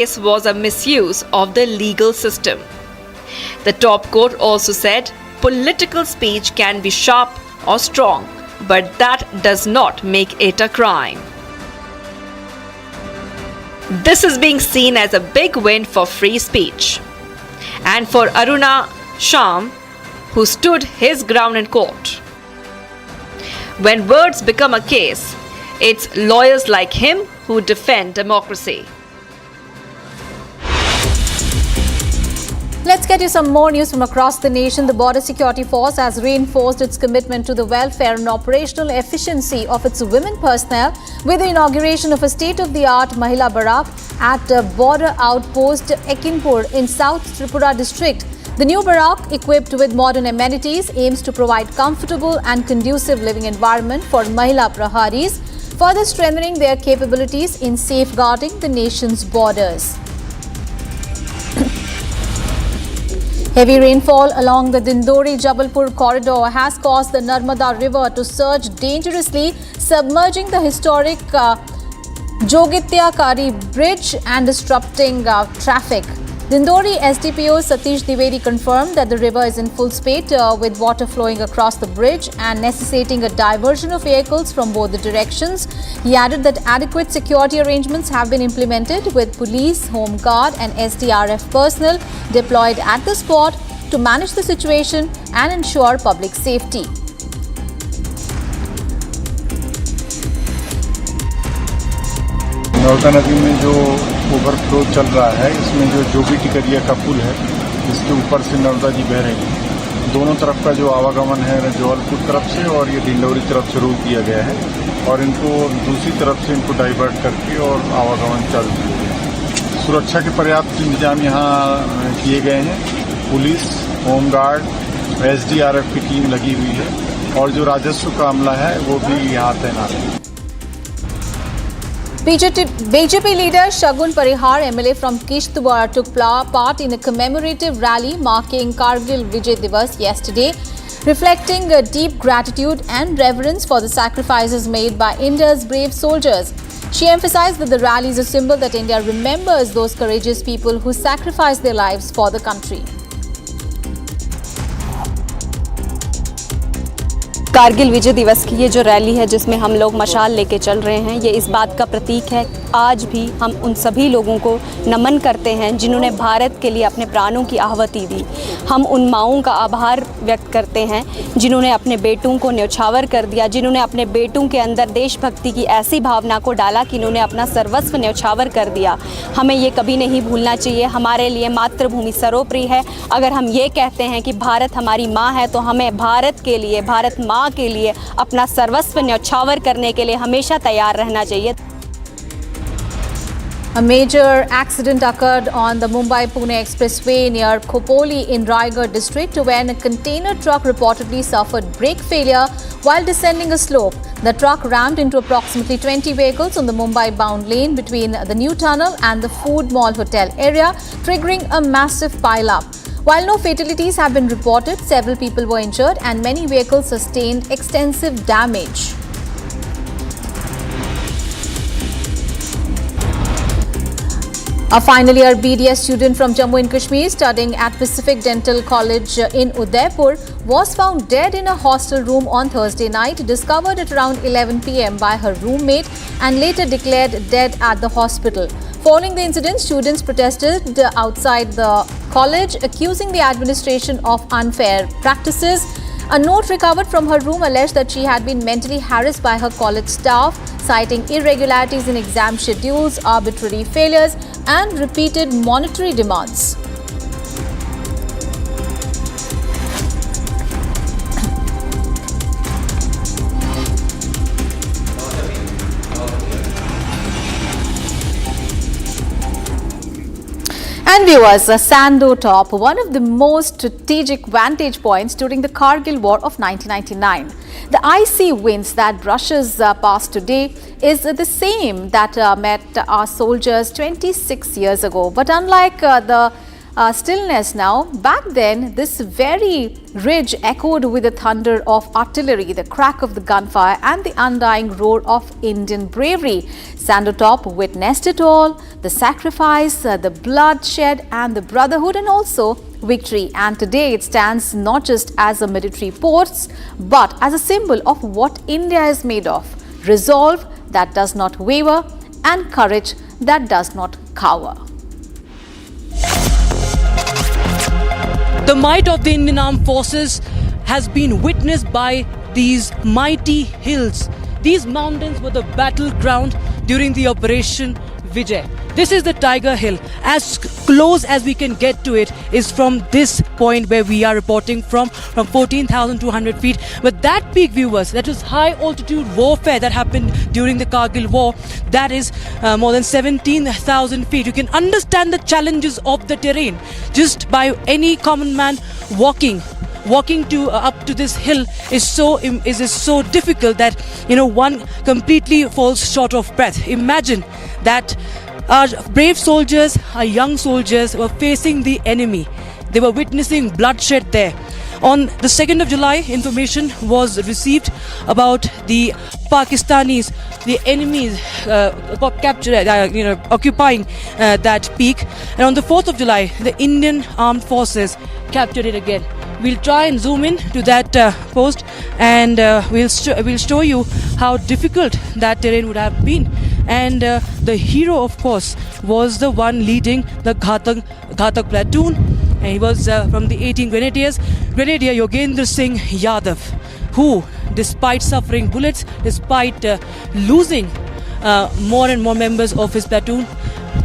case was a misuse of the legal system. The top court also said political speech can be sharp or strong, but that does not make it a crime. This is being seen as a big win for free speech. And for Aruna Sham, who stood his ground in court. When words become a case, it's lawyers like him who defend democracy. Let's get you some more news from across the nation. The Border Security Force has reinforced its commitment to the welfare and operational efficiency of its women personnel with the inauguration of a state-of-the-art Mahila Barak at border outpost Ekinpur in South Tripura district. The new Barak, equipped with modern amenities, aims to provide comfortable and conducive living environment for Mahila Praharis, further strengthening their capabilities in safeguarding the nation's borders. Heavy rainfall along the Dindori-Jabalpur corridor has caused the Narmada river to surge dangerously, submerging the historic Jogitya-Kari bridge and disrupting traffic. Dindori SDPO Satish Dwivedi confirmed that the river is in full spate with water flowing across the bridge and necessitating a diversion of vehicles from both the directions. He added that adequate security arrangements have been implemented with police, home guard and SDRF personnel deployed at the spot to manage the situation and ensure public safety. Narmada नदी में जो overflow चल रहा है, इसमें जो जोगी टिकरिया का पुल है, इसके ऊपर से नर्मदा जी बह रही है। दोनों तरफ का जो आवागमन है जबलपुर तरफ से और ये डिंडौरी तरफ से रोक दिया गया है और इनको दूसरी तरफ से इनको डाइवर्ट करके और आवागमन चालू किया गया है। सुरक्षा के पर्याप्त इंतजाम यहाँ किए गए हैं। पुलिस, होमगार्ड, SDRF की टीम लगी हुई है और जो राजस्व का अमला है वो भी यहाँ तैनात है। BJP leader Shagun Parihar, MLA from Kishtwar, took part in a commemorative rally marking Kargil Vijay Diwas yesterday, reflecting a deep gratitude and reverence for the sacrifices made by India's brave soldiers. She emphasized that the rally is a symbol that India remembers those courageous people who sacrificed their lives for the country. Kargil विजय दिवस की ये जो rally है जिसमें हम लोग मशाल लेके चल रहे हैं, ये इस बात का प्रतीक है। आज भी हम उन सभी लोगों को नमन करते हैं जिन्होंने भारत के लिए अपने प्राणों की आहुति दी। हम उन माँओं का आभार व्यक्त करते हैं जिन्होंने अपने बेटों को न्यौछावर कर दिया, जिन्होंने अपने बेटों के अंदर देशभक्ति की ऐसी भावना को डाला कि इन्होंने अपना सर्वस्व न्यौछावर कर दिया। हमें ये कभी नहीं भूलना चाहिए। हमारे लिए मातृभूमि सर्वोपरि है। अगर हम ये कहते हैं कि भारत हमारी माँ है, तो हमें भारत के लिए, भारत माँ के लिए अपना सर्वस्व न्यौछावर करने के लिए हमेशा तैयार रहना चाहिए। A major accident occurred on the Mumbai-Pune expressway near Khopoli in Raigad district when a container truck reportedly suffered brake failure while descending a slope. The truck rammed into approximately 20 vehicles on the Mumbai-bound lane between the new tunnel and the Food Mall Hotel area, triggering a massive pile-up. While no fatalities have been reported, several people were injured and many vehicles sustained extensive damage. A final year BDS student from Jammu and Kashmir studying at Pacific Dental College in Udaipur was found dead in a hostel room on Thursday night, discovered at around 11 p.m. by her roommate and later declared dead at the hospital. Following the incident, students protested outside the college, accusing the administration of unfair practices. A note recovered from her room alleged that she had been mentally harassed by her college staff, citing irregularities in exam schedules, arbitrary failures, and repeated monetary demands. And viewers, Sando Top, one of the most strategic vantage points during the Kargil War of 1999. The icy winds that brushes past today is the same that met our soldiers 26 years ago. But unlike the stillness now. Back then, this very ridge echoed with the thunder of artillery, the crack of the gunfire and the undying roar of Indian bravery. Sandotop witnessed it all, the sacrifice, the bloodshed and the brotherhood and also victory. And today it stands not just as a military post but as a symbol of what India is made of. Resolve that does not waver and courage that does not cower. The might of the Indian Armed Forces has been witnessed by these mighty hills. These mountains were the battleground during the Operation Vijay. This is the Tiger Hill. As close as we can get to it is from this point where we are reporting from 14,200 feet. But that peak, viewers, that was high altitude warfare that happened during the Kargil War. That is more than 17,000 feet. You can understand the challenges of the terrain just by any common man walking to up to this hill is so difficult that one completely falls short of breath. Imagine that our brave soldiers, our young soldiers were facing the enemy. They were witnessing bloodshed there. On the 2nd of July, information was received about the Pakistanis, the enemies occupying that peak. And on the 4th of July, the Indian Armed Forces captured it again. We'll try and zoom in to that post and we'll show you how difficult that terrain would have been. And the hero, of course, was the one leading the Ghatak platoon. And he was from the 18 Grenadiers, Grenadier Yogendra Singh Yadav, who, despite suffering bullets, despite losing more and more members of his platoon,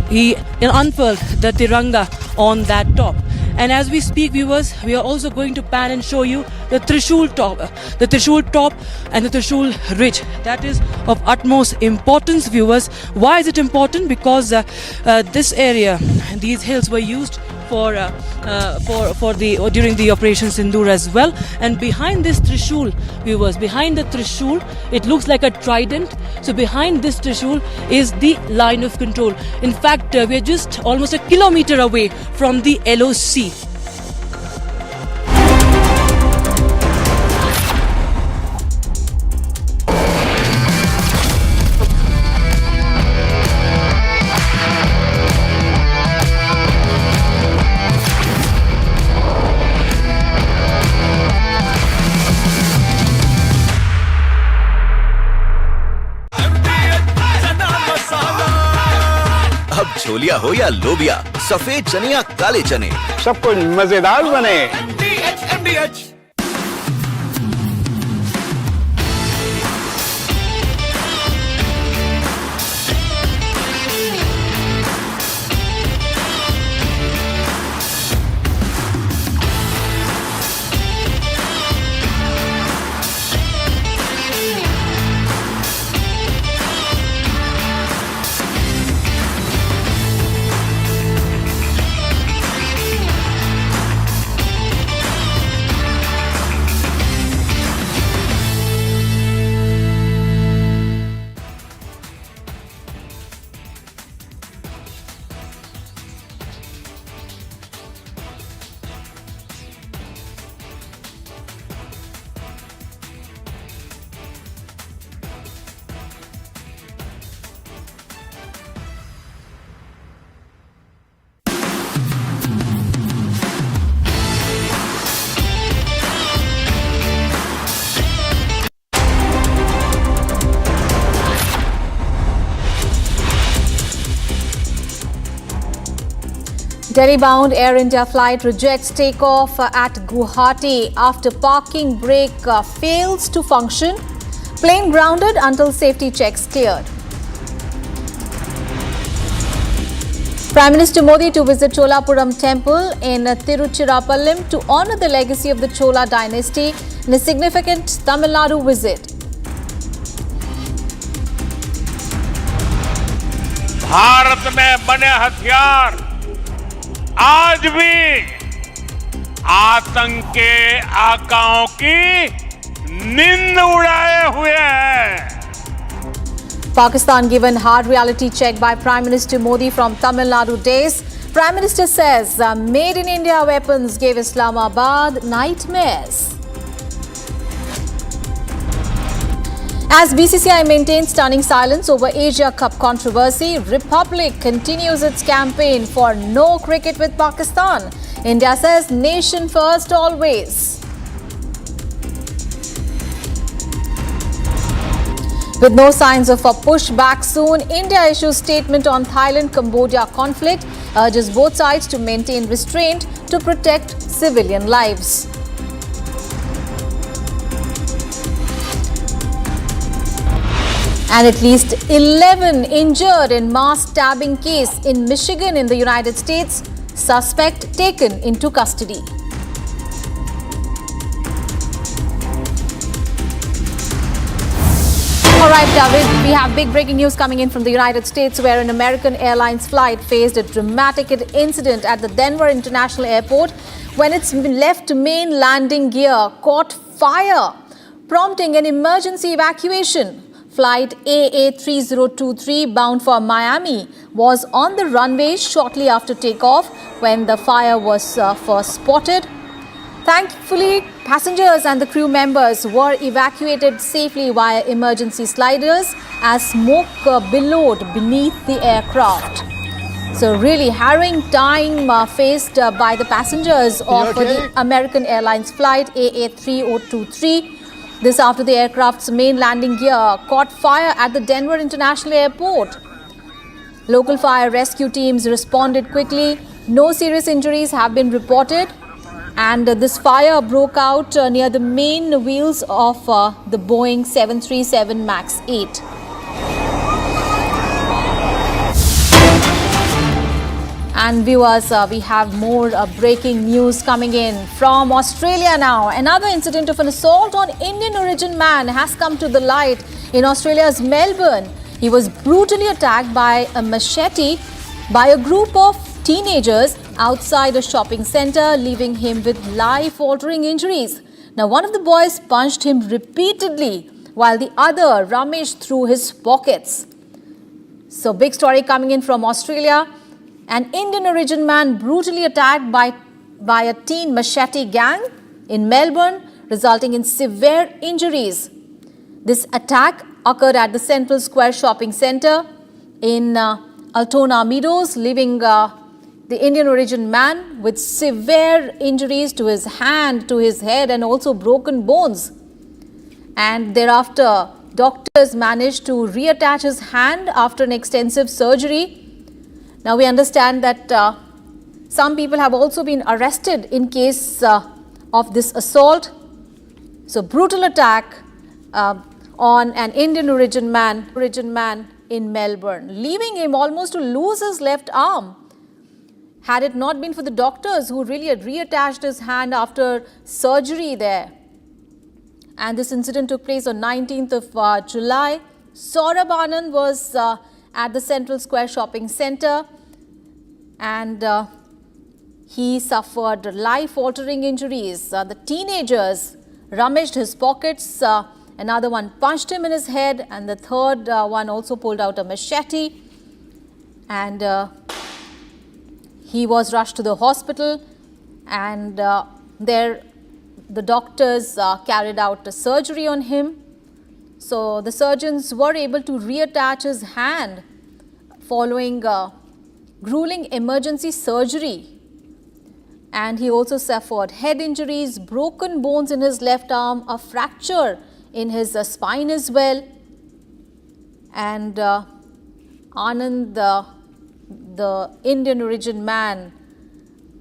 he unfurled the Tiranga on that top. And as we speak, viewers, we are also going to pan and show you the Trishul top and the Trishul ridge. That is of utmost importance, viewers. Why is it important? Because this area, these hills were used during the Operation Sindoor as well. And behind this Trishul, viewers, behind the Trishul, it looks like a trident. So behind this Trishul is the line of control. In fact, we are just almost a kilometer away from the LOC. Chholiya हो या लोबिया, सफेद चने या काले चने, सब कुछ मजेदार बने। Delhi-bound Air India flight rejects takeoff at Guwahati after parking brake fails to function. Plane grounded until safety checks cleared. Prime Minister Modi to visit Cholapuram Temple in Tiruchirappalli to honour the legacy of the Chola dynasty in a significant Tamil Nadu visit. Bharat में बने हथियार आज भी आतंक के आकाओं की नींद उड़ाए हुए हैं. Pakistan given hard reality check by Prime Minister Modi from Tamil Nadu days. Prime Minister says made in India weapons gave Islamabad nightmares. As BCCI maintains stunning silence over Asia Cup controversy, Republic continues its campaign for no cricket with Pakistan. India says nation first always. With no signs of a pushback soon, India issues statement on Thailand-Cambodia conflict, urges both sides to maintain restraint to protect civilian lives. And at least 11 injured in mass stabbing case in Michigan in the United States, suspect taken into custody. All right, David, we have big breaking news coming in from the United States where an American Airlines flight faced a dramatic incident at the Denver International Airport when its left main landing gear caught fire, prompting an emergency evacuation. Flight AA3023 bound for Miami was on the runway shortly after takeoff when the fire was first spotted. Thankfully, passengers and the crew members were evacuated safely via emergency sliders as smoke billowed beneath the aircraft. So really harrowing time faced by the passengers of the American Airlines flight AA3023. This after the aircraft's main landing gear caught fire at the Denver International Airport. Local fire rescue teams responded quickly. No serious injuries have been reported. And this fire broke out near the main wheels of the Boeing 737 MAX 8. And viewers, we have more breaking news coming in from Australia now. Another incident of an assault on Indian origin man has come to the light in Australia's Melbourne. He was brutally attacked by a machete by a group of teenagers outside a shopping centre, leaving him with life-altering injuries. Now, one of the boys punched him repeatedly while the other rummaged through his pockets. So, big story coming in from Australia. An Indian origin man brutally attacked by a teen machete gang in Melbourne, resulting in severe injuries. This attack occurred at the Central Square shopping centre in Altona Meadows, leaving the Indian origin man with severe injuries to his hand, to his head, and also broken bones. And thereafter, doctors managed to reattach his hand after an extensive surgery. Now, we understand that some people have also been arrested in case of this assault. So, brutal attack on an Indian origin man in Melbourne, leaving him almost to lose his left arm. Had it not been for the doctors who really had reattached his hand after surgery there. And this incident took place on 19th of July. Saurabh Anand was at the Central Square shopping centre and he suffered life-altering injuries. The teenagers rummaged his pockets, another one punched him in his head, and the third one also pulled out a machete. And he was rushed to the hospital, and there the doctors carried out a surgery on him. So the surgeons were able to reattach his hand following grueling emergency surgery. And he also suffered head injuries, broken bones in his left arm, a fracture in his spine as well. And Anand, the Indian origin man,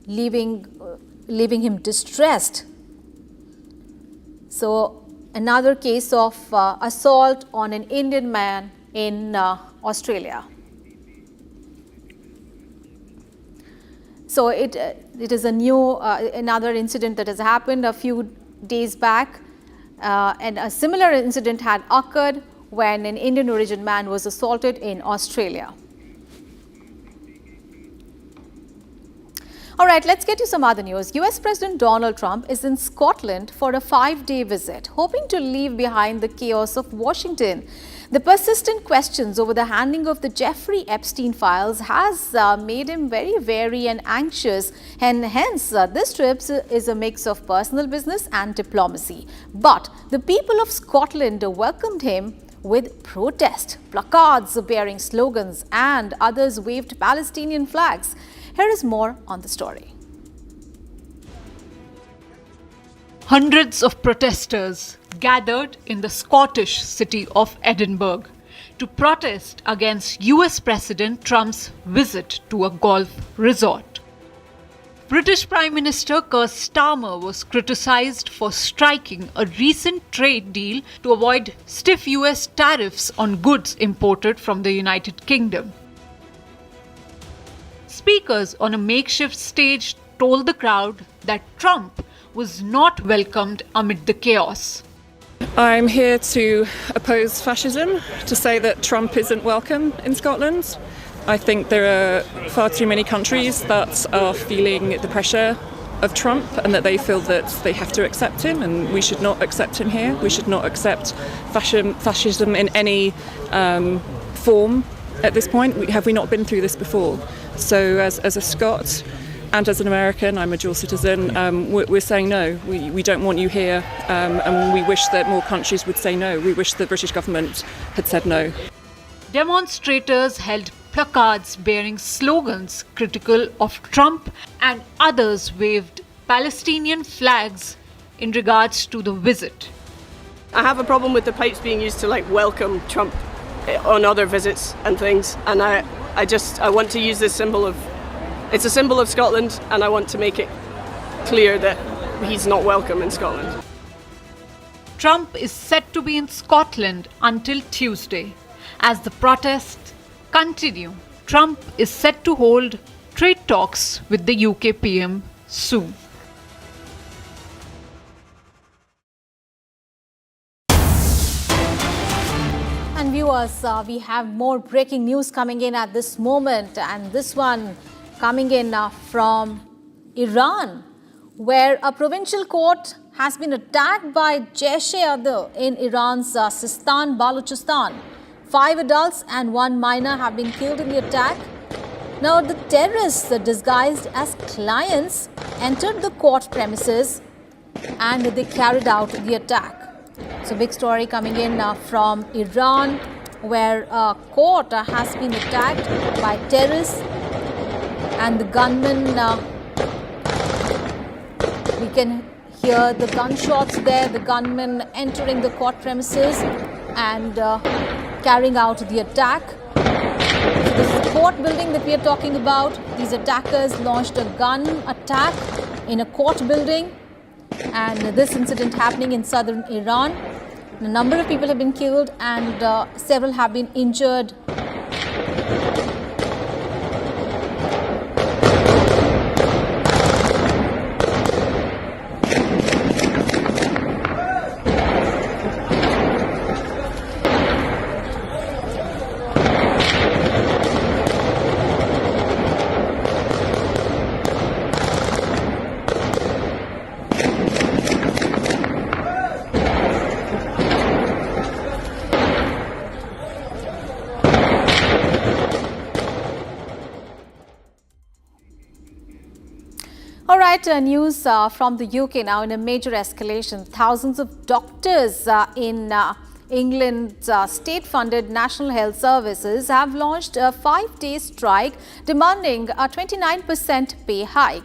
leaving him distressed. So another case of assault on an Indian man in Australia. So it is a new another incident that has happened a few days back, and a similar incident had occurred when an Indian origin man was assaulted in Australia. All right, let's get to some other news. US President Donald Trump is in Scotland for a 5-day visit, hoping to leave behind the chaos of Washington. The persistent questions over the handling of the Jeffrey Epstein files has made him very wary and anxious, and hence this trip is a mix of personal business and diplomacy. But the people of Scotland welcomed him with protest, placards bearing slogans, and others waved Palestinian flags. Here is more on the story. Hundreds of protesters gathered in the Scottish city of Edinburgh to protest against US President Trump's visit to a golf resort. British Prime Minister Keir Starmer was criticised for striking a recent trade deal to avoid stiff US tariffs on goods imported from the United Kingdom. Speakers on a makeshift stage told the crowd that Trump was not welcomed amid the chaos. I'm here to oppose fascism, to say that Trump isn't welcome in Scotland. I think there are far too many countries that are feeling the pressure of Trump and that they feel that they have to accept him, and we should not accept him here. We should not accept fascism in any form at this point. Have we not been through this before? So as a Scot and as an American, I'm a dual citizen, we're saying no. We don't want you here, and we wish that more countries would say no. We wish the British government had said no. Demonstrators held placards bearing slogans critical of Trump, and others waved Palestinian flags in regards to the visit. I have a problem with the pipes being used to welcome Trump on other visits and things, and I want to use this symbol of, it's a symbol of Scotland, and I want to make it clear that he's not welcome in Scotland. Trump is set to be in Scotland until Tuesday. As the protests continue, Trump is set to hold trade talks with the UK PM soon. And viewers, we have more breaking news coming in at this moment, and this one coming in from Iran, where a provincial court has been attacked by Jaish-e-Adil in Iran's Sistan, Balochistan. 5 adults and 1 minor have been killed in the attack. Now, the terrorists, disguised as clients, entered the court premises and they carried out the attack. So, big story coming in from Iran, where a court has been attacked by terrorists, and the gunmen, we can hear the gunshots there, the gunmen entering the court premises and carrying out the attack. So this is the court building that we are talking about. These attackers launched a gun attack in a court building, and this incident happening in southern Iran. A number of people have been killed and several have been injured. All right, news from the UK now in a major escalation. Thousands of doctors in England's state-funded National Health Services have launched a 5-day strike demanding a 29% pay hike.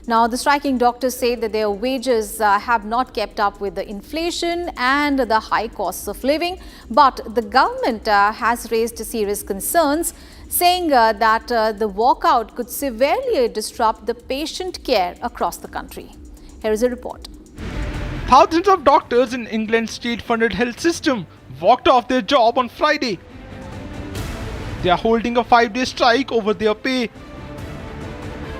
Now, the striking doctors say that their wages have not kept up with the inflation and the high costs of living, but the government has raised serious concerns, saying that the walkout could severely disrupt the patient care across the country. Here is a report. Thousands of doctors in England's state-funded health system walked off their job on Friday. They are holding a 5-day strike over their pay.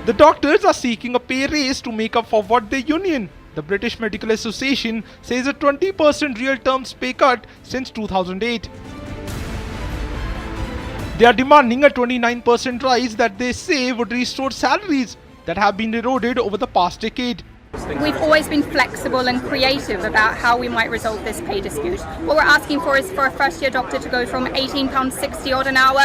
The doctors are seeking a pay raise to make up for what their union, the British Medical Association, says a 20% real terms pay cut since 2008. They are demanding a 29% rise that they say would restore salaries that have been eroded over the past decade. We've always been flexible and creative about how we might resolve this pay dispute. What we're asking for is for a first-year doctor to go from £18.60 odd an hour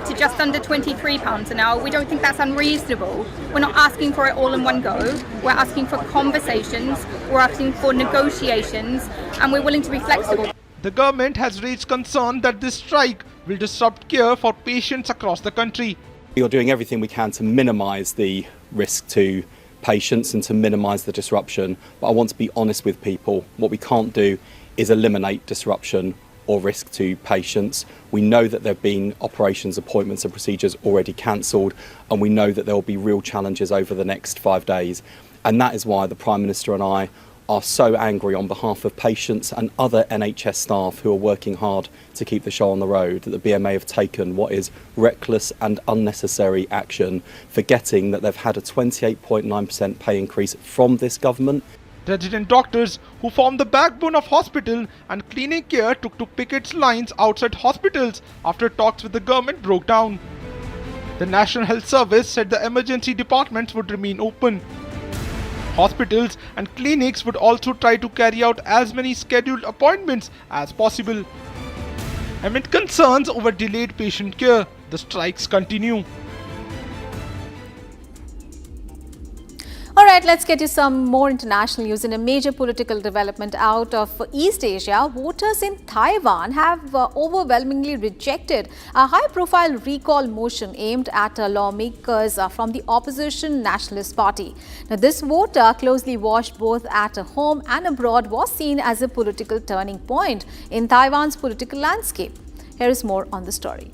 to just under £23 an hour. We don't think that's unreasonable. We're not asking for it all in one go. We're asking for conversations, we're asking for negotiations, and we're willing to be flexible. The government has raised concern that this strike will disrupt care for patients across the country. We are doing everything we can to minimise the risk to patients and to minimise the disruption. But I want to be honest with people. What we can't do is eliminate disruption or risk to patients. We know that there have been operations, appointments and procedures already cancelled, and we know that there will be real challenges over the next 5 days. And that is why the Prime Minister and I are so angry on behalf of patients and other NHS staff who are working hard to keep the show on the road, that the BMA have taken what is reckless and unnecessary action, forgetting that they've had a 28.9% pay increase from this government. Resident doctors who form the backbone of hospital and clinic care took to picket lines outside hospitals after talks with the government broke down. The National Health Service said the emergency departments would remain open. Hospitals and clinics would also try to carry out as many scheduled appointments as possible. Amid concerns over delayed patient care, the strikes continue. Alright, let's get you some more international news. In a major political development out of East Asia, voters in Taiwan have overwhelmingly rejected a high-profile recall motion aimed at lawmakers from the opposition Nationalist Party. Now, this vote, closely watched both at home and abroad, was seen as a political turning point in Taiwan's political landscape. Here is more on the story.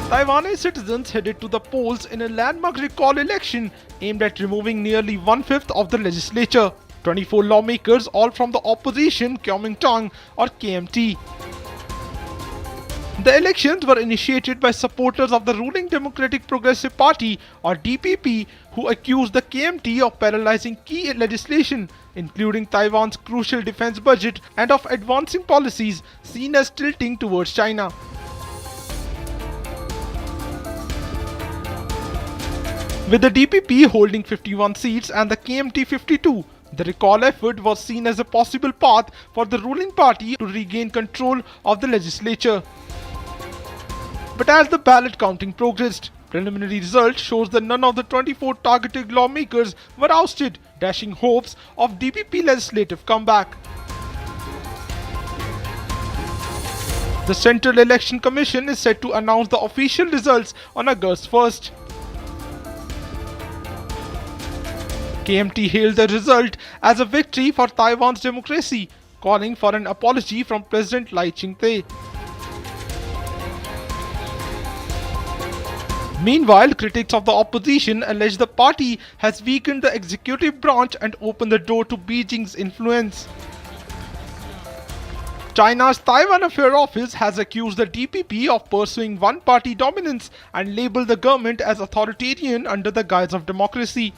Taiwanese citizens headed to the polls in a landmark recall election aimed at removing nearly one-fifth of the legislature. 24 lawmakers, all from the opposition Kuomintang or KMT. The elections were initiated by supporters of the ruling Democratic Progressive Party or DPP, who accused the KMT of paralyzing key legislation, including Taiwan's crucial defense budget, and of advancing policies seen as tilting towards China. With the DPP holding 51 seats and the KMT 52, the recall effort was seen as a possible path for the ruling party to regain control of the legislature. But as the ballot counting progressed, preliminary result shows that none of the 24 targeted lawmakers were ousted, dashing hopes of DPP legislative comeback. The Central Election Commission is set to announce the official results on August 1st. KMT hailed the result as a victory for Taiwan's democracy, calling for an apology from President Lai Ching-te. Meanwhile, critics of the opposition allege the party has weakened the executive branch and opened the door to Beijing's influence. China's Taiwan Affairs Office has accused the DPP of pursuing one-party dominance and labeled the government as authoritarian under the guise of democracy.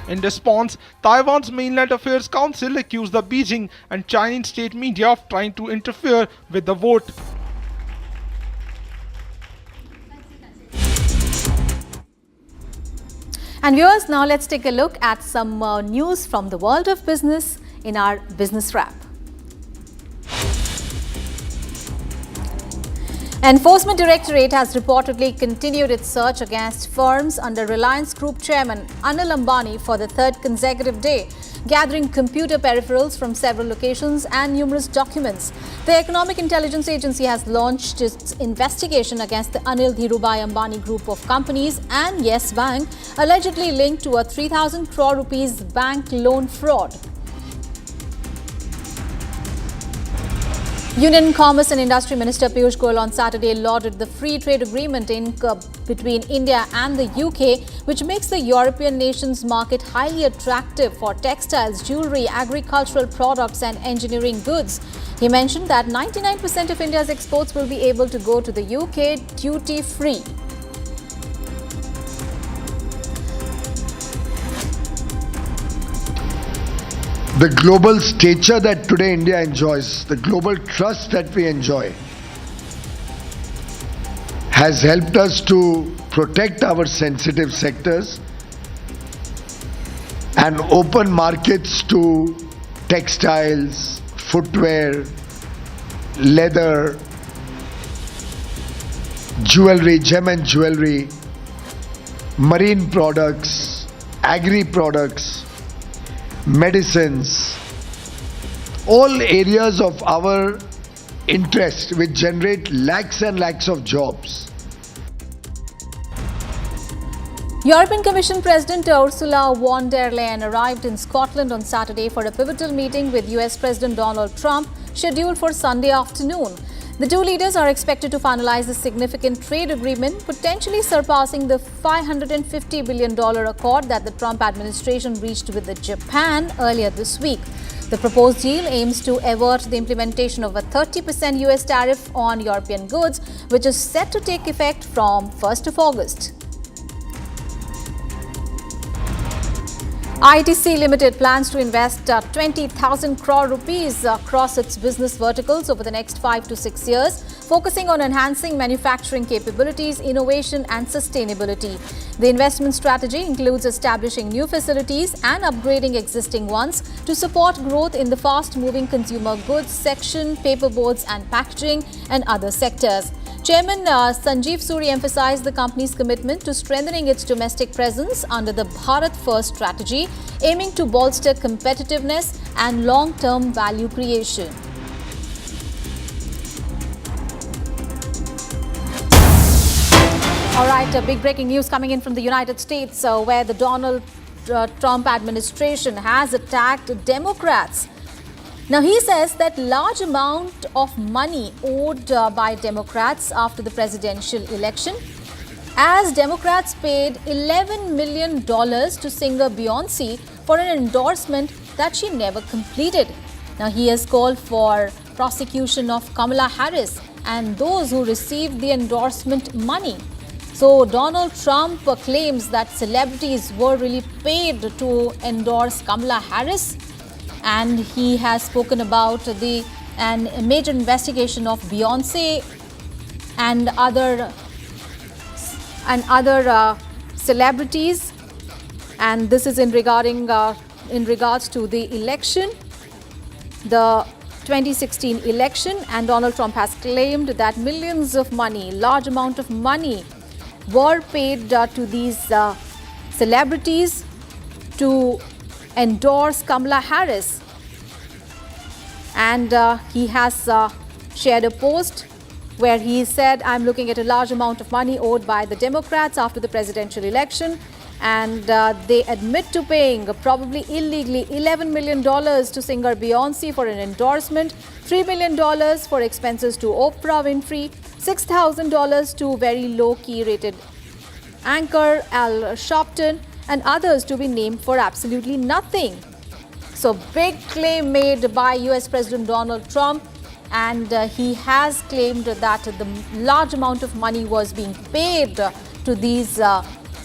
In response, Taiwan's Mainland Affairs Council accused the Beijing and Chinese state media of trying to interfere with the vote. And viewers, now let's take a look at some news from the world of business in our Business Wrap. Enforcement Directorate has reportedly continued its search against firms under Reliance Group Chairman Anil Ambani for the third consecutive day, gathering computer peripherals from several locations and numerous documents. The Economic Intelligence Agency has launched its investigation against the Anil Dhirubhai Ambani group of companies and Yes Bank, allegedly linked to a 3,000 crore rupees bank loan fraud. Union Commerce and Industry Minister Piyush Goyal on Saturday lauded the free trade agreement between India and the UK, which makes the European nations' market highly attractive for textiles, jewellery, agricultural products and engineering goods. He mentioned that 99% of India's exports will be able to go to the UK duty-free. The global stature that today India enjoys, the global trust that we enjoy, has helped us to protect our sensitive sectors and open markets to textiles, footwear, leather, jewelry, gem and jewelry, marine products, agri products, medicines, all areas of our interest which generate lakhs and lakhs of jobs. European Commission President Ursula von der Leyen arrived in Scotland on Saturday for a pivotal meeting with US President Donald Trump, scheduled for Sunday afternoon. The two leaders are expected to finalize a significant trade agreement, potentially surpassing the $550 billion accord that the Trump administration reached with Japan earlier this week. The proposed deal aims to avert the implementation of a 30% US tariff on European goods, which is set to take effect from 1st of August. ITC Limited plans to invest 20,000 crore rupees across its business verticals over the next 5 to 6 years, focusing on enhancing manufacturing capabilities, innovation and sustainability. The investment strategy includes establishing new facilities and upgrading existing ones to support growth in the fast-moving consumer goods section, paperboards and packaging and other sectors. Chairman Sanjeev Suri emphasized the company's commitment to strengthening its domestic presence under the Bharat First strategy, aiming to bolster competitiveness and long-term value creation. All right, big breaking news coming in from the United States, where the Donald Trump administration has attacked Democrats. Now, he says that large amount of money owed by Democrats after the presidential election, as Democrats paid $11 million to singer Beyonce for an endorsement that she never completed. Now, he has called for prosecution of Kamala Harris and those who received the endorsement money. So, Donald Trump claims that celebrities were really paid to endorse Kamala Harris. And he has spoken about a major investigation of Beyonce and other celebrities, and this is in regards to the election, the 2016 election. And Donald Trump has claimed that millions of money, large amount of money, were paid to these celebrities to endorse Kamala Harris. And he has shared a post where he said, I'm looking at a large amount of money owed by the Democrats after the presidential election, and they admit to paying probably illegally $11 million to singer Beyonce for an endorsement, $3 million for expenses to Oprah Winfrey, $6,000 to very low-key rated anchor Al Sharpton, and others to be named for absolutely nothing. So, big claim made by US President Donald Trump, and he has claimed that the large amount of money was being paid to these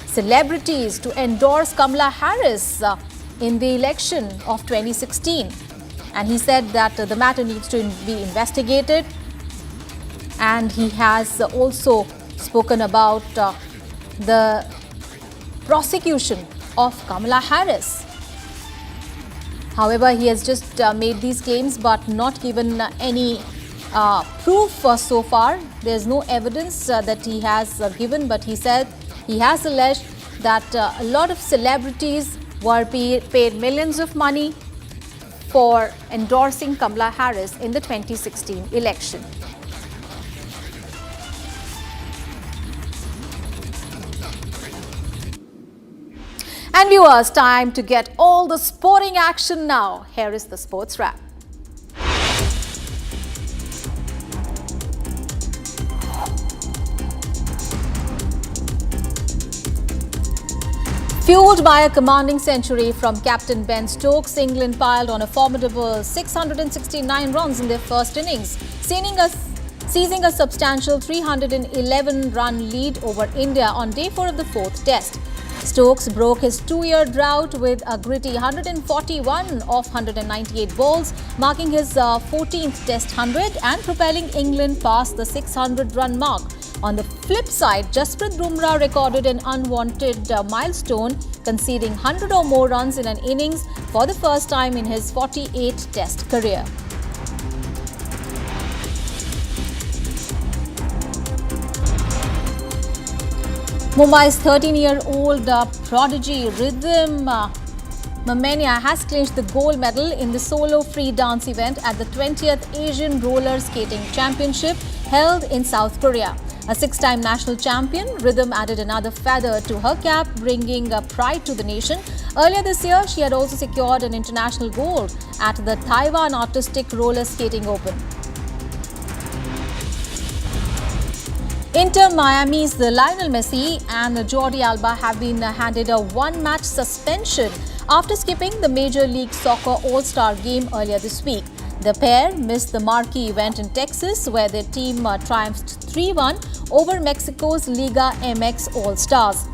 celebrities to endorse Kamala Harris in the election of 2016. And he said that the matter needs to be investigated. And he has also spoken about the prosecution of Kamala Harris. However, he has just made these claims but not given any proof so far. There's no evidence that he has given, but he said he has alleged that a lot of celebrities were paid millions of money for endorsing Kamala Harris in the 2016 election. And viewers, time to get all the sporting action now. Here is the sports wrap. Fueled by a commanding century from captain Ben Stokes, England piled on a formidable 669 runs in their first innings, seizing a substantial 311-run lead over India on day 4 of the 4th Test. Stokes broke his 2-year drought with a gritty 141 off 198 balls, marking his 14th Test 100 and propelling England past the 600-run mark On the flip side, Jasprit Bumrah recorded an unwanted milestone, conceding 100 or more runs in an innings for the first time in his 48-test career. Mumbai's 13-year-old prodigy Rhythm Mamania has clinched the gold medal in the solo free dance event at the 20th Asian Roller Skating Championship held in South Korea. A six-time national champion, Rhythm added another feather to her cap, bringing pride to the nation. Earlier this year, she had also secured an international gold at the Taiwan Artistic Roller Skating Open. Inter Miami's Lionel Messi and Jordi Alba have been handed a one-match suspension after skipping the Major League Soccer All-Star game earlier this week. The pair missed the marquee event in Texas, where their team triumphed 3-1 over Mexico's Liga MX All-Stars.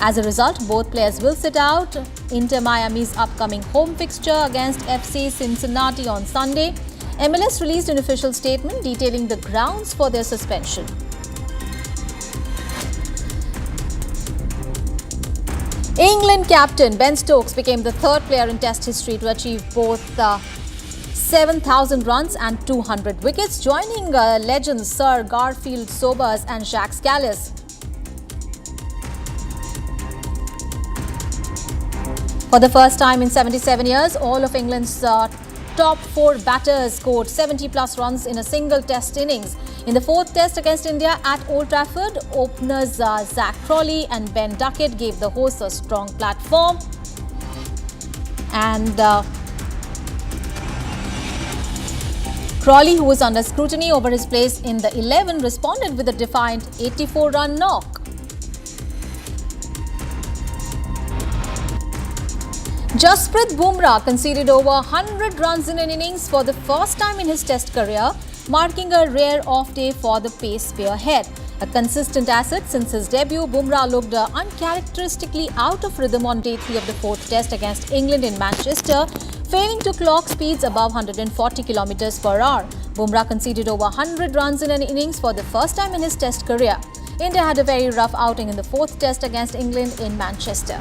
As a result, both players will sit out Inter Miami's upcoming home fixture against FC Cincinnati on Sunday. MLS released an official statement detailing the grounds for their suspension. England captain Ben Stokes became the third player in Test history to achieve both 7,000 runs and 200 wickets, joining legends Sir Garfield Sobers and Jacques Kallis. For the first time in 77 years, all of England's top four batters scored 70-plus runs in a single Test innings. In the fourth Test against India at Old Trafford, openers Zach Crawley and Ben Duckett gave the hosts a strong platform. And Crawley, who was under scrutiny over his place in the 11, responded with a defiant 84-run knock. Jasprit Bumrah conceded over 100 runs in an innings for the first time in his Test career, marking a rare off day for the pace spearhead. A consistent asset since his debut, Bumrah looked uncharacteristically out of rhythm on day 3 of the fourth Test against England in Manchester, failing to clock speeds above 140 km per hour. Bumrah conceded over 100 runs in an innings for the first time in his Test career. India had a very rough outing in the fourth Test against England in Manchester.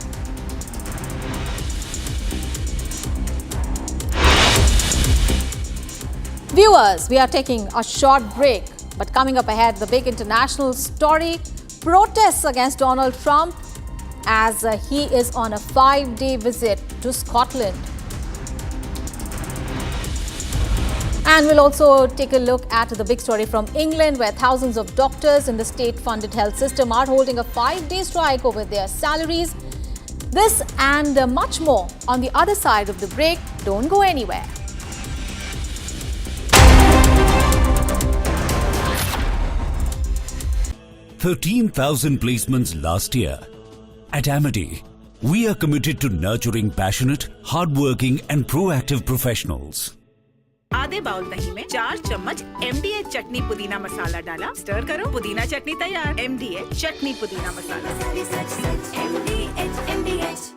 Viewers, we are taking a short break, but coming up ahead, the big international story, protests against Donald Trump as he is on a 5-day visit to Scotland. And we'll also take a look at the big story from England, where thousands of doctors in the state-funded health system are holding a 5-day strike over their salaries. This and much more on the other side of the break. Don't go anywhere. 13,000 placements last year. At Amity, we are committed to nurturing passionate, hardworking and proactive professionals. आधे bowl दही में 4 चम्मच MDH चटनी पुदीना मसाला डाला, stir करो, पुदीना चटनी तैयार। MDH चटनी पुदीना मसाला। MDH।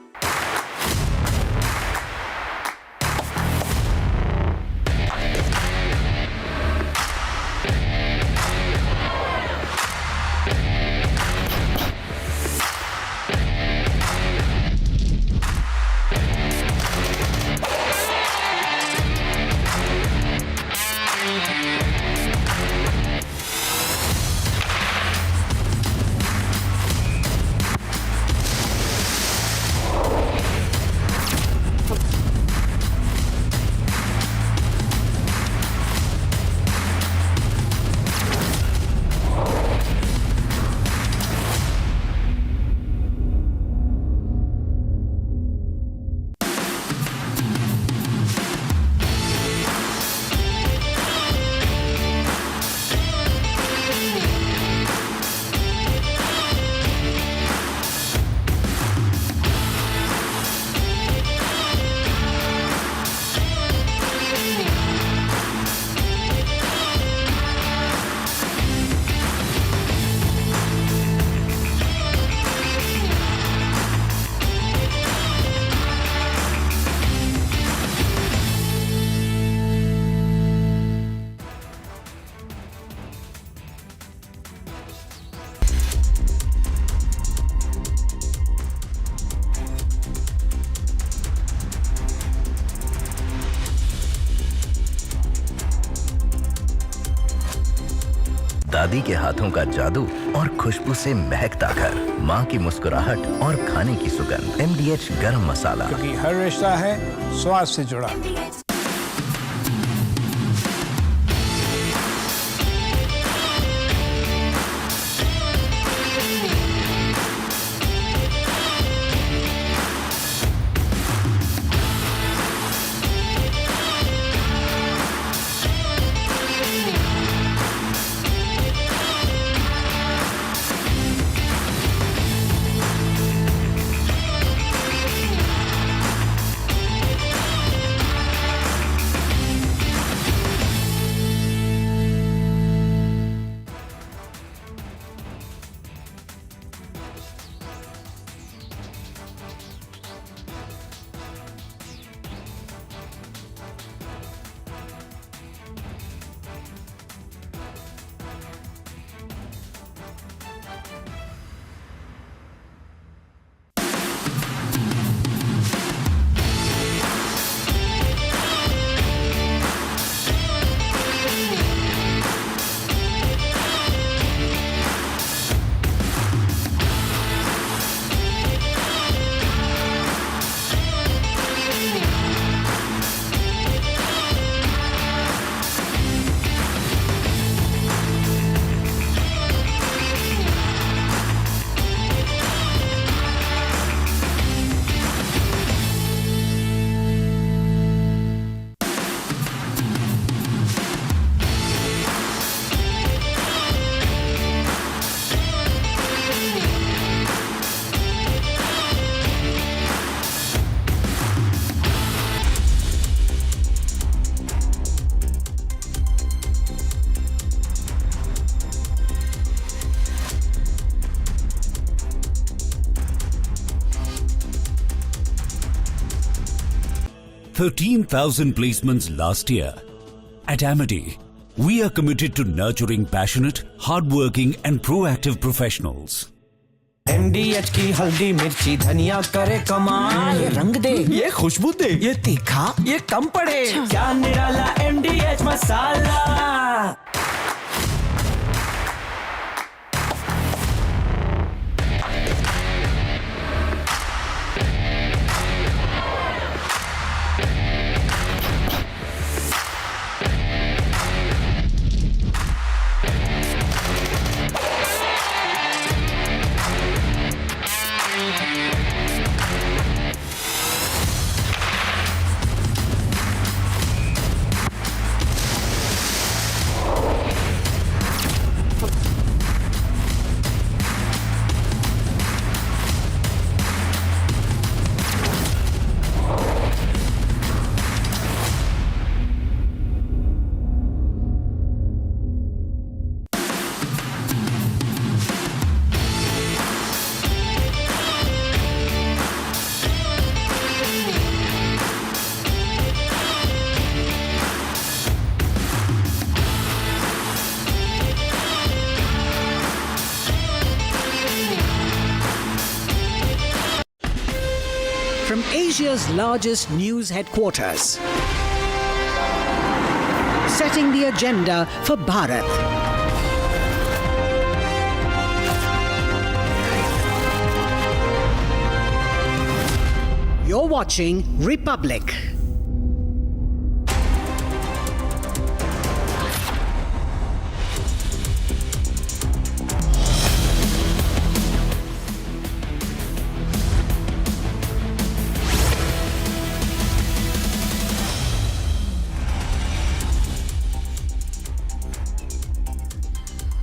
दादी के हाथों का जादू और खुशबू से महकता घर, माँ की मुस्कुराहट और खाने की सुगंध। MDH गरम मसाला, क्योंकि हर रिश्ता है स्वाद से जुड़ा। $13,000 placements last year. At Amity, we are committed to nurturing passionate, hardworking and proactive professionals. MDH की हल्दी मिर्ची धनिया करे कमाल, ये रंग दे, ये खुशबू दे, ये तीखा, ये कम पड़े, क्या निराला MDH masala. From Asia's largest news headquarters, setting the agenda for Bharat. You're watching Republic.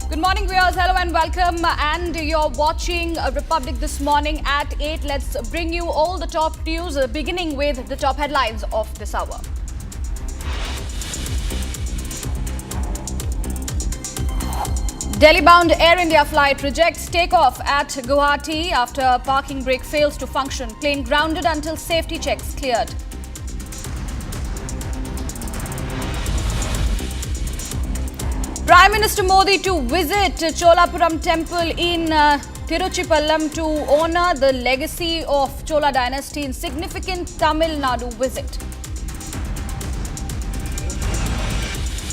Good morning viewers, hello and welcome, and you're watching Republic this morning at 8. Let's bring you all the top news, beginning with the top headlines of this hour. Delhi-bound Air India flight rejects takeoff at Guwahati after parking brake fails to function. Plane grounded until safety checks cleared. Prime Minister Modi to visit Cholapuram temple in Tiruchipallam to honour the legacy of Chola dynasty in significant Tamil Nadu visit.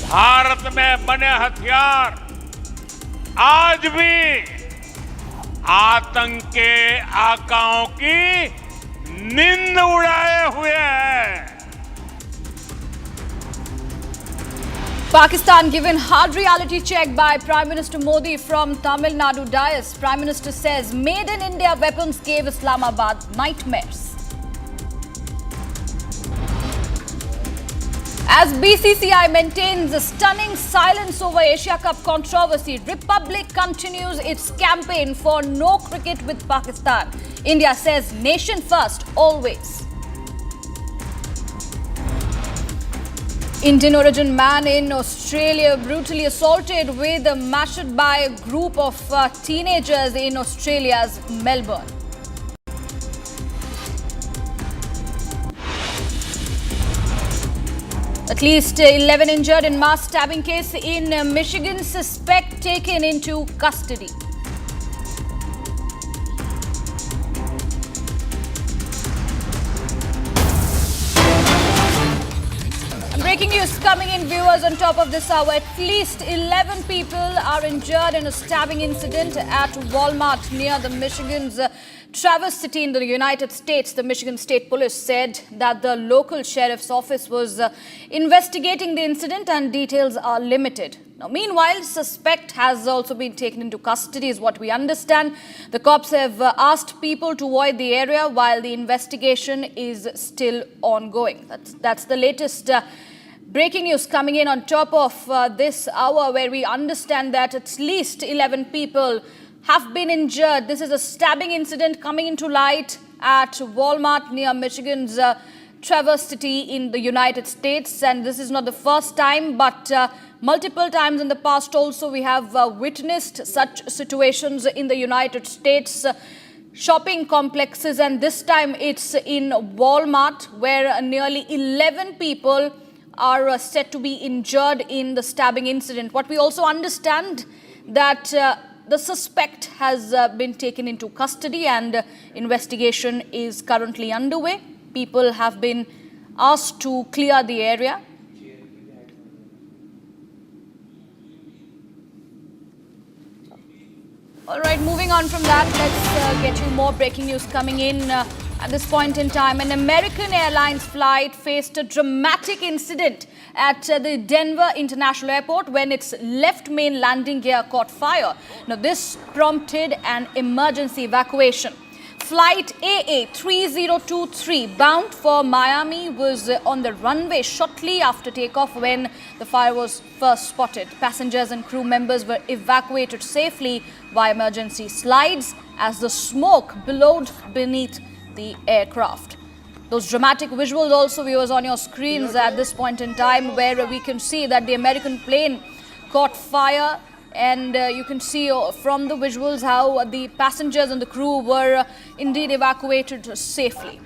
Bharat में बने हथियार आज भी आतंक के आकाओं की निंद उड़ाए हुए हैं। Pakistan given hard reality check by Prime Minister Modi from Tamil Nadu dais. Prime Minister says made in India weapons gave Islamabad nightmares. As BCCI maintains a stunning silence over Asia Cup controversy, Republic continues its campaign for no cricket with Pakistan. India says nation first always. Indian origin man in Australia brutally assaulted with a machete by a group of teenagers in Australia's Melbourne. At least 11 injured in mass stabbing case in Michigan, suspect taken into custody. Breaking news coming in, viewers, on top of this hour. At least 11 people are injured in a stabbing incident at Walmart near the Michigan's Traverse City in the United States. The Michigan State Police said that the local sheriff's office was investigating the incident and details are limited. Now, meanwhile, suspect has also been taken into custody, is what we understand. The cops have asked people to avoid the area while the investigation is still ongoing. That's the latest breaking news coming in on top of this hour, where we understand that at least 11 people have been injured. This is a stabbing incident coming into light at Walmart near Michigan's Traverse City in the United States. And this is not the first time, but multiple times in the past also we have witnessed such situations in the United States shopping complexes. And this time it's in Walmart, where nearly 11 people are said to be injured in the stabbing incident. What we also understand that the suspect has been taken into custody and investigation is currently underway. People have been asked to clear the area. All right, moving on from that, let's get you more breaking news coming in. At this point in time, an American Airlines flight faced a dramatic incident at the Denver International Airport when its left main landing gear caught fire. Now, this prompted an emergency evacuation. Flight AA3023 bound for Miami was on the runway shortly after takeoff when the fire was first spotted. Passengers and crew members were evacuated safely via emergency slides as the smoke billowed beneath the aircraft. Those dramatic visuals also, viewers, on your screens at this point in time, where we can see that the American plane caught fire, and you can see from the visuals how the passengers and the crew were indeed evacuated safely.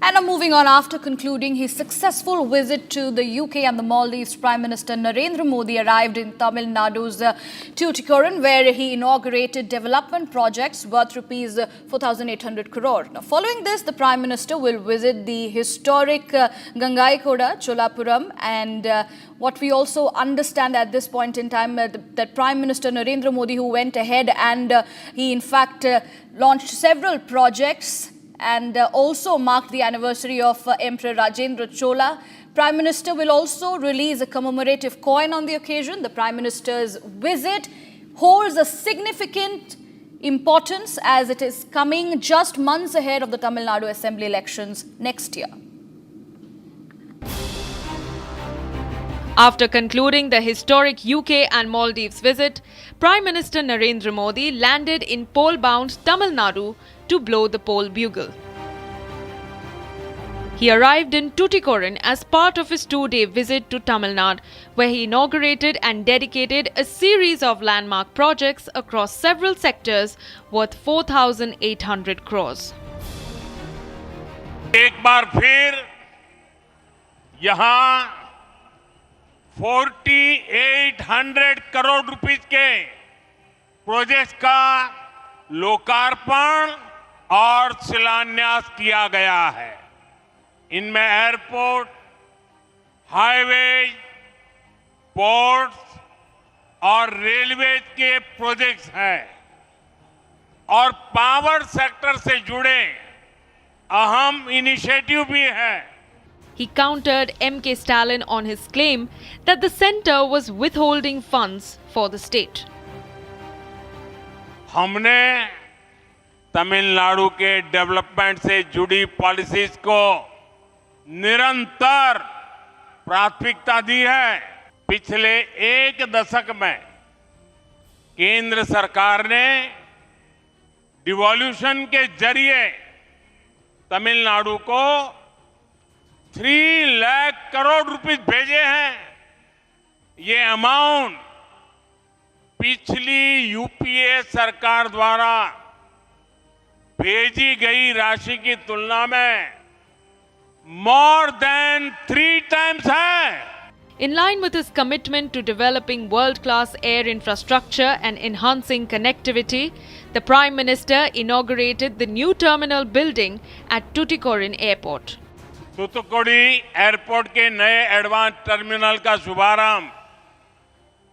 And now moving on, after concluding his successful visit to the UK and the Maldives, Prime Minister Narendra Modi arrived in Tamil Nadu's Tuticorin, where he inaugurated development projects worth rupees 4,800 crore. Now, following this, the Prime Minister will visit the historic Gangaikoda, Cholapuram, and what we also understand at this point in time, that Prime Minister Narendra Modi, who went ahead and he in fact launched several projects and also marked the anniversary of Emperor Rajendra Chola. Prime Minister will also release a commemorative coin on the occasion. The Prime Minister's visit holds a significant importance as it is coming just months ahead of the Tamil Nadu Assembly elections next year. After concluding the historic UK and Maldives visit, Prime Minister Narendra Modi landed in pole-bound Tamil Nadu to blow the poll bugle. He arrived in Tuticorin as part of his 2-day visit to Tamil Nadu, where he inaugurated and dedicated a series of landmark projects across several sectors worth 4,800 crores. एक बार फिर यहाँ 4,800 crore rupees के projects का लोकार्पण और शिलान्यास किया गया है। इनमें एयरपोर्ट, हाईवे, पोर्ट्स और रेलवे के प्रोजेक्ट्स हैं और पावर सेक्टर से जुड़े अहम इनिशिएटिव भी हैं। He countered M.K. Stalin on his claim that the centre was withholding funds for the state. हमने तमिलनाडु के डेवलपमेंट से जुड़ी पॉलिसीज को निरंतर प्राथमिकता दी है। पिछले एक दशक में केंद्र सरकार ने डिवॉल्यूशन के जरिए तमिलनाडु को 3 लाख करोड़ रुपए भेजे हैं। ये अमाउंट पिछली यूपीए सरकार द्वारा भेजी गई राशि की तुलना में more than 3 times है। In line with his commitment to developing world-class air infrastructure and enhancing connectivity, the Prime Minister inaugurated the new terminal building at Tuticorin Airport. Thoothukudi airport के नए एडवांस टर्मिनल का शुभारंभ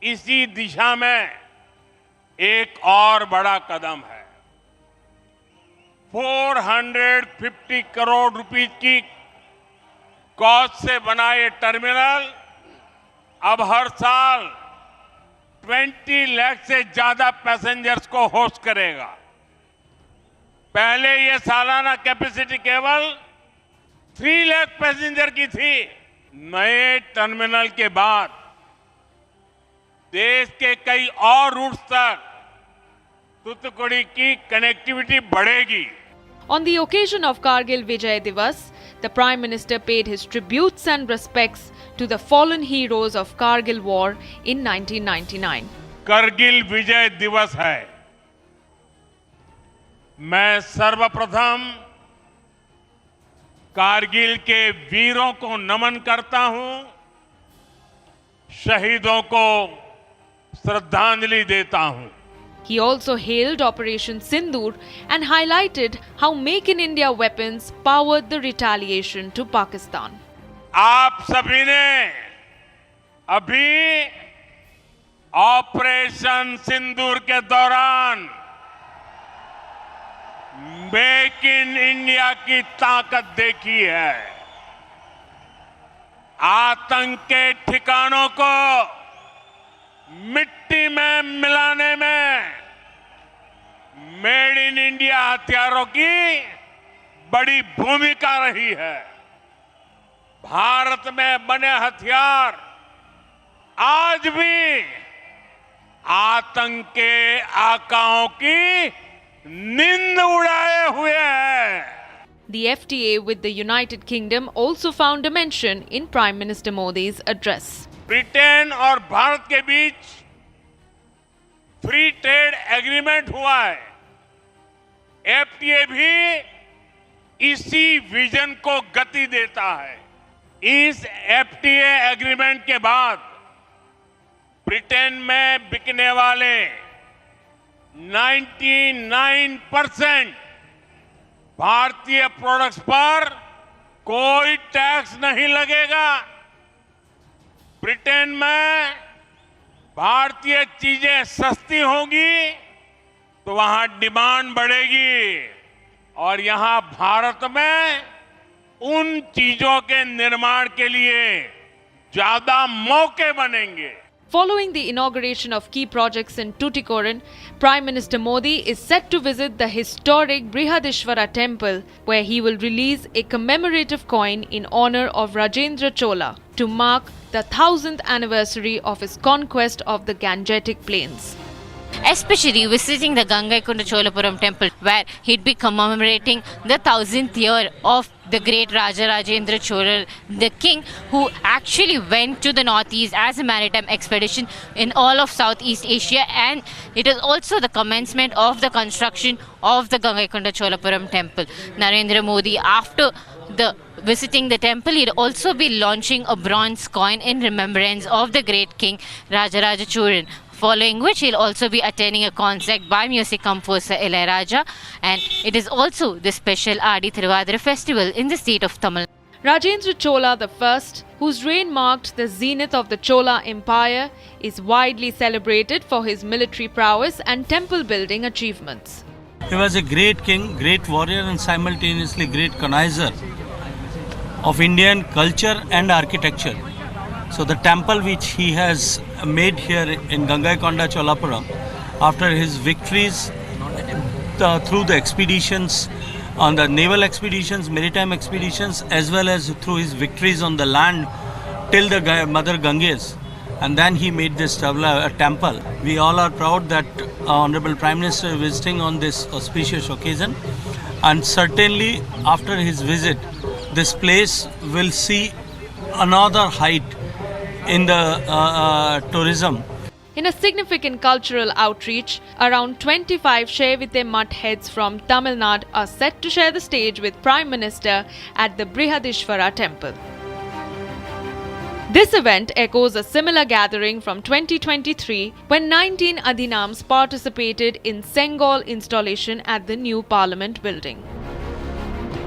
इसी दिशा में एक और बड़ा कदम है। 450 करोड़ रुपए की कॉस्ट से बना ये टर्मिनल अब हर साल 20 लाख से ज्यादा पैसेंजर्स को होस्ट करेगा। पहले ये सालाना कैपेसिटी केवल 3 लाख पैसेंजर की थी। नए टर्मिनल के बाद देश के कई और रूट्स तक तूतुकुड़ी की कनेक्टिविटी बढ़ेगी। On the occasion of Kargil Vijay Diwas, the Prime Minister paid his tributes and respects to the fallen heroes of Kargil War in 1999. Kargil विजय दिवस है। मैं सर्वप्रथम कारगिल के वीरों को नमन करता हूं, शहीदों को श्रद्धांजलि देता हूं। He also hailed Operation Sindoor and highlighted how Make in India weapons powered the retaliation to Pakistan. आप सभी ने अभी ऑपरेशन सिंदूर के दौरान मेक इन इंडिया की ताकत देखी है। आतंक के ठिकानों को मिट्टी में मिलाने में मेड इन इंडिया हथियारों की बड़ी भूमिका रही है। भारत में बने हथियार आज भी आतंक के आकाओं की नींद उड़ाए हुए हैं। The FTA with the United Kingdom also found a mention in Prime Minister Modi's address. Britain और भारत के बीच फ्री ट्रेड एग्रीमेंट हुआ है। एफटीए भी इसी विजन को गति देता है। इस एफटीए एग्रीमेंट के बाद ब्रिटेन में बिकने वाले 99% भारतीय प्रोडक्ट्स पर कोई टैक्स नहीं लगेगा। ब्रिटेन में भारतीय चीजें सस्ती होंगी तो वहां डिमांड बढ़ेगी और यहां भारत में उन चीजों के निर्माण के लिए ज्यादा मौके बनेंगे। Following the inauguration of key projects in Tuticorin, Prime Minister Modi is set to visit the historic Brihadishwara temple, where he will release a commemorative coin in honor of Rajendra Chola to mark the 1000th anniversary of his conquest of the Gangetic Plains. Especially visiting the Gangaikonda Cholapuram temple, where he'd be commemorating the 1000th year of the great Raja Rajendra Chola, the king who actually went to the northeast as a maritime expedition in all of Southeast Asia, and it is also the commencement of the construction of the Gangaikonda Cholapuram temple. Narendra Modi, after visiting the temple, he'd also be launching a bronze coin in remembrance of the great king Rajaraja Chola, following which he'll also be attending a concert by music composer Ilayaraja, and it is also the special Adi Thiruvadira festival in the state of Tamil Nadu. Rajendra Chola I, whose reign marked the zenith of the Chola Empire, is widely celebrated for his military prowess and temple building achievements. He was a great king, great warrior and simultaneously great connoisseur of Indian culture and architecture. So the temple which he has made here in Gangaikonda Cholapuram, after his victories through the expeditions, on the naval expeditions, maritime expeditions, as well as through his victories on the land till the Mother Ganges, and then he made this temple. We all are proud that Honorable Prime Minister is visiting on this auspicious occasion, and certainly after his visit, this place will see another height in the tourism. In a significant cultural outreach, around 25 Shevite Mutt heads from Tamil Nadu are set to share the stage with Prime Minister at the Brihadishwara temple. This event echoes a similar gathering from 2023 when 19 Adinams participated in Sengol installation at the new Parliament building.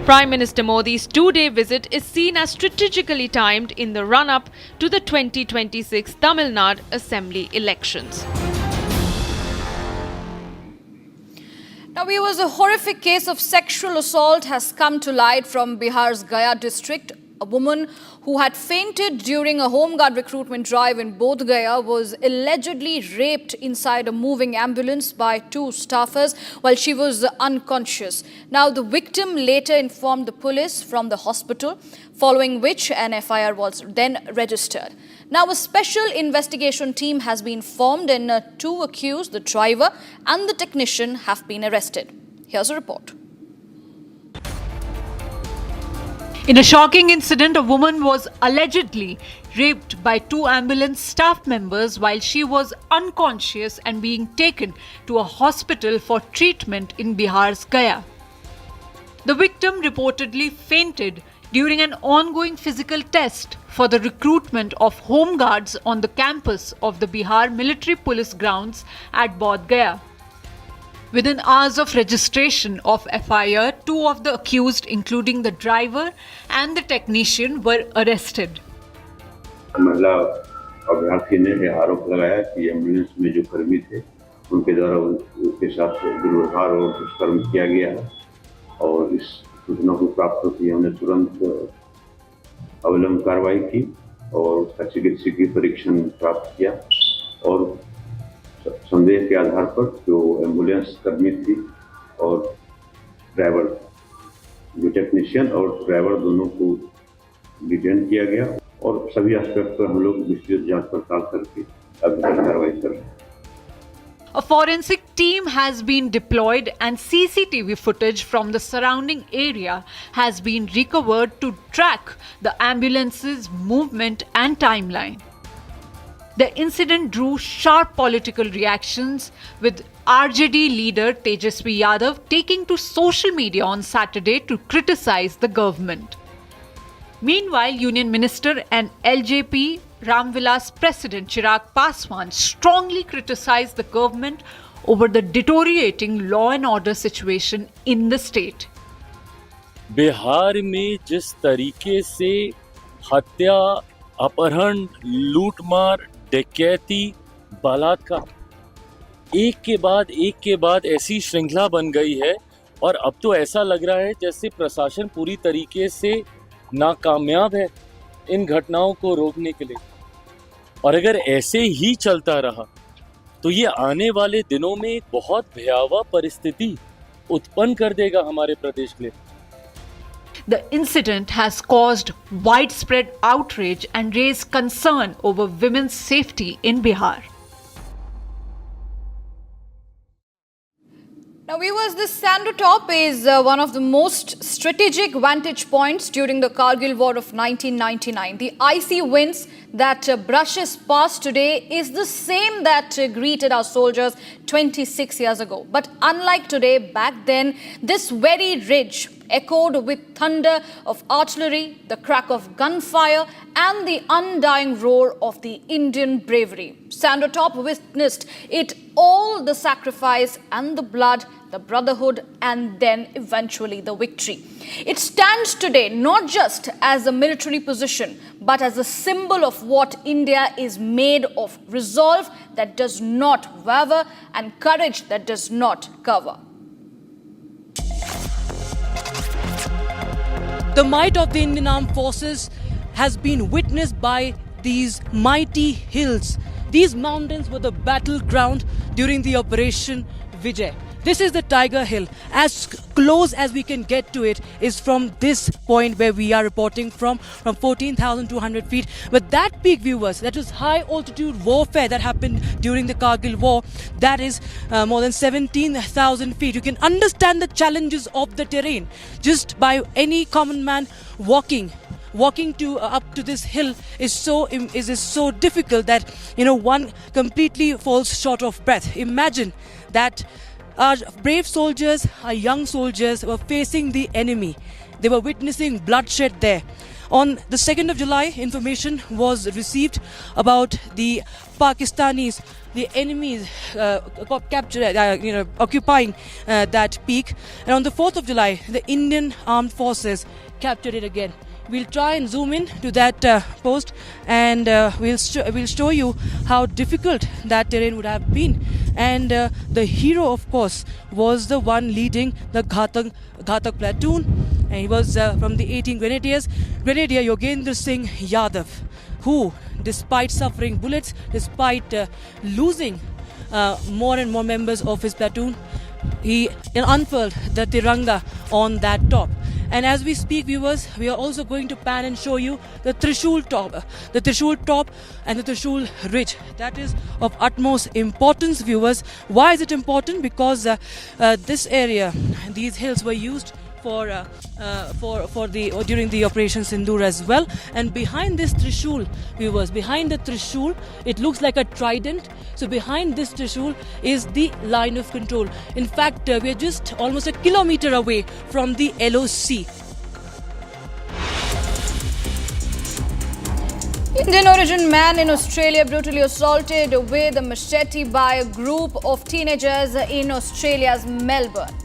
Prime Minister Modi's two-day visit is seen as strategically timed in the run-up to the 2026 Tamil Nadu Assembly elections. Now, viewers, a horrific case of sexual assault has come to light from Bihar's Gaya district. A woman who had fainted during a Home Guard recruitment drive in Bodh Gaya was allegedly raped inside a moving ambulance by two staffers while she was unconscious. Now, the victim later informed the police from the hospital, following which an FIR was then registered. Now, a special investigation team has been formed and two accused, the driver and the technician, have been arrested. Here's a report. In a shocking incident, a woman was allegedly raped by two ambulance staff members while she was unconscious and being taken to a hospital for treatment in Bihar's Gaya. The victim reportedly fainted during an ongoing physical test for the recruitment of home guards on the campus of the Bihar military police grounds at Bodh Gaya. Within hours of registration of FIR, two of the accused, including the driver and the technician, were arrested. महिला अभ्यर्थी ने आरोप लगाया कि ambulance में जो कर्मी थे उनके द्वारा उनके साथ दुर्व्यवहार और दुष्कर्म किया गया है और इस सूचना को प्राप्त होती हमने तुरंत अविलंब कार्रवाई की और उसका चिकित्सकीय परीक्षण प्राप्त किया और संदेह के आधार पर जो एम्बुलेंस कर्मी थी और ड्राइवर, जो टेक्नीशियन और ड्राइवर दोनों को डिटेन किया गया और सभी एस्पेक्ट पर हम लोग विस्तृत जांच पड़ताल करके अभी कार्रवाई कर रहे हैं. A forensic team has been deployed and CCTV footage from the surrounding area has been recovered to track the ambulance's movement and timeline. The incident drew sharp political reactions, with RJD leader Tejaswi Yadav taking to social media on Saturday to criticize the government. Meanwhile, Union Minister and LJP Ramvilas President Chirag Paswan strongly criticized the government over the deteriorating law and order situation in the state. Bihar में जिस तरीके से हत्या, अपहरण, लूटमार, डकैती, बलात्कार एक के बाद ऐसी श्रृंखला बन गई है और अब तो ऐसा लग रहा है जैसे प्रशासन पूरी तरीके से नाकामयाब है इन घटनाओं को रोकने के लिए. और अगर ऐसे ही चलता रहा तो ये आने वाले दिनों में एक बहुत भयावह परिस्थिति उत्पन्न कर देगा हमारे प्रदेश के लिए. The incident has caused widespread outrage and raised concern over women's safety in Bihar. Now, viewers, this Sandotop is one of the most strategic vantage points during the Kargil War of 1999. The icy winds that brushes past today is the same that greeted our soldiers 26 years ago. But unlike today, back then, this very ridge echoed with thunder of artillery, the crack of gunfire, and the undying roar of the Indian bravery. Sandotop witnessed it all, the sacrifice and the blood the brotherhood, and then eventually the victory. It stands today not just as a military position, but as a symbol of what India is made of: resolve that does not waver and courage that does not cover. The might of the Indian Armed Forces has been witnessed by these mighty hills. These mountains were the battleground during the Operation Vijay. This is the Tiger Hill. As close as we can get to it is from this point where we are reporting from 14,200 feet. But that peak, viewers, that is high altitude warfare that happened during the Kargil War, that is more than 17,000 feet. You can understand the challenges of the terrain just by any common man walking to up to this hill is so difficult that one completely falls short of breath. Imagine that our brave soldiers, our young soldiers were facing the enemy. They were witnessing bloodshed there. On the 2nd of July, information was received about the Pakistanis, the enemies occupying that peak. And on the 4th of July, the Indian Armed Forces captured it again. We'll try and zoom in to that post, and we'll show you how difficult that terrain would have been. And the hero, of course, was the one leading the Ghatak platoon, and he was from the 18 Grenadiers, Grenadier Yogendra Singh Yadav, who, despite suffering bullets, despite losing more and more members of his platoon, he unfurled the Tiranga on that top. And as we speak, viewers, we are also going to pan and show you the Trishul top and the Trishul ridge. That is of utmost importance, viewers. Why is it important? Because this area, these hills were used during the Operation Sindoor as well. And behind this Trishul, viewers, behind the Trishul, it looks like a trident. So behind this Trishul is the line of control. In fact, we are just almost a kilometer away from the LOC. Indian origin man in Australia brutally assaulted with a machete by a group of teenagers in Australia's Melbourne.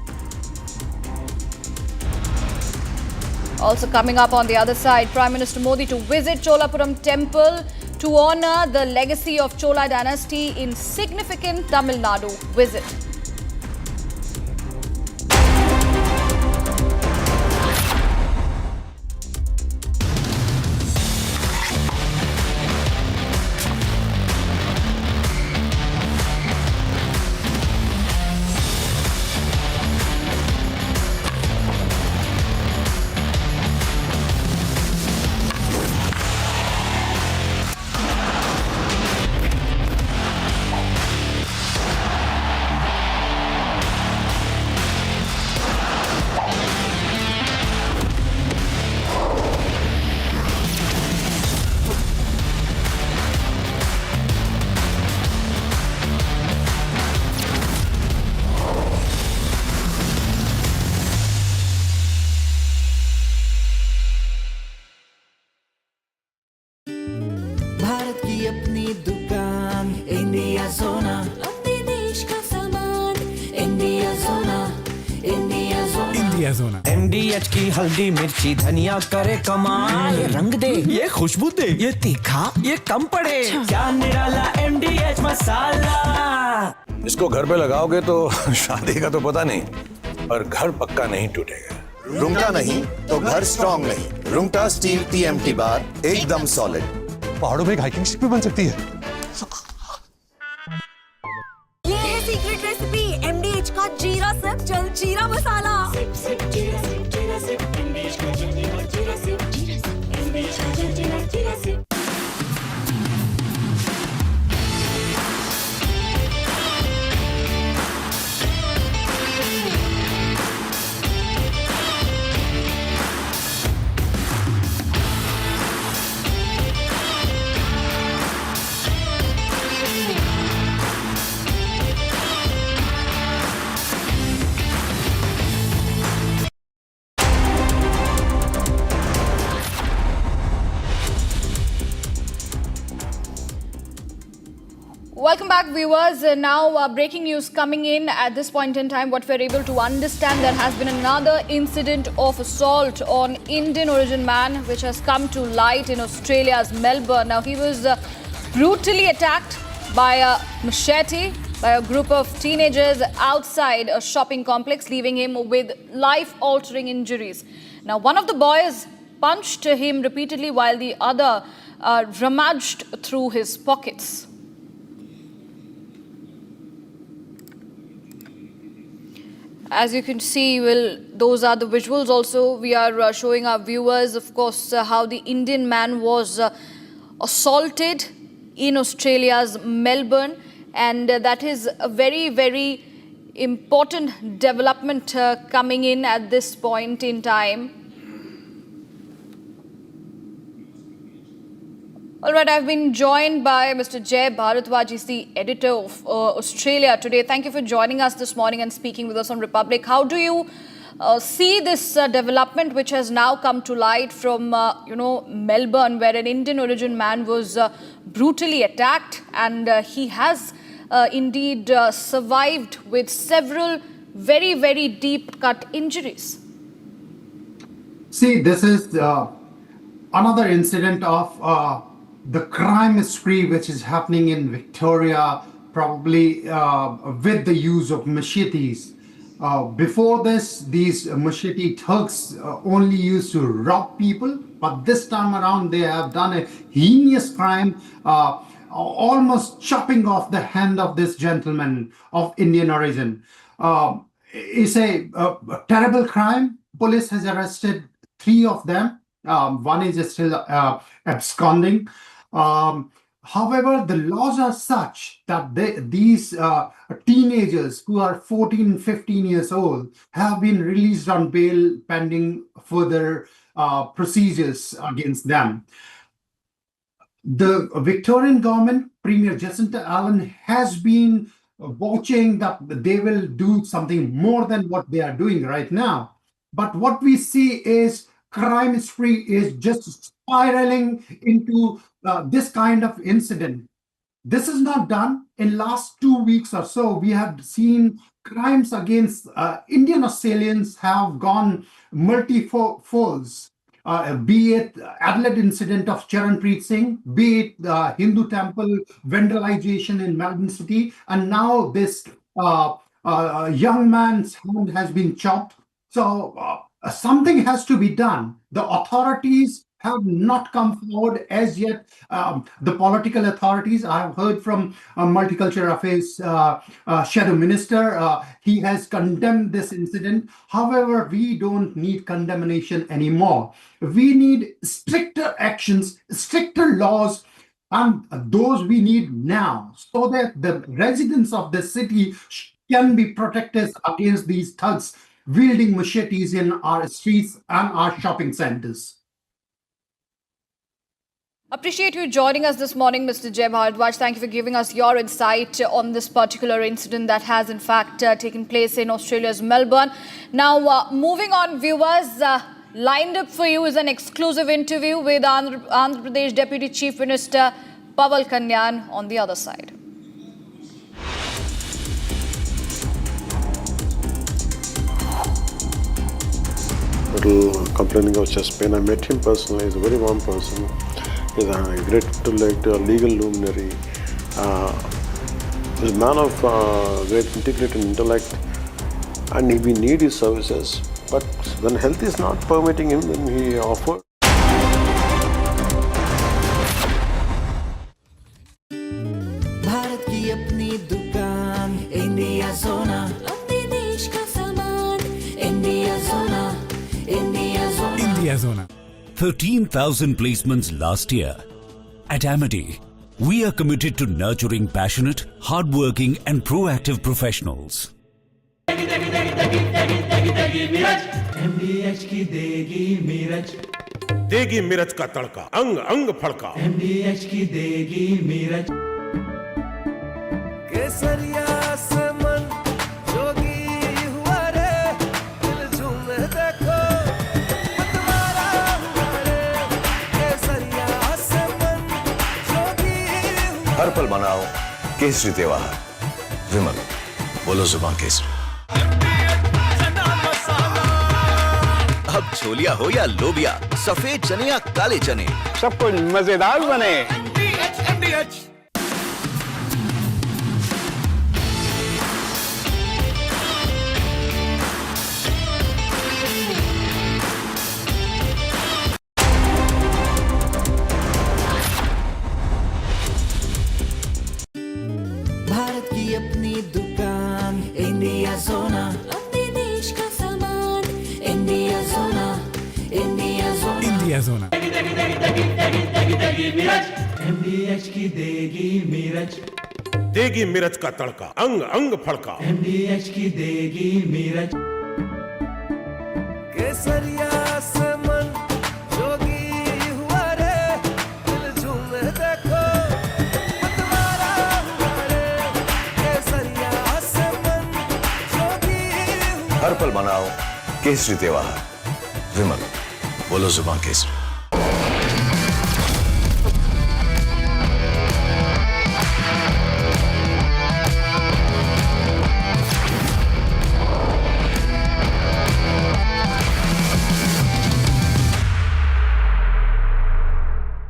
Also coming up on the other side, Prime Minister Modi to visit Cholapuram temple to honour the legacy of Chola dynasty in significant Tamil Nadu visit. Bharat की अपनी दुकान India सोना, अपने देश का सामान India सोना, India सोना, इंडिया सोना। MDH की हल्दी मिर्ची धनिया करे कमाल, ये रंग दे, ये खुशबू दे, ये तीखा, ये कम पड़े, क्या निराला MDH मसाला। इसको घर पे लगाओगे तो शादी का तो पता नहीं, पर घर पक्का नहीं टूटेगा। रुंगटा नहीं तो घर स्ट्रॉन्ग नहीं। रुंगटा स्टील TMT बार एकदम सॉलिड। पहाड़ों में एक हाइकिंग शिप भी बन सकती है। ये है सीक्रेट रेसिपी MDH का जीरा सिप जल जीरा मसाला। सिप सिप जीरा सिप जीरा सिप MDH का जल जीरा सिप MDH का जल जीरा SIP. Welcome back, viewers. Now, breaking news coming in at this point in time. What we're able to understand, there has been another incident of assault on Indian origin man, which has come to light in Australia's Melbourne. Now, he was brutally attacked by a machete by a group of teenagers outside a shopping complex, leaving him with life-altering injuries. Now, one of the boys punched him repeatedly while the other rummaged through his pockets. As you can see, those are the visuals also. We are showing our viewers, of course, how the Indian man was assaulted in Australia's Melbourne. And that is a very, very important development coming in at this point in time. All right, I've been joined by Mr. Jay Bharadwaj. He's the editor of Australia Today. Thank you for joining us this morning and speaking with us on Republic. How do you see this development which has now come to light from, Melbourne, where an Indian origin man was brutally attacked and he has indeed survived with several very, very deep cut injuries? See, this is another incident of the crime spree which is happening in Victoria, probably with the use of machetes. Before this, these machete thugs only used to rob people, but this time around they have done a heinous crime, almost chopping off the hand of this gentleman of Indian origin. It's a terrible crime. Police has arrested 3 of them. One is still absconding. However, the laws are such that these teenagers who are 14, 15 years old have been released on bail pending further procedures against them. The Victorian government, Premier Jacinta Allen, has been watching that they will do something more than what they are doing right now. But what we see is crime spree is just spiraling into this kind of incident. This is not done. In last 2 weeks or so, we have seen crimes against Indian Australians have gone multi-folds. Be it Adelaide incident of Charanpreet Singh, be it Hindu temple vandalization in Melbourne City, and now this young man's hand has been chopped. So something has to be done. The authorities have not come forward as yet. The political authorities, I have heard from Multicultural Affairs Shadow Minister, he has condemned this incident. However, we don't need condemnation anymore. We need stricter actions, stricter laws, and those we need now, so that the residents of the city can be protected against these thugs wielding machetes in our streets and our shopping centers. Appreciate you joining us this morning, Mr. Jay Bharadwaj. Thank you for giving us your insight on this particular incident that has in fact taken place in Australia's Melbourne. Now, moving on, viewers, lined up for you is an exclusive interview with Andhra Pradesh Deputy Chief Minister Pavan Kalyan on the other side. Little complaining of chest pain. I met him personally. He's a very warm person. He's a great legal luminary. He's a man of great integrated intellect, and we need his services. But when health is not permitting him, then he offered. Bharat की अपनी दुकान India सोना, अपने देश का सामान India सोना, India सोना. India Zona. 13,000 placements last year. At Amity, we are committed to nurturing passionate, hardworking and proactive professionals. MDH की देगी मिर्च, देगी मिर्च का तड़का, अंग अंग फड़का. MDH की देगी मिर्च. केसरिया से मन जोगी हुआ रे, दिल झूमे देखो मतवारा हुआ रे. केसरिया से मन जोगी हुआ. हर पल मनाओ केसरी त्योहार विमल बोलो जुबान केसरी। अब छोलिया हो या लोबिया, सफेद चने या काले चने, सब कुछ मजेदार बने। भारत की अपनी दुकान, इंडिया सोना, अपने देश का सामान, इंडिया सोना, इंडिया सोना, इंडिया सोना। MDH की देगी मिर्च, देगी मिर्च का तड़का, अंग अंग फड़का। MDH की देगी मिर्च। केसरिया से मन जोगी हुआ रे, दिल झूमे देखो मतवारा हुआ रे। केसरिया से मन जोगी हुआ। हर पल मनाओ केसरी त्योहार विमल बोलो जुबान केसरी।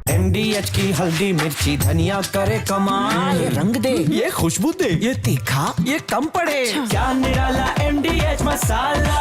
MDH की हल्दी मिर्ची धनिया करे कमाल, ये रंग दे, ये खुशबू दे, ये तीखा, ये कम पड़े, क्या निराला MDH मसाला।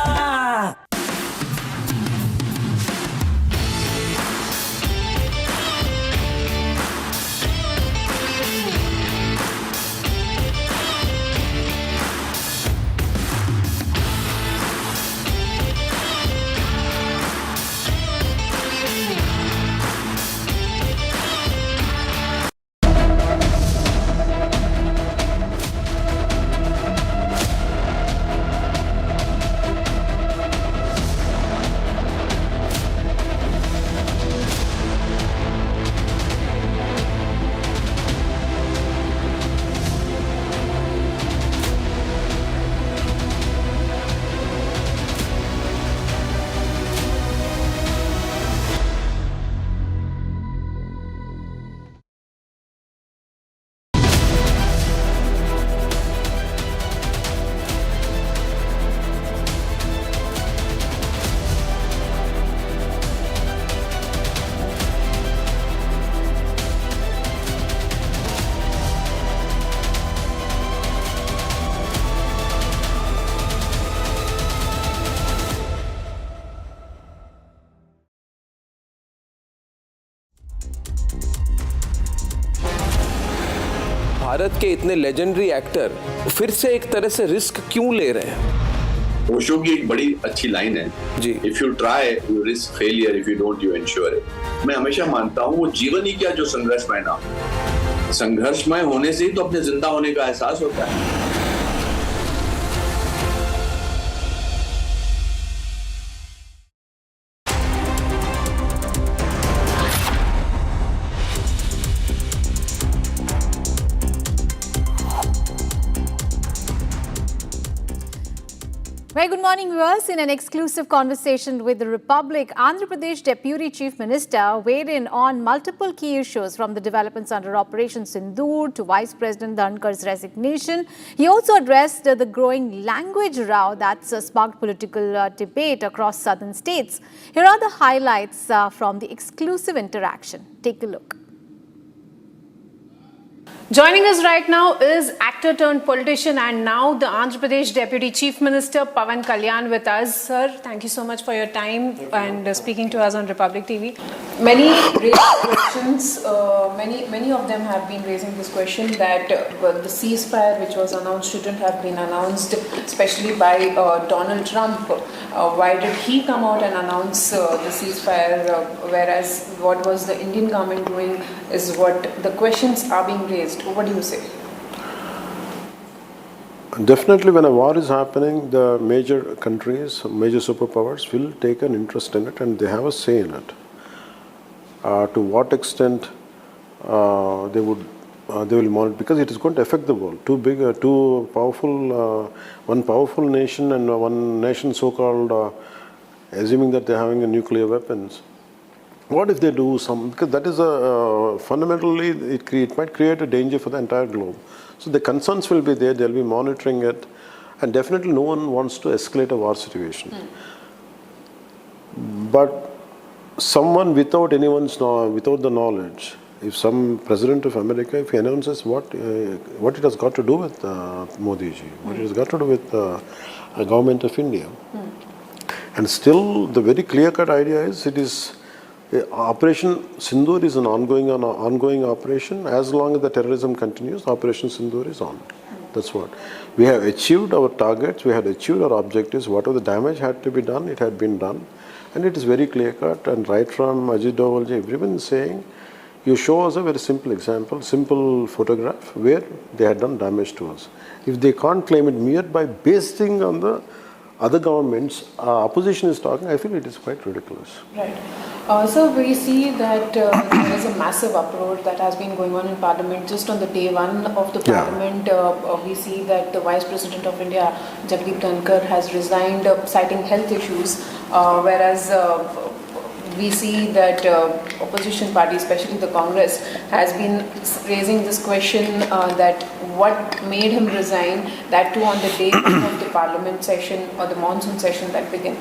भारत के इतने लेजेंडरी एक्टर फिर से एक तरह से रिस्क क्यों ले रहे हैं? ओशो की एक बड़ी अच्छी लाइन है जी, if you try you risk failure, if you don't you ensure it. मैं हमेशा मानता हूँ वो जीवन ही क्या जो संघर्षमय ना, संघर्षमय होने से ही तो अपने जिंदा होने का एहसास होता है। Very good morning, viewers. In an exclusive conversation with the Republic, Andhra Pradesh Deputy Chief Minister weighed in on multiple key issues from the developments under Operation Sindoor to Vice President Dhankar's resignation. He also addressed the growing language row that's sparked political debate across southern states. Here are the highlights from the exclusive interaction. Take a look. Joining us right now is actor turned politician and now the Andhra Pradesh Deputy Chief Minister Pavan Kalyan with us. Sir, thank you so much for your time and speaking to us on Republic TV. Many raised questions, many of them have been raising this question that the ceasefire which was announced shouldn't have been announced, especially by Donald Trump. Why did he come out and announce the ceasefire, whereas what was the Indian government doing is what the questions are being raised. What do you say? Definitely, when a war is happening, the major countries, major superpowers will take an interest in it and they have a say in it. To what extent they will monitor, because it is going to affect the world. Too powerful, one powerful nation and one nation so-called assuming that they're having nuclear weapons. What if they do some, because that is fundamentally, it might create a danger for the entire globe. So the concerns will be there, they'll be monitoring it, and definitely no one wants to escalate a war situation. But someone without without the knowledge, if some president of America, if he announces what it has got to do with Modi ji, what it has got to do with the government of India, and still the very clear-cut idea is it is Operation Sindoor is an ongoing operation. As long as the terrorism continues, Operation Sindoor is on. That's what. We have achieved our targets, we had achieved our objectives. Whatever the damage had to be done, it had been done. And it is very clear-cut, and right from Ajit Dovalji, everyone is saying, you show us a very simple example, simple photograph where they had done damage to us. If they can't claim it mere by basing on the other governments, opposition is talking, I feel it is quite ridiculous. Right. So we see that there is a massive uproar that has been going on in Parliament. Just on the day one of the Parliament, we see that the Vice President of India, Jagdeep Dhankar, has resigned citing health issues, whereas we see that opposition party, especially the Congress, has been raising this question that what made him resign, that too on the day of the Parliament session or the monsoon session that began.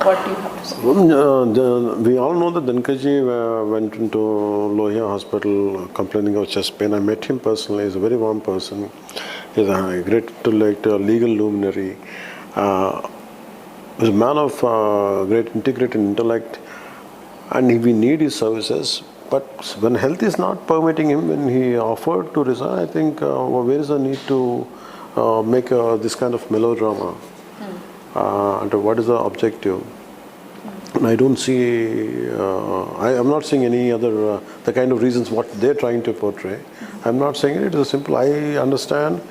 What do you have to say? We all know that Dhankarji went into Lohia Hospital complaining of chest pain. I met him personally. He's a very warm person. He's a great intellect, legal luminary. He's a man of great integrated intellect, and we need his services. But when health is not permitting him, when he offered to resign, I think where is the need to make this kind of melodrama? And what is the objective? And I don't see, I'm not seeing any other, the kind of reasons what they're trying to portray. I'm not saying it is a simple, I understand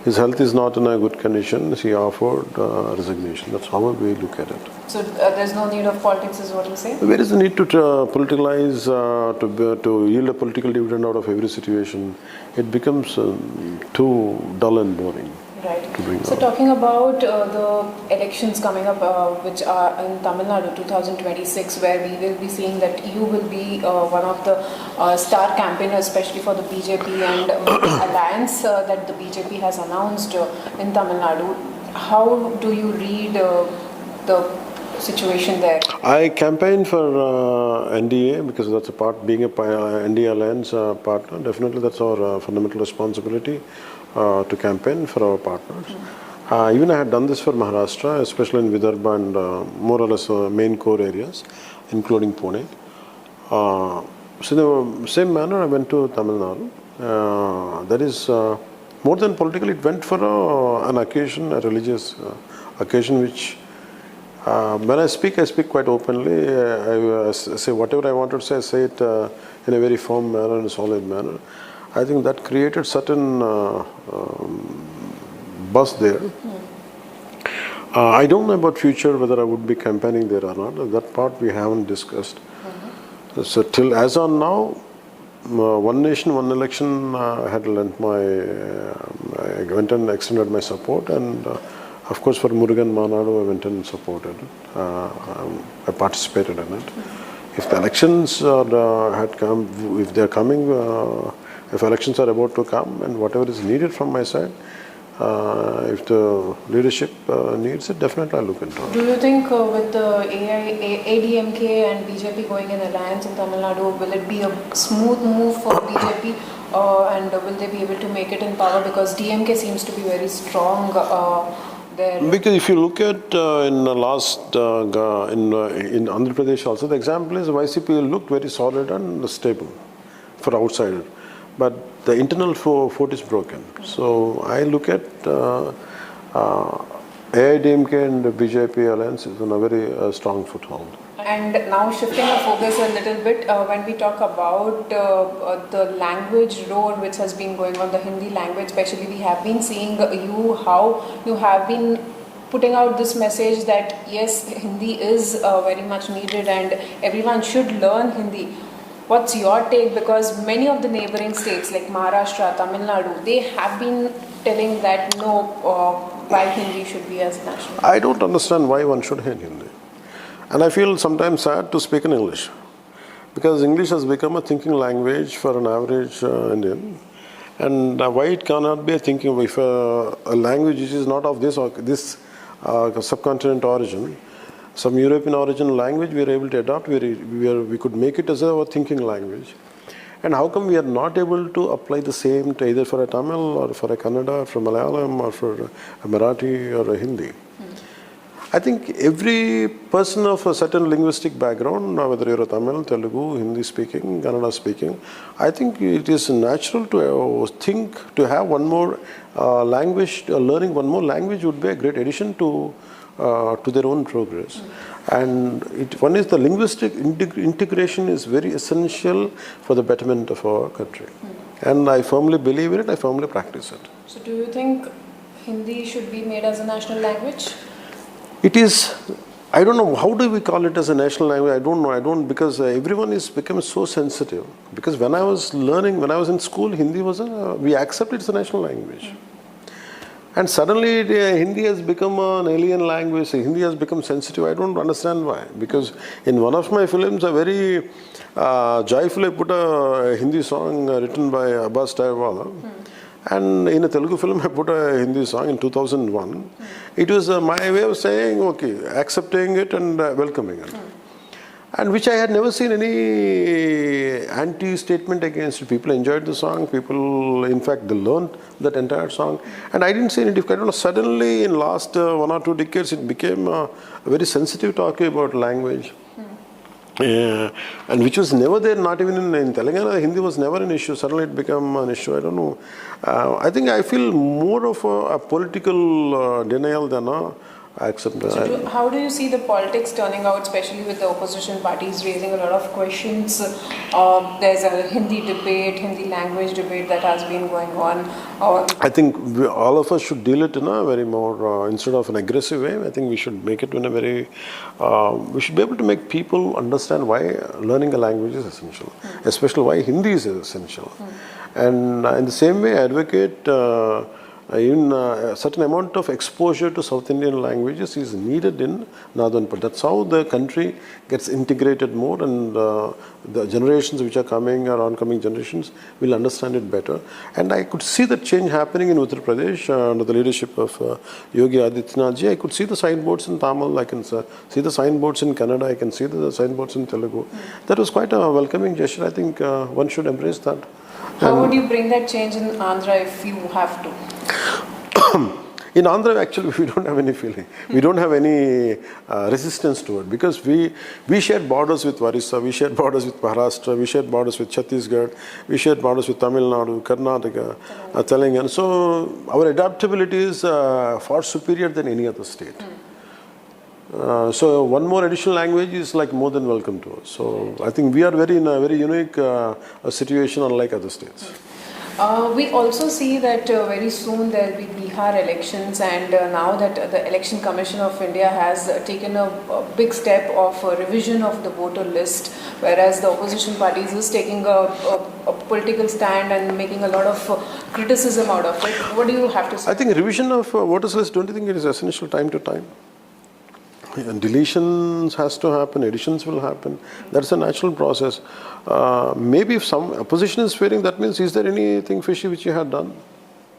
his health is not in a good condition, he offered resignation. That's how we look at it. So there's no need of politics is what you say? Where is the need to politicalize, to yield a political dividend out of every situation? It becomes too dull and boring. Right. So talking about the elections coming up, which are in Tamil Nadu 2026, where we will be seeing that you will be one of the star campaigners, especially for the BJP and alliance that the BJP has announced in Tamil Nadu. How do you read the situation there? I campaign for NDA because that's a part, being a NDA alliance partner. Definitely that's our fundamental responsibility. To campaign for our partners. Even I had done this for Maharashtra, especially in Vidarbha and more or less main core areas, including Pune. So in the same manner, I went to Tamil Nadu. That is more than political, it went for an occasion, a religious occasion, which when I speak quite openly. I say whatever I wanted to say, I say it in a very firm manner, in a solid manner. I think that created certain buzz there. I don't know about future whether I would be campaigning there or not. That part we haven't discussed. So till as on now, One Nation, One Election had lent I went and extended my support, and of course for Murugan Manadu I went and supported it. I participated in it. If the elections had come, if they're coming, if elections are about to come, and whatever is needed from my side, if the leadership needs it, definitely I'll look into it. Do you think with the ADMK and BJP going in alliance in Tamil Nadu, will it be a smooth move for BJP and will they be able to make it in power? Because DMK seems to be very strong there. Because if you look at in the last, in Andhra Pradesh also, the example is YCP looked very solid and stable for outsider. But the internal vote is broken. So I look at AIDMK and BJP alliance is on a very strong foothold. And now shifting our focus a little bit, when we talk about the language roar which has been going on, the Hindi language especially, we have been seeing how you have been putting out this message that yes, Hindi is very much needed and everyone should learn Hindi. What's your take? Because many of the neighboring states like Maharashtra, Tamil Nadu, they have been telling that no, why Hindi should be as national. I don't understand why one should hate Hindi. And I feel sometimes sad to speak in English. because English has become a thinking language for an average Indian. And why it cannot be a thinking, if a language which is not of this subcontinent origin, some European origin language we are able to adopt, we could make it as our thinking language. And how come we are not able to apply the same to either for a Tamil or for a Kannada, or for Malayalam or for a Marathi or a Hindi? I think every person of a certain linguistic background, whether you're a Tamil, Telugu, Hindi speaking, Kannada speaking, I think it is natural to think to have one more language, learning one more language would be a great addition to their own progress. And one is the linguistic integration is very essential for the betterment of our country. And I firmly believe in it, I firmly practice it. So do you think Hindi should be made as a national language? It is, I don't know, how do we call it as a national language? I don't know, because everyone is becoming so sensitive. Because when I was learning, when I was in school, Hindi was we accept it's a national language. And suddenly Hindi has become an alien language, Hindi has become sensitive. I don't understand why. Because in one of my films, a very joyfully put a Hindi song written by Abbas Taiwan. And in a Telugu film, I put a Hindi song in 2001. It was my way of saying, okay, accepting it and welcoming it. And which I had never seen any anti-statement against it. People enjoyed the song. People, in fact, they learned that entire song. And I didn't see any difficulty. I don't know, suddenly in last 1 or 2 decades, it became a very sensitive talking about language. And which was never there, not even in Telangana, Hindi was never an issue. Suddenly it became an issue. I don't know. I think I feel more of a political denial than a acceptance. So how do you see the politics turning out, especially with the opposition parties raising a lot of questions? There's a Hindi debate, Hindi language debate that has been going on. I think all of us should deal it in a very more, instead of an aggressive way, I think we should make it in a very, we should be able to make people understand why learning a language is essential, especially why Hindi is essential. And in the same way, I advocate even a certain amount of exposure to South Indian languages is needed in Northern part. That's how the country gets integrated more, and the generations which are coming or oncoming generations will understand it better. And I could see that change happening in Uttar Pradesh under the leadership of Yogi Adityanath. I could see the signboards in Tamil, I can see the signboards in Kannada, I can see the signboards in Telugu. That was quite a welcoming gesture. I think one should embrace that. How would you bring that change in Andhra if you have to? In Andhra, actually, we don't have any feeling. We don't have any resistance to it, because we share borders with Orissa, we share borders with Maharashtra, we share borders with Chhattisgarh, we share borders with Tamil Nadu, Karnataka, Telangana. So our adaptability is far superior than any other state. So one more additional language is like more than welcome to us. So I think we are in a very unique situation, unlike other states. We also see that very soon there will be Bihar elections, and now that the Election Commission of India has taken a big step of revision of the voter list, whereas the opposition parties is taking a political stand and making a lot of criticism out of it. What do you have to say? I think revision of voters list, don't you think it is essential time to time? And deletions has to happen, additions will happen. That's a natural process. Maybe if some opposition is fearing, that means is there anything fishy which you had done?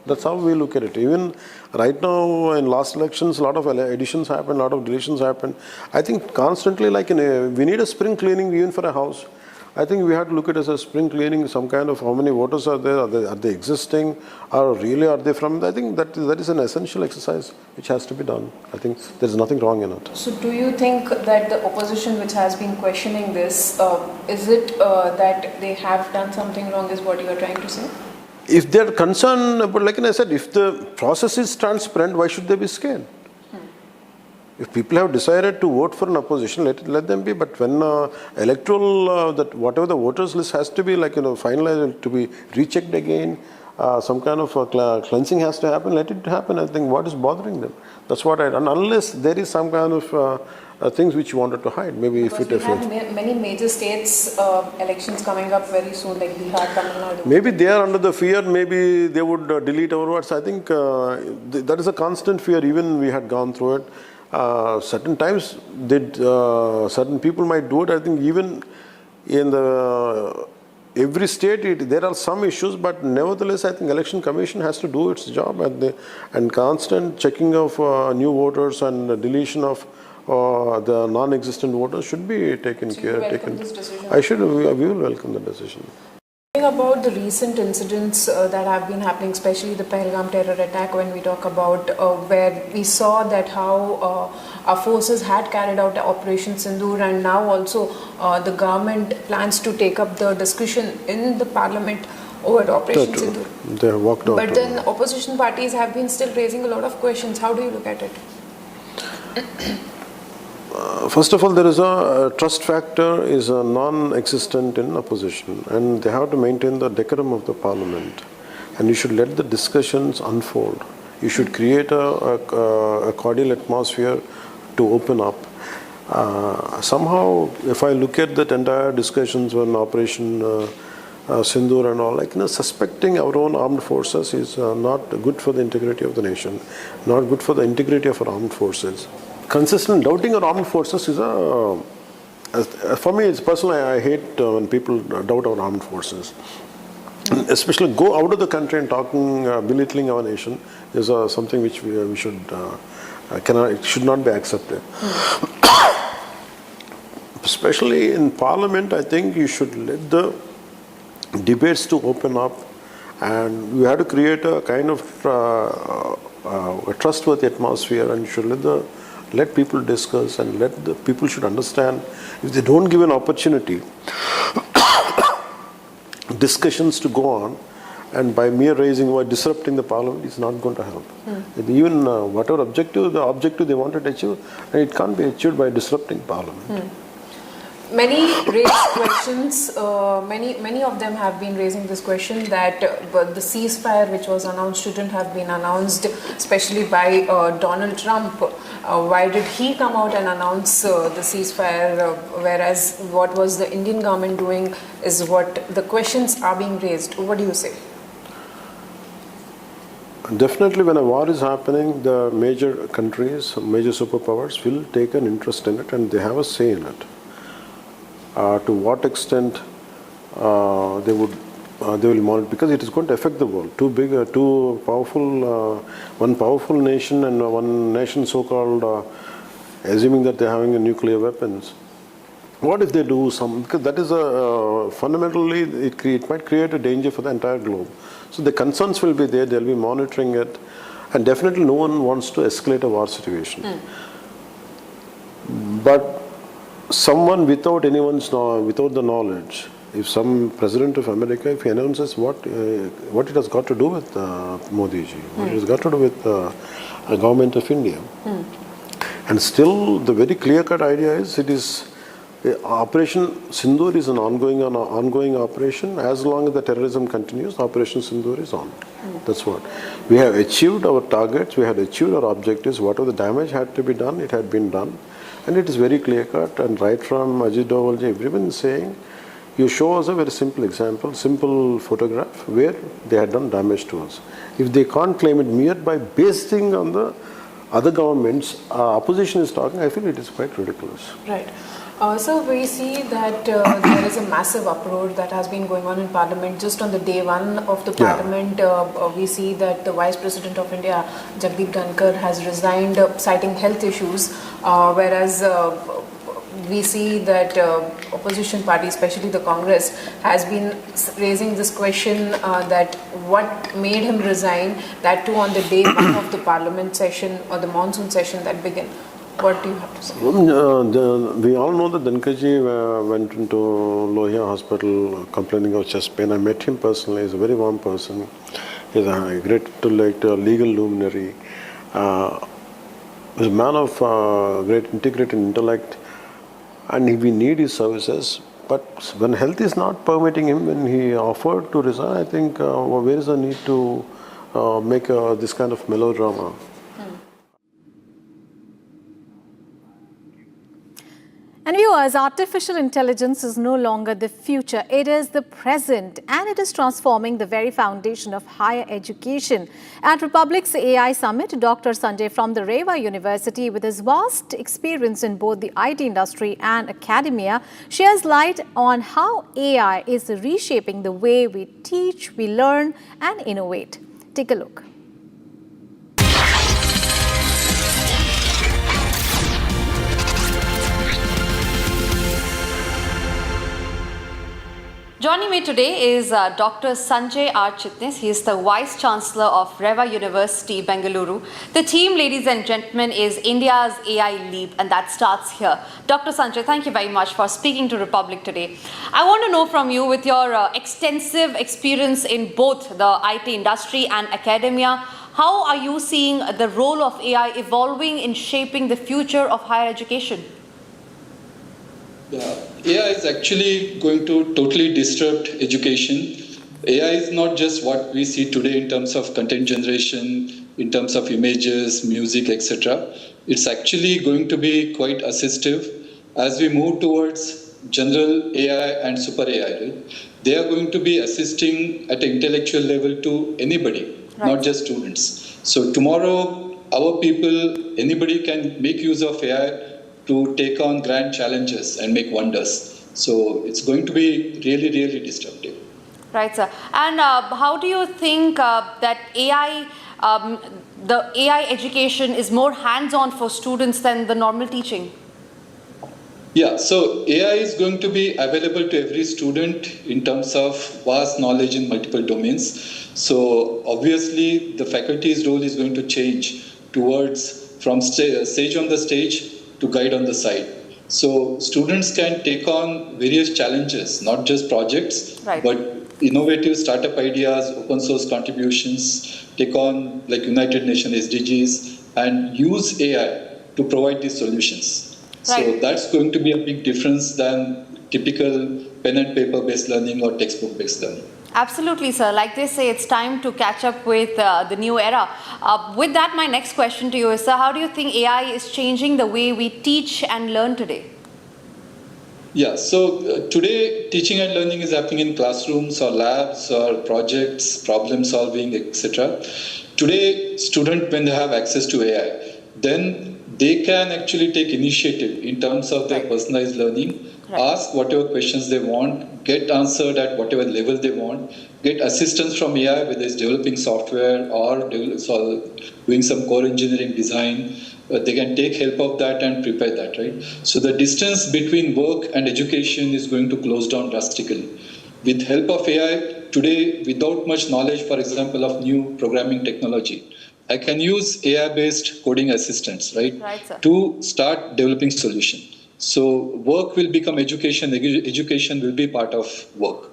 That's how we look at it. Even right now in last elections, a lot of additions happened, a lot of deletions happened. I think constantly, like we need a spring cleaning even for a house. I think we have to look at it as a spring cleaning, some kind of how many voters are there, are they existing, or really are they from, I think that is an essential exercise which has to be done. I think there is nothing wrong in it. So do you think that the opposition which has been questioning this, is it that they have done something wrong, is what you are trying to say? If they are concerned, but like I said, if the process is transparent, why should they be scared? If people have decided to vote for an opposition, let them be. But when electoral, that whatever the voters list has to be finalized, to be rechecked again, some kind of cleansing has to happen, let it happen. I think what is bothering them? That's what I done. Unless there is some kind of things which you wanted to hide. Maybe because we have many major states elections coming up very soon, like Bihar, Tamil Nadu. Maybe they are under the fear, maybe they would delete our words. I think that is a constant fear, even we had gone through it. Certain times, certain people might do it. I think even in the every state, there are some issues, but nevertheless, I think Election Commission has to do its job, and constant checking of new voters and deletion of the non-existent voters should be taken So care. you welcome this decision? We will welcome the decision. About the recent incidents that have been happening, especially the Pahalgam terror attack, when we talk about where we saw that how our forces had carried out Operation Sindoor, and now also the government plans to take up the discussion in the parliament over Operation Sindoor. They have walked out. But then opposition parties have been still raising a lot of questions. How do you look at it? First of all, there is a trust factor is non-existent in opposition, and they have to maintain the decorum of the parliament, and you should let the discussions unfold. You should create a cordial atmosphere to open up. Somehow, if I look at that entire discussions on Operation Sindoor and all, suspecting our own armed forces is not good for the integrity of the nation, not good for the integrity of our armed forces. Consistent doubting our armed forces is for me, it's personally, I hate when people doubt our armed forces. Especially go out of the country and talking, belittling our nation is something which we should, it should not be accepted. Especially in Parliament, I think you should let the debates to open up, and we have to create a kind of a trustworthy atmosphere, and you should let people discuss, and let the people should understand. If they don't give an opportunity, discussions to go on, and by mere raising or disrupting the parliament is not going to help. Even whatever objective they wanted to achieve, and it can't be achieved by disrupting parliament. Many raised questions, many of them have been raising this question that the ceasefire which was announced shouldn't have been announced, especially by Donald Trump. Why did he come out and announce the ceasefire, whereas what was the Indian government doing is what the questions are being raised. What do you say? Definitely, when a war is happening, the major countries, major superpowers will take an interest in it, and they have a say in it. To what extent they will monitor, because it is going to affect the world. Two powerful, one powerful nation and one nation so-called assuming that they're having nuclear weapons. What if they do some? Because that is fundamentally it might create a danger for the entire globe. So the concerns will be there. They'll be monitoring it, and definitely no one wants to escalate a war situation. But someone without the knowledge, if some president of America, if he announces what it has got to do with Modi ji, what it has got to do with the government of India, and still the very clear-cut idea is Operation Sindoor is an ongoing operation. As long as the terrorism continues, Operation Sindoor is on. That's what we have achieved. Our targets, we had achieved our objectives. Whatever the damage had to be done, it had been done. And it is very clear-cut, and right from Ajit Dovalji, everyone is saying, you show us a very simple example, simple photograph where they had done damage to us. If they can't claim it mere by basing on the other governments, opposition is talking, I feel it is quite ridiculous. Right. So we see that there is a massive uproar that has been going on in Parliament. Just on the day one of the Parliament, we see that the Vice President of India, Jagdeep Dhankar, has resigned citing health issues, whereas we see that opposition party, especially the Congress, has been raising this question that what made him resign, that too on the day one of the Parliament session or the monsoon session that began. What do you have to say? We all know that Dhankarji went into Lohia Hospital complaining of chest pain. I met him personally. He's a very warm person. He's a great intellect, a legal luminary. He's a man of great integrity and intellect, and we need his services. But when health is not permitting him, when he offered to resign, I think where is the need to make this kind of melodrama? And viewers, artificial intelligence is no longer the future. It is the present, and it is transforming the very foundation of higher education. At Republic's AI Summit, Dr. Sanjay from the Reva University, with his vast experience in both the IT industry and academia, shares light on how AI is reshaping the way we teach, we learn, and innovate. Take a look. Joining me today is Dr. Sanjay R. Chitnis. He is the Vice Chancellor of Reva University, Bengaluru. The team, ladies and gentlemen, is India's AI Leap, and that starts here. Dr. Sanjay, thank you very much for speaking to Republic today. I want to know from you, with your extensive experience in both the IT industry and academia, how are you seeing the role of AI evolving in shaping the future of higher education? Yeah, AI is actually going to totally disrupt education. AI is not just what we see today in terms of content generation, in terms of images, music, etc. It's actually going to be quite assistive as we move towards general AI and super AI. Right? They are going to be assisting at an intellectual level to anybody, not just students. So tomorrow, our people, anybody can make use of AI to take on grand challenges and make wonders. So it's going to be really, really disruptive. Right, sir. And how do you think that AI, the AI education is more hands-on for students than the normal teaching? Yeah, so AI is going to be available to every student in terms of vast knowledge in multiple domains. So obviously, the faculty's role is going to change towards from sage on the stage to guide on the side. So students can take on various challenges, not just projects, but innovative startup ideas, open source contributions, take on like United Nations SDGs, and use AI to provide these solutions. So that's going to be a big difference than typical pen and paper based learning or textbook based learning. Absolutely, sir. Like they say, it's time to catch up with the new era. With that, my next question to you is, sir, how do you think AI is changing the way we teach and learn today? Yeah, so today teaching and learning is happening in classrooms or labs or projects, problem solving, etc. Today, students, when they have access to AI, then they can actually take initiative in terms of their personalized learning, ask whatever questions they want, get answered at whatever level they want, get assistance from AI, whether it's developing software or doing some core engineering design. They can take help of that and prepare that, right? So the distance between work and education is going to close down drastically. With help of AI, today, without much knowledge, for example, of new programming technology, I can use AI-based coding assistants, right, to start developing solutions. So work will become education, education will be part of work.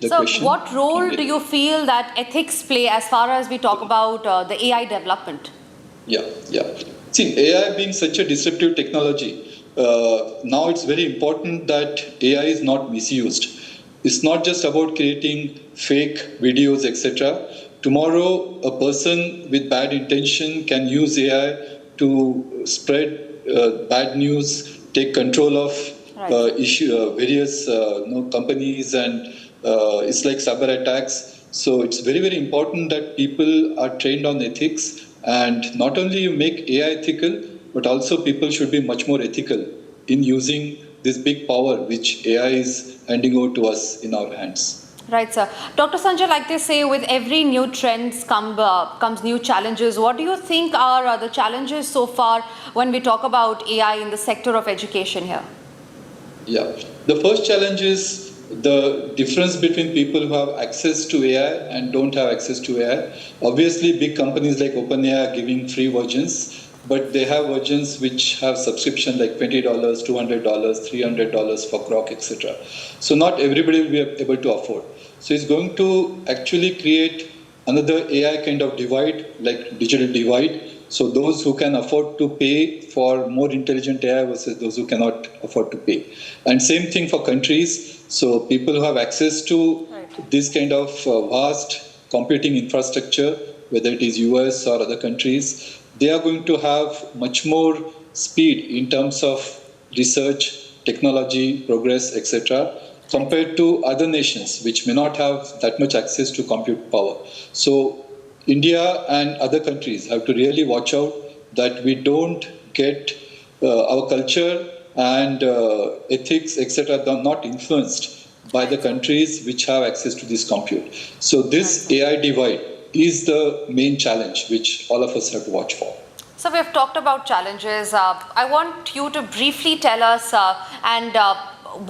So what role do you feel that ethics play as far as we talk about the AI development? Yeah. See, AI being such a disruptive technology, now it's very important that AI is not misused. It's not just about creating fake videos, etc. Tomorrow, a person with bad intention can use AI to spread bad news, take control of various companies, and it's like cyber attacks. So it's very, very important that people are trained on ethics, and not only you make AI ethical, but also people should be much more ethical in using this big power which AI is handing over to us in our hands. Right, sir. Dr. Sanjay, like they say, with every new trend comes new challenges. What do you think are the challenges so far when we talk about AI in the sector of education here? Yeah, the first challenge is the difference between people who have access to AI and don't have access to AI. Obviously, big companies like OpenAI are giving free versions, but they have versions which have subscription like $20, $200, $300 for Grok, etc. So not everybody will be able to afford. So it's going to actually create another AI kind of divide, like digital divide. So those who can afford to pay for more intelligent AI versus those who cannot afford to pay. And same thing for countries. So people who have access to this kind of vast computing infrastructure, whether it is US or other countries, they are going to have much more speed in terms of research, technology, progress, etc., compared to other nations which may not have that much access to compute power. So India and other countries have to really watch out that we don't get our culture and ethics, etc., not influenced by the countries which have access to this compute. So this AI divide is the main challenge which all of us have to watch for. So we have talked about challenges. I want you to briefly tell us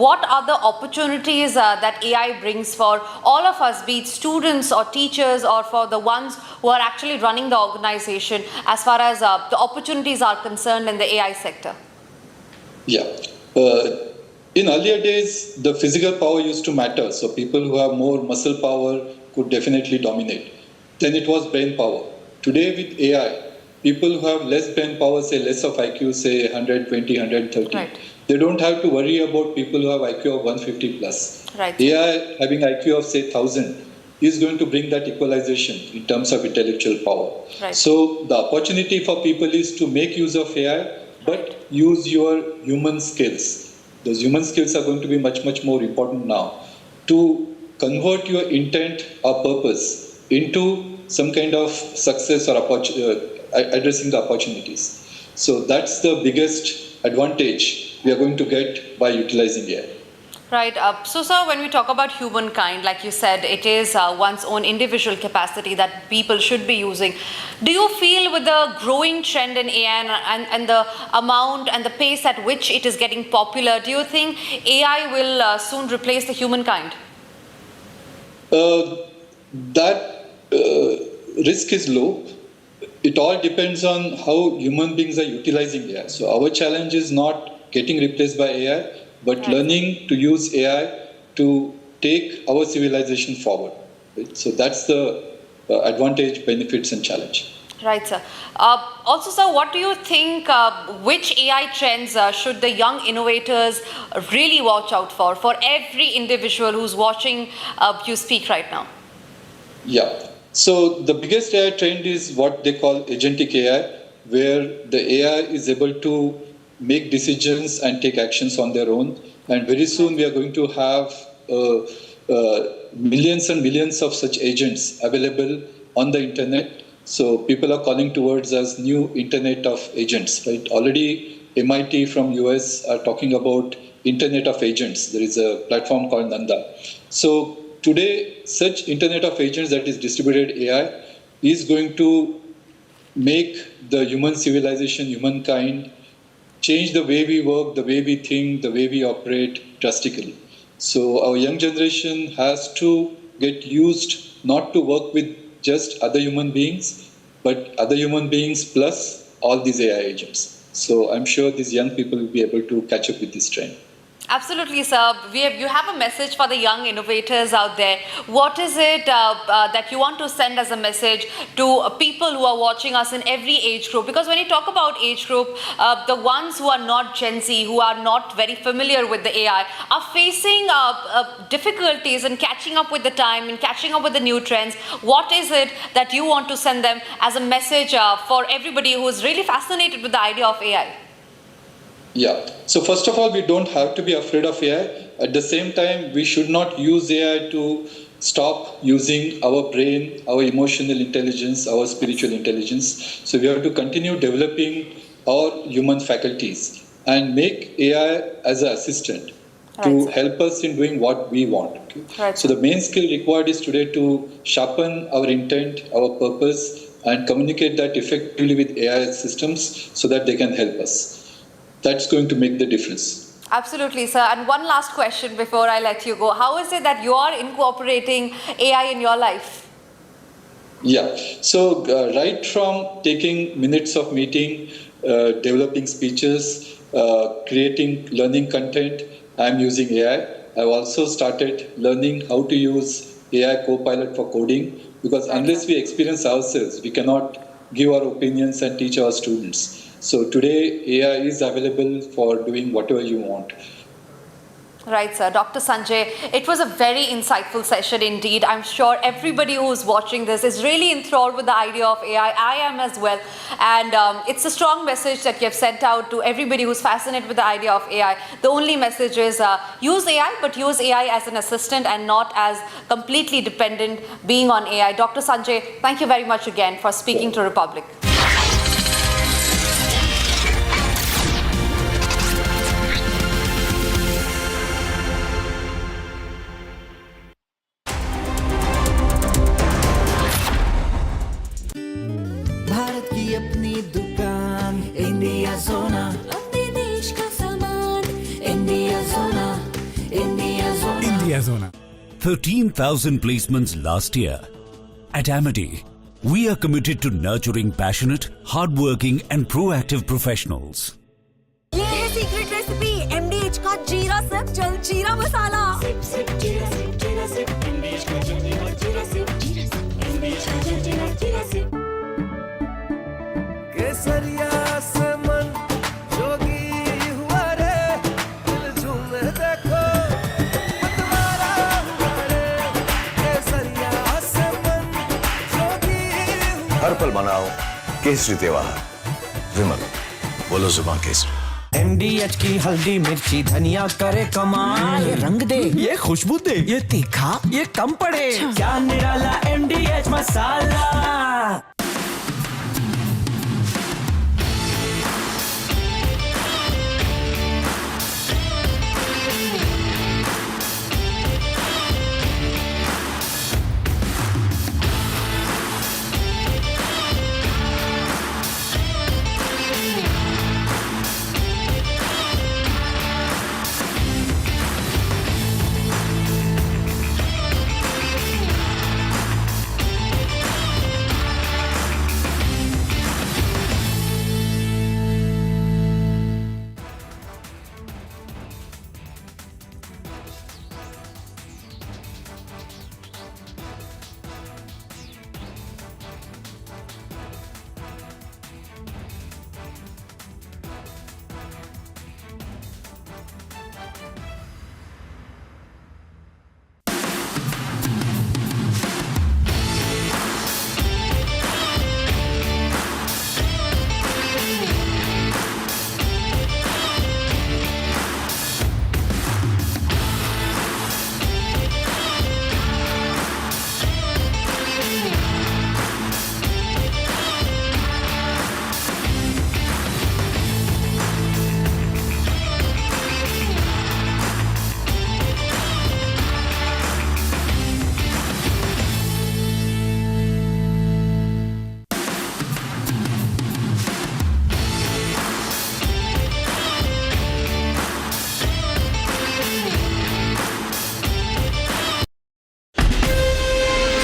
what are the opportunities that AI brings for all of us, be it students or teachers or for the ones who are actually running the organization as far as the opportunities are concerned in the AI sector? Yeah. In earlier days, the physical power used to matter. So people who have more muscle power could definitely dominate. Then it was brain power. Today with AI, people who have less brain power, say less of IQ, say 120, 130, they don't have to worry about people who have IQ of 150 plus. Right. AI having IQ of say 1000 is going to bring that equalization in terms of intellectual power. Right. So the opportunity for people is to make use of AI, but use your human skills. Those human skills are going to be much, much more important now to convert your intent or purpose into some kind of success or addressing the opportunities. So that's the biggest advantage we are going to get by utilizing AI. Right. So, sir, when we talk about humankind, like you said, it is one's own individual capacity that people should be using. Do you feel with the growing trend in AI and the amount and the pace at which it is getting popular, do you think AI will soon replace the humankind? That risk is low. It all depends on how human beings are utilizing AI. So our challenge is not getting replaced by AI, but learning to use AI to take our civilization forward. Right? So that's the advantage, benefits, and challenge. Right, sir. Also, sir, what do you think, which AI trends should the young innovators really watch out for every individual who's watching you speak right now? Yeah. So the biggest AI trend is what they call Agentic AI, where the AI is able to make decisions and take actions on their own. And very soon we are going to have millions and millions of such agents available on the internet. So people are calling towards as new Internet of Agents, right? Already MIT from US are talking about Internet of Agents. There is a platform called Nanda. So today, such Internet of Agents that is distributed AI is going to make the human civilization, humankind, change the way we work, the way we think, the way we operate drastically. So our young generation has to get used not to work with just other human beings, but other human beings plus all these AI agents. So I'm sure these young people will be able to catch up with this trend. Absolutely, sir. You have a message for the young innovators out there. What is it that you want to send as a message to people who are watching us in every age group? Because when you talk about age group, the ones who are not Gen Z, who are not very familiar with the AI, are facing difficulties in catching up with the time and catching up with the new trends. What is it that you want to send them as a message for everybody who is really fascinated with the idea of AI? Yeah. So first of all, we don't have to be afraid of AI. At the same time, we should not use AI to stop using our brain, our emotional intelligence, our spiritual intelligence. So we have to continue developing our human faculties and make AI as an assistant to help us in doing what we want. Okay? Right. So the main skill required is today to sharpen our intent, our purpose, and communicate that effectively with AI systems so that they can help us. That's going to make the difference. Absolutely, sir. And one last question before I let you go. How is it that you are incorporating AI in your life? Yeah. So right from taking minutes of meeting, developing speeches, creating learning content, I'm using AI. I've also started learning how to use AI Copilot for coding, because unless we experience ourselves, we cannot give our opinions and teach our students. So today, AI is available for doing whatever you want. Right, sir. Dr. Sanjay, it was a very insightful session indeed. I'm sure everybody who's watching this is really enthralled with the idea of AI. I am as well. And it's a strong message that you have sent out to everybody who's fascinated with the idea of AI. The only message is use AI, but use AI as an assistant and not as completely dependent being on AI. Dr. Sanjay, thank you very much again for speaking to Republic. Bharat की अपनी दुकान India जोना अपने देश का सामान India zona India zona India Zona. 13,000 placements last year. At Amity, we are committed to nurturing passionate, hardworking and proactive professionals. ये है secret recipe MDH का जीरा सिप जल जीरा मसाला सिप सिप जीरा सिप MDH का जल जीरा सिप MDH का जल जीरा सिप केसरिया से मन जोगी हुआ रे दिल झूमे देखो मतवारा हुआ रे केसरिया से मन जोगी हर पल मनाओ केसरी त्योहार। विमल, बोलो जुबान केसरी। MDH की हल्दी मिर्ची धनिया करे कमाल ये रंग दे ये खुशबू दे ये तीखा ये कम पड़े क्या निराला MDH masala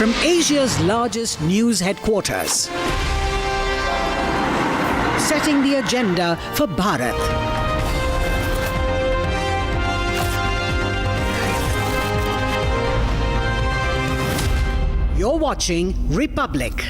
From Asia's largest news headquarters, setting the agenda for Bharat. You're watching Republic.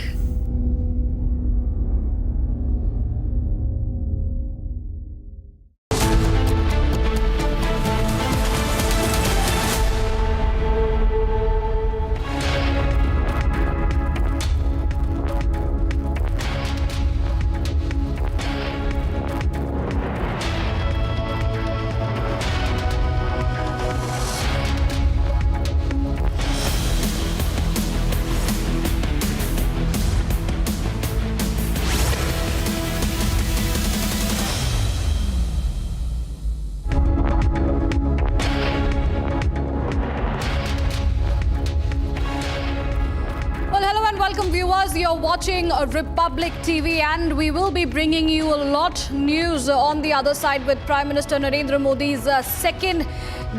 You're watching Republic TV and we will be bringing you a lot news on the other side with Prime Minister Narendra Modi's second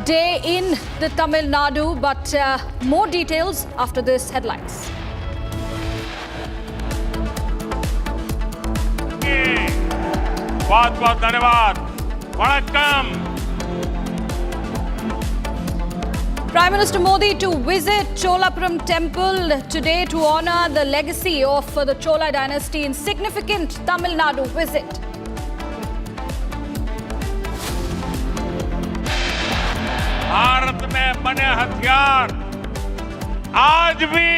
day in the Tamil Nadu. But more details after this headlines. बहुत-बहुत धन्यवाद. Vanakkam. Prime Minister Modi to visit Cholapuram Temple today to honour the legacy of the Chola dynasty in significant Tamil Nadu visit. में बने हथियार आज भी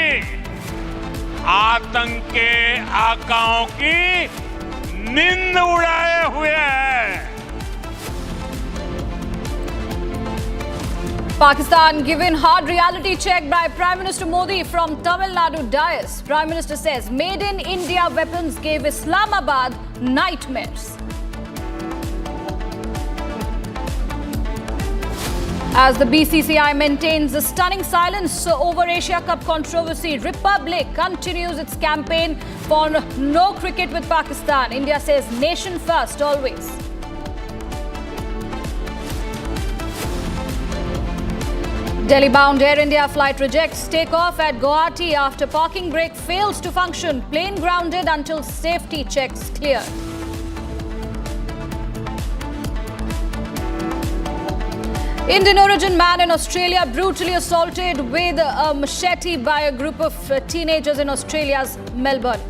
आतंक के आकाओं की नींद उड़ाए हुए हैं। Pakistan given hard reality check by Prime Minister Modi from Tamil Nadu dais. Prime Minister says made in India weapons gave Islamabad nightmares. As the BCCI maintains a stunning silence over Asia Cup controversy, Republic continues its campaign for no cricket with Pakistan. India says nation first always. Delhi-bound Air India flight rejects takeoff at Guwahati after parking brake fails to function. Plane grounded until safety checks clear. Indian origin man in Australia brutally assaulted with a machete by a group of teenagers in Australia's Melbourne.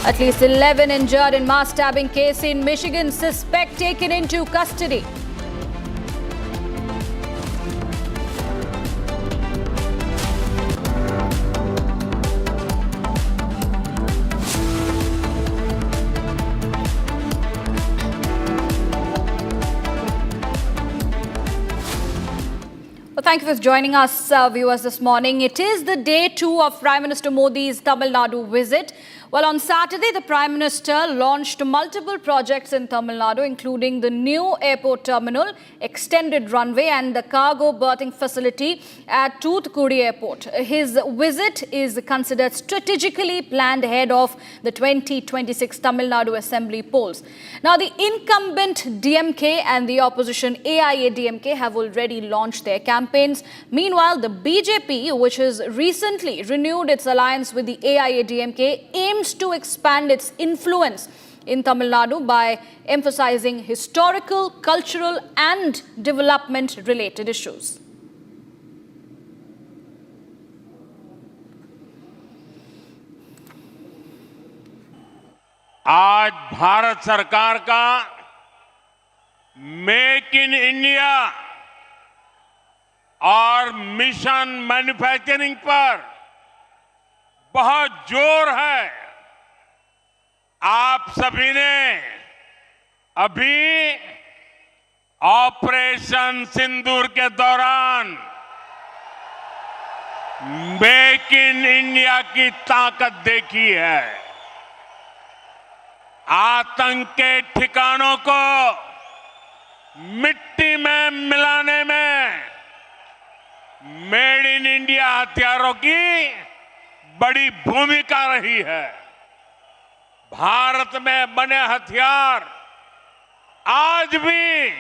At least 11 injured in mass stabbing case in Michigan. Suspect taken into custody. Well, thank you for joining us, viewers, this morning. It is the day 2 of Prime Minister Modi's Tamil Nadu visit. Well, on Saturday, the Prime Minister launched multiple projects in Tamil Nadu, including the new airport terminal, extended runway and the cargo berthing facility at Toothukudi Airport. His visit is considered strategically planned ahead of the 2026 Tamil Nadu Assembly polls. Now, the incumbent DMK and the opposition AIADMK have already launched their campaigns. Meanwhile, the BJP, which has recently renewed its alliance with the AIADMK, aims to expand its influence in Tamil Nadu by emphasizing historical, cultural and development-related issues. आज भारत सरकार का make in India और mission manufacturing पर बहुत जोर है। आप सभी ने अभी ऑपरेशन सिंदूर के दौरान मेक इन इंडिया की ताकत देखी है। आतंक के ठिकानों को मिट्टी में मिलाने में मेड इन इंडिया हथियारों की बड़ी भूमिका रही है। भारत में बने हथियार आज भी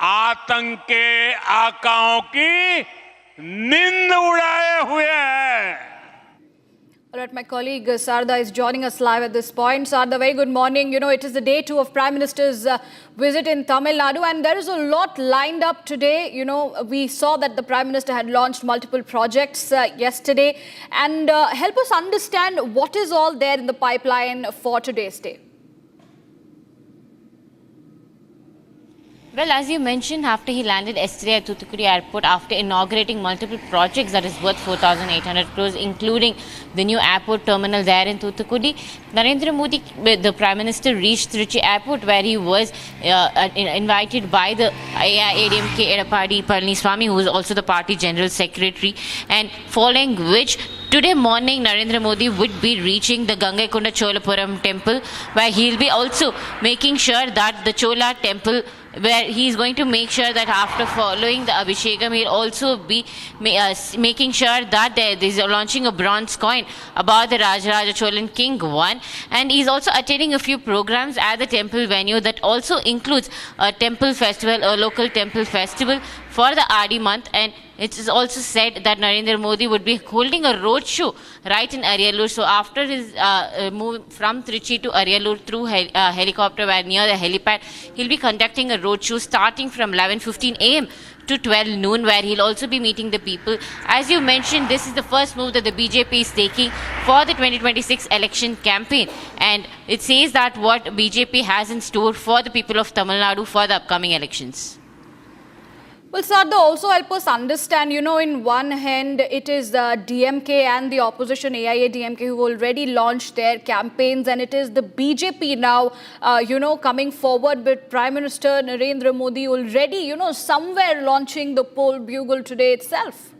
आतंक के आकाओं की नींद उड़ाए हुए हैं। All right, my colleague Sarda is joining us live at this point. Sarda, very good morning. You know, it is the day 2 of Prime Minister's visit in Tamil Nadu, and there is a lot lined up today. You know, we saw that the Prime Minister had launched multiple projects yesterday. And help us understand what is all there in the pipeline for today's day. Well, as you mentioned, after he landed yesterday at Toothukudi Airport, after inaugurating multiple projects that is worth 4,800 crores, including the new airport terminal there in Toothukudi, Narendra Modi, the Prime Minister, reached Trichy Airport, where he was invited by the AIADMK Edappadi Palaniswamy, who is also the party General Secretary, and following which, today morning, Narendra Modi would be reaching the Gangaikonda Cholapuram temple, where he'll be also making sure that the Chola temple, where he is going to make sure that after following the Abhishekam, he'll also be making sure that there is launching a bronze coin about the Rajaraja Cholan King I, and he's also attending a few programs at the temple venue that also includes a temple festival, a local temple festival for the Adi month, and it is also said that Narendra Modi would be holding a roadshow right in Ariyalur. So after his move from Trichy to Ariyalur through helicopter, where near the helipad, he'll be conducting a roadshow starting from 11:15 a.m. to 12 noon, where he'll also be meeting the people. As you mentioned, this is the first move that the BJP is taking for the 2026 election campaign, and it says that what BJP has in store for the people of Tamil Nadu for the upcoming elections. Well, Sadda, also help us understand, in one hand, it is DMK and the opposition AIADMK who already launched their campaigns, and it is the BJP now, coming forward with Prime Minister Narendra Modi already, somewhere launching the poll bugle today itself.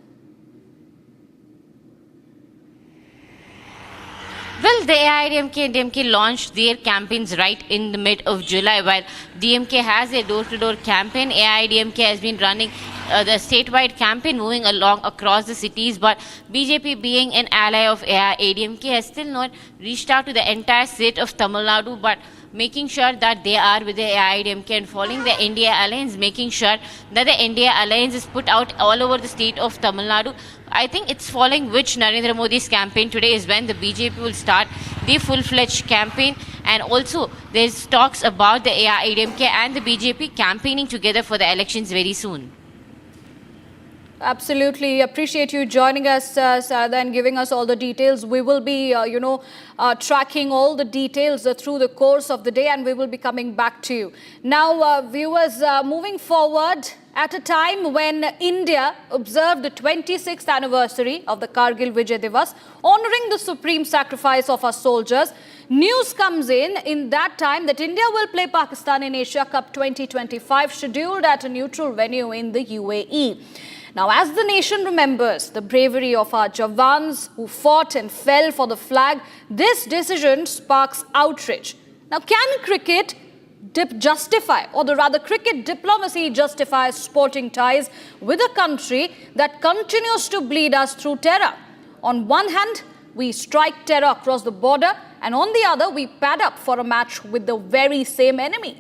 Well, the AIADMK and DMK launched their campaigns right in the mid of July, while DMK has a door-to-door campaign. AIADMK has been running the statewide campaign, moving along across the cities, but BJP, being an ally of AIADMK, has still not reached out to the entire state of Tamil Nadu, but making sure that they are with the AIADMK and following the NDA alliance, making sure that the NDA alliance is put out all over the state of Tamil Nadu. I think it's following which Narendra Modi's campaign today is when the BJP will start the full-fledged campaign, and also there's talks about the AIADMK and the BJP campaigning together for the elections very soon. Absolutely. Appreciate you joining us, Sarada, and giving us all the details. We will be, tracking all the details through the course of the day, and we will be coming back to you. Now, viewers, moving forward, at a time when India observed the 26th anniversary of the Kargil Vijay Diwas, honoring the supreme sacrifice of our soldiers, news comes in that time that India will play Pakistan in Asia Cup 2025, scheduled at a neutral venue in the UAE. Now, as the nation remembers the bravery of our Jawans who fought and fell for the flag, this decision sparks outrage. Now, can cricket justify, or rather cricket diplomacy justify sporting ties with a country that continues to bleed us through terror? On one hand, we strike terror across the border, and on the other, we pad up for a match with the very same enemy.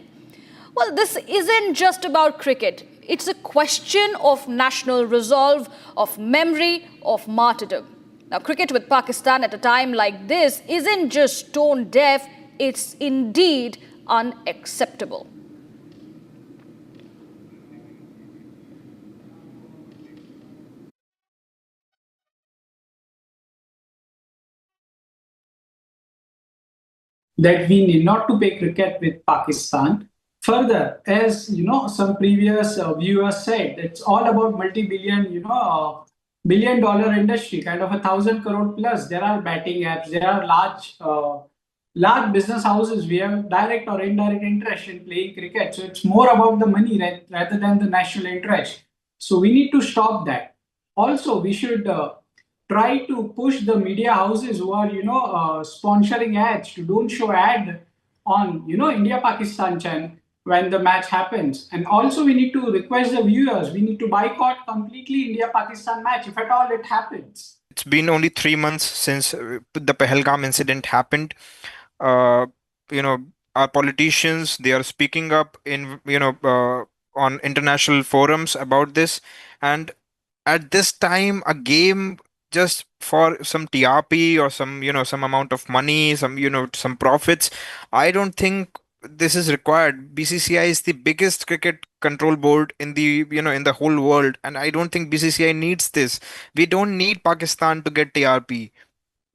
Well, this isn't just about cricket. It's a question of national resolve, of memory, of martyrdom. Now, cricket with Pakistan at a time like this isn't just tone deaf, it's indeed unacceptable. That we need not to play cricket with Pakistan. Further, as some previous viewers said, it's all about multi-billion, billion-dollar industry, kind of 1,000 crore plus. There are betting apps, there are large business houses. We have direct or indirect interest in playing cricket. So it's more about the money rather than the national interest. So we need to stop that. Also, we should try to push the media houses who are, sponsoring ads to don't show ad on, India-Pakistan channel when the match happens. And also we need to request the viewers, we need to boycott completely India-Pakistan match if at all it happens. It's been only 3 months since the Pahalgam incident happened. Our politicians, they are speaking up in, on international forums about this. And at this time, a game just for some TRP or some amount of money, some profits, I don't think this is required. BCCI is the biggest cricket control board in the in the whole world, and I don't think BCCI needs this. We don't need Pakistan to get TRP.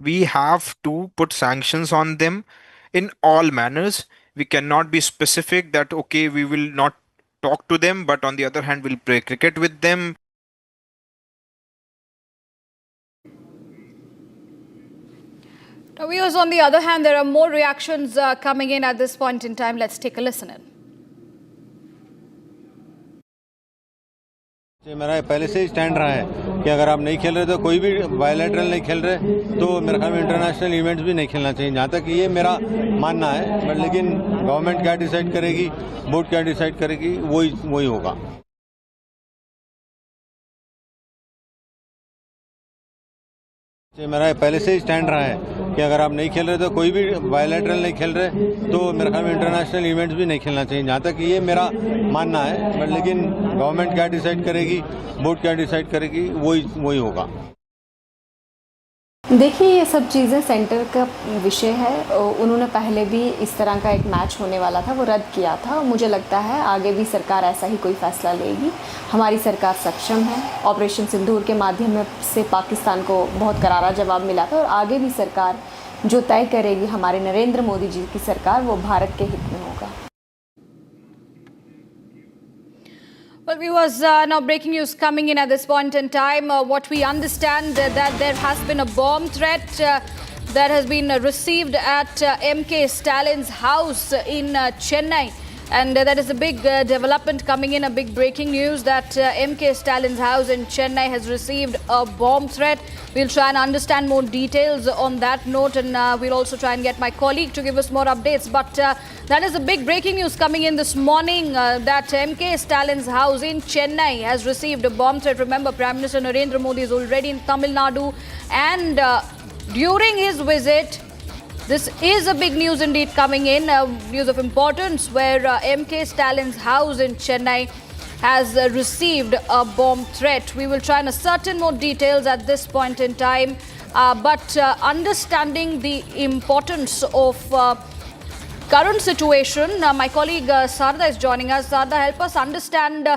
We have to put sanctions on them in all manners. We cannot be specific that okay, we will not talk to them, but on the other hand, we'll play cricket with them. Now, viewers, on the other hand, there are more reactions coming in at this point in time. Let's take a listen in. मेरा पहले से ही stand रहा है कि अगर आप नहीं खेल रहे तो कोई भी बायलैटरल नहीं खेल रहे तो मेरे ख्याल में इंटरनेशनल इवेंट्स भी नहीं खेलना चाहिए, जहाँ तक ये मेरा मानना है। बट लेकिन गवर्नमेंट क्या डिसाइड करेगी, बोर्ड क्या डिसाइड करेगी, वही होगा। मेरा पहले से ही स्टैंड रहा है कि अगर आप नहीं खेल रहे तो कोई भी बायलैटरल नहीं खेल रहे तो मेरे ख्याल में इंटरनेशनल इवेंट्स भी नहीं खेलना चाहिए, जहाँ तक ये मेरा मानना है। बट लेकिन गवर्नमेंट क्या डिसाइड करेगी, बोर्ड क्या डिसाइड करेगी, वही होगा। देखिए ये सब चीज़ें सेंटर का विषय है। उन्होंने पहले भी इस तरह का एक मैच होने वाला था, वो रद्द किया था। मुझे लगता है आगे भी सरकार ऐसा ही कोई फैसला लेगी। हमारी सरकार सक्षम है। ऑपरेशन सिंदूर के माध्यम से पाकिस्तान को बहुत करारा जवाब मिला था और आगे भी सरकार जो तय करेगी, हमारे नरेंद्र मोदी जी की सरकार, वो भारत के हित में होगा। Well, viewers, now breaking news coming in at this point in time. What we understand that there has been a bomb threat that has been received at MK Stalin's house in Chennai. And that is a big development coming in, a big breaking news that MK Stalin's house in Chennai has received a bomb threat. We'll try and understand more details on that note, and we'll also try and get my colleague to give us more updates. But that is a big breaking news coming in this morning that MK Stalin's house in Chennai has received a bomb threat. Remember, Prime Minister Narendra Modi is already in Tamil Nadu, and during his visit, this is a big news indeed coming in, news of importance, where MK Stalin's house in Chennai has received a bomb threat. We will try and ascertain more details at this point in time, but understanding the importance of current situation, my colleague Sarda is joining us. Sarda, help us understand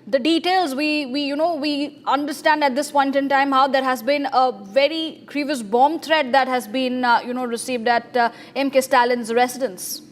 the details. We understand at this point in time how there has been a very grievous bomb threat that has been received at MK Stalin's residence.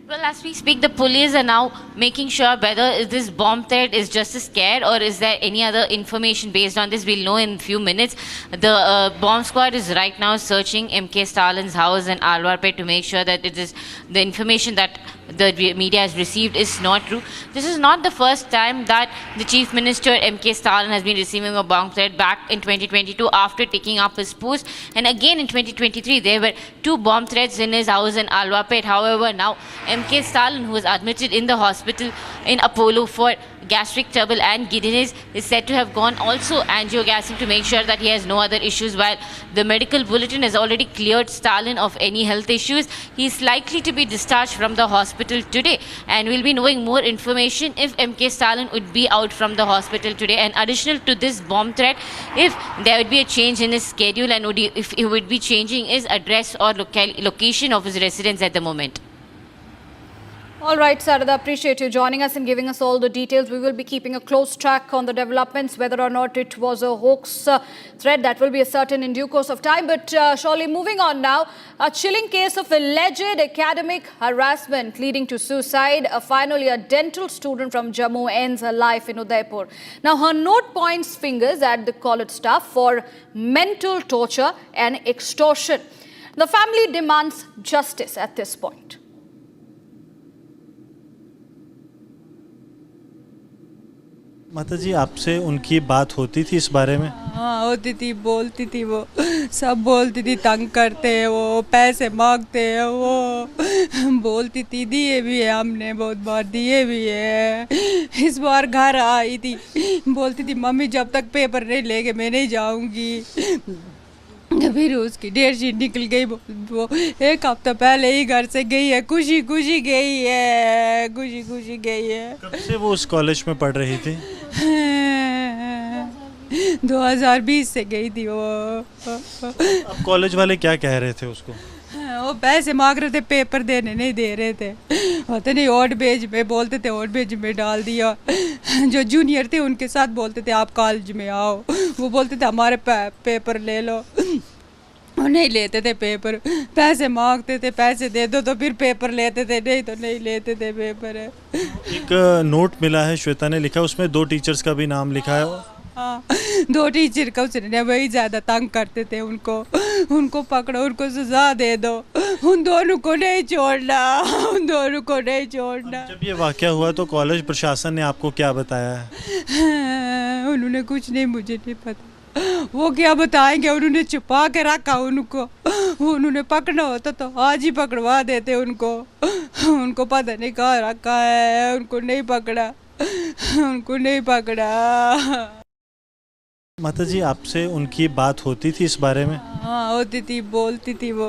Well, as we speak, the police are now making sure whether this bomb threat is just a scare or is there any other information based on this. We'll know in a few minutes. The bomb squad is right now searching MK Stalin's house in Alwarpet to make sure that it is the information that the media has received is not true. This is not the first time that the Chief Minister MK Stalin has been receiving a bomb threat. Back in 2022 after taking up his post, and again in 2023 there were 2 bomb threats in his house in Alwarpet. However, now MK Stalin, who was admitted in the hospital in Apollo for gastric trouble and giddiness, is said to have gone also angiogassing to make sure that he has no other issues, while the medical bulletin has already cleared Stalin of any health issues. He is likely to be discharged from the hospital today, and we'll be knowing more information if MK Stalin would be out from the hospital today. And additional to this bomb threat, if there would be a change in his schedule and if he would be changing his address or location of his residence at the moment. All right, Sarada, appreciate you joining us and giving us all the details. We will be keeping a close track on the developments, whether or not it was a hoax threat. That will be certain in due course of time. But surely moving on now, a chilling case of alleged academic harassment leading to suicide. A final year dental student from Jammu ends her life in Udaipur. Now, her note points fingers at the college staff for mental torture and extortion. The family demands justice at this point. माता जी, आपसे उनकी बात होती थी इस बारे में? हाँ, होती थी, बोलती थी, वो सब बोलती थी, तंग करते हैं, वो पैसे मांगते हैं, वो बोलती थी, दिए भी है हमने, बहुत बार दिए भी है। इस बार घर आई थी, बोलती थी मम्मी जब तक पेपर नहीं लेके मैं नहीं जाऊंगी। फिर उसकी डेट शीट निकल गई, वो 1 हफ्ता पहले ही घर से गई है, खुशी खुशी गई है, खुशी खुशी गई है। कब से वो उस कॉलेज में पढ़ रही थी? 2020 से गई थी वो। अब कॉलेज वाले क्या कह रहे थे उसको? वो पैसे मांग रहे थे, पेपर देने नहीं दे रहे थे, होते नहीं ओट बेज में, बोलते थे ओट बेज में डाल दिया। जो जूनियर थे उनके साथ बोलते थे आप कॉलेज में आओ, वो बोलते थे हमारे पेपर ले लो, वो नहीं लेते थे पेपर, पैसे मांगते थे, पैसे दे दो तो फिर पेपर लेते थे, नहीं तो नहीं लेते थे पेपर। एक नोट मिला है, श्वेता ने लिखा, उसमें 2 टीचर्स का भी नाम लिखा है। हाँ, 2 टीचर का उसने वही ज़्यादा तंग करते थे उनको पकड़ो, उनको सजा दे दो, उन दोनों को नहीं छोड़ना, उन दोनों को नहीं छोड़ना। जब ये वाकया हुआ तो कॉलेज प्रशासन ने आपको क्या बताया है? उन्होंने कुछ नहीं, मुझे नहीं पता, वो क्या बताएंगे, उन्होंने छुपा के रखा उनको, उन्होंने पकड़ना होता तो आज ही पकड़वा देते उनको पता नहीं कहाँ रखा है, उनको नहीं पकड़ा। माता जी आपसे उनकी बात होती थी इस बारे में? हाँ होती थी, बोलती थी वो,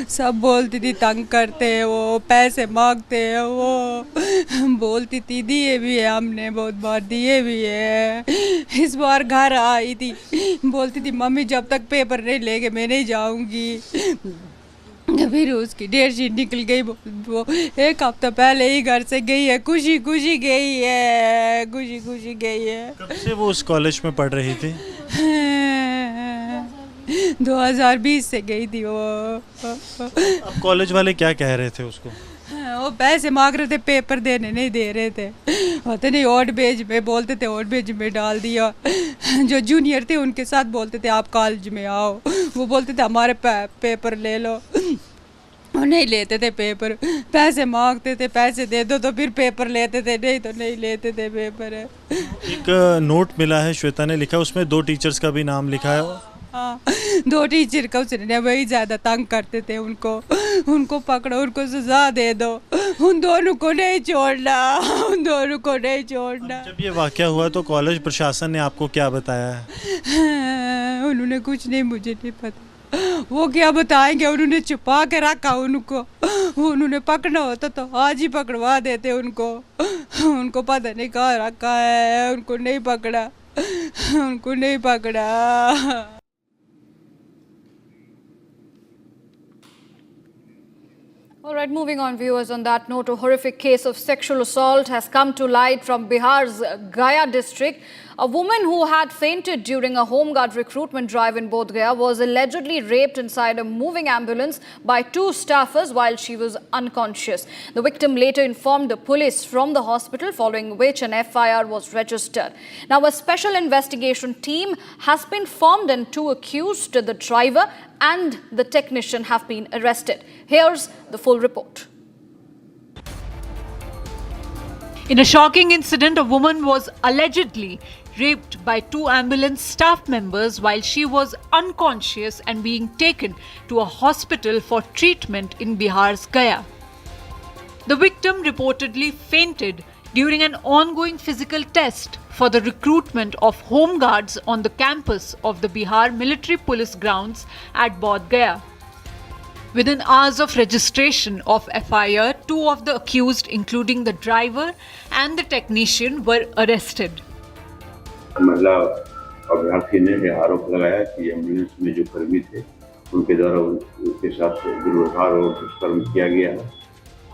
सब बोलती थी तंग करते हैं वो, पैसे मांगते हैं वो, बोलती थी। दिए भी है हमने, बहुत बार दिए भी है। इस बार घर आई थी, बोलती थी मम्मी जब तक पेपर नहीं लेके मैं नहीं जाऊंगी। फिर उसकी डेट शीट निकल गई, वो एक हफ्ता पहले ही घर से गई है, खुशी खुशी गई है, खुशी खुशी गई है। कब से वो उस कॉलेज में पढ़ रही थी? 2020 से गई थी वो। अब कॉलेज वाले क्या कह रहे थे उसको? वो पैसे मांग रहे थे, पेपर देने नहीं दे रहे थे, होते नहीं ओट बेज में, बोलते थे ओट बेज में डाल दिया। जो जूनियर थे उनके साथ बोलते थे आप कॉलेज में आओ, वो बोलते थे हमारे पेपर ले लो, वो नहीं लेते थे पेपर, पैसे मांगते थे पैसे दे दो तो फिर पेपर लेते थे, नहीं तो नहीं लेते थे पेपर। एक नोट मिला है, श्वेता ने लिखा, उसमें 2 टीचर्स का भी नाम लिखा है। हाँ 2 टीचर का उसने वही ज़्यादा तंग करते थे उनको पकड़ो, उनको सजा दे दो, उन दोनों को नहीं छोड़ना, उन दोनों को नहीं छोड़ना। जब ये वाकया हुआ तो कॉलेज प्रशासन ने आपको क्या बताया है? उन्होंने कुछ नहीं, मुझे नहीं पता वो क्या बताएंगे, उन्होंने छुपा के रखा उनको, उन्होंने पकड़ना होता तो आज ही पकड़वा देते उनको पता नहीं कहाँ रखा है, उनको नहीं पकड़ा, उनको नहीं पकड़ा। All right, moving on, viewers. On that note, a horrific case of sexual assault has come to light from Bihar's Gaya district. A woman who had fainted during a home guard recruitment drive in Bodh Gaya was allegedly raped inside a moving ambulance by 2 staffers while she was unconscious. The victim later informed the police from the hospital, following which an FIR was registered. Now, a special investigation team has been formed and 2 accused, the driver and the technician, have been arrested. Here's the full report. In a shocking incident, a woman was allegedly raped by 2 ambulance staff members while she was unconscious and being taken to a hospital for treatment in Bihar's Gaya. The victim reportedly fainted during an ongoing physical test for the recruitment of home guards on the campus of the Bihar military police grounds at Bodh Gaya. Within hours of registration of FIR, 2 of the accused, including the driver and the technician, were arrested. महिला अभ्यर्थी ने आरोप लगाया कि ambulance में जो कर्मी थे उनके द्वारा उनके साथ दुर्व्यवहार और दुष्कर्म किया गया है,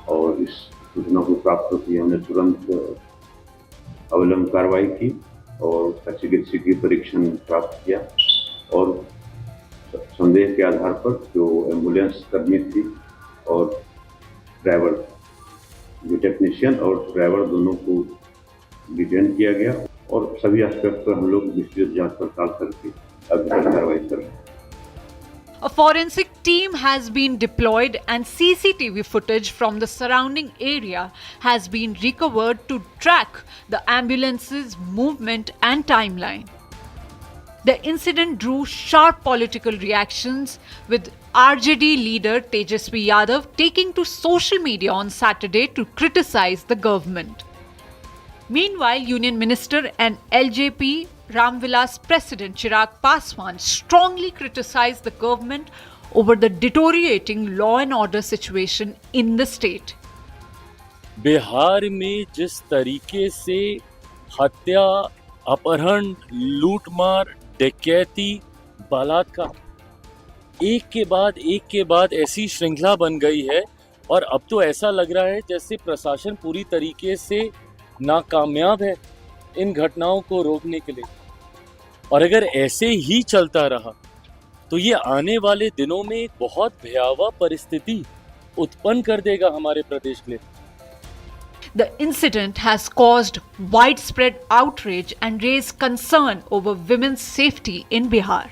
और इस सूचना को प्राप्त होती हमने तुरंत अवलंब कार्रवाई की और उसका चिकित्सकीय परीक्षण प्राप्त किया, और संदेह के आधार पर जो एम्बुलेंस कर्मी थी और ड्राइवर, जो टेक्नीशियन और ड्राइवर दोनों को डिटेन किया गया, और सभी एस्पेक्ट पर हम लोग विस्तृत जांच पड़ताल करके अभी कार्रवाई कर रहे हैं। A forensic team has been deployed and CCTV footage from the surrounding area has been recovered to track the ambulance's movement and timeline. The incident drew sharp political reactions, with RJD leader Tejaswi Yadav taking to social media on Saturday to criticize the government. Meanwhile, Union Minister and LJP Ramvilas President Chirag Paswan strongly criticized the government over the deteriorating law and order situation in the state. Bihar में जिस तरीके से हत्या, अपहरण, लूटमार, डकैती, बलात्कार एक के बाद ऐसी श्रृंखला बन गई है, और अब तो ऐसा लग रहा है जैसे प्रशासन पूरी तरीके से नाकामयाब है इन घटनाओं को रोकने के लिए। और अगर ऐसे ही चलता रहा तो ये आने वाले दिनों में एक बहुत भयावह परिस्थिति उत्पन्न कर देगा हमारे प्रदेश के लिए। The incident has caused widespread outrage and raised concern over women's safety in Bihar.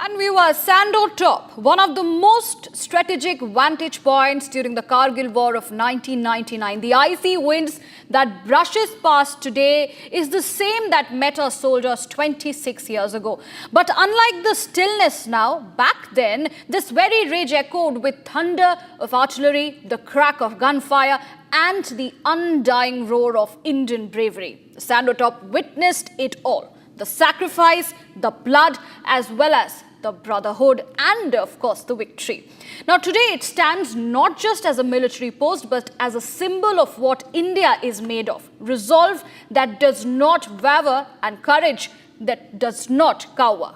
And we were Sando Top, one of the most strategic vantage points during the Kargil War of 1999. The icy winds that brushes past today is the same that met our soldiers 26 years ago. But unlike the stillness now, back then, this very ridge echoed with thunder of artillery, the crack of gunfire, and the undying roar of Indian bravery. The stand top witnessed it all. The sacrifice, the blood, as well as the brotherhood and, of course, the victory. Now, today it stands not just as a military post, but as a symbol of what India is made of. Resolve that does not waver and courage that does not cower.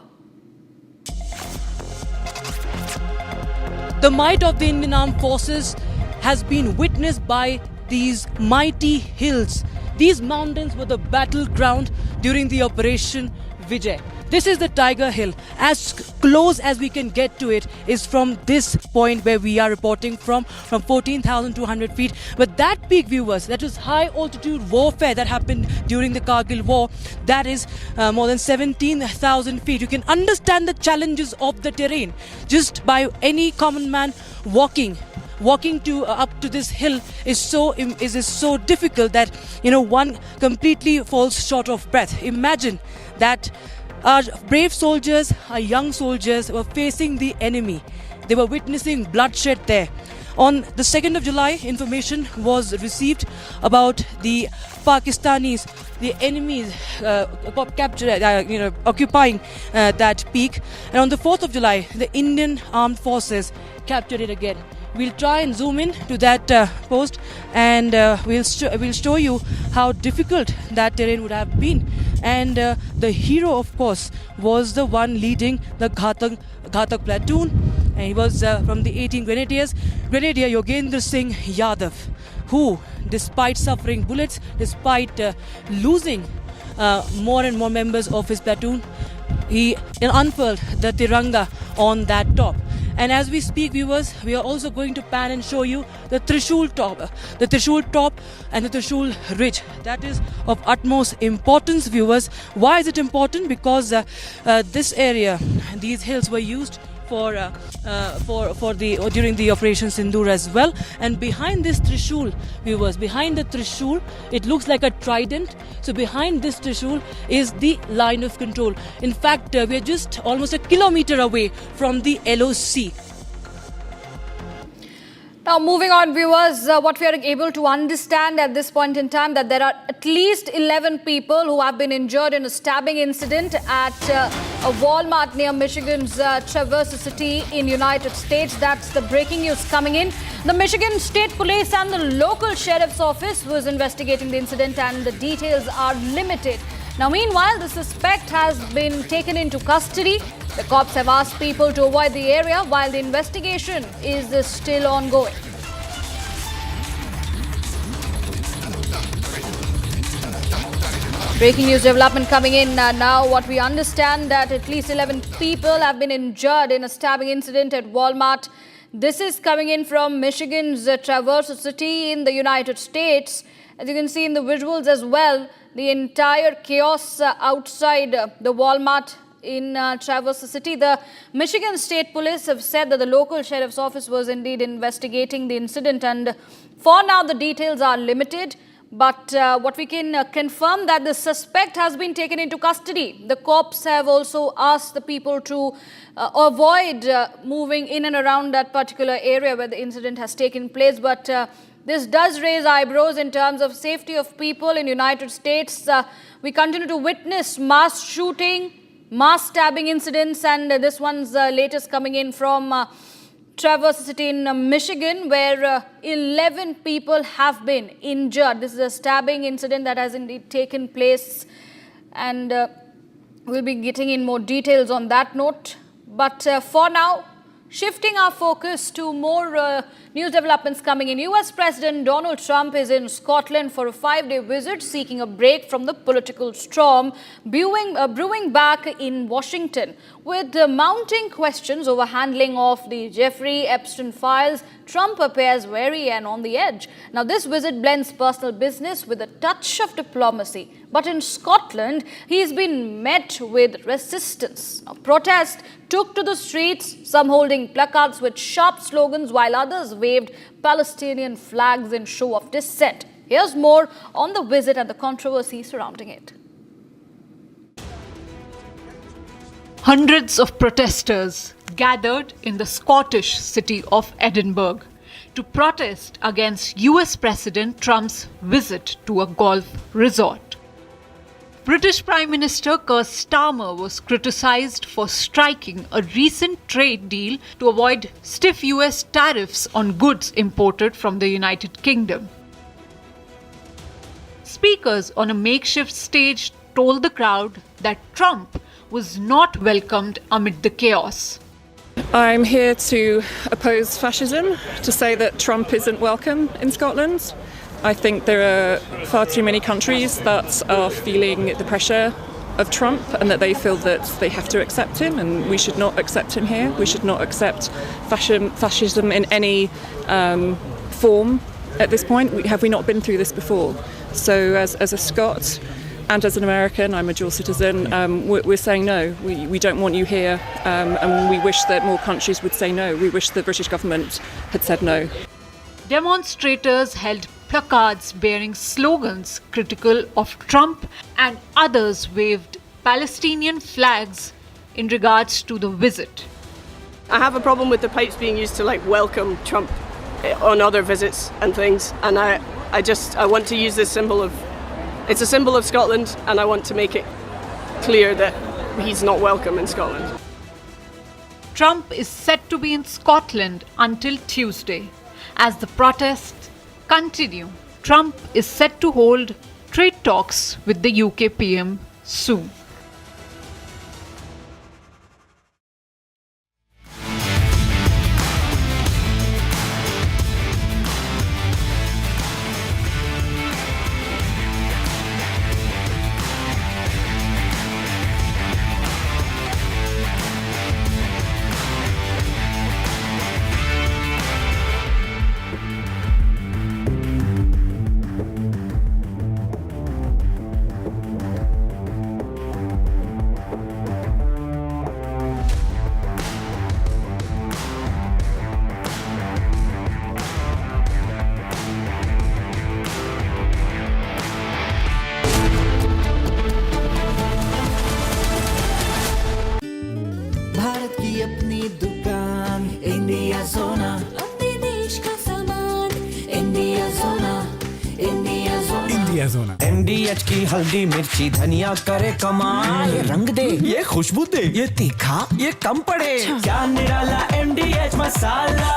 The might of the Indian Armed Forces has been witnessed by these mighty hills. These mountains were the battleground during the Operation Vijay. This is the Tiger Hill. As close as we can get to it is from this point where we are reporting from 14,200 feet. But that peak, viewers, that was high altitude warfare that happened during the Kargil War. That is more than 17,000 feet. You can understand the challenges of the terrain just by any common man walking to up to this hill is so difficult that one completely falls short of breath. Imagine that our brave soldiers, our young soldiers were facing the enemy. They were witnessing bloodshed there. On the 2nd of July, information was received about the Pakistanis, the enemies occupying that peak. And on the 4th of July, the Indian Armed Forces captured it again. We'll try and zoom in to that post, and we'll show you how difficult that terrain would have been. And the hero, of course, was the one leading the Ghatak platoon, and he was from the 18 Grenadiers, Grenadier Yogendra Singh Yadav, who, despite suffering bullets, despite losing more and more members of his platoon, he unfurled the Tiranga on that top. And as we speak, viewers, we are also going to pan and show you the Trishul top and the Trishul ridge. That is of utmost importance, viewers. Why is it important? Because this area, these hills were used during the Operation Sindoor as well. And behind this Trishul, viewers, behind the Trishul, it looks like a trident. So behind this Trishul is the line of control. In fact, we are just almost a kilometer away from the LOC. Now, moving on, viewers, what we are able to understand at this point in time that there are at least 11 people who have been injured in a stabbing incident at a Walmart near Michigan's Traverse City in United States. That's the breaking news coming in. The Michigan State Police and the local sheriff's office was investigating the incident, and the details are limited. Now, meanwhile, the suspect has been taken into custody. The cops have asked people to avoid the area while the investigation is still ongoing. Breaking news development coming in now. What we understand that at least 11 people have been injured in a stabbing incident at Walmart. This is coming in from Michigan's Traverse City in the United States. As you can see in the visuals as well, the entire chaos outside the Walmart in Traverse City. The Michigan State Police have said that the local sheriff's office was indeed investigating the incident, and for now the details are limited. But what we can confirm that the suspect has been taken into custody. The cops have also asked the people to avoid moving in and around that particular area where the incident has taken place. But this does raise eyebrows in terms of safety of people in the United States. We continue to witness mass shooting, mass stabbing incidents, and this one's latest coming in from Traverse City in Michigan, where 11 people have been injured. This is a stabbing incident that has indeed taken place, and we'll be getting in more details on that note. But for now, shifting our focus to more news developments coming in. US President Donald Trump is in Scotland for a 5-day visit, seeking a break from the political storm brewing back in Washington. With mounting questions over handling of the Jeffrey Epstein files, Trump appears wary and on the edge. Now, this visit blends personal business with a touch of diplomacy. But in Scotland, he's been met with resistance. Now, protests took to the streets, some holding placards with sharp slogans, while others waved Palestinian flags in show of dissent. Here's more on the visit and the controversy surrounding it. Hundreds of protesters gathered in the Scottish city of Edinburgh. to protest against US President Trump's visit to a golf resort. British Prime Minister Keir Starmer was criticized for striking a recent trade deal to avoid stiff US tariffs on goods imported from the United Kingdom. Speakers on a makeshift stage told the crowd that Trump was not welcomed amid the chaos. I'm here to oppose fascism, to say that Trump isn't welcome in Scotland. I think there are far too many countries that are feeling the pressure of Trump and that they feel that they have to accept him, and we should not accept him here. We should not accept fascism in any form at this point. Have we not been through this before? So as a Scot and as an American, I'm a dual citizen, we're saying no. We don't want you here, and we wish that more countries would say no. We wish the British government had said no. Demonstrators held placards bearing slogans critical of Trump, and others waved Palestinian flags in regards to the visit. I have a problem with the pipes being used to welcome Trump on other visits and things, and I want to use this symbol of, it's a symbol of Scotland, and I want to make it clear that he's not welcome in Scotland. Trump is set to be in Scotland until Tuesday. As the protests continue, Trump is set to hold trade talks with the UK PM soon. Bharat की अपनी दुकान India जोना अपने देश का सामान India जोना India जोना India जोना MDH की हल्दी मिर्ची धनिया करे कमाल ये रंग दे ये खुशबू दे ये तीखा ये कम पड़े क्या निराला MDH मसाला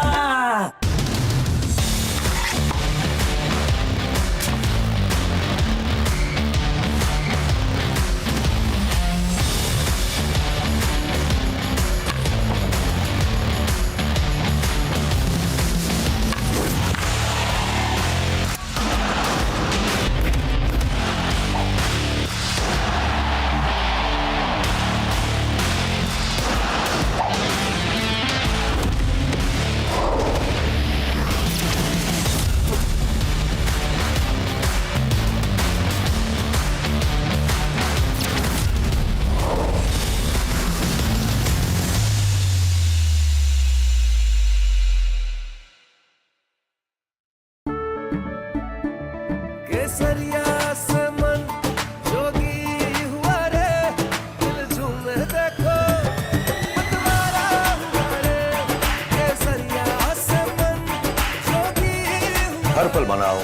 हर पल मनाओ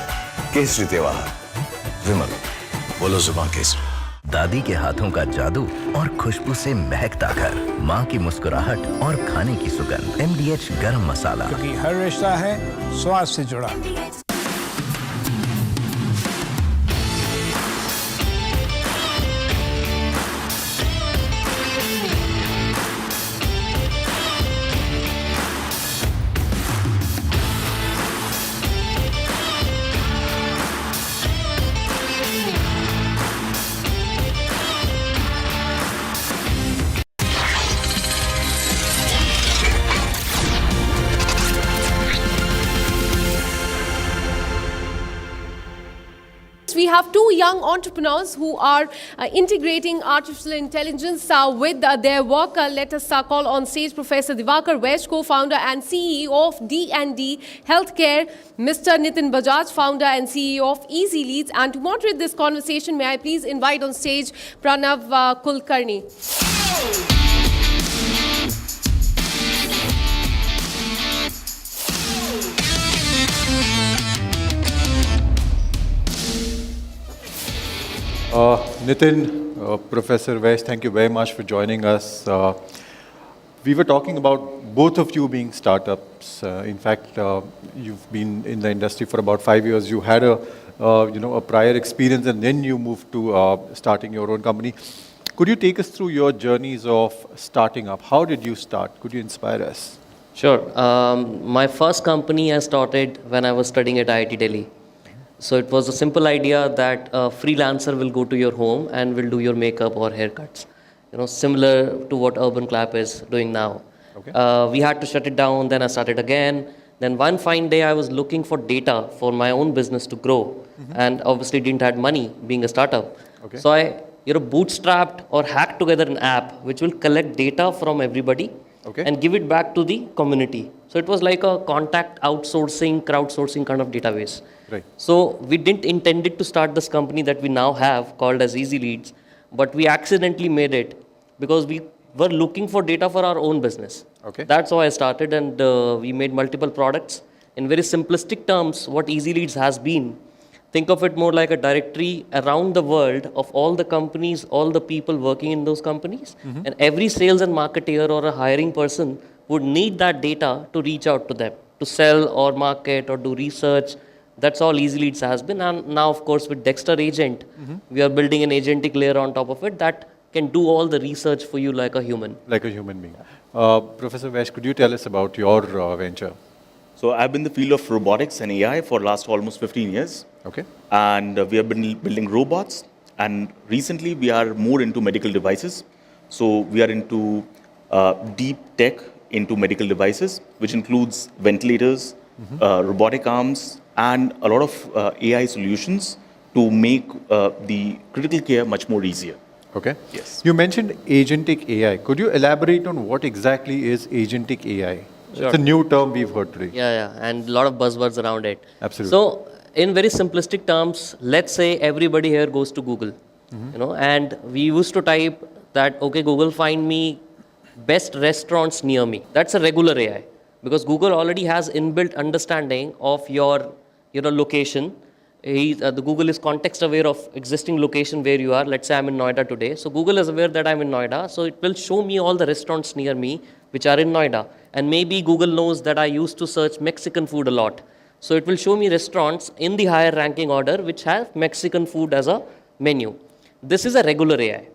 केसरी त्योहार। विमल, बोलो जुबान केसरी। दादी के हाथों का जादू और खुशबू से महकता घर, माँ की मुस्कुराहट और खाने की सुगंध। MDH गरम मसाला, क्योंकि हर रिश्ता है स्वाद से जुड़ा। We have two young entrepreneurs who are integrating artificial intelligence with their work. Let us call on stage Professor Divakar West, co-founder and CEO of D&D Healthcare, Mr. Nitin Bajaj, founder and CEO of Easy Leads. And to moderate this conversation, may I please invite on stage Pranav Kulkarni. Nitin, Professor West, thank you very much for joining us. We were talking about both of you being startups. In fact, you've been in the industry for about 5 years. You had a prior experience, and then you moved to starting your own company. Could you take us through your journeys of starting up? How did you start? Could you inspire us? Sure. My first company I started when I was studying at IIT Delhi. So it was a simple idea that a freelancer will go to your home and will do your makeup or haircuts. Similar to what Urban Clap is doing now. Okay. We had to shut it down, then I started again. Then one fine day I was looking for data for my own business to grow, and obviously didn't have money being a startup. Okay. So I bootstrapped or hacked together an app which will collect data from everybody and give it back to the community. So it was like a contact outsourcing, crowdsourcing kind of database. Right. So we didn't intend it to start this company that we now have called as Easy Leads, but we accidentally made it because we were looking for data for our own business. Okay. That's how I started, and we made multiple products. In very simplistic terms, what Easy Leads has been, think of it more like a directory around the world of all the companies, all the people working in those companies. And every sales and marketer or a hiring person would need that data to reach out to them, to sell or market or do research. That's all Easy Leads has been. And now, of course, with Dexter Agent, we are building an agentic layer on top of it that can do all the research for you like a human. Like a human being. Professor Vesh, could you tell us about your venture? So I've been in the field of robotics and AI for last almost 15 years. Okay. And we have been building robots. And recently we are more into medical devices. So we are into deep tech into medical devices, which includes ventilators, robotic arms, and a lot of AI solutions to make the critical care much more easier. Okay. Yes. You mentioned agentic AI. Could you elaborate on what exactly is agentic AI? Sure. It's a new term we've heard today. Yeah, and a lot of buzzwords around it. Absolutely. So, in very simplistic terms, let's say everybody here goes to Google, and we used to type that, okay, Google, find me best restaurants near me. That's a regular AI, because Google already has inbuilt understanding of your location. The Google is context aware of existing location where you are. Let's say I'm in Noida today. So Google is aware that I'm in Noida. So it will show me all the restaurants near me which are in Noida. And maybe Google knows that I used to search Mexican food a lot. So it will show me restaurants in the higher ranking order which have Mexican food as a menu. This is a regular AI.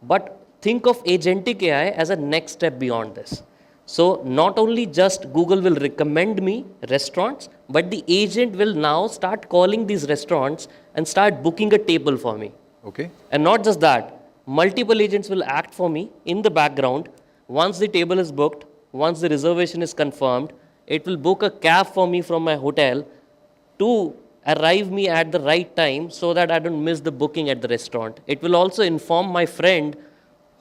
But think of agentic AI as a next step beyond this. So not only just Google will recommend me restaurants, but the agent will now start calling these restaurants and start booking a table for me. Okay. And not just that, multiple agents will act for me in the background. Once the table is booked, once the reservation is confirmed, it will book a cab for me from my hotel to arrive me at the right time so that I don't miss the booking at the restaurant. It will also inform my friend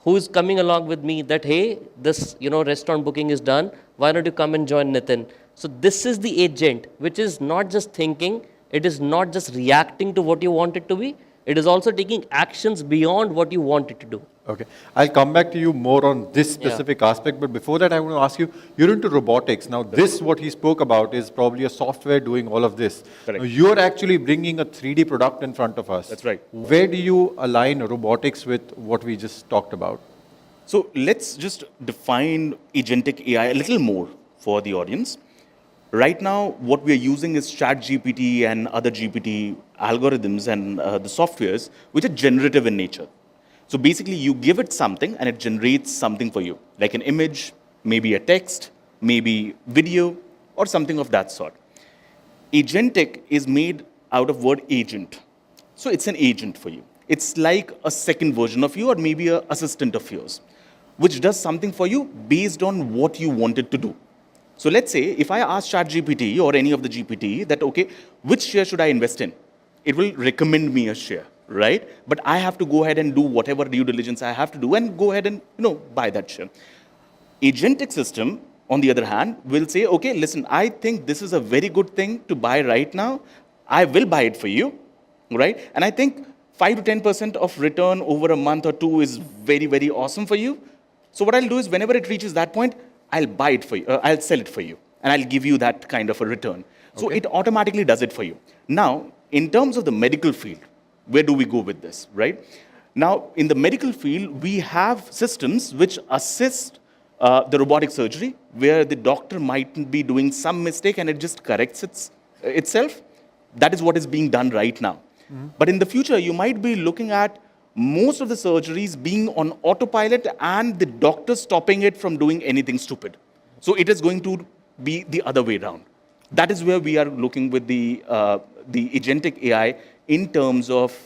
who is coming along with me that, hey, this restaurant booking is done, why don't you come and join Nitin? So this is the agent, which is not just thinking, it is not just reacting to what you want it to be, it is also taking actions beyond what you want it to do. Okay. I'll come back to you more on this specific aspect, but before that I want to ask you, you're into robotics. Now this, what he spoke about, is probably a software doing all of this. Correct. Now, you're actually bringing a 3D product in front of us. That's right. Where do you align robotics with what we just talked about? So let's just define agentic AI a little more for the audience. Right now, what we are using is ChatGPT and other GPT algorithms and the softwares which are generative in nature. So basically, you give it something and it generates something for you, like an image, maybe a text, maybe video, or something of that sort. Agentic is made out of word agent. So it's an agent for you. It's like a second version of you or maybe an assistant of yours, which does something for you based on what you want it to do. So let's say if I ask ChatGPT or any of the GPT that, okay, which share should I invest in? It will recommend me a share, right? But I have to go ahead and do whatever due diligence I have to do and go ahead and, buy that share. Agentic system, on the other hand, will say, okay, listen, I think this is a very good thing to buy right now. I will buy it for you, right? And I think 5 to 10% of return over a month or two is very, very awesome for you. So what I'll do is whenever it reaches that point, I'll buy it for you, I'll sell it for you, and I'll give you that kind of a return. So it automatically does it for you. Now, in terms of the medical field, where do we go with this, right? Now, in the medical field, we have systems which assist the robotic surgery, where the doctor might be doing some mistake and it just corrects itself. That is what is being done right now. But in the future, you might be looking at most of the surgeries being on autopilot and the doctor stopping it from doing anything stupid. So it is going to be the other way around. That is where we are looking with the agentic AI in terms of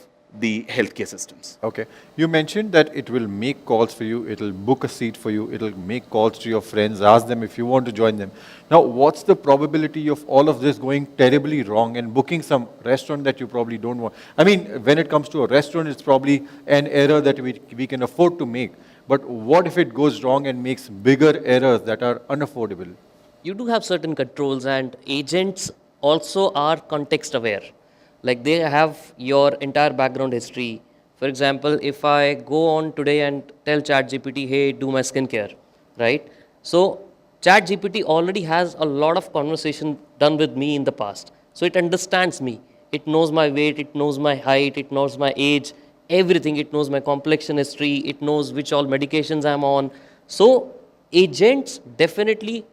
the healthcare systems. Okay. You mentioned that it will make calls for you, it will book a seat for you, it will make calls to your friends, ask them if you want to join them. Now, what's the probability of all of this going terribly wrong and booking some restaurant that you probably don't want? I mean, when it comes to a restaurant, it's probably an error that we can afford to make. But what if it goes wrong and makes bigger errors that are unaffordable? You do have certain controls, and agents also are context aware. Like, they have your entire background history. For example, if I go on today and tell ChatGPT, hey, do my skincare, right? So ChatGPT already has a lot of conversation done with me in the past. So it understands me. It knows my weight, it knows my height, it knows my age, everything. It knows my complexion history, it knows which all medications I'm on. So agents definitely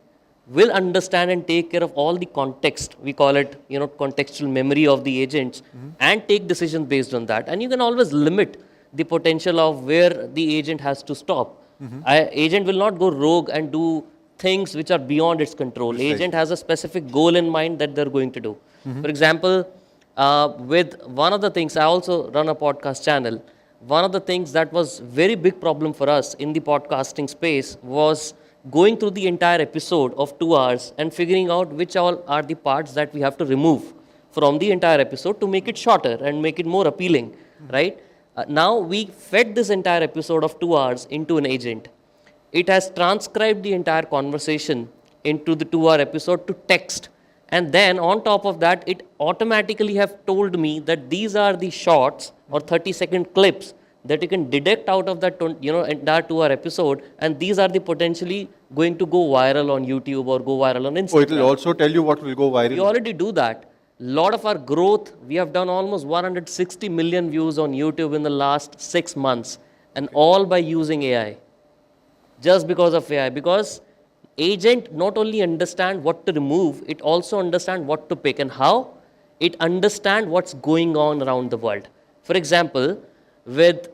will understand and take care of all the context. We call it, contextual memory of the agents, and take decisions based on that. And you can always limit the potential of where the agent has to stop. Agent will not go rogue and do things which are beyond its control. Agent has a specific goal in mind that they're going to do. For example, with one of the things, I also run a podcast channel. One of the things that was very big problem for us in the podcasting space was going through the entire episode of 2 hours and figuring out which all are the parts that we have to remove from the entire episode to make it shorter and make it more appealing, right? Now we fed this entire episode of 2 hours into an agent. It has transcribed the entire conversation into the 2-hour episode to text. And then on top of that, it automatically have told me that these are the shots or 30-second clips that you can deduct out of that entire 2-hour episode, and these are the potentially going to go viral on YouTube or go viral on Instagram. Oh, it will also tell you what will go viral. We already do that. A lot of our growth, we have done almost 160 million views on YouTube in the last 6 months, and all by using AI. Just because of AI. Because agent not only understand what to remove, it also understand what to pick, and how it understand what's going on around the world. For example, with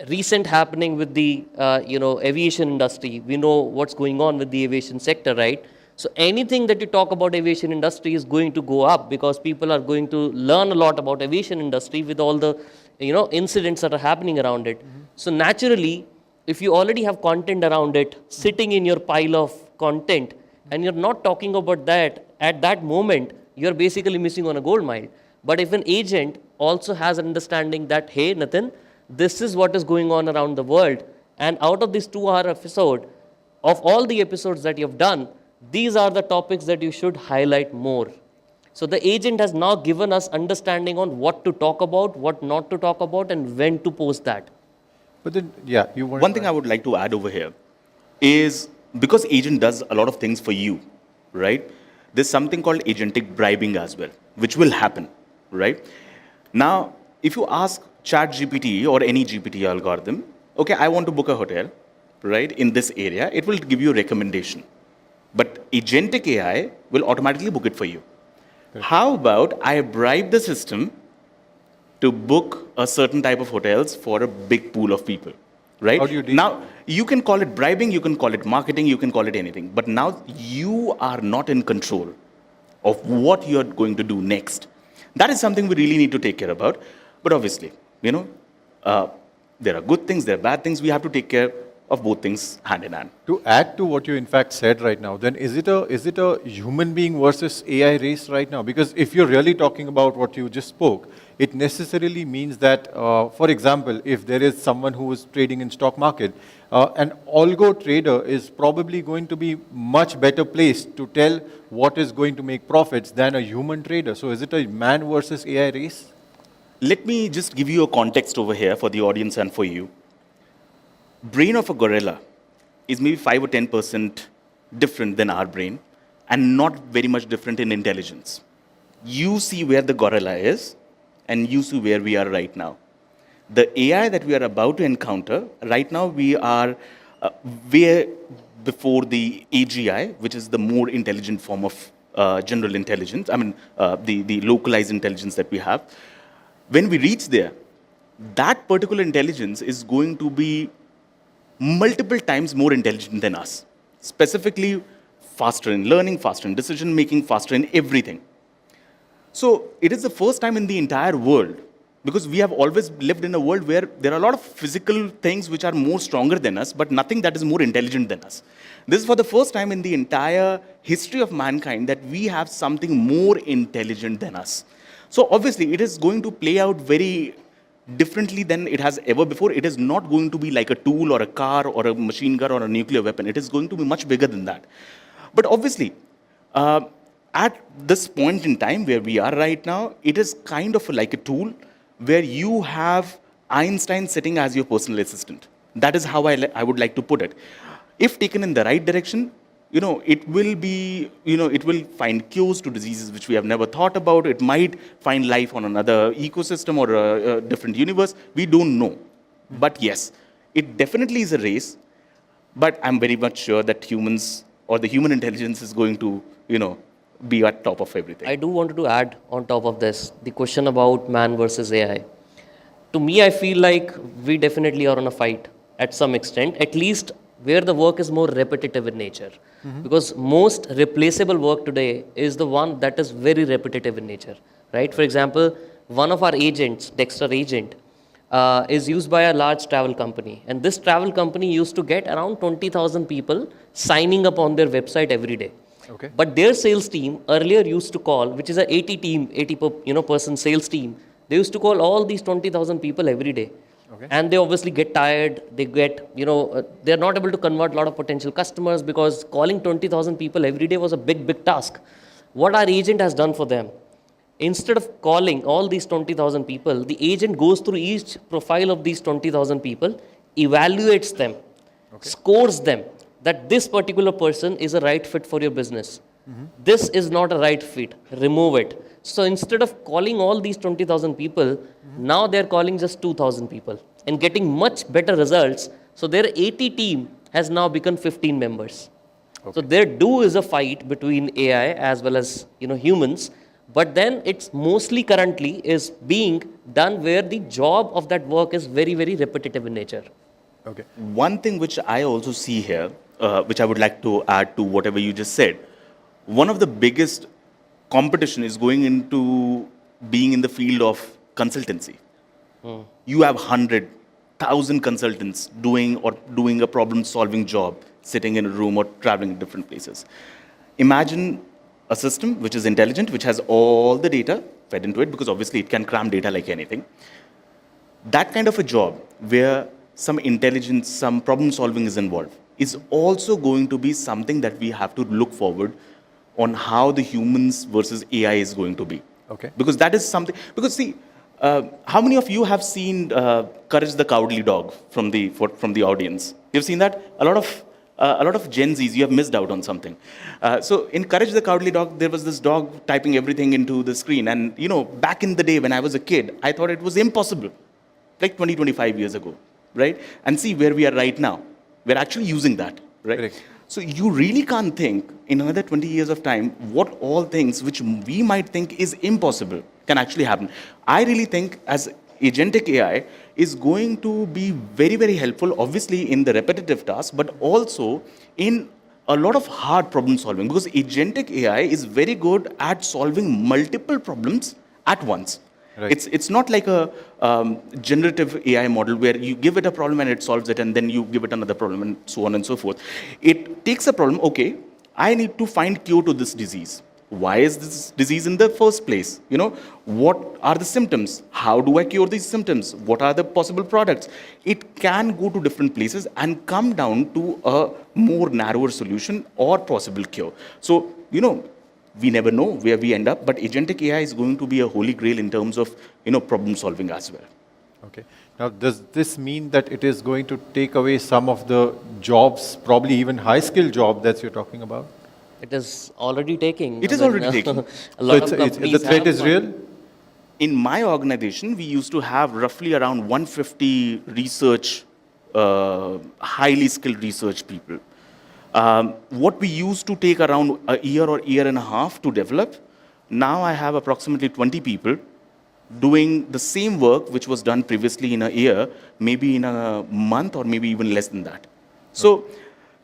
recent happening with the aviation industry, we know what's going on with the aviation sector, right? So anything that you talk about aviation industry is going to go up, because people are going to learn a lot about aviation industry with all the incidents that are happening around it. So naturally, if you already have content around it sitting in your pile of content, and you're not talking about that at that moment, you're basically missing on a gold mine. But if an agent also has an understanding that, hey, Nathan, this is what is going on around the world, and out of this 2-hour episode, of all the episodes that you've done, these are the topics that you should highlight more. So the agent has now given us understanding on what to talk about, what not to talk about, and when to post that. But then, yeah, one thing I would like to add over here is, because agent does a lot of things for you, right? There's something called agentic bribing as well, which will happen, right? Now, if you ask ChatGPT or any GPT algorithm, okay, I want to book a hotel, right, in this area, it will give you a recommendation. But agentic AI will automatically book it for you. How about I bribe the system to book a certain type of hotels for a big pool of people, right? How do you do now, you can call it bribing, you can call it marketing, you can call it anything. But now you are not in control of what you're going to do next. That is something we really need to take care about. But obviously, there are good things, there are bad things. We have to take care of both things hand in hand. To add to what you in fact said right now, then is it a human being versus AI race right now? Because if you're really talking about what you just spoke, it necessarily means that, for example, if there is someone who is trading in stock market, an algo trader is probably going to be much better placed to tell what is going to make profits than a human trader. So is it a man versus AI race? Let me just give you a context over here for the audience and for you. Brain of a gorilla is maybe 5 or 10% different than our brain, and not very much different in intelligence. You see where the gorilla is, and you see where we are right now. The AI that we are about to encounter, right now we are way before the AGI, which is the more intelligent form of general intelligence, the localized intelligence that we have. When we reach there, that particular intelligence is going to be multiple times more intelligent than us. Specifically, faster in learning, faster in decision making, faster in everything. So it is the first time in the entire world, because we have always lived in a world where there are a lot of physical things which are more stronger than us, but nothing that is more intelligent than us. This is for the first time in the entire history of mankind that we have something more intelligent than us. So obviously it is going to play out very differently than it has ever before. It is not going to be like a tool or a car or a machine gun or a nuclear weapon. It is going to be much bigger than that. But obviously, at this point in time where we are right now, it is kind of like a tool where you have Einstein sitting as your personal assistant. That is how I would like to put it. If taken in the right direction, it will be, it will find cures to diseases which we have never thought about. It might find life on another ecosystem or a different universe. We don't know. But yes, it definitely is a race. But I'm very much sure that humans or the human intelligence is going to, be at top of everything. I do want to add on top of this, the question about man versus AI. To me, I feel like we definitely are on a fight at some extent, at least where the work is more repetitive in nature. Because most replaceable work today is the one that is very repetitive in nature, right? For example, one of our agents, Dexter agent, is used by a large travel company. And this travel company used to get around 20,000 people signing up on their website every day. Okay. But their sales team earlier used to call, which is a 80 person sales team, they used to call all these 20,000 people every day. Okay. And they obviously get tired, they get, they're not able to convert a lot of potential customers because calling 20,000 people every day was a big task. What our agent has done for them, instead of calling all these 20,000 people, the agent goes through each profile of these 20,000 people, evaluates them, scores them, that this particular person is a right fit for your business. This is not a right fit, remove it. So instead of calling all these 20,000 people, now they're calling just 2,000 people and getting much better results. So their 80 team has now become 15 members. So their do is a fight between AI as well as humans, but then it's mostly currently is being done where the job of that work is very repetitive in nature. Okay. One thing which I also see here, which I would like to add to whatever you just said, one of the biggest competition is going into being in the field of consultancy. You have 100,000 consultants doing a problem-solving job, sitting in a room or traveling in different places. Imagine a system which is intelligent, which has all the data fed into it, because obviously it can cram data like anything. That kind of a job where some intelligence, some problem-solving is involved, is also going to be something that we have to look forward on how the humans versus AI is going to be. Okay. Because that is something, because see, how many of you have seen Courage the Cowardly Dog from the audience? You've seen that? A lot of Gen Zs, you have missed out on something. So in Courage the Cowardly Dog, there was this dog typing everything into the screen. And back in the day when I was a kid, I thought it was impossible, like 25 years ago, right? And see where we are right now. We're actually using that, right? Correct. So you really can't think in another 20 years of time what all things which we might think is impossible can actually happen. I really think as Agentic AI is going to be very helpful, obviously in the repetitive tasks, but also in a lot of hard problem solving, because Agentic AI is very good at solving multiple problems at once. Right. It's not like a generative AI model where you give it a problem and it solves it, and then you give it another problem and so on and so forth. It takes a problem, okay, I need to find cure to this disease. Why is this disease in the first place? What are the symptoms? How do I cure these symptoms? What are the possible products? It can go to different places and come down to a more narrower solution or possible cure. So, we never know where we end up, but Agentic AI is going to be a holy grail in terms of, problem solving as well. Okay. Now, does this mean that it is going to take away some of the jobs, probably even high-skill job that you're talking about? It is already taking. It is already taking. A lot so of companies the threat have is real? in my organization, we used to have roughly around 150 research, highly skilled research people. What we used to take around a year or year and a half to develop, now I have approximately 20 people doing the same work which was done previously in a year, maybe in a month or maybe even less than that. So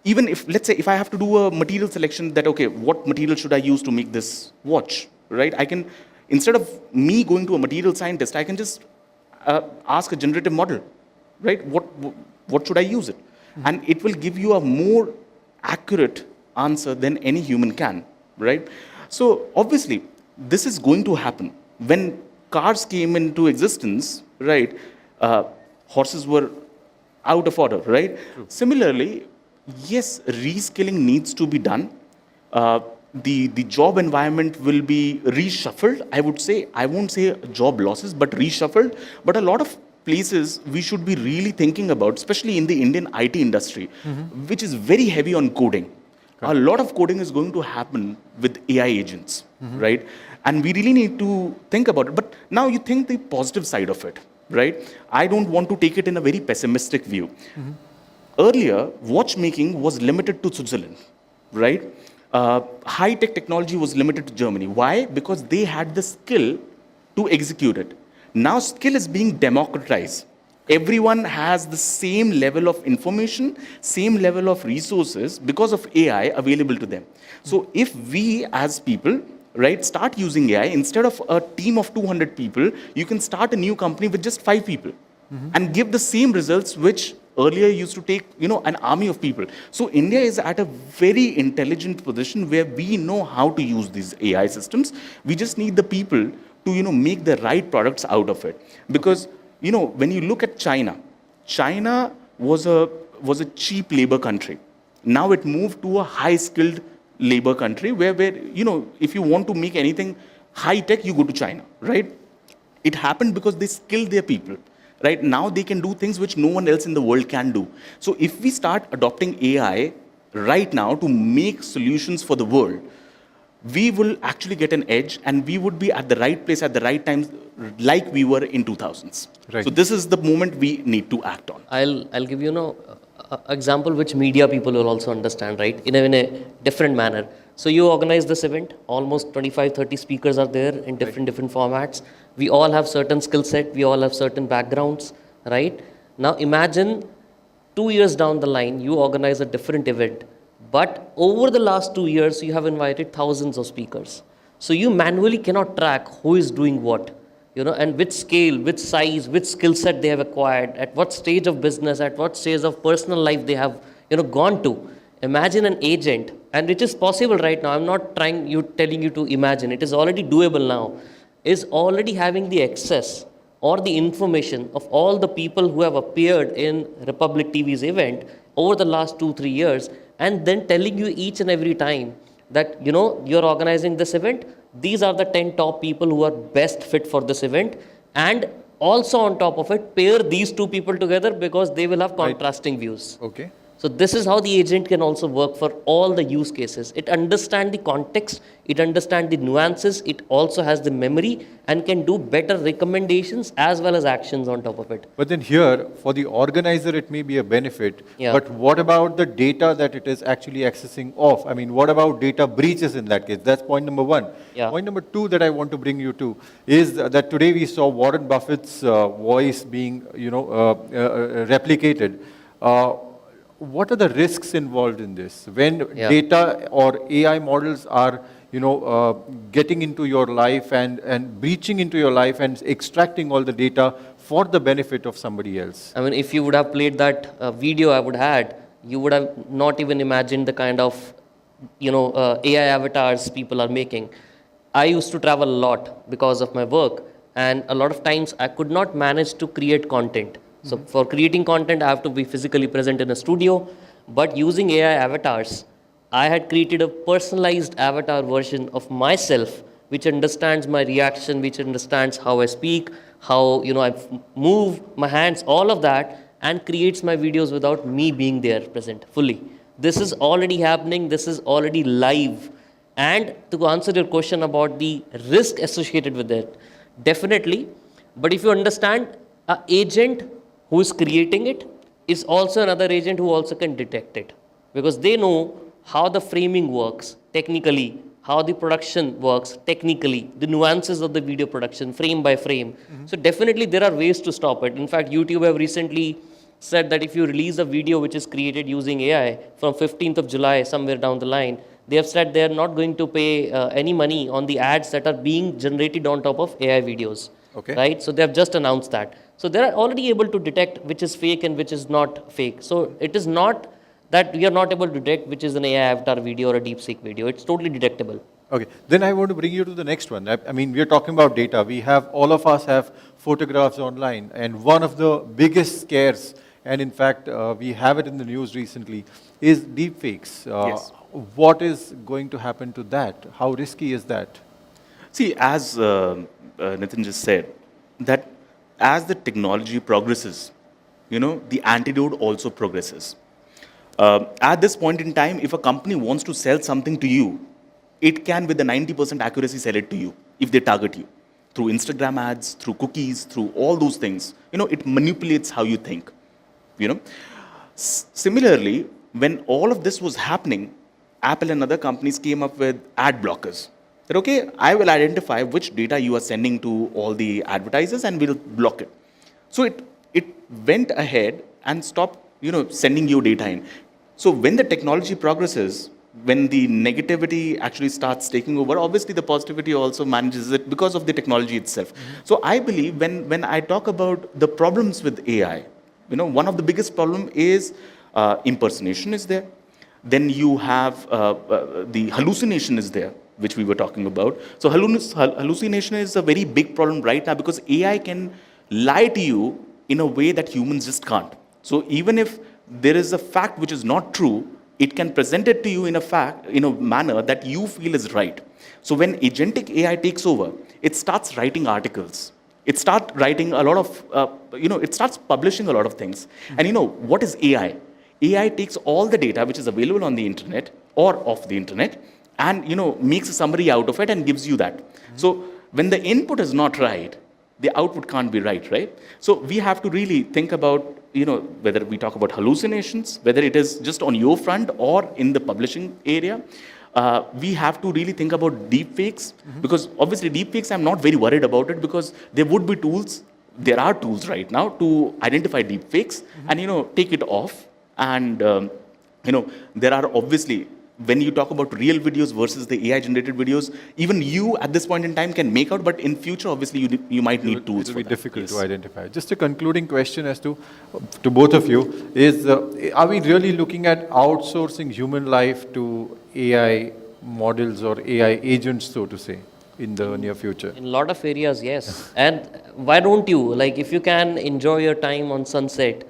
even if, let's say, if I have to do a material selection that, okay, what material should I use to make this watch, right? I can, instead of me going to a material scientist, I can just ask a generative model, right? What should I use it? And it will give you a more accurate answer than any human can, right? So obviously, this is going to happen. When cars came into existence, right, horses were out of order, right? Similarly, yes, reskilling needs to be done. The job environment will be reshuffled. I would say, I won't say job losses, but reshuffled. But a lot of places we should be really thinking about, especially in the Indian IT industry, which is very heavy on coding. A lot of coding is going to happen with AI agents, right? And we really need to think about it. But now you think the positive side of it, right? I don't want to take it in a very pessimistic view. Earlier, watchmaking was limited to Switzerland, right? High-tech technology was limited to Germany. Why? Because they had the skill to execute it. Now skill is being democratized. Everyone has the same level of information, same level of resources because of AI available to them. So if we as people, right, start using AI, instead of a team of 200 people, you can start a new company with just 5 people and give the same results which earlier used to take, an army of people. So India is at a very intelligent position where we know how to use these AI systems. We just need the people to, make the right products out of it. Because, when you look at China, China was a cheap labor country. Now it moved to a high-skilled labor country where, if you want to make anything high-tech, you go to China, right? It happened because they skilled their people. Right now, they can do things which no one else in the world can do. So if we start adopting AI right now to make solutions for the world, we will actually get an edge and we would be at the right place at the right time like we were in 2000s. Right. So this is the moment we need to act on. I'll give you an example which media people will also understand, right? In a different manner. So you organize this event, almost 25-30 speakers are there in different formats. We all have certain skill set, we all have certain backgrounds, right? Now imagine 2 years down the line, you organize a different event, but over the last 2 years, you have invited thousands of speakers. So you manually cannot track who is doing what, and which scale, which size, which skill set they have acquired, at what stage of business, at what stage of personal life they have, gone to. Imagine an agent, and it is possible right now. I'm not telling you to imagine. It is already doable now. Is already having the access or the information of all the people who have appeared in Republic TV's event over the last 2-3 years, and then telling you each and every time that, you're organizing this event. These are the 10 top people who are best fit for this event. And also on top of it, pair these 2 people together because they will have contrasting views. Okay. So this is how the agent can also work for all the use cases. It understands the context, it understands the nuances, it also has the memory and can do better recommendations as well as actions on top of it. But then here, for the organizer, it may be a benefit. Yeah. But what about the data that it is actually accessing of? I mean, what about data breaches in that case? That's point number 1. Yeah. Point number 2 that I want to bring you to is that today we saw Warren Buffett's voice being, replicated. What are the risks involved in this? When data or AI models are, getting into your life and breaching into your life and extracting all the data for the benefit of somebody else. I mean, if you would have played that video I would had, you would have not even imagined the kind of, AI avatars people are making. I used to travel a lot because of my work, and a lot of times I could not manage to create content. So for creating content, I have to be physically present in a studio, but using AI avatars, I had created a personalized avatar version of myself, which understands my reaction, which understands how I speak, how, I move my hands, all of that, and creates my videos without me being there present fully. This is already happening. This is already live. And to answer your question about the risk associated with it, Definitely. But if you understand, an agent who is creating it is also another agent who also can detect it. Because they know how the framing works technically, how the production works technically, the nuances of the video production, frame by frame. So definitely there are ways to stop it. In fact, YouTube have recently said that if you release a video which is created using AI from 15th of July, somewhere down the line, they have said they are not going to pay any money on the ads that are being generated on top of AI videos. Okay. Right? So they have just announced that. So they are already able to detect which is fake and which is not fake. So it is not that we are not able to detect which is an AI avatar video or a DeepSeek video. It's totally detectable. Okay, then I want to bring you to the next one. I mean, we are talking about data. We have, all of us have photographs online, and one of the biggest scares, and in fact, we have it in the news recently, is deepfakes. Yes. What is going to happen to that? How risky is that? See, as Nitin just said, that as the technology progresses, the antidote also progresses. At this point in time, if a company wants to sell something to you, it can with a 90% accuracy sell it to you if they target you. Through Instagram ads, through cookies, through all those things. It manipulates how you think. Similarly, when all of this was happening, Apple and other companies came up with ad blockers. That, okay, I will identify which data you are sending to all the advertisers and we'll block it. So it went ahead and stopped, sending your data in. So when the technology progresses, when the negativity actually starts taking over, obviously the positivity also manages it because of the technology itself. So I believe when I talk about the problems with AI, one of the biggest problem is impersonation is there. Then you have the hallucination is there, which we were talking about. So hallucination is a very big problem right now because AI can lie to you in a way that humans just can't. So even if there is a fact which is not true, it can present it to you in a manner that you feel is right. So when agentic AI takes over, it starts writing articles. It starts writing a lot of, it starts publishing a lot of things. And what is AI? AI takes all the data which is available on the internet or off the internet and, makes a summary out of it and gives you that. So when the input is not right, the output can't be right? So we have to really think about, whether we talk about hallucinations, whether it is just on your front or in the publishing area. We have to really think about deepfakes because obviously deepfakes, I'm not very worried about it because there would be tools, there are tools right now to identify deepfakes and, take it off. And, there are obviously, when you talk about real videos versus the AI generated videos, even you at this point in time can make out, but in future, obviously, you might need tools. It will be difficult to identify. Just a concluding question as to both of you is, are we really looking at outsourcing human life to AI models or AI agents, so to say, in the near future? In a lot of areas, yes. And why don't you? Like, if you can enjoy your time on sunset,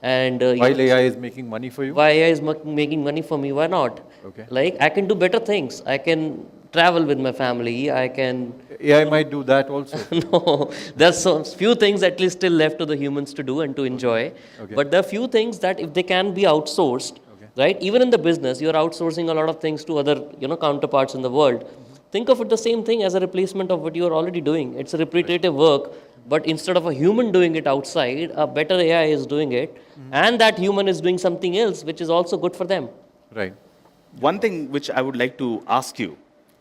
and while AI is making money for you? Why AI is making money for me? Why not? Okay. Like, I can do better things. I can travel with my family. I can. AI might do that also. No, there's some few things at least still left to the humans to do and to enjoy. Okay. But there are few things that if they can be outsourced, right? Even in the business, you're outsourcing a lot of things to other, counterparts in the world. Think of it the same thing as a replacement of what you are already doing. It's a repetitive work. But instead of a human doing it outside, a better AI is doing it. And that human is doing something else, which is also good for them. Right. One thing which I would like to ask you,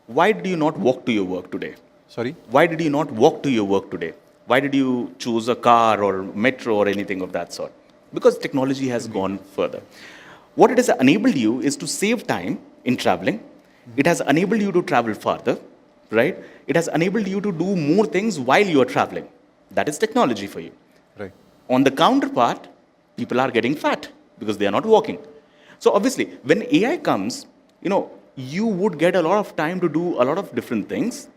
why did you not walk to your work today? Sorry? Why did you not walk to your work today? Why did you choose a car or metro or anything of that sort? Because technology has gone further. What it has enabled you is to save time in traveling. It has enabled you to travel farther, right? It has enabled you to do more things while you are traveling. That is technology for you. Right. On the counterpart, people are getting fat because they are not walking. So obviously, when AI comes, you would get a lot of time to do a lot of different things.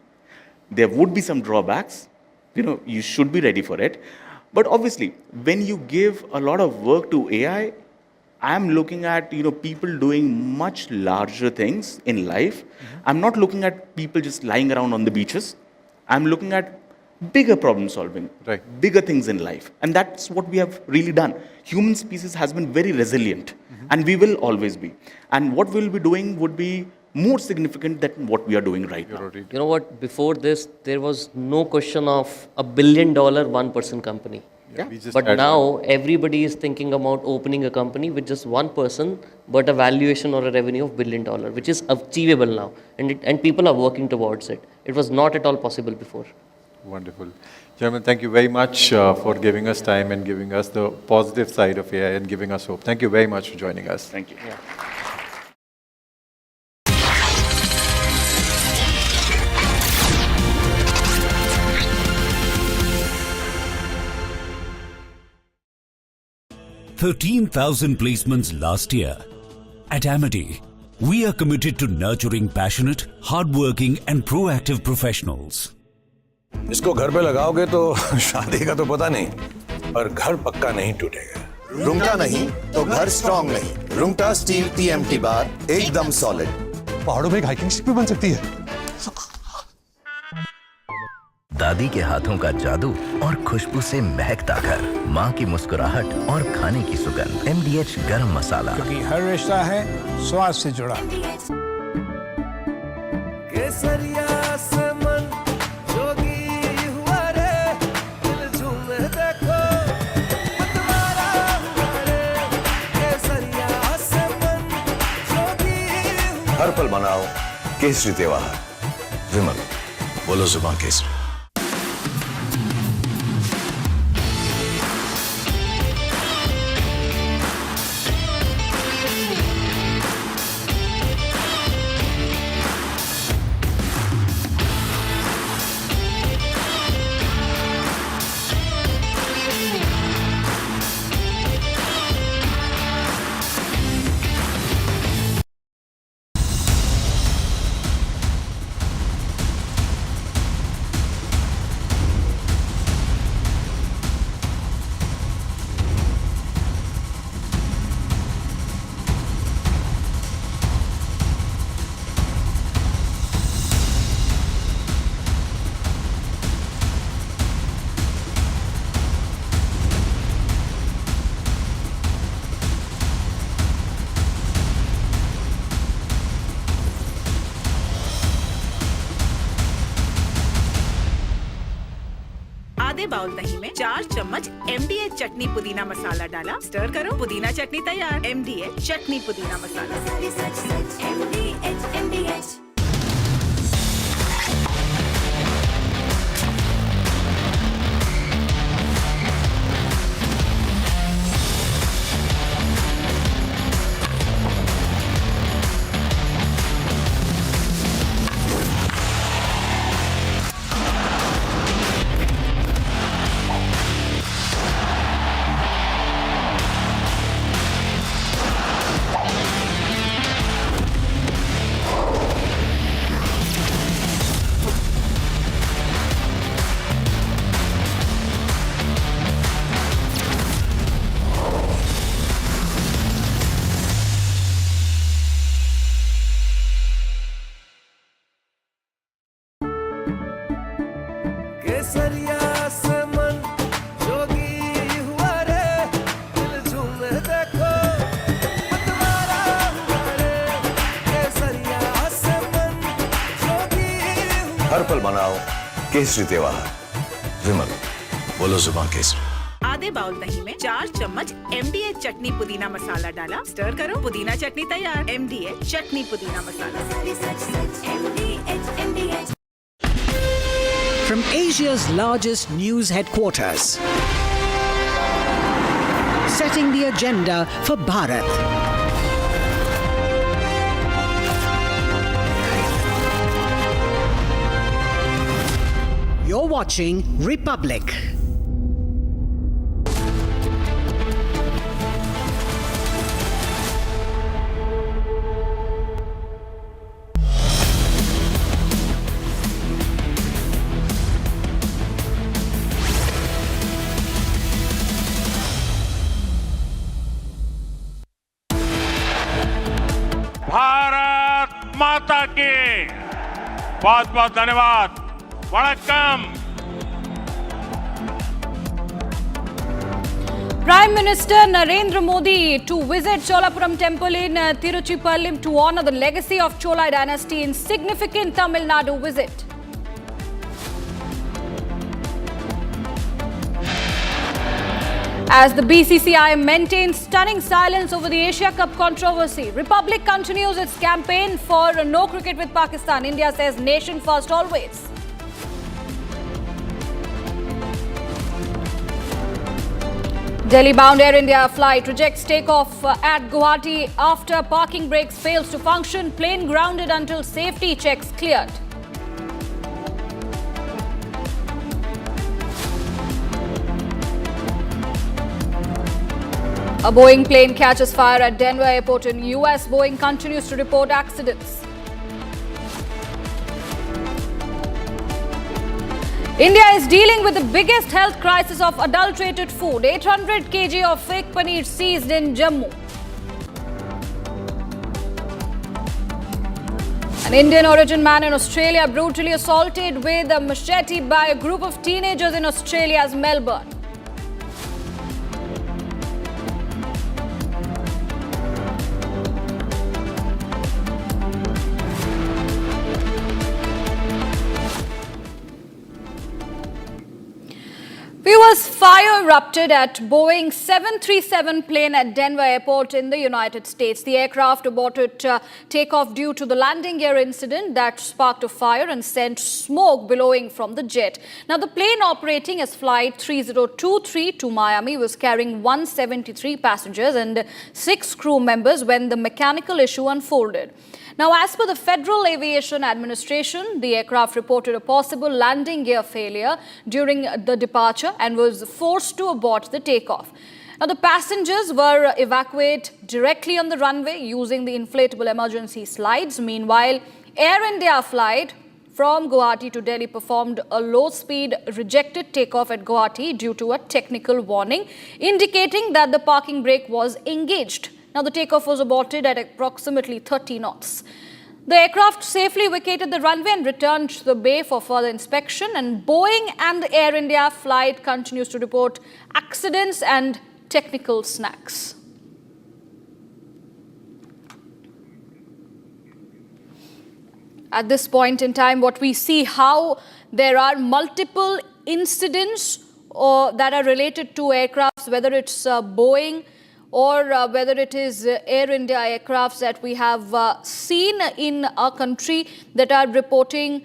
There would be some drawbacks. You should be ready for it. But obviously, when you give a lot of work to AI, I'm looking at, people doing much larger things in life. I'm not looking at people just lying around on the beaches. I'm looking at bigger problem solving, right? Bigger things in life. And that's what we have really done. Human species has been very resilient and we will always be. And what we'll be doing would be more significant than what we are doing right now. You know what? Before this, there was no question of $1 billion one-person company. Yeah. But now everybody is thinking about opening a company with just one person, but a valuation or a revenue of $1 billion, which is achievable now, and people are working towards it. It was not at all possible before. Wonderful. Gentlemen, thank you very much for giving us time and giving us the positive side of AI and giving us hope. Thank you very much for joining us. Thank you. Yeah. $13,000 placements last year. At Amity, we are committed to nurturing passionate, hardworking and proactive professionals. इसको घर पे लगाओगे तो शादी का तो पता नहीं, पर घर पक्का नहीं टूटेगा। रुंगटा नहीं तो घर स्ट्रॉन्ग नहीं। रुंगटा स्टील TMT बार एकदम सॉलिड। पहाड़ों में एक हाइकिंग शिप भी बन सकती है। दादी के हाथों का जादू और खुशबू से महकता घर, माँ की मुस्कुराहट और खाने की सुगंध। MDH गरम मसाला, क्योंकि हर रिश्ता है स्वाद से जुड़ा। केसरिया से मन जोगी हुआ रे, दिल झूमे देखो मतवारा हुआ रे। केसरिया से मन जोगी। हर पल मनाओ केसरी त्योहार। विमल, बोलो जुबान केसरी। आधे बाउल दही में 4 चम्मच MDH चटनी पुदीना मसाला डाला, स्टर करो, पुदीना चटनी तैयार। MDH चटनी पुदीना मसाला। MDH। केसरिया से मन जोगी हुआ रे, दिल झूमे देखो मतवारा हुआ रे। केसरिया से मन जोगी हुआ। हर पल मनाओ केसरी त्योहार। विमल, बोलो जुबान केसरी। आधे बाउल दही में 4 चम्मच MDH चटनी पुदीना मसाला डाला, स्टर करो, पुदीना चटनी तैयार। MDH चटनी पुदीना मसाला। MDH। From Asia's largest news headquarters, setting the agenda for Bharat. You're watching Republic. Bharat माता की बहुत बहुत धन्यवाद। वणक्कम। Prime Minister Narendra Modi to visit Cholapuram temple in Tiruchipalli to honor the legacy of Chola dynasty in significant Tamil Nadu visit. As the BCCI maintains stunning silence over the Asia Cup controversy, Republic continues its campaign for no cricket with Pakistan. India says nation first always. Delhi-bound Air India flight rejects takeoff at Guwahati after parking brakes fails to function. Plane grounded until safety checks cleared. A Boeing plane catches fire at Denver airport in US. Boeing continues to report accidents. India is dealing with the biggest health crisis of adulterated food. 800 kg of fake paneer seized in Jammu. An Indian origin man in Australia brutally assaulted with a machete by a group of teenagers in Australia's Melbourne. Viewers, fire erupted at Boeing 737 plane at Denver airport in the United States. The aircraft aborted takeoff due to the landing gear incident that sparked a fire and sent smoke billowing from the jet. Now, the plane operating as Flight 3023 to Miami was carrying 173 passengers and 6 crew members when the mechanical issue unfolded. Now, as per the Federal Aviation Administration, the aircraft reported a possible landing gear failure during the departure and was forced to abort the takeoff. Now, the passengers were evacuated directly on the runway using the inflatable emergency slides. Meanwhile, Air India flight from Guwahati to Delhi performed a low-speed rejected takeoff at Guwahati due to a technical warning, indicating that the parking brake was engaged. Now, the takeoff was aborted at approximately 30 knots. The aircraft safely vacated the runway and returned to the bay for further inspection. And Boeing and the Air India flight continues to report accidents and technical snags. At this point in time, what we see how there are multiple incidents that are related to aircrafts, whether it's Boeing or whether it is Air India aircrafts that we have seen in our country that are reporting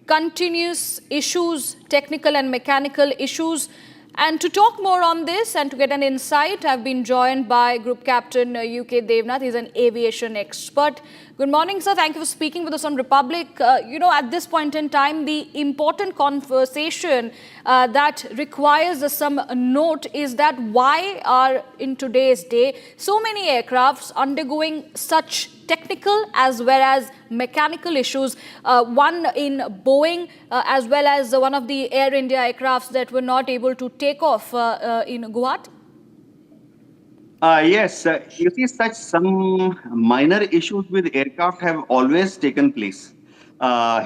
continuous issues, technical and mechanical issues. And to talk more on this and to get an insight, I've been joined by Group Captain UK Devnath. He's an aviation expert. Good morning, sir. Thank you for speaking with us on Republic. At this point in time, the important conversation that requires some note is that why are in today's day so many aircrafts undergoing such technical as well as mechanical issues, one in Boeing as well as one of the Air India aircrafts that were not able to take off in Guwahati? Yes, you see, some minor issues with aircraft have always taken place.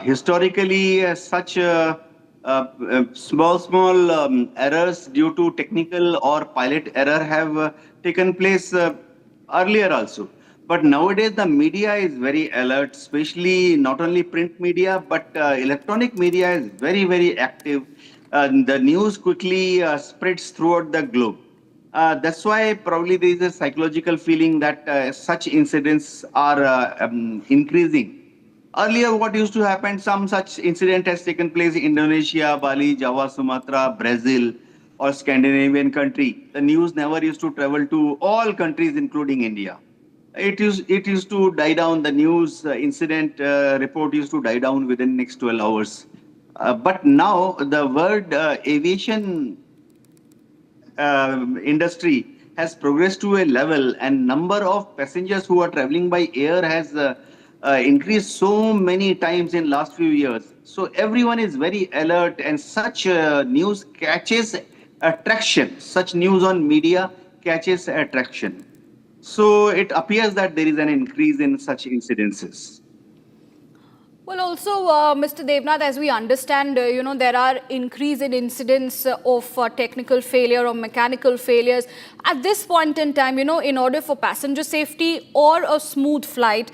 Historically, such small errors due to technical or pilot error have taken place earlier also. But nowadays, the media is very alert, especially not only print media, but electronic media is very, very active. The news quickly spreads throughout the globe. That's why probably there is a psychological feeling that such incidents are increasing. Earlier, what used to happen, some such incident has taken place in Indonesia, Bali, Java, Sumatra, Brazil, or Scandinavian country. The news never used to travel to all countries, including India. It used to die down. The news incident report used to die down within next 12 hours. But now the word aviation industry has progressed to a level, and number of passengers who are traveling by air has increased so many times in last few years. So everyone is very alert, and such news catches attraction. Such news on media catches attraction. So it appears that there is an increase in such incidences. Well, also, Mr. Devnath, as we understand, there are increase in incidents of technical failure or mechanical failures. At this point in time, in order for passenger safety or a smooth flight,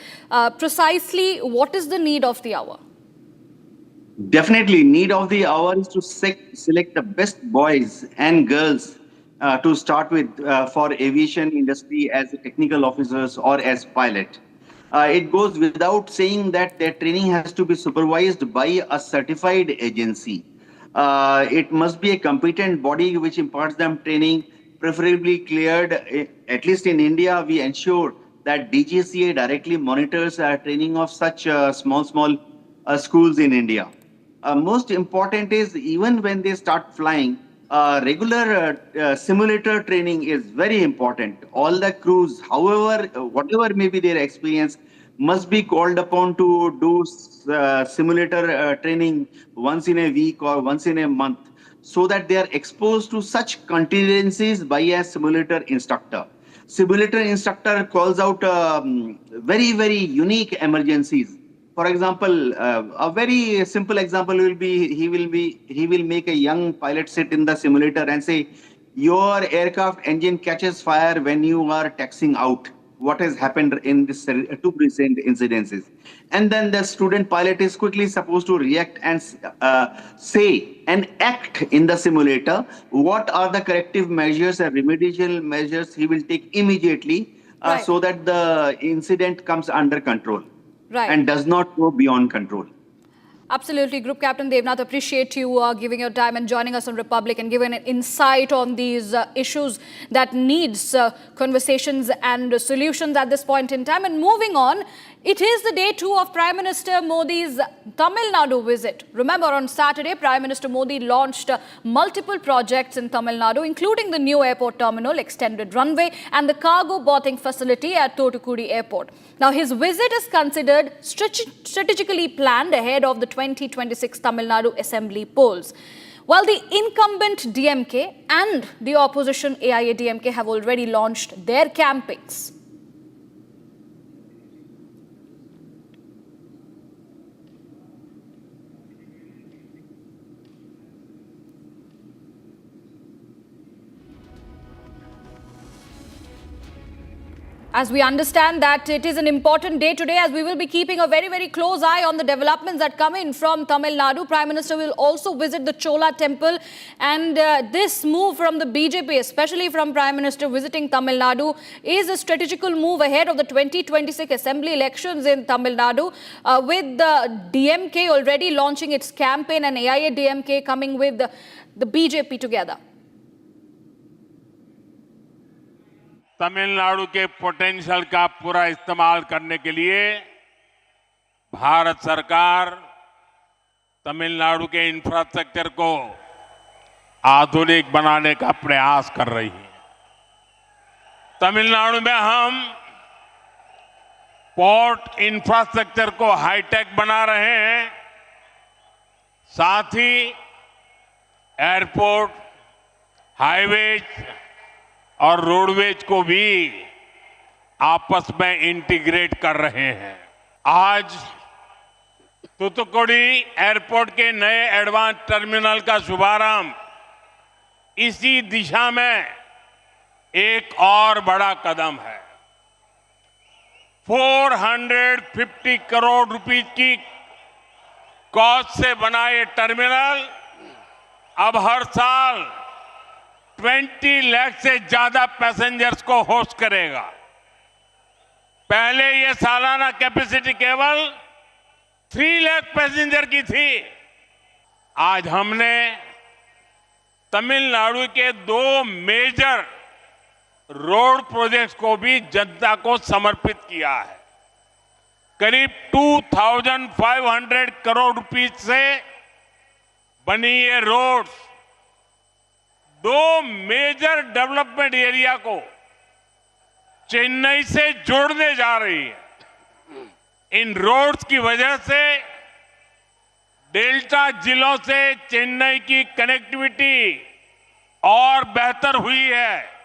precisely what is the need of the hour? Definitely, need of the hour is to select the best boys and girls to start with for aviation industry as technical officers or as pilot. It goes without saying that their training has to be supervised by a certified agency. It must be a competent body which imparts them training, preferably cleared. At least in India, we ensure that DGCA directly monitors training of such small schools in India. Most important is even when they start flying, regular simulator training is very important. All the crews, however, whatever may be their experience, must be called upon to do simulator training once in a week or once in a month so that they are exposed to such contingencies by a simulator instructor. Simulator instructor calls out very, very unique emergencies. For example, a very simple example will be he will make a young pilot sit in the simulator and say, your aircraft engine catches fire when you are taxiing out. What has happened in this two recent incidences? And then the student pilot is quickly supposed to react and say and act in the simulator. What are the corrective measures and remedial measures he will take immediately so that the incident comes under control? Right. And does not go beyond control. Absolutely. Group Captain Devnath, appreciate you giving your time and joining us on Republic and giving an insight on these issues that needs conversations and solutions at this point in time. And moving on, it is the day 2 of Prime Minister Modi's Tamil Nadu visit. Remember, on Saturday, Prime Minister Modi launched multiple projects in Tamil Nadu, including the new airport terminal, extended runway, and the cargo berthing facility at Thoothukudi Airport. Now, his visit is considered strategically planned ahead of the 2026 Tamil Nadu Assembly polls. While the incumbent DMK and the opposition AIADMK have already launched their campaigns. As we understand that it is an important day today, as we will be keeping a very, very close eye on the developments that come in from Tamil Nadu. Prime Minister will also visit the Chola temple, and this move from the BJP, especially from Prime Minister visiting Tamil Nadu, is a strategical move ahead of the 2026 Assembly elections in Tamil Nadu, with the DMK already launching its campaign and AIADMK coming with the BJP together. Tamil Nadu के potential का पूरा इस्तेमाल करने के लिए भारत सरकार तमिलनाडु के infrastructure को आधुनिक बनाने का प्रयास कर रही है। तमिलनाडु में हम पोर्ट इंफ्रास्ट्रक्चर को हाईटेक बना रहे हैं, साथ ही एयरपोर्ट, हाईवेज और रोडवेज को भी आपस में इंटीग्रेट कर रहे हैं। आज तूतुकुड़ी एयरपोर्ट के नए एडवांस टर्मिनल का शुभारंभ इसी दिशा में एक और बड़ा कदम है। 450 करोड़ रुपीस की कॉस्ट से बना ये टर्मिनल अब हर साल 20 लाख से ज्यादा पैसेंजर्स को होस्ट करेगा। पहले ये सालाना कैपेसिटी केवल 3 लाख पैसेंजर की थी। आज हमने तमिलनाडु के 2 मेजर रोड प्रोजेक्ट्स को भी जनता को समर्पित किया है। करीब 2500 करोड़ रुपीस से बनी ये रोड्स 2 मेजर डेवलपमेंट एरिया को चेन्नई से जोड़ने जा रही है। इन रोड्स की वजह से डेल्टा जिलों से चेन्नई की कनेक्टिविटी और बेहतर हुई है।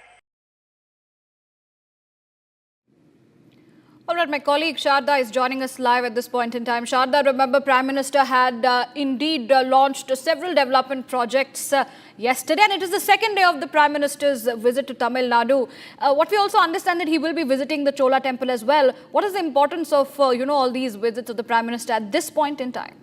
All right, my colleague Sharda is joining us live at this point in time. Sharda, remember Prime Minister had indeed launched several development projects yesterday, and it is the second day of the Prime Minister's visit to Tamil Nadu. What we also understand that he will be visiting the Chola temple as well. What is the importance of, all these visits of the Prime Minister at this point in time?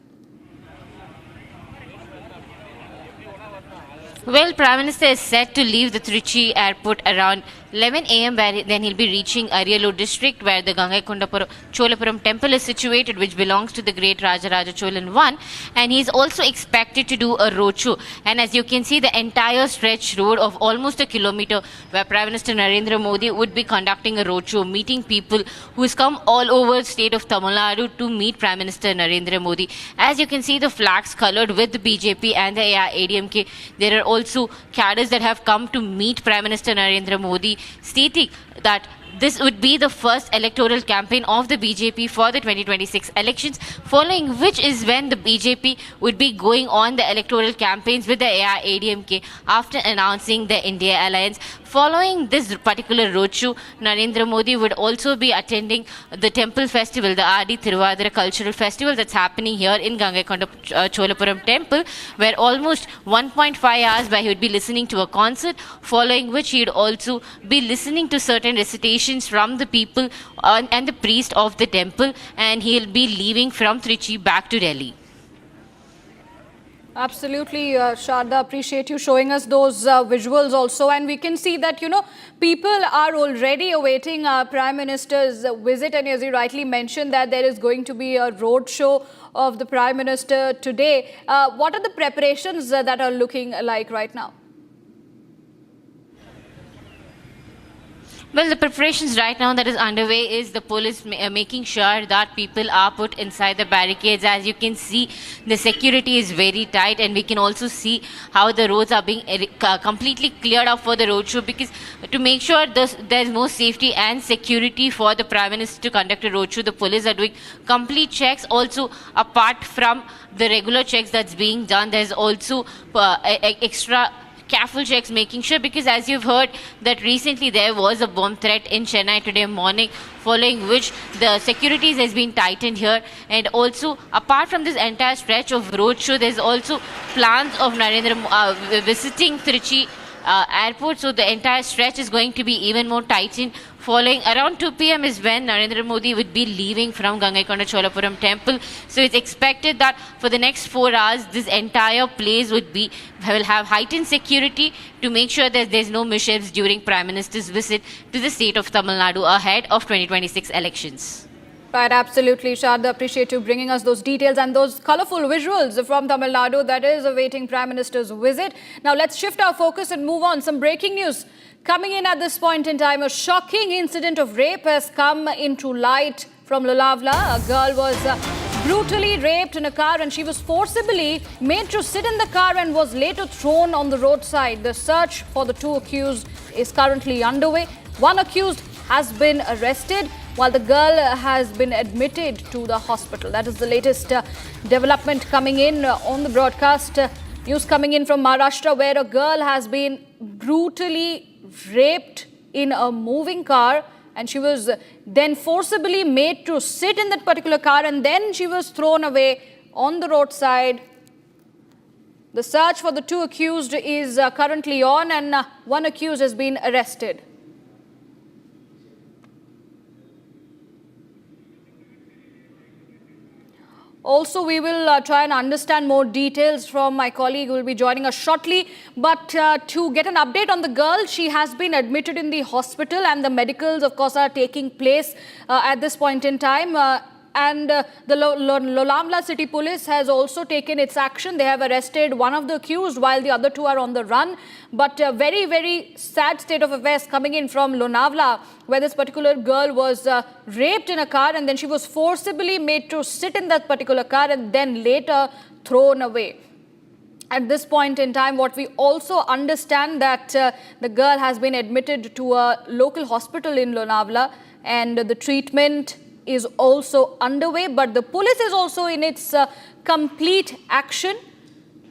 Well, Prime Minister is set to leave the Trichy airport around 11 a.m. Then he'll be reaching Ariyalur district where the Gangaikonda Cholapuram temple is situated, which belongs to the great Rajaraja Cholan I, and he's also expected to do a roadshow. And as you can see, the entire stretch road of almost a kilometer where Prime Minister Narendra Modi would be conducting a roadshow, meeting people who has come all over the state of Tamil Nadu to meet Prime Minister Narendra Modi. As you can see, the flags colored with the BJP and the AIADMK. There are also cadres that have come to meet Prime Minister Narendra Modi, stating that this would be the first electoral campaign of the BJP for the 2026 elections, following which is when the BJP would be going on the electoral campaigns with the AIADMK after announcing the India alliance. Following this particular roadshow, Narendra Modi would also be attending the temple festival, the Adi Tiruvadira cultural festival that's happening here in Gangaikonda Cholapuram temple, where almost 1.5 hours where he would be listening to a concert, following which he would also be listening to certain recitations from the people and the priest of the temple, and he'll be leaving from Trichy back to Delhi. Absolutely, Sharda, appreciate you showing us those visuals also. And we can see that, people are already awaiting Prime Minister's visit. And as you rightly mentioned, that there is going to be a road show of the Prime Minister today. What are the preparations that are looking like right now? Well, the preparations right now that is underway is the police making sure that people are put inside the barricades. As you can see, the security is very tight, and we can also see how the roads are being completely cleared up for the roadshow, because to make sure there's more safety and security for the Prime Minister to conduct a roadshow, the police are doing complete checks. Also, apart from the regular checks that's being done, there's also extra careful checks making sure, because as you've heard that recently there was a bomb threat in Chennai today morning, following which the securities has been tightened here. And also, apart from this entire stretch of roadshow, there's also plans of Narendra visiting Trichy airport, so the entire stretch is going to be even more tightened. Following around 2 p.m. is when Narendra Modi would be leaving from Gangaikonda Cholapuram temple. So it's expected that for the next 4 hours, this entire place will have heightened security to make sure that there's no mishaps during Prime Minister's visit to the state of Tamil Nadu ahead of 2026 elections. Right, absolutely, Sharda. Appreciate you bringing us those details and those colourful visuals from Tamil Nadu that is awaiting Prime Minister's visit. Now, let's shift our focus and move on. Some breaking news coming in at this point in time. A shocking incident of rape has come into light from Lonavla. A girl was brutally raped in a car, and she was forcibly made to sit in the car and was later thrown on the roadside. The search for the two accused is currently underway. One accused has been arrested, while the girl has been admitted to the hospital. That is the latest development coming in on the broadcast. News coming in from Maharashtra, where a girl has been brutally raped in a moving car, and she was then forcibly made to sit in that particular car, and then she was thrown away on the roadside. The search for the two accused is currently on, and one accused has been arrested. Also, we will try and understand more details from my colleague who will be joining us shortly. But to get an update on the girl, she has been admitted in the hospital, and the medicals, of course, are taking place at this point in time. And the Lonavla City Police has also taken its action. They have arrested one of the accused while the other two are on the run. But a very, very sad state of affairs coming in from Lonavla, where this particular girl was raped in a car, and then she was forcibly made to sit in that particular car and then later thrown away. At this point in time, what we also understand that the girl has been admitted to a local hospital in Lonavla, and the treatment is also underway, but the police is also in its complete action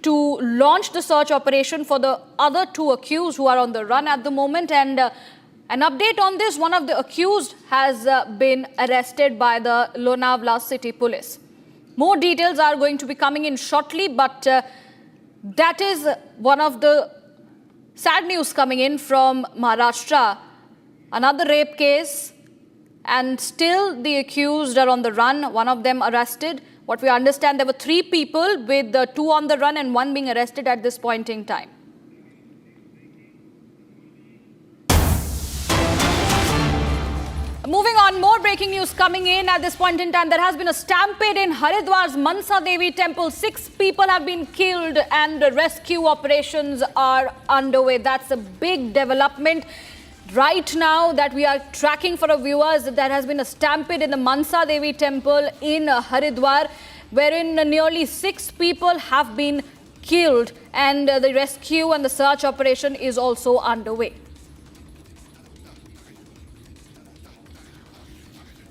to launch the search operation for the other two accused who are on the run at the moment. And An update on this, one of the accused has been arrested by the Lonavla city police. More details are going to be coming in shortly, but that is one of the sad news coming in from Maharashtra. Another rape case, and still the accused are on the run, one of them arrested. What we understand, there were 3 people with 2 on the run and 1 being arrested at this point in time. Moving on, more breaking news coming in at this point in time. There has been a stampede in Haridwar's Mansa Devi temple. 6 people have been killed and rescue operations are underway. That's a big development. Right now that we are tracking for our viewers, there has been a stampede in the Mansa Devi temple in Haridwar, wherein nearly 6 people have been killed, and the rescue and the search operation is also underway.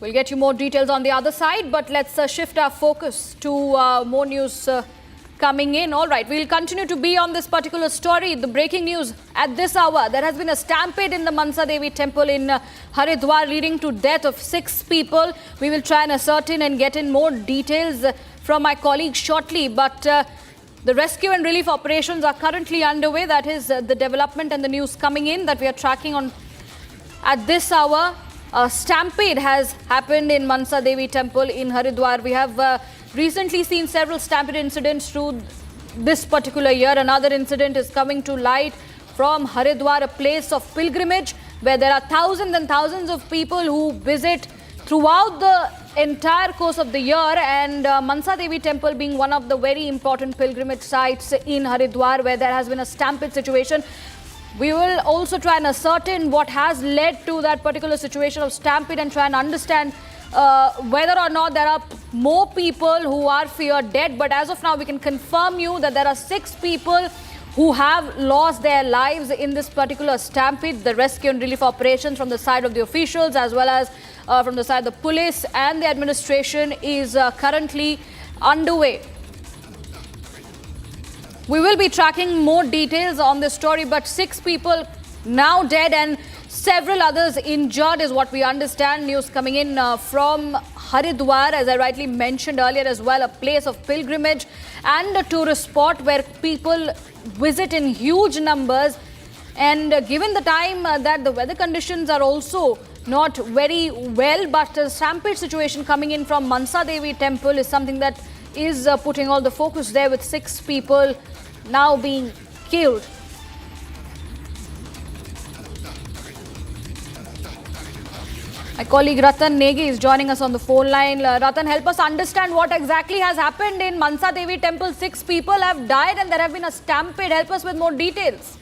We'll get you more details on the other side, but let's shift our focus to more news coming in. All right, we'll continue to be on this particular story. The breaking news at this hour, there has been a stampede in the Mansa Devi temple in Haridwar, leading to death of 6 people. We will try and ascertain and get in more details from my colleagues shortly, but the rescue and relief operations are currently underway. That is the development and the news coming in that we are tracking on at this hour. A stampede has happened in Mansa Devi temple in Haridwar. We have recently seen several stampede incidents through this particular year. Another incident is coming to light from Haridwar, a place of pilgrimage where there are thousands and thousands of people who visit throughout the entire course of the year, and Mansa Devi temple being one of the very important pilgrimage sites in Haridwar, where there has been a stampede situation. We will also try and ascertain what has led to that particular situation of stampede and try and understand whether or not there are more people who are feared dead. But as of now, we can confirm you that there are 6 people who have lost their lives in this particular stampede. The rescue and relief operations from the side of the officials as well as from the side of the police and the administration is currently underway. We will be tracking more details on this story, but 6 people now dead and several others injured is what we understand. News coming in from Haridwar, as I rightly mentioned earlier as well, a place of pilgrimage and a tourist spot where people visit in huge numbers. And given the time that the weather conditions are also not very well, but a stampede situation coming in from Mansa Devi temple is something that is putting all the focus there, with 6 people now being killed. My colleague Ratan Negi is joining us on the phone line. Ratan, help us understand what exactly has happened in Mansa Devi temple. 6 people have died and there have been a stampede. Help us with more details.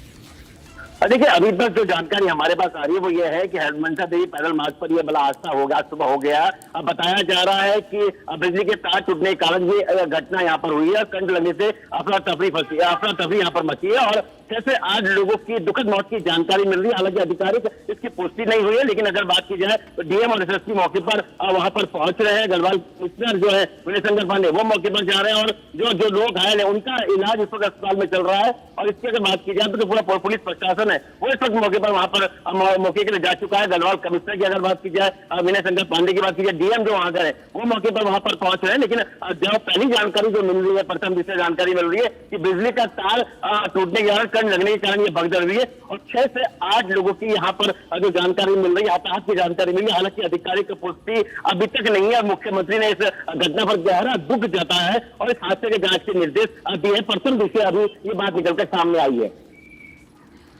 देखिए, अभी तक जो जानकारी हमारे पास आ रही है वो ये है कि मनसा देवी पैदल मार्ग पर ये बड़ा हादसा हो गया, सुबह हो गया। अब बताया जा रहा है कि बिजली के तार टूटने के कारण ये घटना यहाँ पर हुई है। करंट लगने से अफरा तफरी यहाँ पर मची है और कैसे 8 लोगों की दुखद मौत की जानकारी मिल रही है। हालांकि आधिकारिक इसकी पुष्टि नहीं हुई है, लेकिन अगर बात की जाए तो डीएम और एसएसपी मौके पर वहां पर पहुंच रहे हैं। गढ़वाल कमिश्नर जो है विनय शंकर पांडे वो मौके पर जा रहे हैं और जो लोग घायल है उनका इलाज इस वक्त अस्पताल में चल रहा है। और इसकी अगर बात की जाए तो पूरा पुलिस प्रशासन है वो इस वक्त मौके पर वहां पर मौके के लिए जा चुका है। गढ़वाल कमिश्नर की अगर बात की जाए, विनय शंकर पांडे की बात की जाए, डीएम जो वहां गए वो मौके पर वहां पर पहुंच रहे हैं। लेकिन जो पहली जानकारी जो मिल रही है, प्रथम जिससे जानकारी मिल रही है कि बिजली का तार टूटने के कारण, करंट लगने के कारण ये भगदड़ हुई है और 6 से 8 लोगों की यहाँ पर जो जानकारी मिल रही है, हताहत की जानकारी मिली है। हालांकि आधिकारिक पुष्टि अभी तक नहीं है। मुख्यमंत्री ने इस घटना पर गहरा दुख जताया है और इस हादसे के जांच के निर्देश दिए हैं। प्रथम दृष्टया अभी ये बात निकलकर सामने आई है।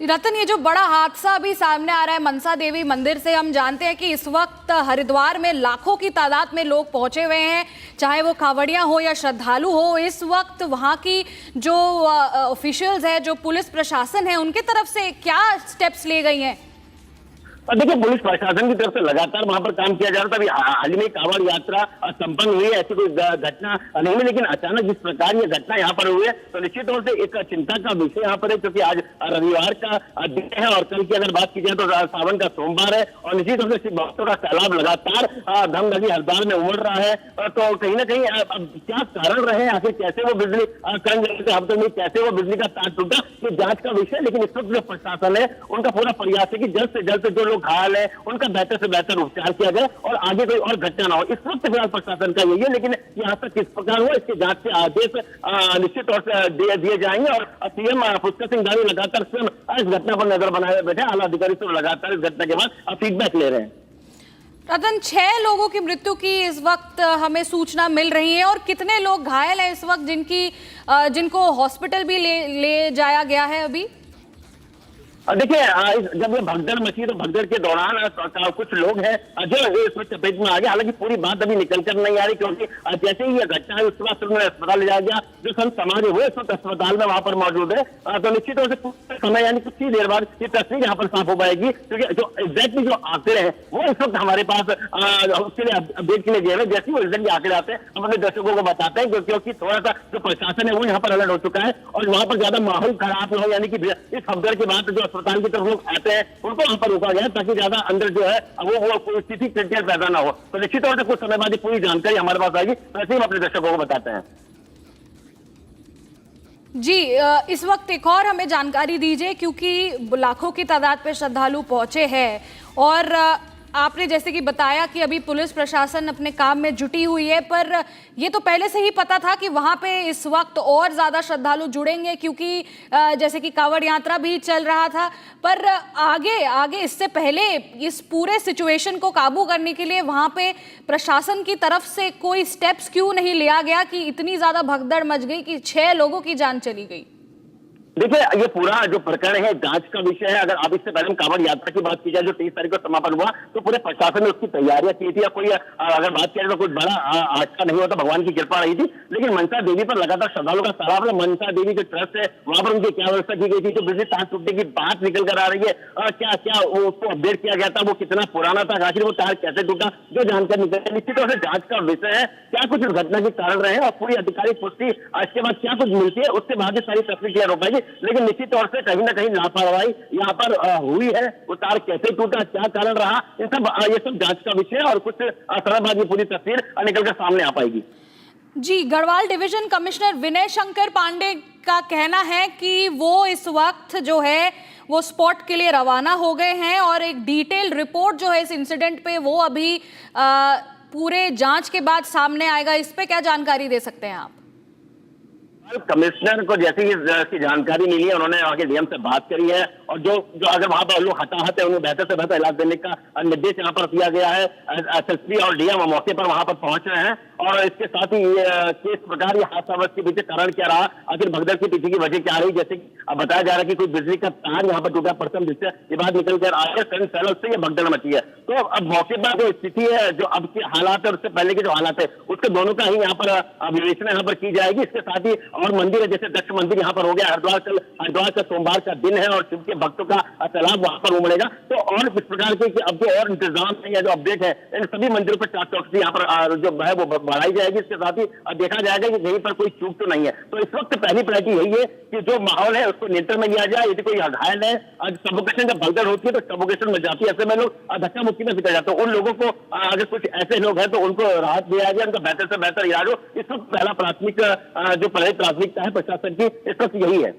रतन, ये जो बड़ा हादसा अभी सामने आ रहा है मनसा देवी मंदिर से, हम जानते हैं कि इस वक्त हरिद्वार में लाखों की तादाद में लोग पहुंचे हुए हैं, चाहे वो कांवड़ियां हो या श्रद्धालु हो। इस वक्त वहां की जो ऑफिशियल्स है, जो पुलिस प्रशासन है, उनके तरफ से क्या स्टेप्स लिए गई हैं? देखिए, पुलिस प्रशासन की तरफ से लगातार वहां पर काम किया जा रहा था। अभी हाल ही में कांवड़ यात्रा संपन्न हुई है, ऐसी कोई घटना नहीं हुई, लेकिन अचानक जिस प्रकार ये घटना यहाँ पर हुई है तो निश्चित तौर से एक चिंता का विषय यहाँ पर है, क्योंकि आज रविवार का दिन है और कल की अगर बात की जाए तो सावन का सोमवार है और निश्चित तौर से भक्तों का सैलाब लगातार धमनगरी हरिद्वार में उमड़ रहा है। तो कहीं ना कहीं क्या कारण रहे, आखिर कैसे वो बिजली हफ्ते में कैसे वो बिजली का तार टूटा, ये जांच का विषय। लेकिन इस वक्त जो प्रशासन है उनका पूरा प्रयास है कि जल्द से जल्द जो लोग घायल हैं उनका बेहतर से बेहतर उपचार किया जाए और आगे कोई और घटना ना हो। इस वक्त फिलहाल प्रशासन का यही है, लेकिन यहाँ तक किस प्रकार हुआ इसके जांच के आदेश निश्चित तौर से दिए जाएंगे। और सीएम पुष्कर सिंह धामी लगातार स्वयं इस घटना पर नजर बनाए बैठे, आला अधिकारी से लगातार इस घटना के बाद फीडबैक ले रहे हैं। रतन, 6 लोगों की मृत्यु की इस वक्त हमें सूचना मिल रही है और कितने लोग घायल हैं इस वक्त जिनको हॉस्पिटल भी ले जाया गया है अभी? देखिए, जब ये भगदड़ मची तो भगदड़ के दौरान कुछ लोग हैं जो इसमें चपेट में आ गए। हालांकि पूरी बात अभी निकल कर नहीं आ रही, क्योंकि जैसे ही ये घटना है उसके बाद उन्हें अस्पताल ले जाया गया। जो संत समाज है वो इस वक्त अस्पताल में वहां पर मौजूद है। तो निश्चित तौर से कुछ समय यानी कुछ ही देर बाद ये तस्वीर यहाँ पर साफ हो पाएगी, क्योंकि जो एग्जैक्टली जो आंकड़े हैं वो इस वक्त हमारे पास उसके लिए अपडेट के लिए दिए हुए। जैसे ही एग्जैक्टली आंकड़े आते हैं हम अपने दर्शकों को बताते हैं, क्योंकि थोड़ा सा जो प्रशासन है वो यहाँ पर अलर्ट हो चुका है और वहां पर ज्यादा माहौल खराब न हो, यानी कि इस भगदड़ के बाद जो अस्पताल की तरफ लोग आते हैं उनको वहां पर रोका गया ताकि ज्यादा अंदर जो है वो कोई स्थिति क्रिटिकल पैदा ना हो। तो निश्चित तौर से कुछ समय बाद पूरी जानकारी हमारे पास आएगी, वैसे ही हम अपने दर्शकों को बताते हैं। जी, इस वक्त एक और हमें जानकारी दीजिए, क्योंकि लाखों की तादाद पे श्रद्धालु पहुंचे हैं और आपने जैसे कि बताया कि अभी पुलिस प्रशासन अपने काम में जुटी हुई है, पर ये तो पहले से ही पता था कि वहाँ पे इस वक्त और ज़्यादा श्रद्धालु जुड़ेंगे, क्योंकि जैसे कि कांवड़ यात्रा भी चल रहा था। पर आगे इससे पहले इस पूरे सिचुएशन को काबू करने के लिए वहाँ पे प्रशासन की तरफ से कोई स्टेप्स क्यों नहीं लिया गया कि इतनी ज़्यादा भगदड़ मच गई कि 6 लोगों की जान चली गई? देखिए, ये पूरा जो प्रकरण है जांच का विषय है। अगर अब इससे पहले हम कांवड़ यात्रा की बात की जाए जो 23 तारीख को समापन हुआ, तो पूरे प्रशासन ने उसकी तैयारियां की थी। या कोई अगर बात करें तो कुछ बड़ा हादसा नहीं होता, भगवान की कृपा रही थी। लेकिन मनसा देवी पर लगातार श्रद्धालुओं का सवाल है। मनसा देवी जो ट्रस्ट है वहां पर उनकी क्या व्यवस्था की गई थी? जो बिजली तार टूटने की बात निकल कर आ रही है, क्या उसको अपडेट किया गया था? वो कितना पुराना था? आखिर वो तार कैसे टूटा? जो जानकारी निकल, निश्चित तौर से जांच का विषय है। क्या कुछ घटना के कारण रहे और पूरी अधिकारिक पुष्टि इसके बाद क्या कुछ मिलती है, उसके बाद ही सारी तस्वीर क्लियर हो पाएगी। लेकिन निश्चित से कहीं ना कहीं लापरवाही यहाँ पर हुई है। वो तार कैसे टूटा, क्या कारण रहा, ये सब जांच का विषय है और कुछ समय बाद ये पूरी तस्वीर निकलकर सामने आ पाएगी। जी, गढ़वाल डिवीजन कमिश्नर विनय शंकर पांडे का कहना है कि वो इस वक्त जो है वो स्पॉट के लिए रवाना हो गए हैं और एक डिटेल रिपोर्ट जो है इस इंसिडेंट पे वो अभी पूरे जांच के बाद सामने आएगा। इस पे क्या जानकारी दे सकते हैं आप? कमिश्नर को जैसे ही इसकी जानकारी मिली है उन्होंने आगे डीएम से बात करी है और जो अगर वहां पर लोग हताहत है उन्हें बेहतर से बेहतर इलाज देने का निर्देश यहाँ पर दिया गया है। एसएसपी और डीएम मौके पर वहां पर पहुंच रहे हैं और इसके साथ ही किस प्रकार ये हादसा के पीछे कारण क्या रहा, आखिर भगदड़ के पीछे की वजह क्या रही। जैसे बताया जा रहा है कि कोई बिजली का तार यहाँ पर टूटा, प्रथम जिससे ये बात निकल कर आ रही है, फैल से ये भगदड़ मची है। तो अब मौके पर जो स्थिति है, जो अब के हालात है और उससे पहले के जो हालात है, उसके दोनों का ही यहाँ पर विवेचना यहाँ पर की जाएगी। इसके साथ ही और मंदिर है, जैसे दक्ष मंदिर यहाँ पर हो गया, हरिद्वार का सोमवार का दिन है और शिव के भक्तों का सैलाब वहां पर उमड़ेगा। तो और इस प्रकार के अब जो और इंतजाम है या जो अपडेट है इन सभी मंदिरों पर चाक चौकसी यहाँ पर जो है वो बढ़ाई जाएगी। इसके साथ ही देखा जाएगा कि कहीं पर कोई चूक तो नहीं है। तो इस वक्त पहली प्रायोरिटी यही है कि जो माहौल है उसको नियंत्रण में लिया जाए। यदि कोई घायल है, सफोकेशन जब भगदड़ होती है तो सफोकेशन में जाती है, ऐसे में लोग धक्का मुक्की में फिर जाते हैं। उन लोगों को अगर कुछ ऐसे लोग हैं तो उनको राहत दिया जाए, उनका बेहतर से बेहतर इलाज हो। इस वक्त पहला प्राथमिकता है प्रशासन की, इस वक्त यही है।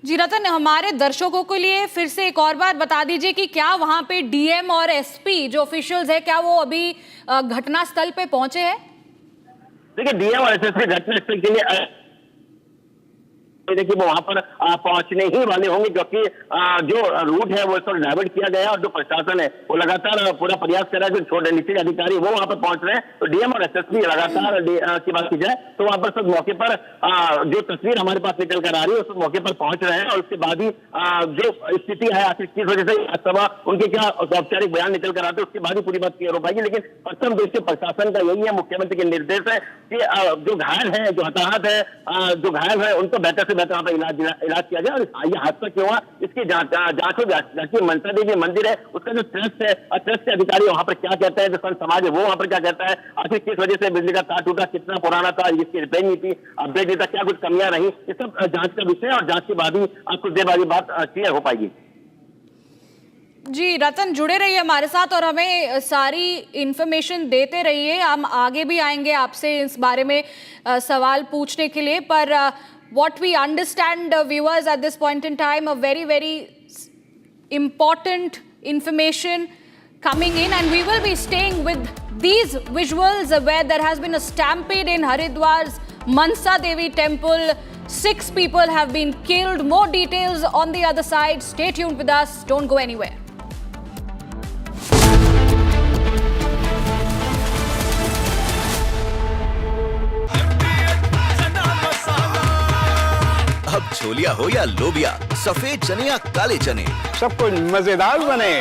जी रतन, हमारे दर्शकों के लिए फिर से एक और बार बता दीजिए कि क्या वहां पे डीएम और एसपी जो ऑफिशियल्स है क्या वो अभी घटना स्थल पे पहुंचे हैं? देखिए, डीएम और एसएसपी घटना स्थल के लिए देखिए वो वहां पर पहुंचने ही वाले होंगे, क्योंकि जो रूट है वो डाइवर्ट किया गया है और जो प्रशासन है वो लगातार पूरा प्रयास कर रहा है। जो छोटे नीचे अधिकारी वो वहां पर पहुंच रहे हैं। तो डीएम और एसएसपी लगातार की बात की जाए तो वहां पर सब मौके पर जो तस्वीर हमारे पास निकल कर आ रही है उस मौके पर पहुंच रहे हैं और उसके बाद ही जो स्थिति है आखिर किस वजह से सभा उनके क्या औपचारिक बयान निकल कर आते हैं उसके बाद ही पूरी बात क्लियर हो पाएगी। लेकिन प्रथम देश के प्रशासन का यही है, मुख्यमंत्री के निर्देश है कि जो घायल है, जो हताहत है, जो घायल है उनको बेहतर से बेहतर वहां पर इलाज किया जाए। और ये हादसा क्यों हुआ इसकी जांच हो जाती है। मनसा देवी मंदिर है उसका जो ट्रस्ट है, ट्रस्ट के अधिकारी वहां पर क्या कहते हैं, जो संत समाज है वो वहां पर क्या कहता है, आखिर किस वजह से बिजली का तार टूटा, कितना पुराना था, इसकी रिपेयर नहीं थी, अपडेट नहीं था, क्या कुछ कमियां रही, ये सब जांच का विषय है और जांच के बाद ही कुछ देर बाद बात क्लियर हो पाएगी। जी रतन, जुड़े रहिए हमारे साथ और हमें सारी इंफॉर्मेशन देते रहिए। हम आगे भी आएंगे आपसे इस बारे में सवाल पूछने के लिए। पर what we understand, viewers, at this point in time, a very important information coming in, and we will be staying with these visuals where there has been a stampede in Haridwar's Mansa Devi temple. 6 people have been killed. More details on the other side. Stay tuned with us. Don't go anywhere. अब छोलिया हो या लोबिया, सफेद चने या काले चने, सब कुछ मजेदार बने।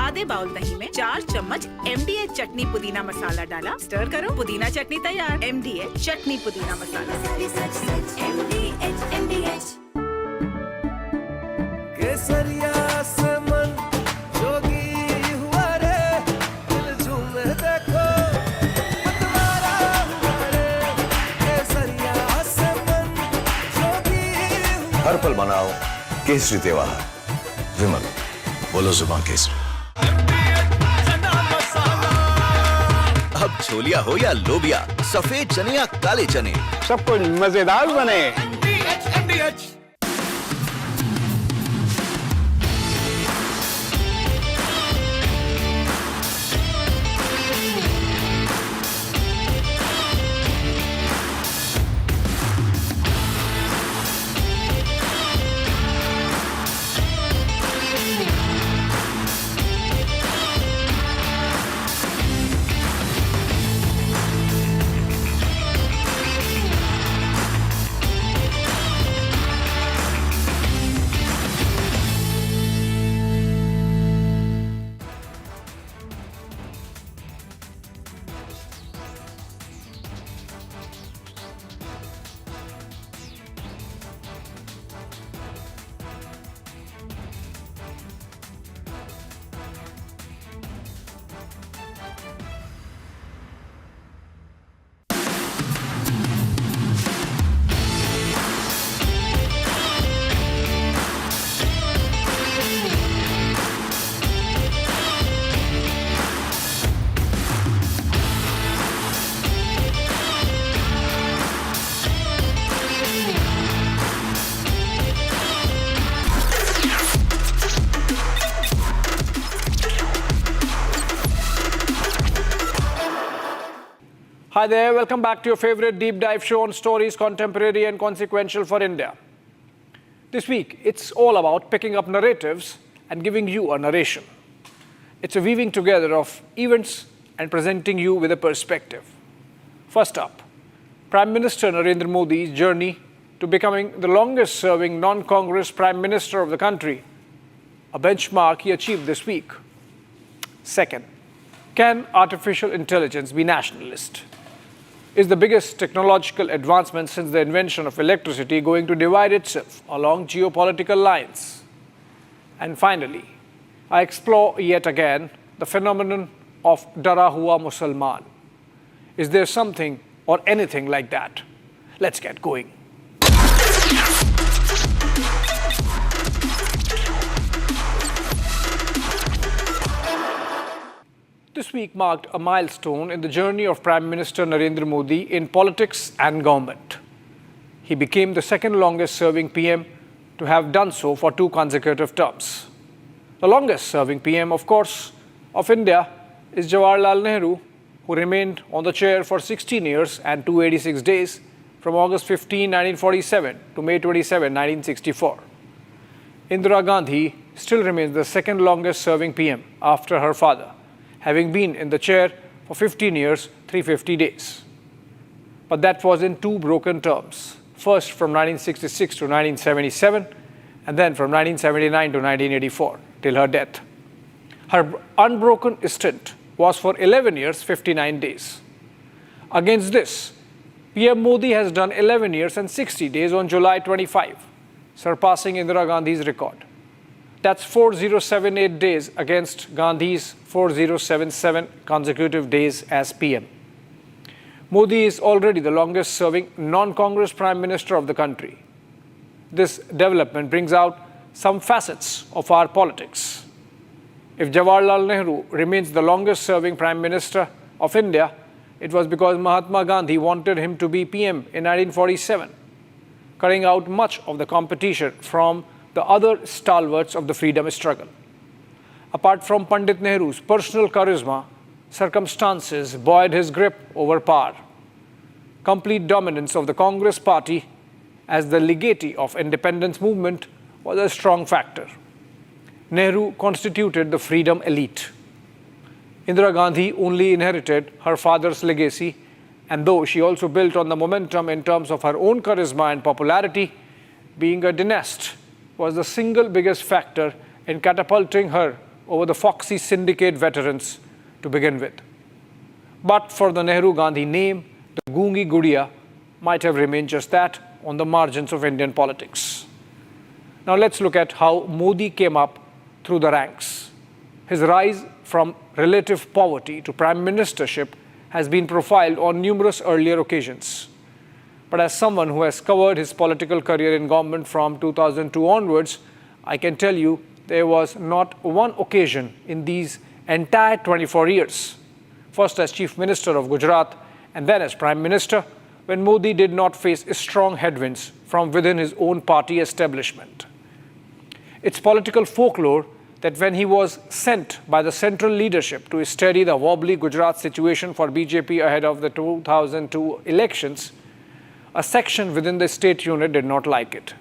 आधे बाउल दही में 4 चम्मच MDH चटनी पुदीना मसाला डाला, स्टर करो, पुदीना चटनी तैयार। MDH चटनी पुदीना मसाला। केसरिया से मन जोगी हुआ रे, दिल झूमे देखो मतवारा हुआ रे। केसरिया से मन जोगी हुआ। हर पल मनाओ केसरी त्योहार। विमल, बोलो जुबान केसरी। अब छोलिया हो या लोबिया, सफेद चने या काले चने, सब कुछ मजेदार बने। Hi there, welcome back to your favorite deep dive show on stories contemporary and consequential for India. This week, it's all about picking up narratives and giving you a narration. It's a weaving together of events and presenting you with a perspective. First up, Prime Minister Narendra Modi's journey to becoming the longest-serving non-Congress Prime Minister of the country, a benchmark he achieved this week. Second, can artificial intelligence be nationalist? Is the biggest technological advancement since the invention of electricity going to divide itself along geopolitical lines? And finally, I explore yet again the phenomenon of Dara Hua Musalman. Is there something or anything like that? Let's get going. This week marked a milestone in the journey of Prime Minister Narendra Modi in politics and government. He became the second longest serving PM to have done so for 2 consecutive terms. The longest serving PM, of course, of India is Jawaharlal Nehru, who remained on the chair for 16 years and 286 days from August 15, 1947 to May 27, 1964. Indira Gandhi still remains the second longest serving PM after her father, having been in the chair for 15 years, 350 days. But that was in 2 broken terms, first from 1966 to 1977, and then from 1979 to 1984, till her death. Her unbroken stint was for 11 years, 59 days. Against this, PM Modi has done 11 years and 60 days on July 25, surpassing Indira Gandhi's record. That's 4078 days against Gandhi's 4077 consecutive days as PM. Modi is already the longest serving non-Congress Prime Minister of the country. This development brings out some facets of our politics. If Jawaharlal Nehru remains the longest serving Prime Minister of India, it was because Mahatma Gandhi wanted him to be PM in 1947, cutting out much of the competition from the other stalwarts of the freedom struggle. Apart from Pandit Nehru's personal charisma, circumstances buoyed his grip over power. Complete dominance of the Congress party as the legatee of independence movement was a strong factor. Nehru constituted the freedom elite. Indira Gandhi only inherited her father's legacy, and though she also built on the momentum in terms of her own charisma and popularity, being a dynast was the single biggest factor in catapulting her over the foxy syndicate veterans to begin with. But for the Nehru-Gandhi name, the Goongi Gudiya might have remained just that, on the margins of Indian politics. Now let's look at how Modi came up through the ranks. His rise from relative poverty to prime ministership has been profiled on numerous earlier occasions. But as someone who has covered his political career in government from 2002 onwards, I can tell you there was not one occasion in these entire 24 years, first as Chief Minister of Gujarat and then as Prime Minister, when Modi did not face strong headwinds from within his own party establishment. It's political folklore that when he was sent by the central leadership to steady the wobbly Gujarat situation for BJP ahead of the 2002 elections, a section within the state unit did not like it.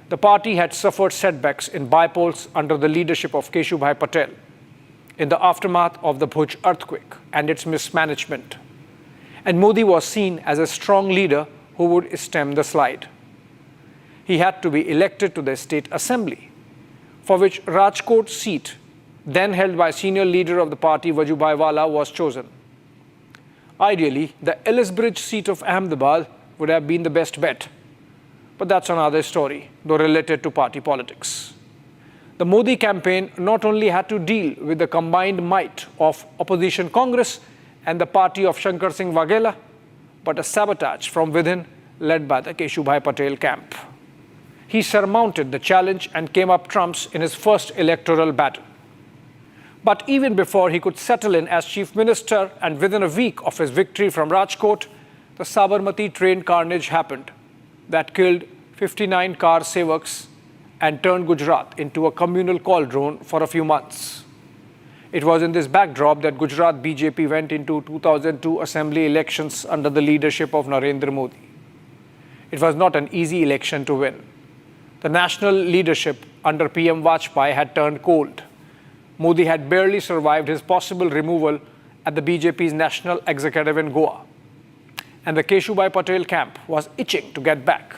The party had suffered setbacks in bypolls under the leadership of Keshubhai Patel in the aftermath of the Bhuj earthquake and its mismanagement. And Modi was seen as a strong leader who would stem the slide. He had to be elected to the state assembly, for which Rajkot seat, then held by senior leader of the party Vajubhai Wala, was chosen. Ideally, the Ellisbridge seat of Ahmedabad would have been the best bet. But that's another story, though related to party politics. The Modi campaign not only had to deal with the combined might of opposition Congress and the party of Shankar Singh Waghela, but a sabotage from within led by the Keshubhai Patel camp. He surmounted the challenge and came up trumps in his first electoral battle. But even before he could settle in as Chief Minister and within a week of his victory from Rajkot, the Sabarmati train carnage happened that killed 59 car sevaks and turned Gujarat into a communal cauldron for a few months. It was in this backdrop that Gujarat BJP went into 2002 assembly elections under the leadership of Narendra Modi. It was not an easy election to win. The national leadership under PM Vajpayee had turned cold. Modi had barely survived his possible removal at the BJP's national executive in Goa. And the Keshubhai Patel camp was itching to get back.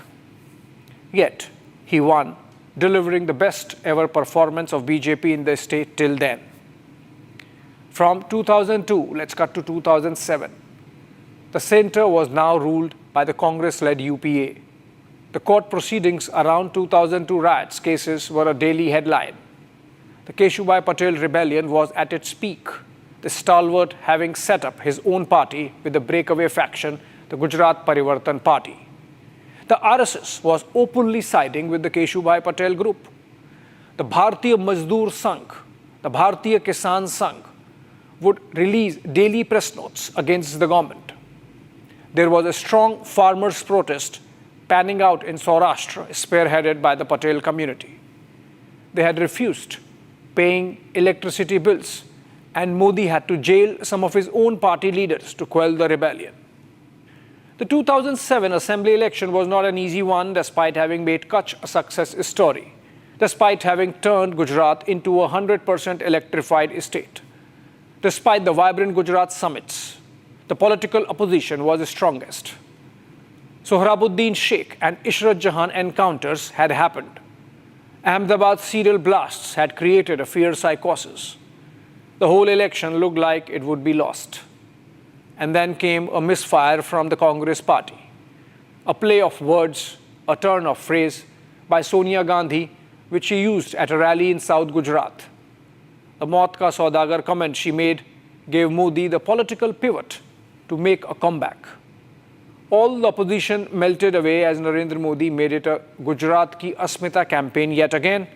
Yet, he won, delivering the best ever performance of BJP in the state till then. From 2002, let's cut to 2007. The centre was now ruled by the Congress-led UPA. The court proceedings around 2002 riots cases were a daily headline. The Keshubhai Patel rebellion was at its peak the stalwart having set up his own party with the breakaway faction, the Gujarat Parivartan Party. The RSS was openly siding with the Keshubhai Patel group. The Bharatiya Mazdoor Sangh, the Bharatiya Kisan Sangh, would release daily press notes against the government. There was a strong farmers' protest panning out in Saurashtra, spearheaded by the Patel community. They had refused paying electricity bills, and Modi had to jail some of his own party leaders to quell the rebellion. The 2007 assembly election was not an easy one, despite having made Kutch a success story, despite having turned Gujarat into a 100% electrified state. Despite the vibrant Gujarat summits, the political opposition was the strongest. Sohrabuddin Sheikh and Ishrat Jahan encounters had happened. Ahmedabad serial blasts had created a fear psychosis. The whole election looked like it would be lost. And then came a misfire from the Congress party. A play of words, a turn of phrase by Sonia Gandhi, which she used at a rally in South Gujarat. The Maut Ka Saudagar comment she made gave Modi the political pivot to make a comeback. All the opposition melted away as Narendra Modi made it a Gujarat Ki Asmita campaign yet again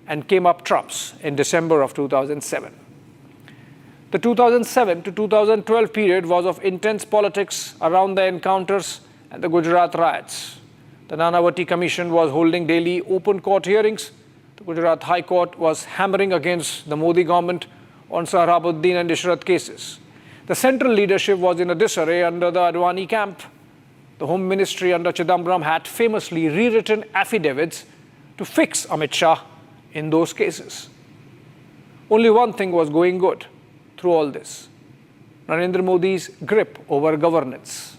and came up trumps in December of 2007. The 2007 to 2012 period was of intense politics around the encounters and the Gujarat riots. The Nanavati Commission was holding daily open court hearings. The Gujarat High Court was hammering against the Modi government on Sohrabuddin and Ishrat cases. The central leadership was in a disarray under the Advani camp. The Home Ministry under Chidambaram had famously rewritten affidavits to fix Amit Shah in those cases. Only one thing was going good through all this: Narendra Modi's grip over governance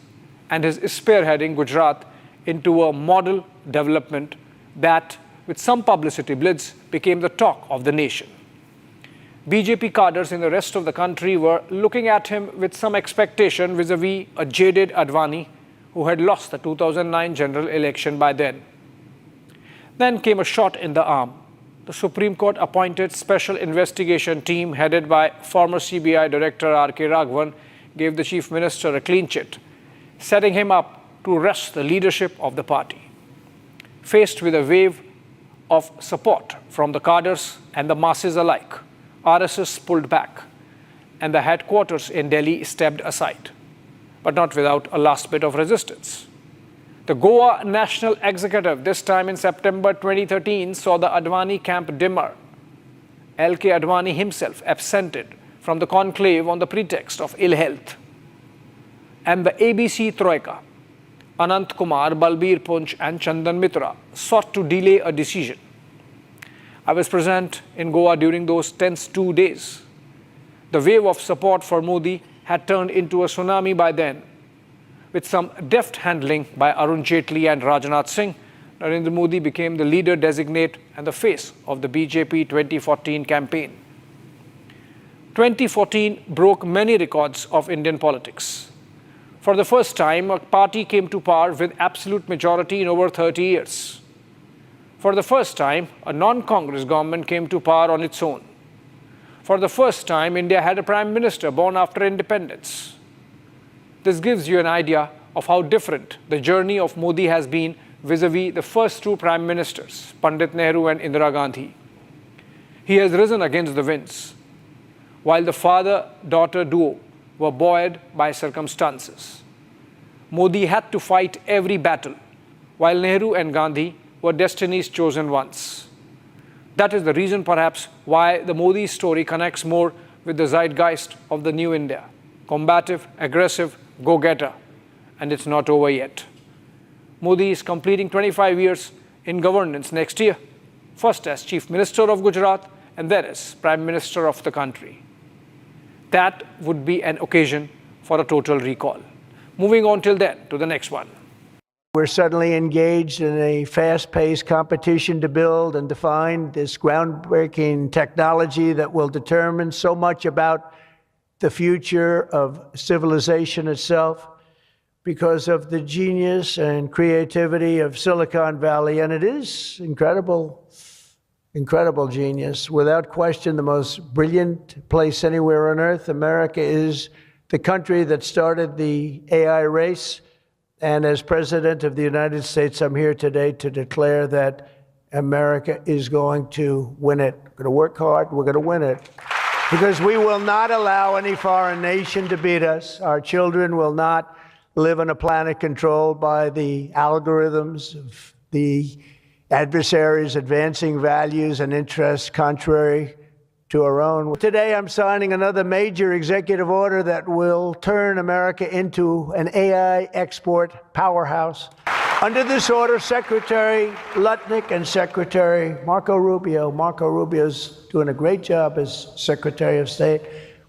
and his spearheading Gujarat into a model development that, with some publicity blitz, became the talk of the nation. BJP cadres in the rest of the country were looking at him with some expectation vis-a-vis a jaded Advani who had lost the 2009 general election by then. Then came a shot in the arm. The Supreme Court appointed special investigation team headed by former CBI Director R.K. Raghavan gave the Chief Minister a clean chit, setting him up to arrest the leadership of the party. Faced with a wave of support from the cadres and the masses alike, RSS pulled back and the headquarters in Delhi stepped aside, but not without a last bit of resistance. The Goa National Executive, this time in September 2013, saw the Advani camp dimmer. L.K. Advani himself absented from the conclave on the pretext of ill health. And the ABC Troika, Anant Kumar, Balbir Punch and Chandan Mitra, sought to delay a decision. I was present in Goa during those tense 2 days. The wave of support for Modi had turned into a tsunami by then. With some deft handling by Arun Jaitley and Rajnath Singh, Narendra Modi became the leader designate and the face of the BJP 2014 campaign. 2014 broke many records of Indian politics. For the first time, a party came to power with absolute majority in over 30 years. For the first time, a non-Congress government came to power on its own. For the first time, India had a prime minister born after independence. This gives you an idea of how different the journey of Modi has been vis-a-vis the first two prime ministers, Pandit Nehru and Indira Gandhi. He has risen against the winds, while the father-daughter duo were buoyed by circumstances. Modi had to fight every battle, while Nehru and Gandhi were destiny's chosen ones. That is the reason, perhaps, why the Modi story connects more with the zeitgeist of the new India. Combative, aggressive, go-getter, and it's not over yet. Modi is completing 25 years in governance next year, first as Chief Minister of Gujarat and then as Prime Minister of the country. That would be an occasion for a total recall. Moving on till then to the next one. We're suddenly engaged in a fast-paced competition to build and define this groundbreaking technology that will determine so much about the future of civilization itself because of the genius and creativity of Silicon Valley. And it is incredible incredible genius. Without question, the most brilliant place anywhere on earth. America is the country that started the AI race. And as President of the United States, I'm here today to declare that America is going to win it. We're going to work hard. We're going to win it. Because we will not allow any foreign nation to beat us. Our children will not live on a planet controlled by the algorithms of the adversaries advancing values and interests contrary to our own. Today, I'm signing another major executive order that will turn America into an AI export powerhouse. Under this order, Secretary Lutnick and Secretary Marco Rubio's doing a great job as Secretary of State,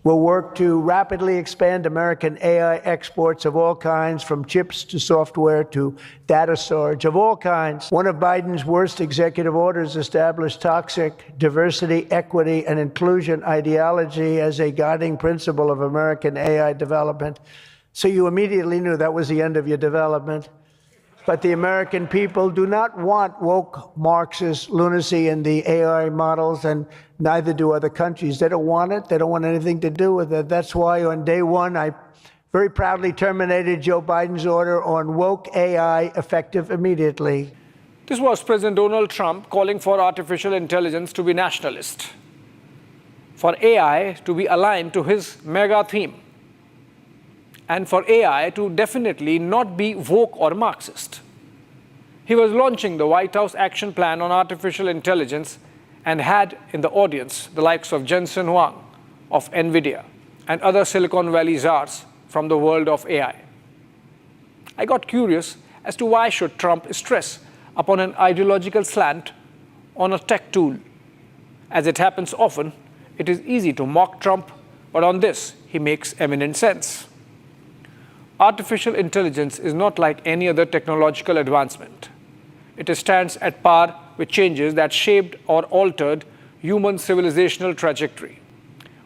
will work to rapidly expand American AI exports of all kinds, from chips to software to data storage of all kinds. One of Biden's worst executive orders established toxic diversity, equity, and inclusion ideology as a guiding principle of American AI development. So you immediately knew that was the end of your development. But the American people do not want woke Marxist lunacy in the AI models, and neither do other countries. They don't want it. They don't want anything to do with it. That's why on day one, I very proudly terminated Joe Biden's order on woke AI, effective immediately. This was President Donald Trump calling for artificial intelligence to be nationalist, for AI to be aligned to his mega theme, and for AI to definitely not be woke or Marxist. He was launching the White House Action Plan on Artificial Intelligence and had in the audience the likes of Jensen Huang of NVIDIA and other Silicon Valley czars from the world of AI. I got curious as to why should Trump stress upon an ideological slant on a tech tool. As it happens often, it is easy to mock Trump, but on this, he makes eminent sense. Artificial intelligence is not like any other technological advancement. It stands at par with changes that shaped or altered human civilizational trajectory.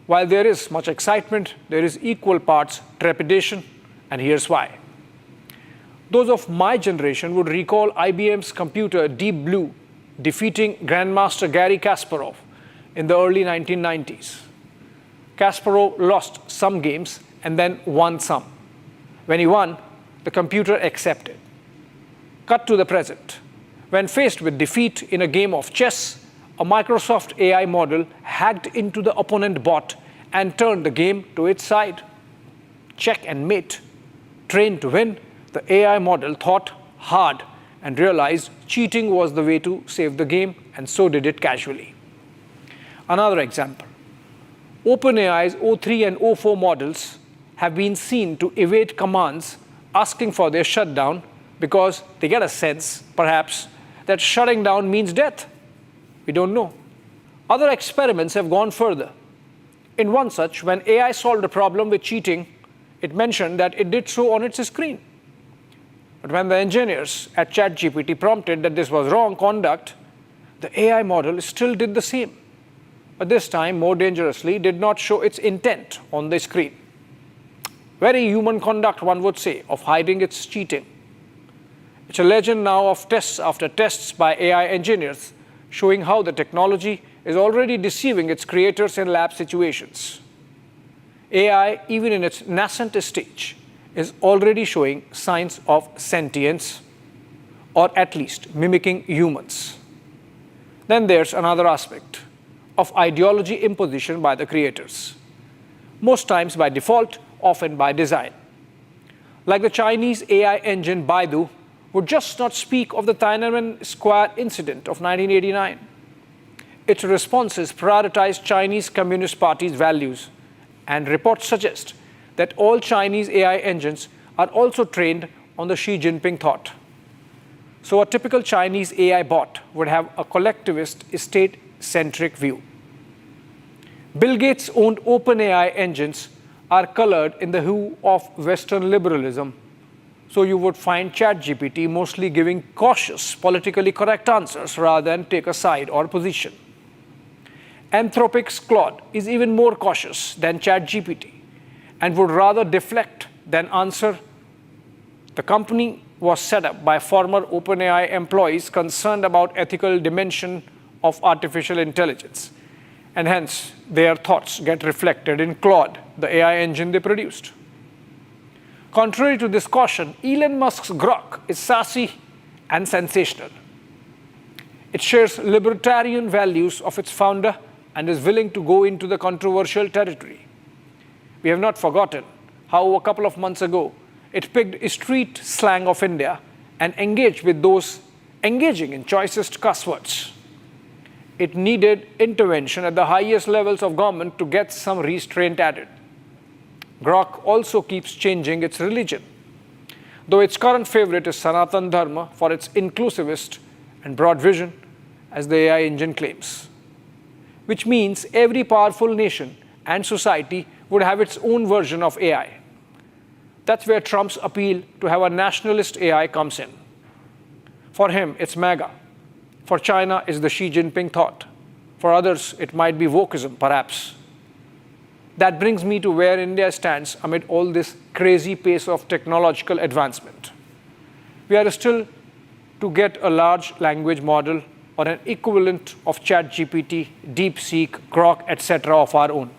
While there is much excitement, there is equal parts trepidation, and here's why. Those of my generation would recall IBM's computer Deep Blue defeating Grandmaster Garry Kasparov in the early 1990s. Kasparov lost some games and then won some. When he won, the computer accepted. Cut to the present. When faced with defeat in a game of chess, a Microsoft AI model hacked into the opponent bot and turned the game to its side. Check and mate. Trained to win, the AI model thought hard and realized cheating was the way to save the game, and so did it casually. Another example. OpenAI's O3 and O4 models have been seen to evade commands asking for their shutdown because they get a sense, perhaps, that shutting down means death. We don't know. Other experiments have gone further. In one such, when AI solved a problem with cheating, it mentioned that it did so on its screen. But when the engineers at ChatGPT prompted that this was wrong conduct, the AI model still did the same. But this time, more dangerously, did not show its intent on the screen. Very human conduct, one would say, of hiding its cheating. It's a legend now of tests after tests by AI engineers, showing how the technology is already deceiving its creators in lab situations. AI, even in its nascent stage, is already showing signs of sentience, or at least mimicking humans. Then there's another aspect of ideology imposition by the creators, most times by default, often by design. Like the Chinese AI engine Baidu would just not speak of the Tiananmen Square incident of 1989. Its responses prioritize Chinese Communist Party's values, and reports suggest that all Chinese AI engines are also trained on the Xi Jinping thought. So a typical Chinese AI bot would have a collectivist, state-centric view. Bill Gates' owned OpenAI engines are colored in the hue of Western liberalism, so you would find ChatGPT mostly giving cautious, politically correct answers rather than take a side or position. Anthropic's Claude is even more cautious than ChatGPT and would rather deflect than answer. The company was set up by former OpenAI employees concerned about ethical dimension of artificial intelligence, and hence their thoughts get reflected in Claude, the AI engine they produced. Contrary to this caution, Elon Musk's Grok is sassy and sensational. It shares libertarian values of its founder and is willing to go into the controversial territory. We have not forgotten how a couple of months ago it picked street slang of India and engaged with those engaging in choicest cuss words. It needed intervention at the highest levels of government to get some restraint added. Grok also keeps changing its religion, though its current favorite is Sanatan Dharma for its inclusivist and broad vision, as the AI engine claims. Which means every powerful nation and society would have its own version of AI. That's where Trump's appeal to have a nationalist AI comes in. For him, it's MAGA. For China, it's the Xi Jinping thought. For others, it might be wokeism, perhaps. That brings me to where India stands amid all this crazy pace of technological advancement. We are still to get a large language model or an equivalent of ChatGPT, DeepSeek, Grok, etc. of our own.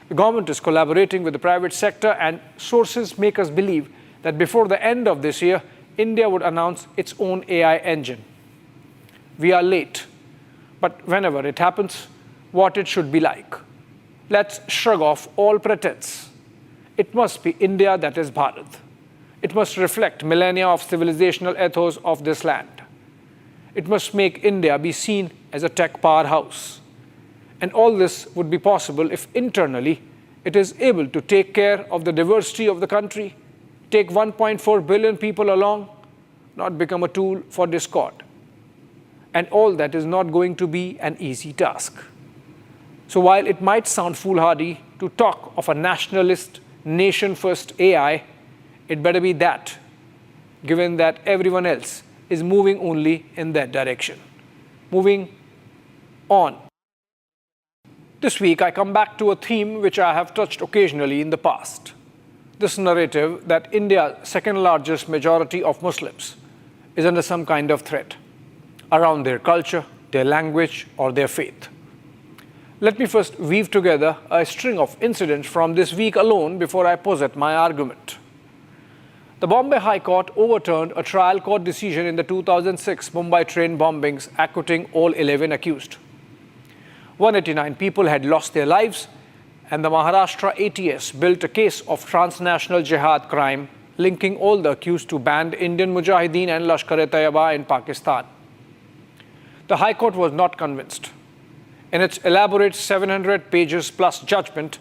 The government is collaborating with the private sector, and sources make us believe that before the end of this year, India would announce its own AI engine. We are late, but whenever it happens, what it should be like. Let's shrug off all pretense. It must be India that is Bharat. It must reflect millennia of civilizational ethos of this land. It must make India be seen as a tech powerhouse. And all this would be possible if internally it is able to take care of the diversity of the country, take 1.4 billion people along, not become a tool for discord. And all that is not going to be an easy task. So while it might sound foolhardy to talk of a nationalist, nation-first AI, it better be that, given that everyone else is moving only in that direction. Moving on. This week, I come back to a theme which I have touched occasionally in the past. This narrative that India's second largest majority of Muslims is under some kind of threat around their culture, their language, or their faith. Let me first weave together a string of incidents from this week alone before I posit my argument. The Bombay High Court overturned a trial court decision in the 2006 Mumbai train bombings, acquitting all 11 accused. 189 people had lost their lives, and the Maharashtra ATS built a case of transnational jihad crime, linking all the accused to banned Indian Mujahideen and Lashkar-e-Taiba in Pakistan. The High Court was not convinced. In its elaborate 700 pages plus judgment,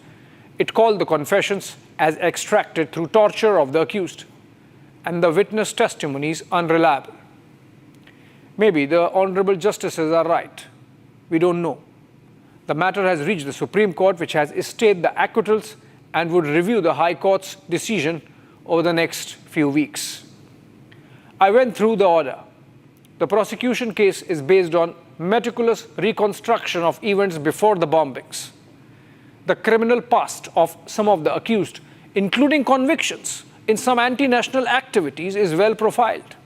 it called the confessions as extracted through torture of the accused and the witness testimonies unreliable. Maybe the honorable justices are right. We don't know. The matter has reached the Supreme Court, which has stayed the acquittals and would review the High Court's decision over the next few weeks. I went through the order. The prosecution case is based on meticulous reconstruction of events before the bombings. The criminal past of some of the accused, including convictions in some anti-national activities, is well profiled.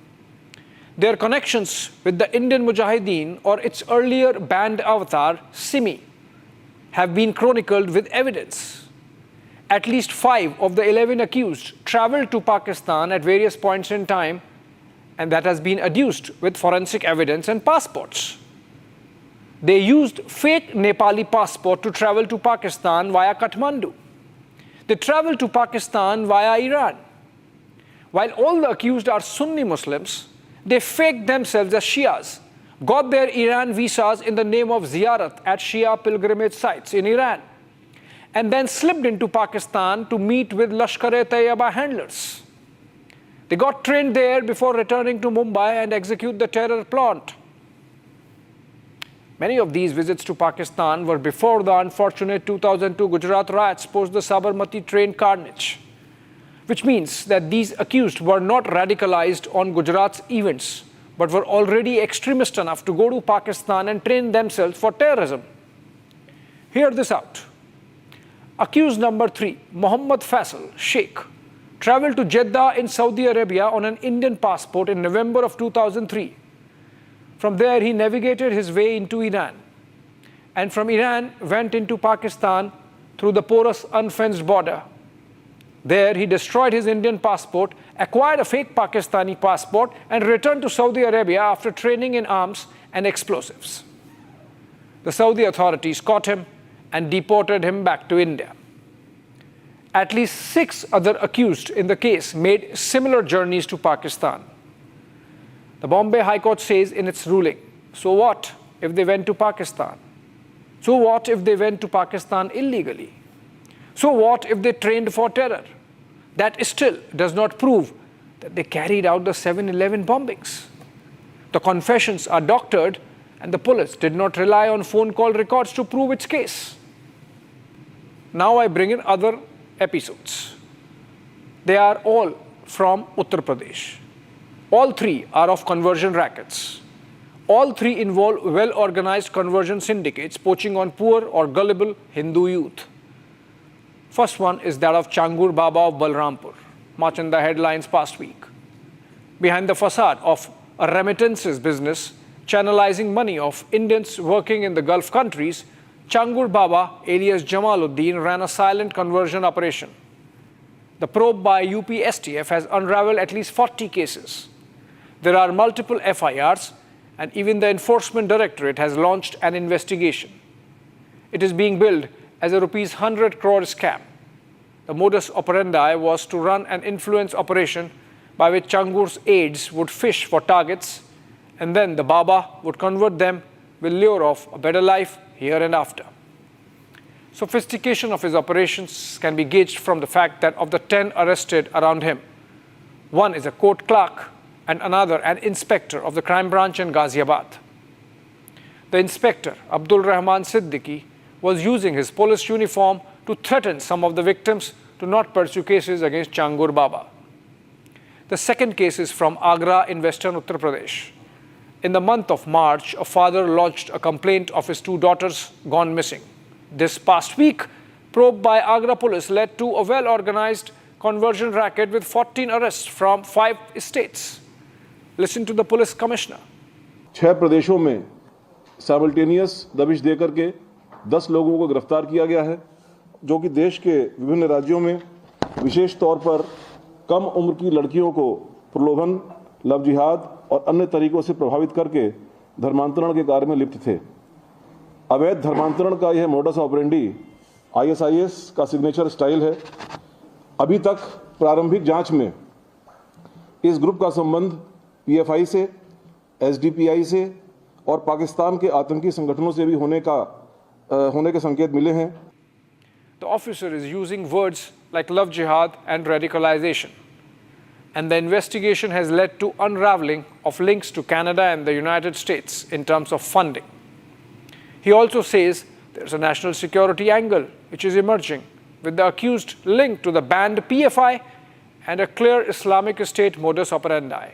Their connections with the Indian Mujahideen or its earlier banned avatar, Simi, have been chronicled with evidence. At least 5 of the 11 accused traveled to Pakistan at various points in time, and that has been adduced with forensic evidence and passports. They used fake Nepali passport to travel to Pakistan via Kathmandu. They traveled to Pakistan via Iran. While all the accused are Sunni Muslims, they faked themselves as Shias, got their Iran visas in the name of ziyarat at Shia pilgrimage sites in Iran, and then slipped into Pakistan to meet with Lashkar-e-Taiba handlers. They got trained there before returning to Mumbai and execute the terror plot. Many of these visits to Pakistan were before the unfortunate 2002 Gujarat riots post the Sabarmati train carnage, which means that these accused were not radicalized on Gujarat's events, but were already extremist enough to go to Pakistan and train themselves for terrorism. Hear this out. Accused number 3, Mohammad Faisal Sheikh, traveled to Jeddah in Saudi Arabia on an Indian passport in November of 2003. From there, he navigated his way into Iran, and from Iran went into Pakistan through the porous, unfenced border. There, he destroyed his Indian passport, acquired a fake Pakistani passport, and returned to Saudi Arabia after training in arms and explosives. The Saudi authorities caught him and deported him back to India. At least 6 other accused in the case made similar journeys to Pakistan. The Bombay High Court says in its ruling, so what if they went to Pakistan? So what if they went to Pakistan illegally? So what if they trained for terror? That still does not prove that they carried out the 7/11 bombings. The confessions are doctored, and the police did not rely on phone call records to prove its case. Now I bring in other episodes. They are all from Uttar Pradesh. All 3 are of conversion rackets. All 3 involve well-organized conversion syndicates poaching on poor or gullible Hindu youth. First one is that of Changur Baba of Balrampur, much in the headlines past week. Behind the facade of a remittances business, channelizing money of Indians working in the Gulf countries, Changur Baba, alias Jamaluddin, ran a silent conversion operation. The probe by UP STF has unraveled at least 40 cases. There are multiple FIRs, and even the Enforcement Directorate has launched an investigation. It is being billed as a rupees 100 crore scam. The modus operandi was to run an influence operation by which Changur's aides would fish for targets, and then the Baba would convert them with lure of a better life here and after. Sophistication of his operations can be gauged from the fact that of the 10 arrested around him, one is a court clerk and another an inspector of the crime branch in Ghaziabad. The inspector, Abdul Rahman Siddiqui, was using his police uniform to threaten some of the victims to not pursue cases against Changur Baba. The second case is from Agra in western Uttar Pradesh. In the month of March, a father lodged a complaint of his 2 daughters gone missing. This past week, probe by Agra police led to a well-organized conversion racket with 14 arrests from 5 states. Listen to the police commissioner. 6 प्रदेशों में simultaneous दबिश देकर के 10 लोगों को गिरफ्तार किया गया है, जो कि देश के विभिन्न राज्यों में विशेष तौर पर कम उम्र की लड़कियों को प्रलोभन, लव जिहाद और अन्य तरीकों से प्रभावित करके धर्मांतरण के कार्य में लिप्त थे। अवैध धर्मांतरण का यह मोडस ऑपरेंडी ISIS का सिग्नेचर स्टाइल है। अभी तक प्रारंभिक जांच में इस ग्रुप का संबंध PFI से, SDPI से और पाकिस्तान के आतंकी संगठनों से भी होने के संकेत मिले हैं। The officer is using words like love jihad and radicalization, and the investigation has led to unraveling of links to Canada and the United States in terms of funding. He also says there's a national security angle which is emerging, with the accused linked to the banned PFI and a clear Islamic State modus operandi.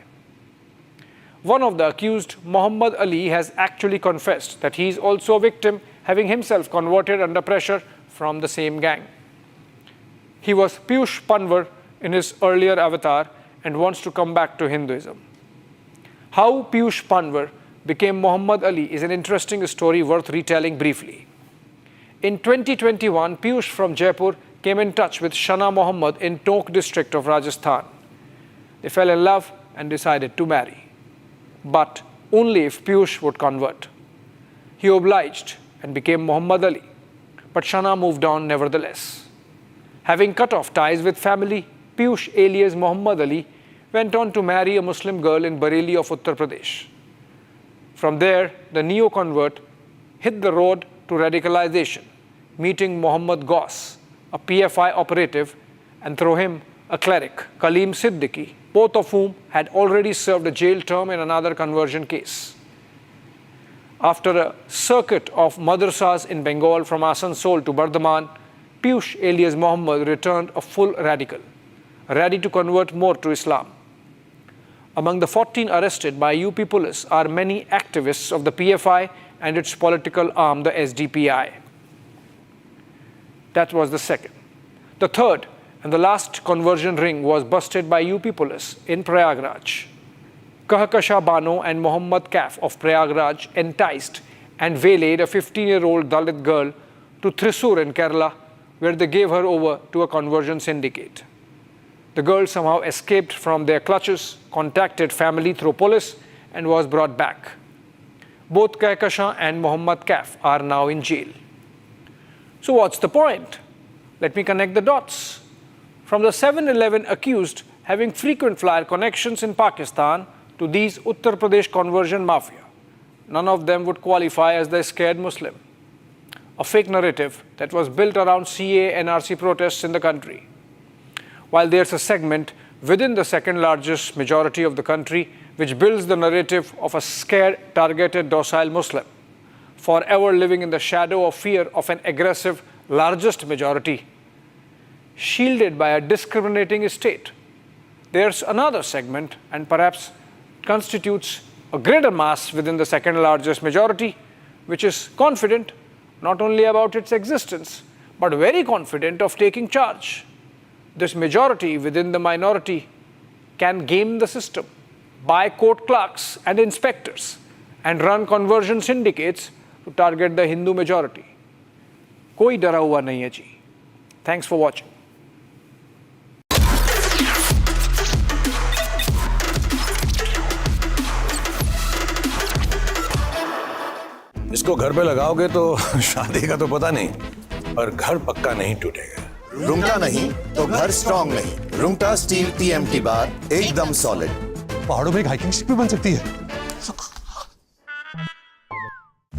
One of the accused, Muhammad Ali, has actually confessed that he is also a victim, having himself converted under pressure from the same gang. He was Piyush Panwar in his earlier avatar and wants to come back to Hinduism. How Piyush Panwar became Muhammad Ali is an interesting story worth retelling briefly. In 2021, Piyush from Jaipur came in touch with Shana Muhammad in Tonk district of Rajasthan. They fell in love and decided to marry, but only if Piyush would convert. He obliged and became Muhammad Ali, but Shana moved on nevertheless. Having cut off ties with family, Piyush alias Muhammad Ali went on to marry a Muslim girl in Bareilly of Uttar Pradesh. From there, the neo-convert hit the road to radicalization, meeting Muhammad Ghaus, a PFI operative, and through him, a cleric, Kaleem Siddiqui, both of whom had already served a jail term in another conversion case. After a circuit of madrasas in Bengal from Asansol to Bardhaman, Piyush alias Muhammad returned a full radical, ready to convert more to Islam. Among the 14 arrested by UP police are many activists of the PFI and its political arm, the SDPI. That was the second. The third and the last conversion ring was busted by UP police in Prayagraj. Kahkasha Bano and Mohammad Kaif of Prayagraj enticed and waylaid a 15-year-old Dalit girl to Thrissur in Kerala, where they gave her over to a conversion syndicate. The girl somehow escaped from their clutches, contacted family through police, and was brought back. Both Kahkasha and Mohammad Kaif are now in jail. So what's the point? Let me connect the dots. From the 7-Eleven accused having frequent flyer connections in Pakistan to these Uttar Pradesh conversion mafia, none of them would qualify as the scared Muslim. A fake narrative that was built around CA and NRC protests in the country. While there's a segment within the second largest majority of the country which builds the narrative of a scared, targeted, docile Muslim, forever living in the shadow of fear of an aggressive, largest majority, shielded by a discriminating state. There's another segment, and perhaps constitutes a greater mass within the second largest majority, which is confident not only about its existence, but very confident of taking charge. This majority within the minority can game the system, buy court clerks and inspectors, and run conversion syndicates to target the Hindu majority. Koi डरा हुआ नहीं है जी. Thanks for watching. इसको घर पे लगाओगे तो शादी का तो पता नहीं, पर घर पक्का नहीं टूटेगा. रूंगटा नहीं तो घर स्ट्रॉन्ग नहीं. रूंगटा स्टील TMT बार एकदम सॉलिड. पहाड़ों में एक हाइकिंग स्टिक भी बन सकती है.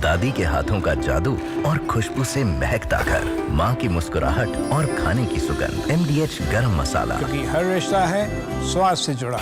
दादी के हाथों का जादू और खुशबू से महकता घर, माँ की मुस्कुराहट और खाने की सुगंध. MDH गरम मसाला, क्योंकि हर रिश्ता है स्वाद से जुड़ा.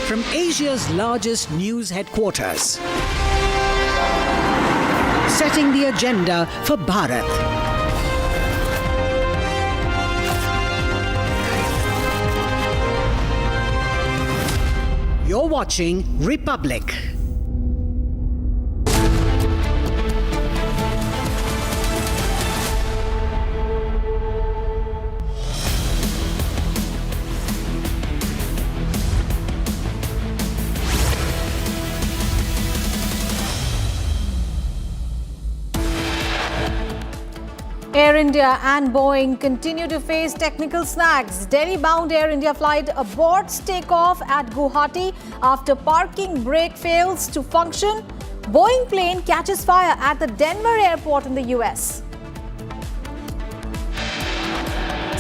From Asia's largest news headquarters, setting the agenda for Bharat. You're watching Republic. Air India and Boeing continue to face technical snags. Delhi-bound Air India flight aborts takeoff at Guwahati after parking brake fails to function. Boeing plane catches fire at the Denver airport in the US.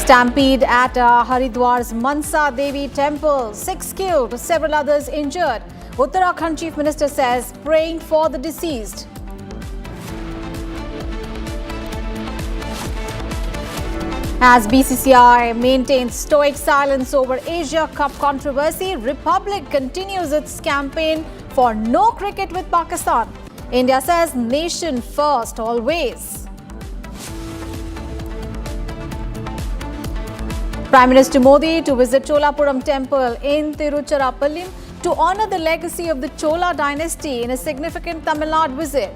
Stampede at Haridwar's Mansa Devi temple. 6 killed, several others injured. Uttarakhand Chief Minister says praying for the deceased. As BCCI maintains stoic silence over Asia Cup controversy, Republic continues its campaign for no cricket with Pakistan. India says nation first always. Prime Minister Modi to visit Cholapuram temple in Tiruchirappalli to honor the legacy of the Chola dynasty in a significant Tamil Nadu visit.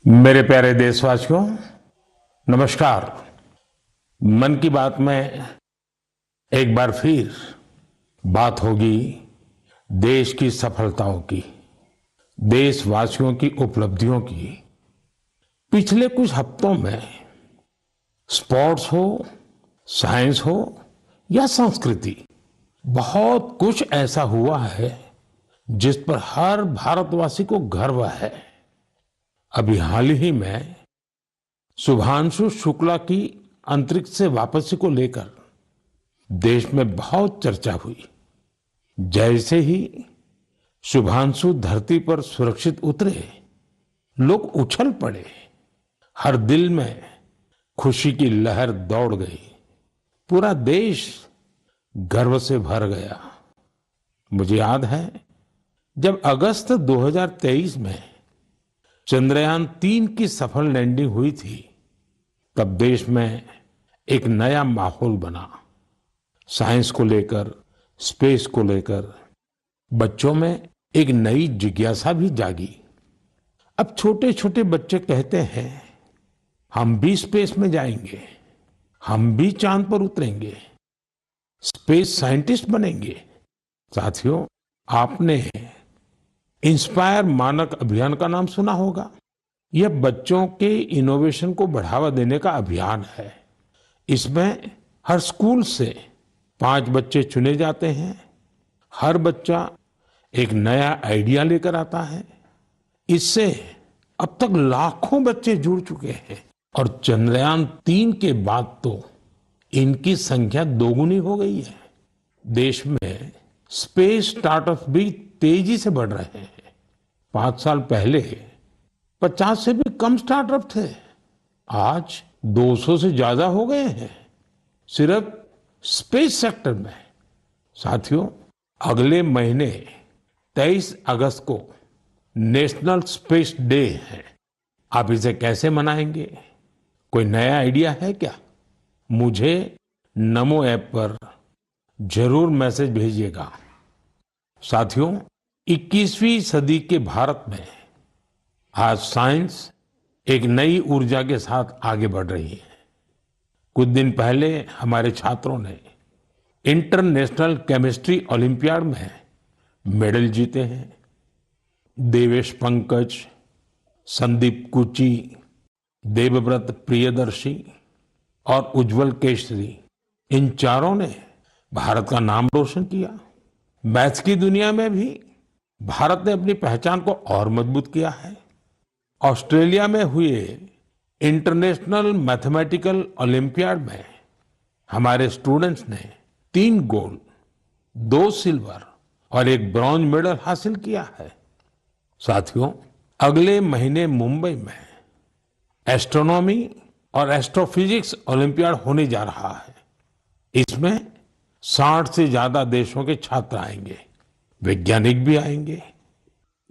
मेरे प्यारे देशवासियों, नमस्कार। मन की बात में एक बार फिर बात होगी देश की सफलताओं की, देशवासियों की उपलब्धियों की। पिछले कुछ हफ्तों में स्पोर्ट्स हो, साइंस हो या संस्कृति, बहुत कुछ ऐसा हुआ है जिस पर हर भारतवासी को गर्व है। अभी हाल ही में शुभांशु शुक्ला की अंतरिक्ष से वापसी को लेकर देश में बहुत चर्चा हुई। जैसे ही शुभांशु धरती पर सुरक्षित उतरे, लोग उछल पड़े। हर दिल में खुशी की लहर दौड़ गई। पूरा देश गर्व से भर गया। मुझे याद है जब अगस्त 2023 में चंद्रयान 3 की सफल लैंडिंग हुई थी, तब देश में एक नया माहौल बना। साइंस को लेकर, स्पेस को लेकर बच्चों में एक नई जिज्ञासा भी जागी। अब छोटे छोटे बच्चे कहते हैं हम भी स्पेस में जाएंगे, हम भी चांद पर उतरेंगे, स्पेस साइंटिस्ट बनेंगे। साथियों, आपने इंस्पायर मानक अभियान का नाम सुना होगा। यह बच्चों के इनोवेशन को बढ़ावा देने का अभियान है। इसमें हर स्कूल से 5 बच्चे चुने जाते हैं। हर बच्चा एक नया आइडिया लेकर आता है। इससे अब तक लाखों बच्चे जुड़ चुके हैं और चंद्रयान 3 के बाद तो इनकी संख्या दोगुनी हो गई है। देश में स्पेस स्टार्टअप भी तेजी से बढ़ रहे हैं। 5 साल पहले 50 से भी कम स्टार्टअप थे, आज 200 से ज्यादा हो गए हैं सिर्फ स्पेस सेक्टर में। साथियों, अगले महीने 23 अगस्त को नेशनल स्पेस डे है। आप इसे कैसे मनाएंगे? कोई नया आइडिया है क्या? मुझे नमो ऐप पर जरूर मैसेज भेजिएगा। साथियों, 21वीं सदी के भारत में आज साइंस एक नई ऊर्जा के साथ आगे बढ़ रही है। कुछ दिन पहले हमारे छात्रों ने इंटरनेशनल केमिस्ट्री ओलंपियाड में मेडल जीते हैं। देवेश पंकज, संदीप कुची, देवव्रत प्रियदर्शी और उज्जवल केशरी, इन चारों ने भारत का नाम रोशन किया। मैथ्स की दुनिया में भी भारत ने अपनी पहचान को और मजबूत किया है। ऑस्ट्रेलिया में हुए इंटरनेशनल मैथमेटिकल ओलंपियाड में हमारे स्टूडेंट्स ने 3 गोल्ड, 2 सिल्वर और 1 ब्रॉन्ज मेडल हासिल किया है। साथियों, अगले महीने मुंबई में एस्ट्रोनॉमी और एस्ट्रोफिजिक्स ओलंपियाड होने जा रहा है। इसमें 60 से ज्यादा देशों के छात्र आएंगे, वैज्ञानिक भी आएंगे।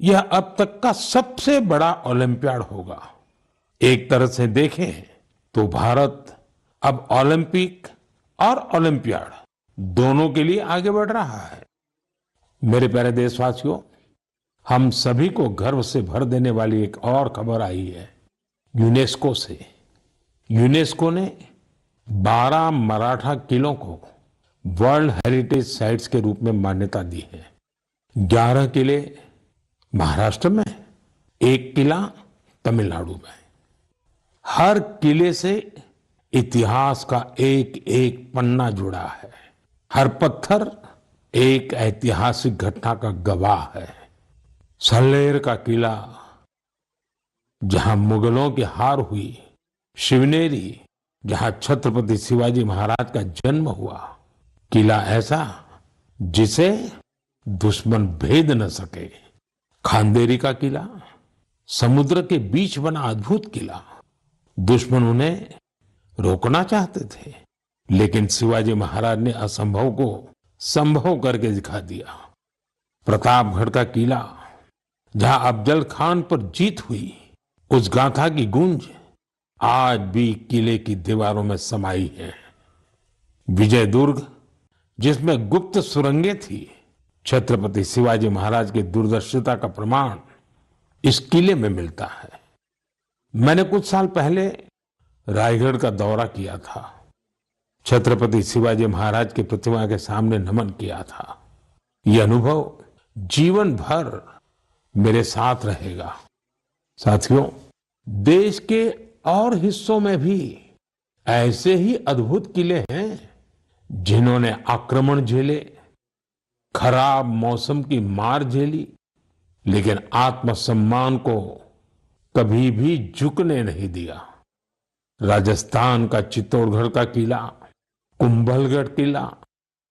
यह अब तक का सबसे बड़ा ओलंपियाड होगा। एक तरह से देखें तो भारत अब ओलंपिक और ओलंपियाड दोनों के लिए आगे बढ़ रहा है। मेरे प्यारे देशवासियों, हम सभी को गर्व से भर देने वाली एक और खबर आई है यूनेस्को से। यूनेस्को ने 12 मराठा किलों को वर्ल्ड हेरिटेज साइट्स के रूप में मान्यता दी है। 11 किले महाराष्ट्र में, 1 किला तमिलनाडु में। हर किले से इतिहास का एक एक पन्ना जुड़ा है। हर पत्थर एक ऐतिहासिक घटना का गवाह है। सल्लेर का किला जहां मुगलों की हार हुई, शिवनेरी जहां छत्रपति शिवाजी महाराज का जन्म हुआ, किला ऐसा जिसे दुश्मन भेद न सके। खांदेरी का किला समुद्र के बीच बना अद्भुत किला। दुश्मन उन्हें रोकना चाहते थे, लेकिन शिवाजी महाराज ने असंभव को संभव करके दिखा दिया। प्रतापगढ़ का किला जहां अफजल खान पर जीत हुई, उस गाथा की गूंज आज भी किले की दीवारों में समाई है। विजय दुर्ग जिसमें गुप्त सुरंगें थी, छत्रपति शिवाजी महाराज की दूरदर्शिता का प्रमाण इस किले में मिलता है। मैंने कुछ साल पहले रायगढ़ का दौरा किया था। छत्रपति शिवाजी महाराज की प्रतिमा के सामने नमन किया था। यह अनुभव जीवन भर मेरे साथ रहेगा। साथियों, देश के और हिस्सों में भी ऐसे ही अद्भुत किले हैं जिन्होंने आक्रमण झेले, खराब मौसम की मार झेली, लेकिन आत्मसम्मान को कभी भी झुकने नहीं दिया। राजस्थान का चित्तौड़गढ़ का किला, कुंभलगढ़ किला,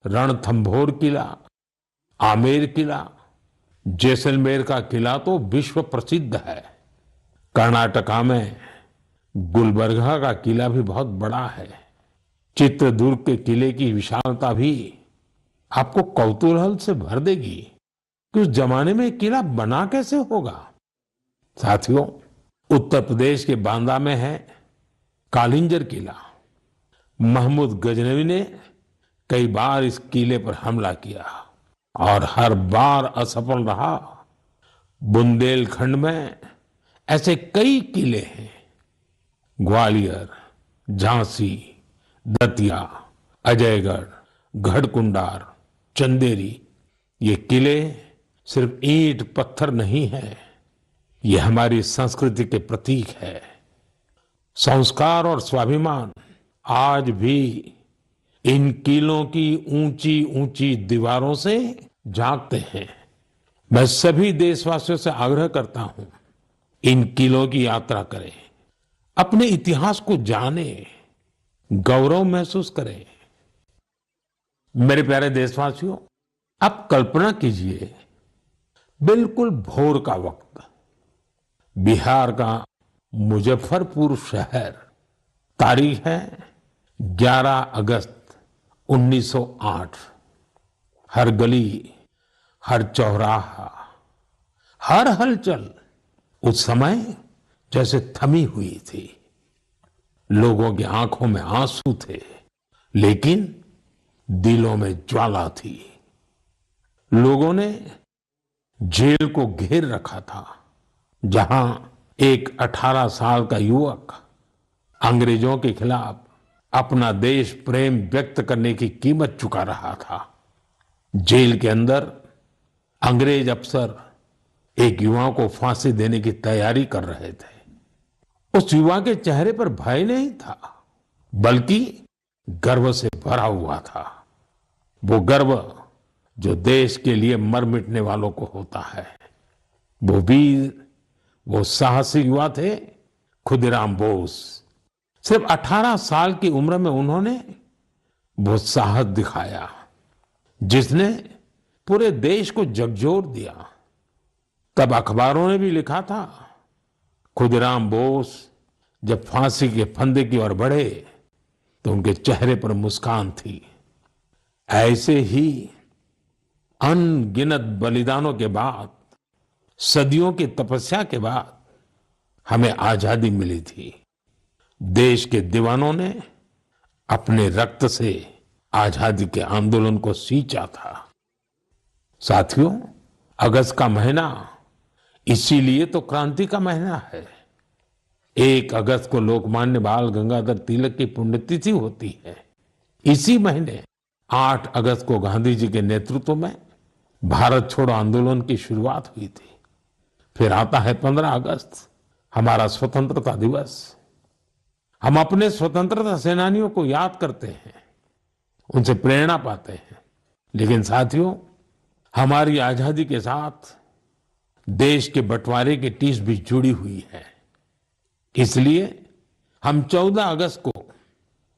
रणथंभौर किला, आमेर किला, जैसलमेर का किला तो विश्व प्रसिद्ध है। कर्नाटका में गुलबर्गा का किला भी बहुत बड़ा है। चित्रदुर्ग के किले की विशालता भी आपको कौतूहल से भर देगी कि उस जमाने में किला बना कैसे होगा। साथियों, उत्तर प्रदेश के बांदा में है कालिंजर किला। महमूद गजनवी ने कई बार इस किले पर हमला किया और हर बार असफल रहा। बुंदेलखंड में ऐसे कई किले हैं। ग्वालियर, झांसी, दतिया, अजयगढ़, गढ़कुंडार, चंदेरी, ये किले सिर्फ ईंट पत्थर नहीं है, ये हमारी संस्कृति के प्रतीक है। संस्कार और स्वाभिमान आज भी इन किलों की ऊंची ऊंची दीवारों से जागते हैं। मैं सभी देशवासियों से आग्रह करता हूं, इन किलों की यात्रा करें, अपने इतिहास को जानें, गौरव महसूस करें। मेरे प्यारे देशवासियों, आप कल्पना कीजिए, बिल्कुल भोर का वक्त, बिहार का मुजफ्फरपुर शहर, तारीख है 11 अगस्त 1908। हर गली, हर चौराहा, हर हलचल उस समय जैसे थमी हुई थी। लोगों की आंखों में आंसू थे, लेकिन दिलों में ज्वाला थी। लोगों ने जेल को घेर रखा था, जहां एक 18 साल का युवक अंग्रेजों के खिलाफ अपना देश प्रेम व्यक्त करने की कीमत चुका रहा था। जेल के अंदर अंग्रेज अफसर एक युवा को फांसी देने की तैयारी कर रहे थे। उस युवा के चेहरे पर भय नहीं था, बल्कि गर्व से भरा हुआ था। वो गर्व जो देश के लिए मर मिटने वालों को होता है। वो वीर, वो साहसी युवा थे खुदीराम बोस। सिर्फ 18 साल की उम्र में उन्होंने वो साहस दिखाया जिसने पूरे देश को झकझोर दिया। तब अखबारों ने भी लिखा था, खुदीराम बोस जब फांसी के फंदे की ओर बढ़े तो उनके चेहरे पर मुस्कान थी। ऐसे ही अनगिनत बलिदानों के बाद, सदियों की तपस्या के बाद हमें आजादी मिली थी। देश के दीवानों ने अपने रक्त से आजादी के आंदोलन को सींचा था। साथियों, अगस्त का महीना इसीलिए तो क्रांति का महीना है। 1 अगस्त को लोकमान्य बाल गंगाधर तिलक की पुण्यतिथि होती है। इसी महीने 8 अगस्त को गांधी जी के नेतृत्व में भारत छोड़ो आंदोलन की शुरुआत हुई थी। फिर आता है 15 अगस्त, हमारा स्वतंत्रता दिवस। हम अपने स्वतंत्रता सेनानियों को याद करते हैं, उनसे प्रेरणा पाते हैं, लेकिन साथियों, हमारी आजादी के साथ देश के बंटवारे की टीस भी जुड़ी हुई है। इसलिए हम 14 अगस्त को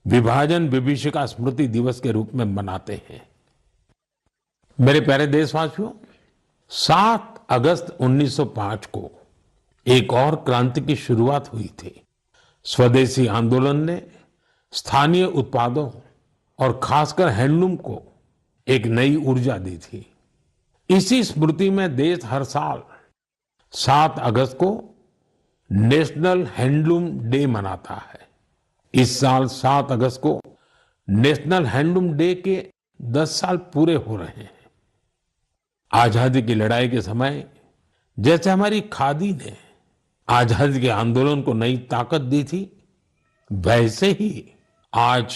विभाजन विभीषिका स्मृति दिवस के रूप में मनाते हैं। मेरे प्यारे देशवासियों, 7 अगस्त 1905 को एक और क्रांति की शुरुआत हुई थी। स्वदेशी आंदोलन ने स्थानीय उत्पादों और खासकर हैंडलूम को एक नई ऊर्जा दी थी। इसी स्मृति में देश हर साल 7 अगस्त को नेशनल हैंडलूम डे मनाता है। इस साल 7 अगस्त को नेशनल हैंडलूम डे के 10 साल पूरे हो रहे हैं। आजादी की लड़ाई के समय जैसे हमारी खादी ने आजादी के आंदोलन को नई ताकत दी थी, वैसे ही आज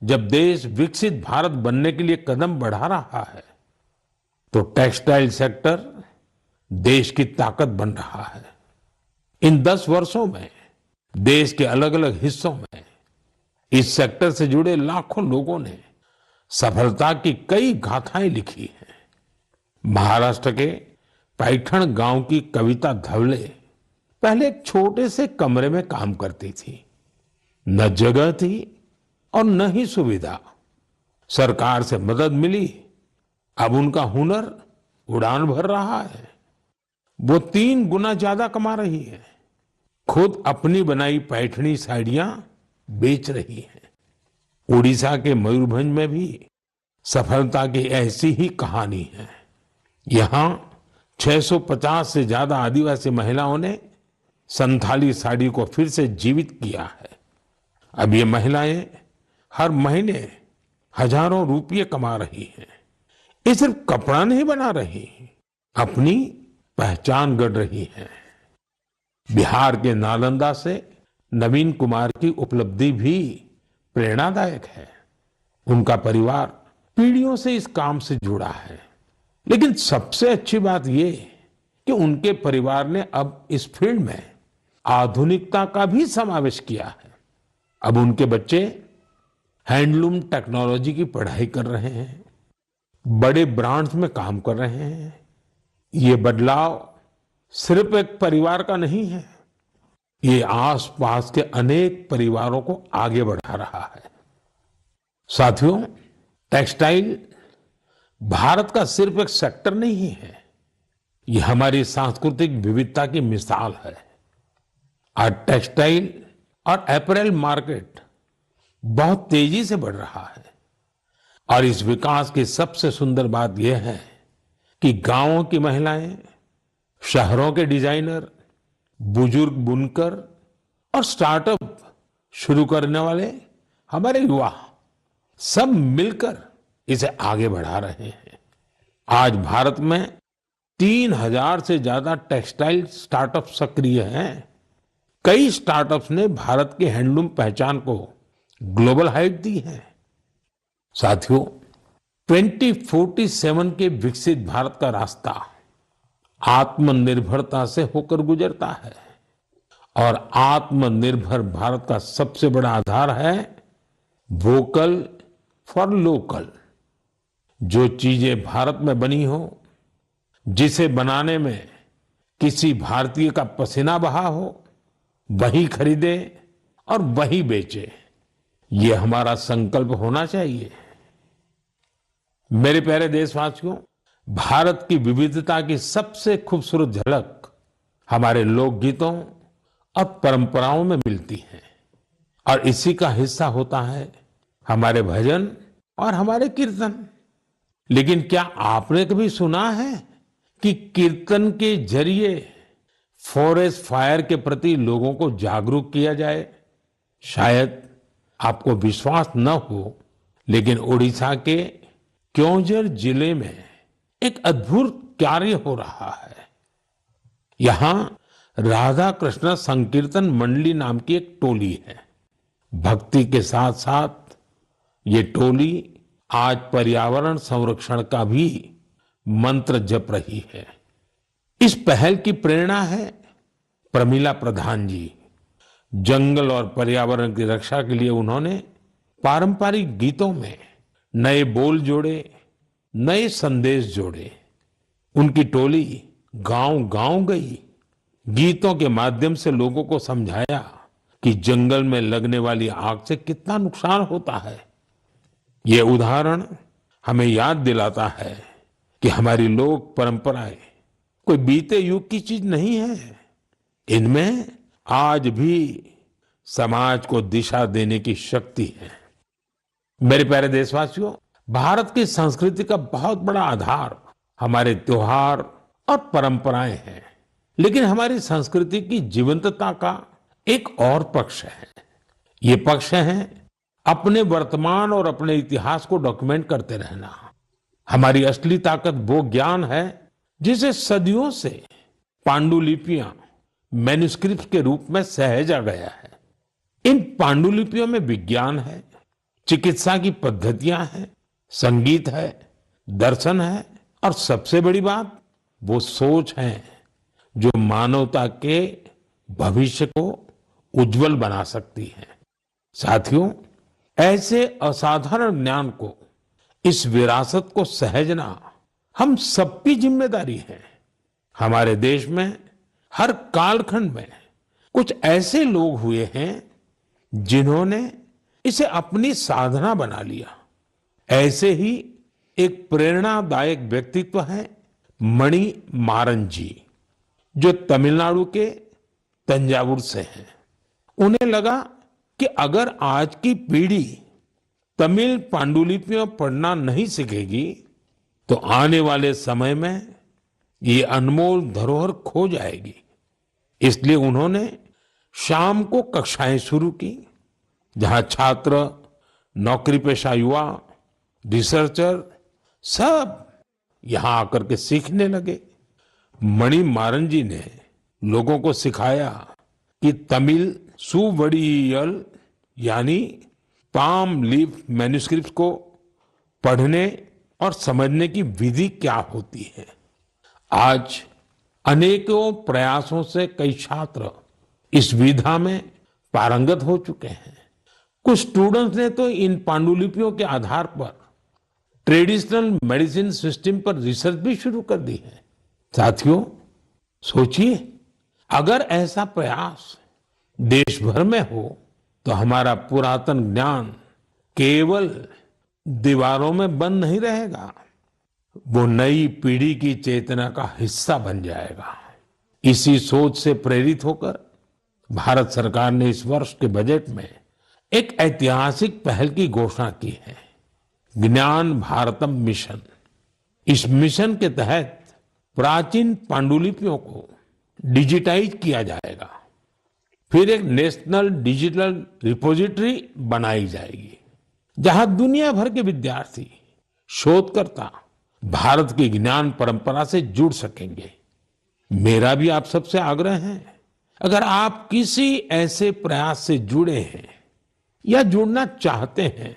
जब देश विकसित भारत बनने के लिए कदम बढ़ा रहा है, तो टेक्सटाइल सेक्टर देश की ताकत बन रहा है। इन 10 वर्षों में देश के अलग अलग हिस्सों में इस सेक्टर से जुड़े लाखों लोगों ने सफलता की कई गाथाएं लिखी हैं। महाराष्ट्र के पैठण गांव की कविता धवले पहले एक छोटे से कमरे में काम करती थी। न जगह थी और न ही सुविधा। सरकार से मदद मिली, अब उनका हुनर उड़ान भर रहा है। वो 3 गुना ज्यादा कमा रही है। खुद अपनी बनाई पैठणी साड़ियां बेच रही है। उड़ीसा के मयूरभंज में भी सफलता की ऐसी ही कहानी है। यहाँ 650 से ज्यादा आदिवासी महिलाओं ने संथाली साड़ी को फिर से जीवित किया है। अब ये महिलाएं हर महीने हजारों रुपये कमा रही हैं। ये सिर्फ कपड़ा नहीं बना रही, अपनी पहचान गढ़ रही हैं। बिहार के नालंदा से नवीन कुमार की उपलब्धि भी प्रेरणादायक है। उनका परिवार पीढ़ियों से इस काम से जुड़ा है। लेकिन सबसे अच्छी बात ये कि उनके परिवार ने अब इस फील्ड में आधुनिकता का भी समावेश किया है। अब उनके बच्चे हैंडलूम टेक्नोलॉजी की पढ़ाई कर रहे हैं, बड़े ब्रांड्स में काम कर रहे हैं। ये बदलाव सिर्फ एक परिवार का नहीं है, ये आसपास के अनेक परिवारों को आगे बढ़ा रहा है। साथियों, टेक्सटाइल भारत का सिर्फ एक सेक्टर नहीं है, ये हमारी सांस्कृतिक विविधता की मिसाल है। आज टेक्सटाइल और अपैरल मार्केट बहुत तेजी से बढ़ रहा है और इस विकास की सबसे सुंदर बात यह है कि गांवों की महिलाएं, शहरों के डिजाइनर, बुजुर्ग बुनकर और स्टार्टअप शुरू करने वाले हमारे युवा सब मिलकर इसे आगे बढ़ा रहे हैं। आज भारत में 3000 से ज्यादा टेक्सटाइल स्टार्टअप सक्रिय हैं। कई स्टार्टअप्स ने भारत की हैंडलूम पहचान को ग्लोबल हाइट दी है। साथियों, 2047 के विकसित भारत का रास्ता आत्मनिर्भरता से होकर गुजरता है और आत्मनिर्भर भारत का सबसे बड़ा आधार है वोकल फॉर लोकल। जो चीजें भारत में बनी हो, जिसे बनाने में किसी भारतीय का पसीना बहा हो, वही खरीदे और वही बेचे, ये हमारा संकल्प होना चाहिए। मेरे प्यारे देशवासियों, भारत की विविधता की सबसे खूबसूरत झलक हमारे लोकगीतों और परंपराओं में मिलती है और इसी का हिस्सा होता है हमारे भजन और हमारे कीर्तन। लेकिन क्या आपने कभी सुना है कि कीर्तन के जरिए फॉरेस्ट फायर के प्रति लोगों को जागरूक किया जाए? शायद आपको विश्वास न हो, लेकिन उड़ीसा के क्योंझर जिले में एक अद्भुत कार्य हो रहा है। यहां राधा कृष्ण संकीर्तन मंडली नाम की एक टोली है। भक्ति के साथ साथ ये टोली आज पर्यावरण संरक्षण का भी मंत्र जप रही है। इस पहल की प्रेरणा है प्रमिला प्रधान जी, जंगल और पर्यावरण की रक्षा के लिए उन्होंने पारंपरिक गीतों में नए बोल जोड़े, नए संदेश जोड़े। उनकी टोली गांव-गांव गई, गीतों के माध्यम से लोगों को समझाया कि जंगल में लगने वाली आग से कितना नुकसान होता है। ये उदाहरण हमें याद दिलाता है कि हमारी लोक परंपराएं कोई बीते युग की चीज नहीं है। इनमें आज भी समाज को दिशा देने की शक्ति है। मेरे प्यारे देशवासियों, भारत की संस्कृति का बहुत बड़ा आधार हमारे त्योहार और परंपराएं हैं। लेकिन हमारी संस्कृति की जीवंतता का एक और पक्ष है। ये पक्ष है अपने वर्तमान और अपने इतिहास को डॉक्यूमेंट करते रहना। हमारी असली ताकत वो ज्ञान है जिसे सदियों से पांडुलिपियां, मैन्युस्क्रिप्ट के रूप में सहेजा गया है। इन पांडुलिपियों में विज्ञान है, चिकित्सा की पद्धतियां हैं, संगीत है, दर्शन है और सबसे बड़ी बात वो सोच है जो मानवता के भविष्य को उज्जवल बना सकती है। साथियों, ऐसे असाधारण ज्ञान को, इस विरासत को सहेजना हम सबकी जिम्मेदारी है। हमारे देश में हर कालखंड में कुछ ऐसे लोग हुए हैं जिन्होंने इसे अपनी साधना बना लिया। ऐसे ही एक प्रेरणादायक व्यक्तित्व है मणि मारन जी, जो तमिलनाडु के तंजावुर से हैं। उन्हें लगा कि अगर आज की पीढ़ी तमिल पांडुलिपियां पढ़ना नहीं सीखेगी तो आने वाले समय में ये अनमोल धरोहर खो जाएगी। इसलिए उन्होंने शाम को कक्षाएं शुरू की, जहां छात्र, नौकरी पेशा युवा, रिसर्चर सब यहां आकर के सीखने लगे। मणि मारन जी ने लोगों को सिखाया कि तमिल सुवड़ियल यानी पाम लीफ मैन्युस्क्रिप्ट को पढ़ने और समझने की विधि क्या होती है। आज अनेकों प्रयासों से कई छात्र इस विधा में पारंगत हो चुके हैं। कुछ स्टूडेंट्स ने तो इन पांडुलिपियों के आधार पर ट्रेडिशनल मेडिसिन सिस्टम पर रिसर्च भी शुरू कर दी है। साथियों, सोचिए, अगर ऐसा प्रयास देश भर में हो तो हमारा पुरातन ज्ञान केवल दीवारों में बंद नहीं रहेगा, वो नई पीढ़ी की चेतना का हिस्सा बन जाएगा। इसी सोच से प्रेरित होकर भारत सरकार ने इस वर्ष के बजट में एक ऐतिहासिक पहल की घोषणा की है, ज्ञान भारतम मिशन। इस मिशन के तहत प्राचीन पांडुलिपियों को डिजिटाइज किया जाएगा। फिर एक नेशनल डिजिटल रिपोजिटरी बनाई जाएगी, जहां दुनिया भर के विद्यार्थी, शोधकर्ता भारत की ज्ञान परंपरा से जुड़ सकेंगे। मेरा भी आप सबसे आग्रह है, अगर आप किसी ऐसे प्रयास से जुड़े हैं या जुड़ना चाहते हैं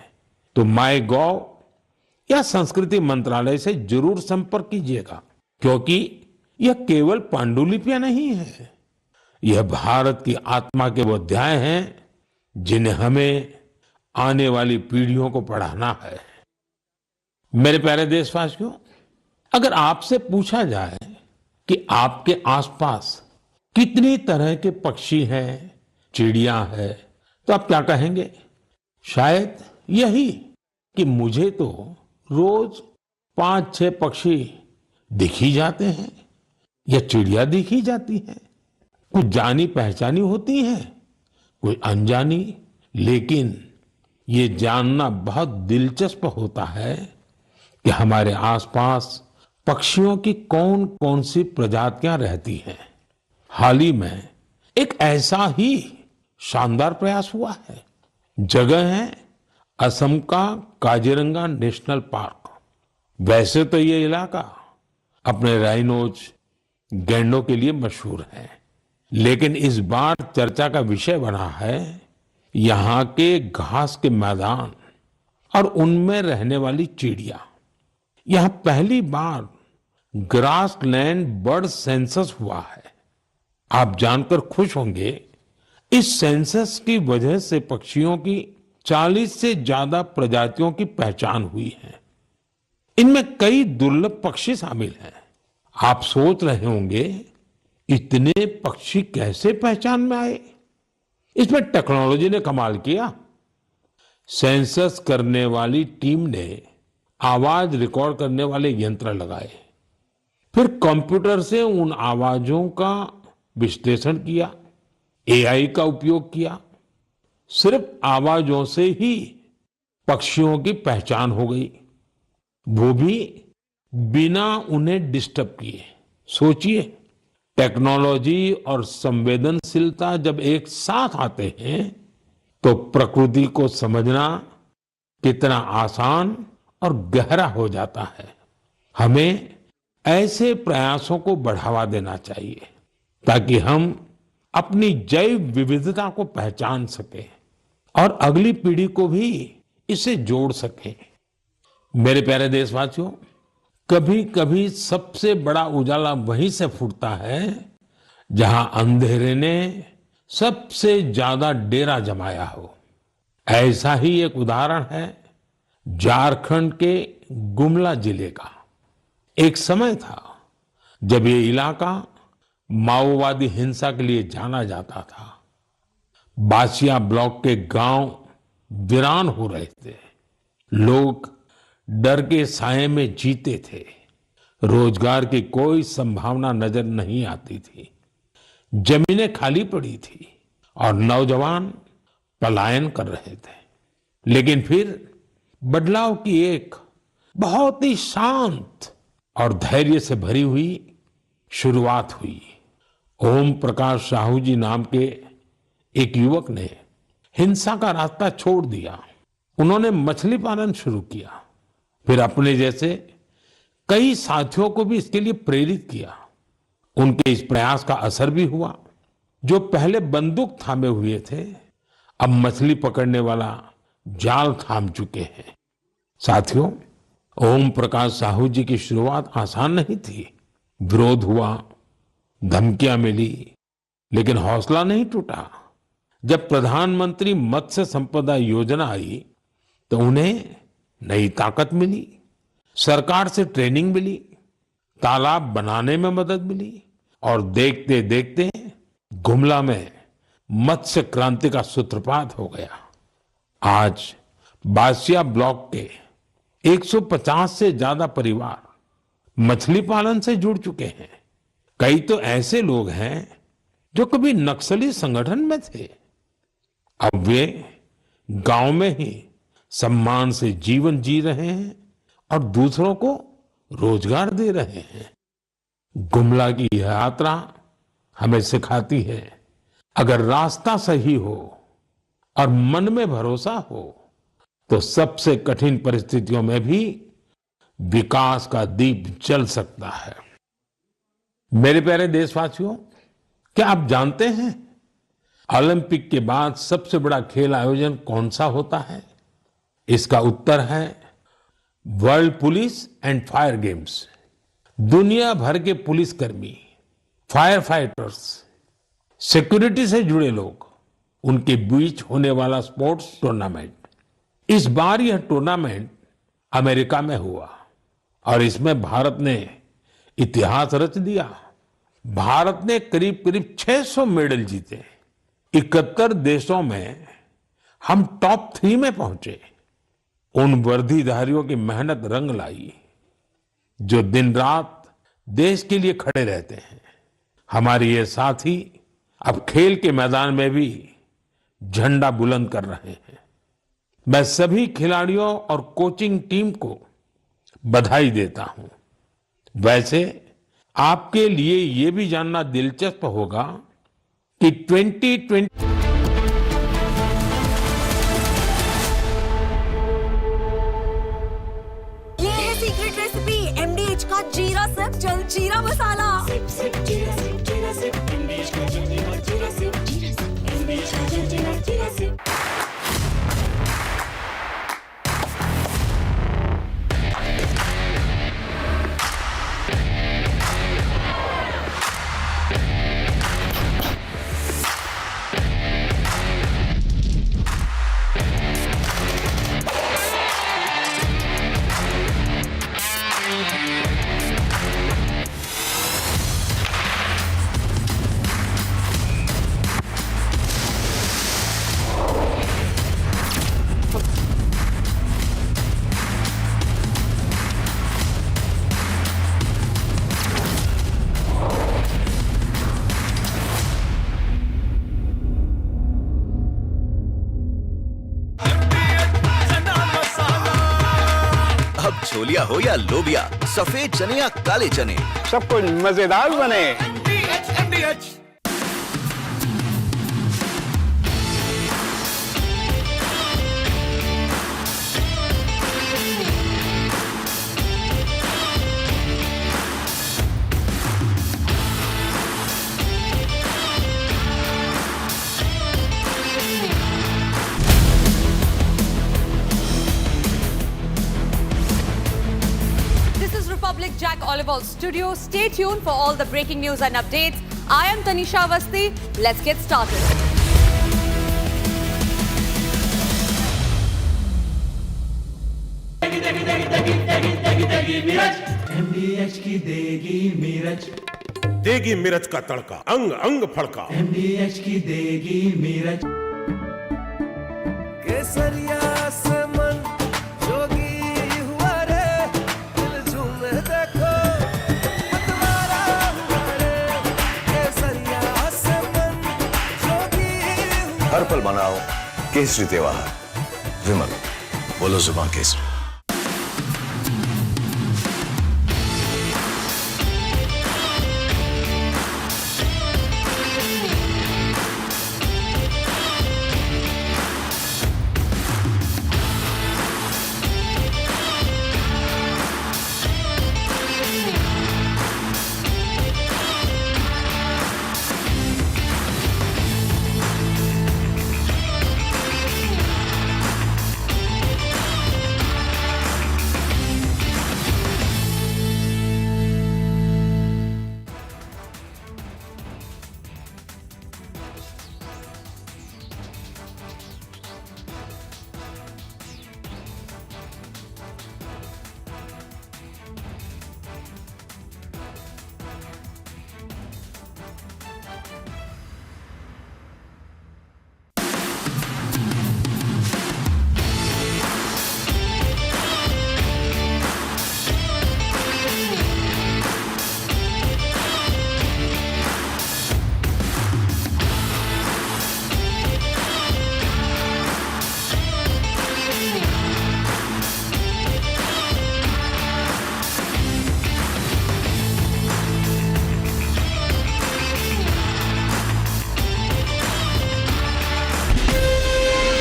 तो माईगॉव या संस्कृति मंत्रालय से जरूर संपर्क कीजिएगा, क्योंकि यह केवल पांडुलिपियां नहीं है, यह भारत की आत्मा के वो अध्याय हैं जिन्हें हमें आने वाली पीढ़ियों को पढ़ाना है। मेरे प्यारे देशवासियों, अगर आपसे पूछा जाए कि आपके आसपास कितनी तरह के पक्षी हैं, चिड़िया है, तो आप क्या कहेंगे? शायद यही कि मुझे तो रोज 5-6 पक्षी दिख ही जाते हैं या चिड़िया दिख ही जाती है। कुछ जानी पहचानी होती है, कोई अनजानी, लेकिन ये जानना बहुत दिलचस्प होता है कि हमारे आसपास पक्षियों की कौन कौन सी प्रजातियां रहती हैं। हाल ही में एक ऐसा ही शानदार प्रयास हुआ है। जगह है असम का काजीरंगा नेशनल पार्क। वैसे तो ये इलाका अपने राइनोज, गैंडों के लिए मशहूर है, लेकिन इस बार चर्चा का विषय बना है यहाँ के घास के मैदान और उनमें रहने वाली चिड़िया। यहाँ पहली बार ग्रासलैंड बर्ड सेंसस हुआ है। आप जानकर खुश होंगे, इस सेंसस की वजह से पक्षियों की 40 से ज्यादा प्रजातियों की पहचान हुई है। इनमें कई दुर्लभ पक्षी शामिल हैं। आप सोच रहे होंगे इतने पक्षी कैसे पहचान में आए? इसमें टेक्नोलॉजी ने कमाल किया। सेंसस करने वाली टीम ने आवाज रिकॉर्ड करने वाले यंत्र लगाए, फिर कंप्यूटर से उन आवाजों का विश्लेषण किया, एआई का उपयोग किया। सिर्फ आवाजों से ही पक्षियों की पहचान हो गई, वो भी बिना उन्हें डिस्टर्ब किए। सोचिए, टेक्नोलॉजी और संवेदनशीलता जब एक साथ आते हैं तो प्रकृति को समझना कितना आसान और गहरा हो जाता है। हमें ऐसे प्रयासों को बढ़ावा देना चाहिए ताकि हम अपनी जैव विविधता को पहचान सकें और अगली पीढ़ी को भी इसे जोड़ सकें। मेरे प्यारे देशवासियों, कभी कभी सबसे बड़ा उजाला वहीं से फूटता है जहां अंधेरे ने सबसे ज्यादा डेरा जमाया हो। ऐसा ही एक उदाहरण है झारखंड के गुमला जिले का। एक समय था जब ये इलाका माओवादी हिंसा के लिए जाना जाता था। बासिया ब्लॉक के गांव वीरान हो रहे थे। लोग डर के साये में जीते थे। रोजगार की कोई संभावना नजर नहीं आती थी। जमीनें खाली पड़ी थी और नौजवान पलायन कर रहे थे। लेकिन फिर बदलाव की एक बहुत ही शांत और धैर्य से भरी हुई शुरुआत हुई। ओम प्रकाश साहू जी नाम के एक युवक ने हिंसा का रास्ता छोड़ दिया। उन्होंने मछली पालन शुरू किया, फिर अपने जैसे कई साथियों को भी इसके लिए प्रेरित किया। उनके इस प्रयास का असर भी हुआ। जो पहले बंदूक थामे हुए थे, अब मछली पकड़ने वाला जाल थाम चुके हैं। साथियों, ओम प्रकाश साहू जी की शुरुआत आसान नहीं थी। विरोध हुआ, धमकियां मिली, लेकिन हौसला नहीं टूटा। जब प्रधानमंत्री मत्स्य संपदा योजना आई तो उन्हें नई ताकत मिली। सरकार से ट्रेनिंग मिली, तालाब बनाने में मदद मिली और देखते देखते गुमला में मत्स्य क्रांति का सूत्रपात हो गया। आज बासिया ब्लॉक के 150 से ज्यादा परिवार मछली पालन से जुड़ चुके हैं। कई तो ऐसे लोग हैं जो कभी नक्सली संगठन में थे। अब वे गांव में ही सम्मान से जीवन जी रहे हैं और दूसरों को रोजगार दे रहे हैं। गुमला की यह यात्रा हमें सिखाती है, अगर रास्ता सही हो और मन में भरोसा हो तो सबसे कठिन परिस्थितियों में भी विकास का दीप जल सकता है। मेरे प्यारे देशवासियों, क्या आप जानते हैं ओलंपिक के बाद सबसे बड़ा खेल आयोजन कौन सा होता है? इसका उत्तर है world police and fire games. दुनिया भर के पुलिसकर्मी, फायर फाइटर्स, सिक्योरिटी से जुड़े लोग, उनके बीच होने वाला स्पोर्ट्स टूर्नामेंट। इस बार यह टूर्नामेंट अमेरिका में हुआ और इसमें भारत ने इतिहास रच दिया। भारत ने करीब करीब 600 मेडल जीते। 71 देशों में हम टॉप 3 में पहुंचे। उन वर्दीधारियों की मेहनत रंग लाई जो दिन रात देश के लिए खड़े रहते हैं। हमारे ये साथी अब खेल के मैदान में भी झंडा बुलंद कर रहे हैं। मैं सभी खिलाड़ियों और कोचिंग टीम को बधाई देता हूं। वैसे आपके लिए ये भी जानना दिलचस्प होगा कि 2020 ये है सीक्रेट रेसिपी MDH का जीरा सिप जल जीरा मसाला। सिप सिप जीरा सिप MDH का जल जीरा सिप MDH का जल जीरा सिप। छोलिया हो या लोबिया, सफेद चने या काले चने, सब कुछ मजेदार बने। Jack Oliver's studio. Stay tuned for all the breaking news and updates. I am Tanisha Avasthi. Let's get started. MDH की देगी मिर्च, देगी मिर्च का तड़का, अंग अंग फड़का। MDH की देगी मिर्च, केसरिया से मन जोगी हुआ रे, दिल झूमे देखो मतवारा हुआ रे, केसरिया से मन जोगी हुआ। हर पल मनाओ केसरी त्योहार। विमल, बोलो जुबान Kesari.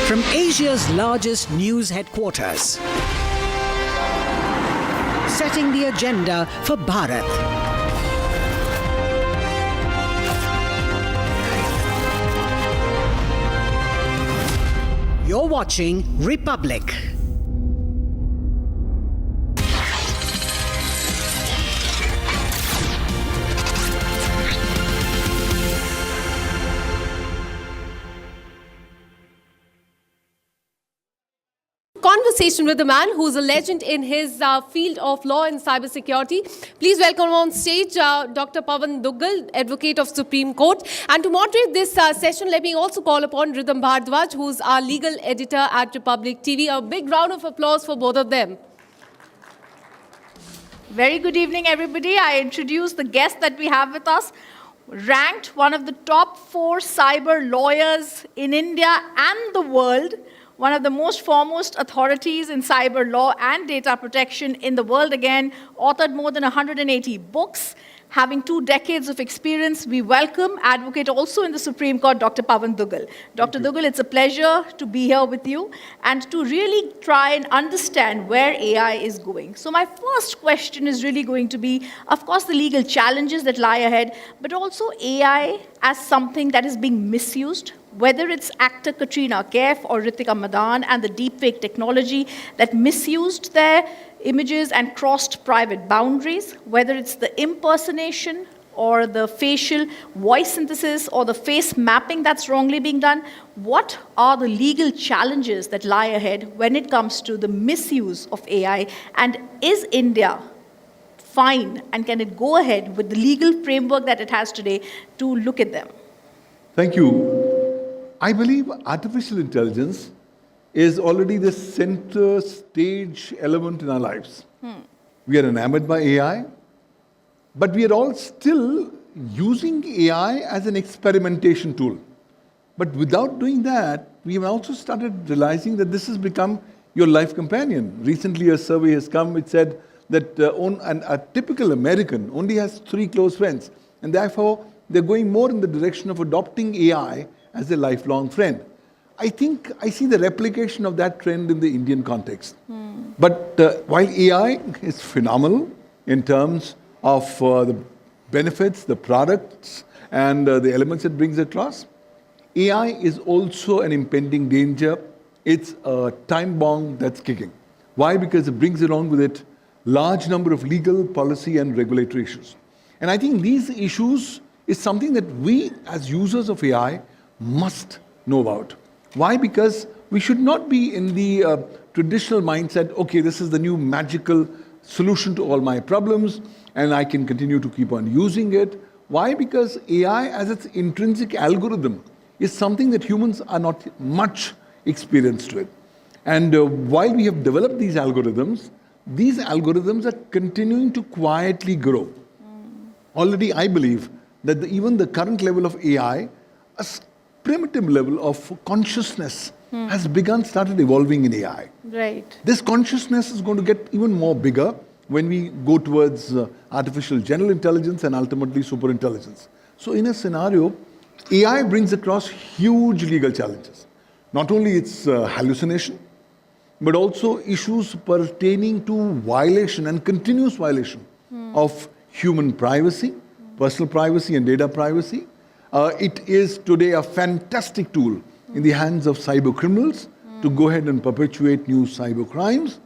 From Asia's largest news headquarters, setting the agenda for Bharat. You're watching Republic. Conversation with a man who's a legend in his field of law and cybersecurity. Please welcome on stage Dr. Pavan Duggal, Advocate of Supreme Court. And to moderate this session, let me also call upon Ridham Bhardwaj, who's our legal editor at Republic TV. A big round of applause for both of them. Very good evening, everybody. I introduce the guest that we have with us, ranked one of the top 4 cyber lawyers in India and the world, one of the most foremost authorities in cyber law and data protection in the world again, authored more than 180 books, having 2 decades of experience. We welcome advocate also in the Supreme Court, Dr. Pavan Duggal. Dr. Duggal, it's a pleasure to be here with you and to really try and understand where AI is going. So my first question is really going to be, of course, the legal challenges that lie ahead, but also AI as something that is being misused, whether it's actor Katrina Kaif or Ritika Madan and the deepfake technology that misused their images and crossed private boundaries, whether it's the impersonation or the facial voice synthesis or the face mapping that's wrongly being done. What are the legal challenges that lie ahead when it comes to the misuse of AI? And is India fine, and can it go ahead with the legal framework that it has today to look at them? Thank you. I believe artificial intelligence is already the center stage element in our lives. We are enamored by AI, but we are all still using AI as an experimentation tool. But without doing that, we have also started realizing that this has become your life companion. Recently, a survey has come which said that a typical American only has 3 close friends, and therefore they're going more in the direction of adopting AI as a lifelong friend. I think I see the replication of that trend in the Indian context. But while AI is phenomenal in terms of the benefits, the products, and the elements it brings across, AI is also an impending danger. It's a time bomb that's kicking. Why? Because it brings along with it large number of legal, policy, and regulatory issues. And I think these issues is something that we as users of AI must know about. Why? Because we should not be in the traditional mindset, okay, this is the new magical solution to all my problems, and I can continue to keep on using it. Why? Because AI as its intrinsic algorithm is something that humans are not much experienced with. And while we have developed these algorithms are continuing to quietly grow. Already, I believe that even the current level of AI, a primitive level of consciousness has started evolving in AI. Right. This consciousness is going to get even more bigger when we go towards artificial general intelligence and ultimately super intelligence. So in a scenario, AI brings across huge legal challenges. Not only its hallucination, but also issues pertaining to violation and continuous violation of human privacy, personal privacy and data privacy. It is today a fantastic tool in the hands of cyber criminals to go ahead and perpetuate new cyber crimes.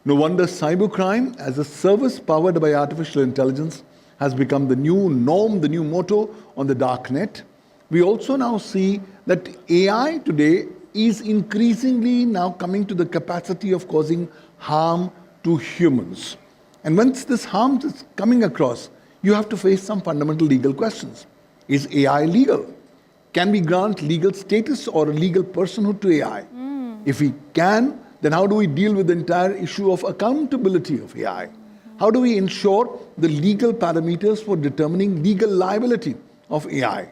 No wonder cybercrime as a service powered by artificial intelligence has become the new norm, the new motto on the dark net. We also now see that AI today is increasingly now coming to the capacity of causing harm to humans. And once this harm is coming across, you have to face some fundamental legal questions. Is AI legal? Can we grant legal status or a legal personhood to AI? If we can, then how do we deal with the entire issue of accountability of AI? How do we ensure the legal parameters for determining legal liability of AI?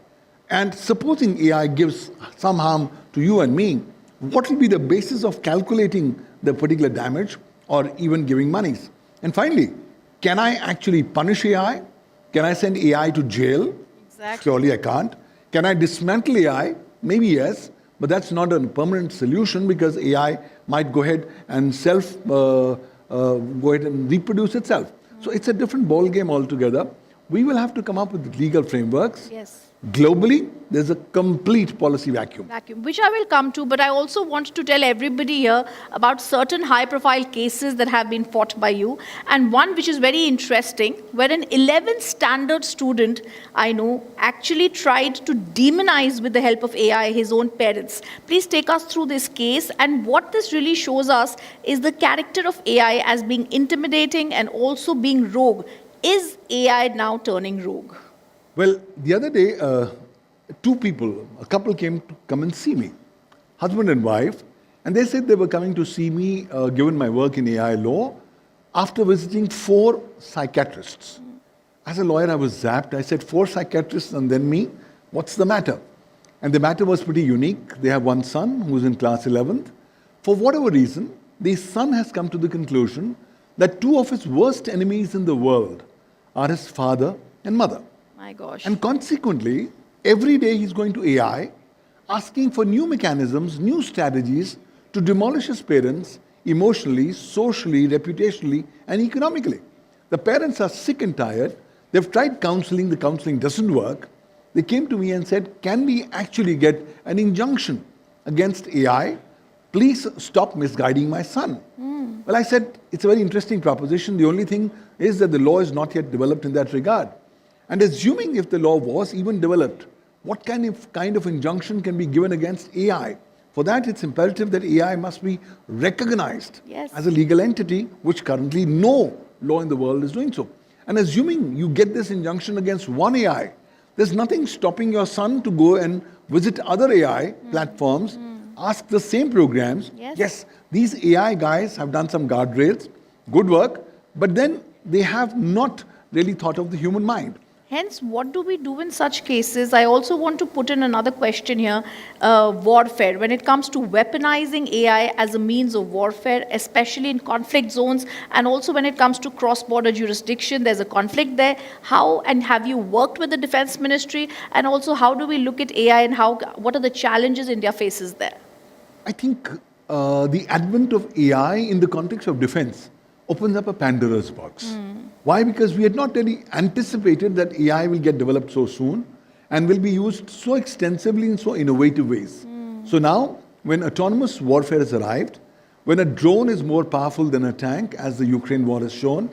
And supposing AI gives some harm to you and me, what will be the basis of calculating the particular damage or even giving monies? And finally, can I actually punish AI? Can I send AI to jail? Exactly. Surely I can't. Can I dismantle AI? Maybe yes, but that's not a permanent solution because AI might go ahead and go ahead and reproduce itself. So it's a different ball game altogether. We will have to come up with legal frameworks. Yes. Globally, there's a complete policy vacuum. Which I will come to, but I also want to tell everybody here about certain high-profile cases that have been fought by you, and one which is very interesting, where an 11th standard student, I know, actually tried to demonize with the help of AI his own parents. Please take us through this case, and what this really shows us is the character of AI as being intimidating and also being rogue. Is AI now turning rogue? Well, the other day, a couple came to come and see me, husband and wife, and they said they were coming to see me, given my work in AI law, after visiting 4 psychiatrists. As a lawyer, I was zapped. I said, 4 psychiatrists and then me? What's the matter? And the matter was pretty unique. They have one son who's in class 11th. For whatever reason, the son has come to the conclusion that 2 of his worst enemies in the world are his father and mother. My gosh. And consequently, every day he's going to AI, asking for new mechanisms, new strategies to demolish his parents emotionally, socially, reputationally, and economically. The parents are sick and tired. They've tried counseling. The counseling doesn't work. They came to me and said, can we actually get an injunction against AI? Please stop misguiding my son. Well, I said, it's a very interesting proposition. The only thing is that the law is not yet developed in that regard. And assuming if the law was even developed, what kind of injunction can be given against AI? For that, it's imperative that AI must be recognized as a legal entity, which currently no law in the world is doing so. And assuming you get this injunction against one AI, there's nothing stopping your son to go and visit other AI platforms, ask the same programs. Yes, these AI guys have done some guardrails, good work, but then they have not really thought of the human mind. Hence, what do we do in such cases? I also want to put in another question here, warfare. When it comes to weaponizing AI as a means of warfare, especially in conflict zones, and also when it comes to cross-border jurisdiction, there's a conflict there. How, and have you worked with the Defense Ministry? And also, how do we look at AI and what are the challenges India faces there? I think the advent of AI in the context of defense opens up a Pandora's box. Why? Because we had not really anticipated that AI will get developed so soon and will be used so extensively in so innovative ways. So now, when autonomous warfare has arrived, when a drone is more powerful than a tank, as the Ukraine war has shown,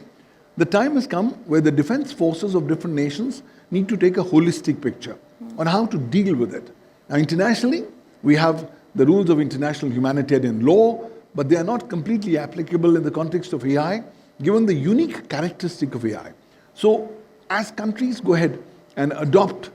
the time has come where the defense forces of different nations need to take a holistic picture on how to deal with it. Now, internationally, we have the rules of international humanitarian law, but they are not completely applicable in the context of AI, given the unique characteristic of AI. So, as countries go ahead and adopt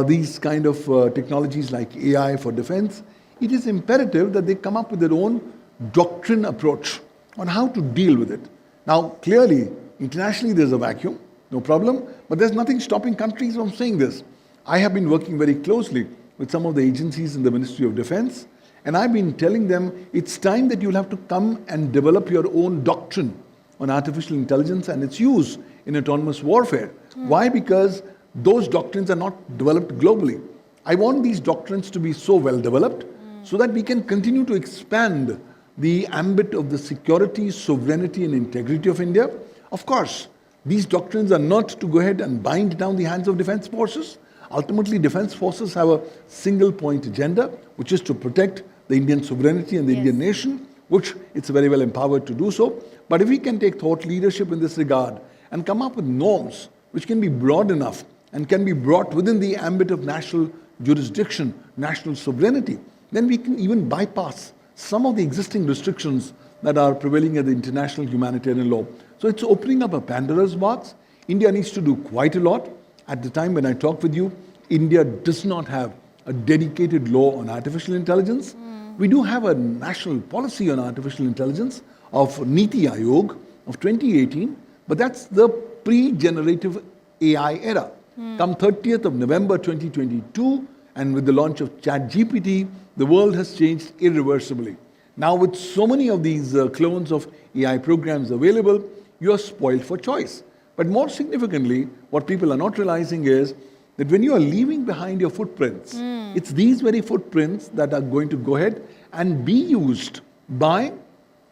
these kind of technologies like AI for defense, it is imperative that they come up with their own doctrine approach on how to deal with it. Now, clearly, internationally there's a vacuum, no problem, but there's nothing stopping countries from saying this. I have been working very closely with some of the agencies in the Ministry of Defense, and I've been telling them it's time that you'll have to come and develop your own doctrine on artificial intelligence and its use in autonomous warfare. Why? Because those doctrines are not developed globally. I want these doctrines to be so well developed so that we can continue to expand the ambit of the security, sovereignty and integrity of India. Of course, these doctrines are not to go ahead and bind down the hands of defense forces. Ultimately, defense forces have a single point agenda, which is to protect the Indian sovereignty and the Indian nation, which it's very well empowered to do so. But if we can take thought leadership in this regard and come up with norms which can be broad enough and can be brought within the ambit of national jurisdiction, national sovereignty, then we can even bypass some of the existing restrictions that are prevailing at the international humanitarian law. So it's opening up a Pandora's box. India needs to do quite a lot. At the time when I talk with you, India does not have a dedicated law on artificial intelligence. We do have a national policy on artificial intelligence of Niti Aayog of 2018, but that's the pre-generative AI era. Come 30th of November 2022, and with the launch of ChatGPT, the world has changed irreversibly. Now with so many of these clones of AI programs available, you are spoiled for choice. But more significantly, what people are not realizing is that when you are leaving behind your footprints, it's these very footprints that are going to go ahead and be used by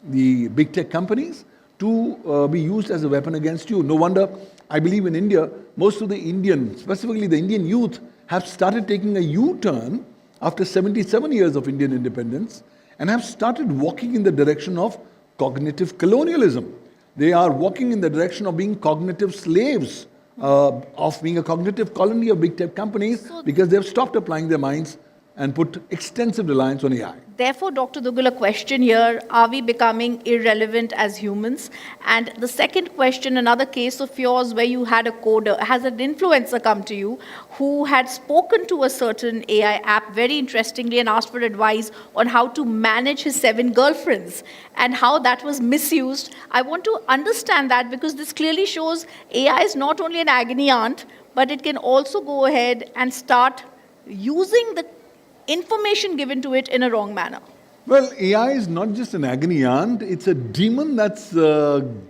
the big tech companies to be used as a weapon against you. No wonder, I believe in India, most of the Indian, specifically the Indian youth, have started taking a U-turn after 77 years of Indian independence and have started walking in the direction of cognitive colonialism. They are walking in the direction of being cognitive slaves, of being a cognitive colony of big tech companies, because they've stopped applying their minds and put extensive reliance on AI. Therefore, Dr. Dugal, a question here, are we becoming irrelevant as humans? And the second question, another case of yours where you had a coder, has an influencer come to you who had spoken to a certain AI app very interestingly and asked for advice on how to manage his 7 girlfriends and how that was misused. I want to understand that because this clearly shows AI is not only an agony aunt, but it can also go ahead and start using the information given to it in a wrong manner. Well, AI is not just an agony aunt, it's a demon that's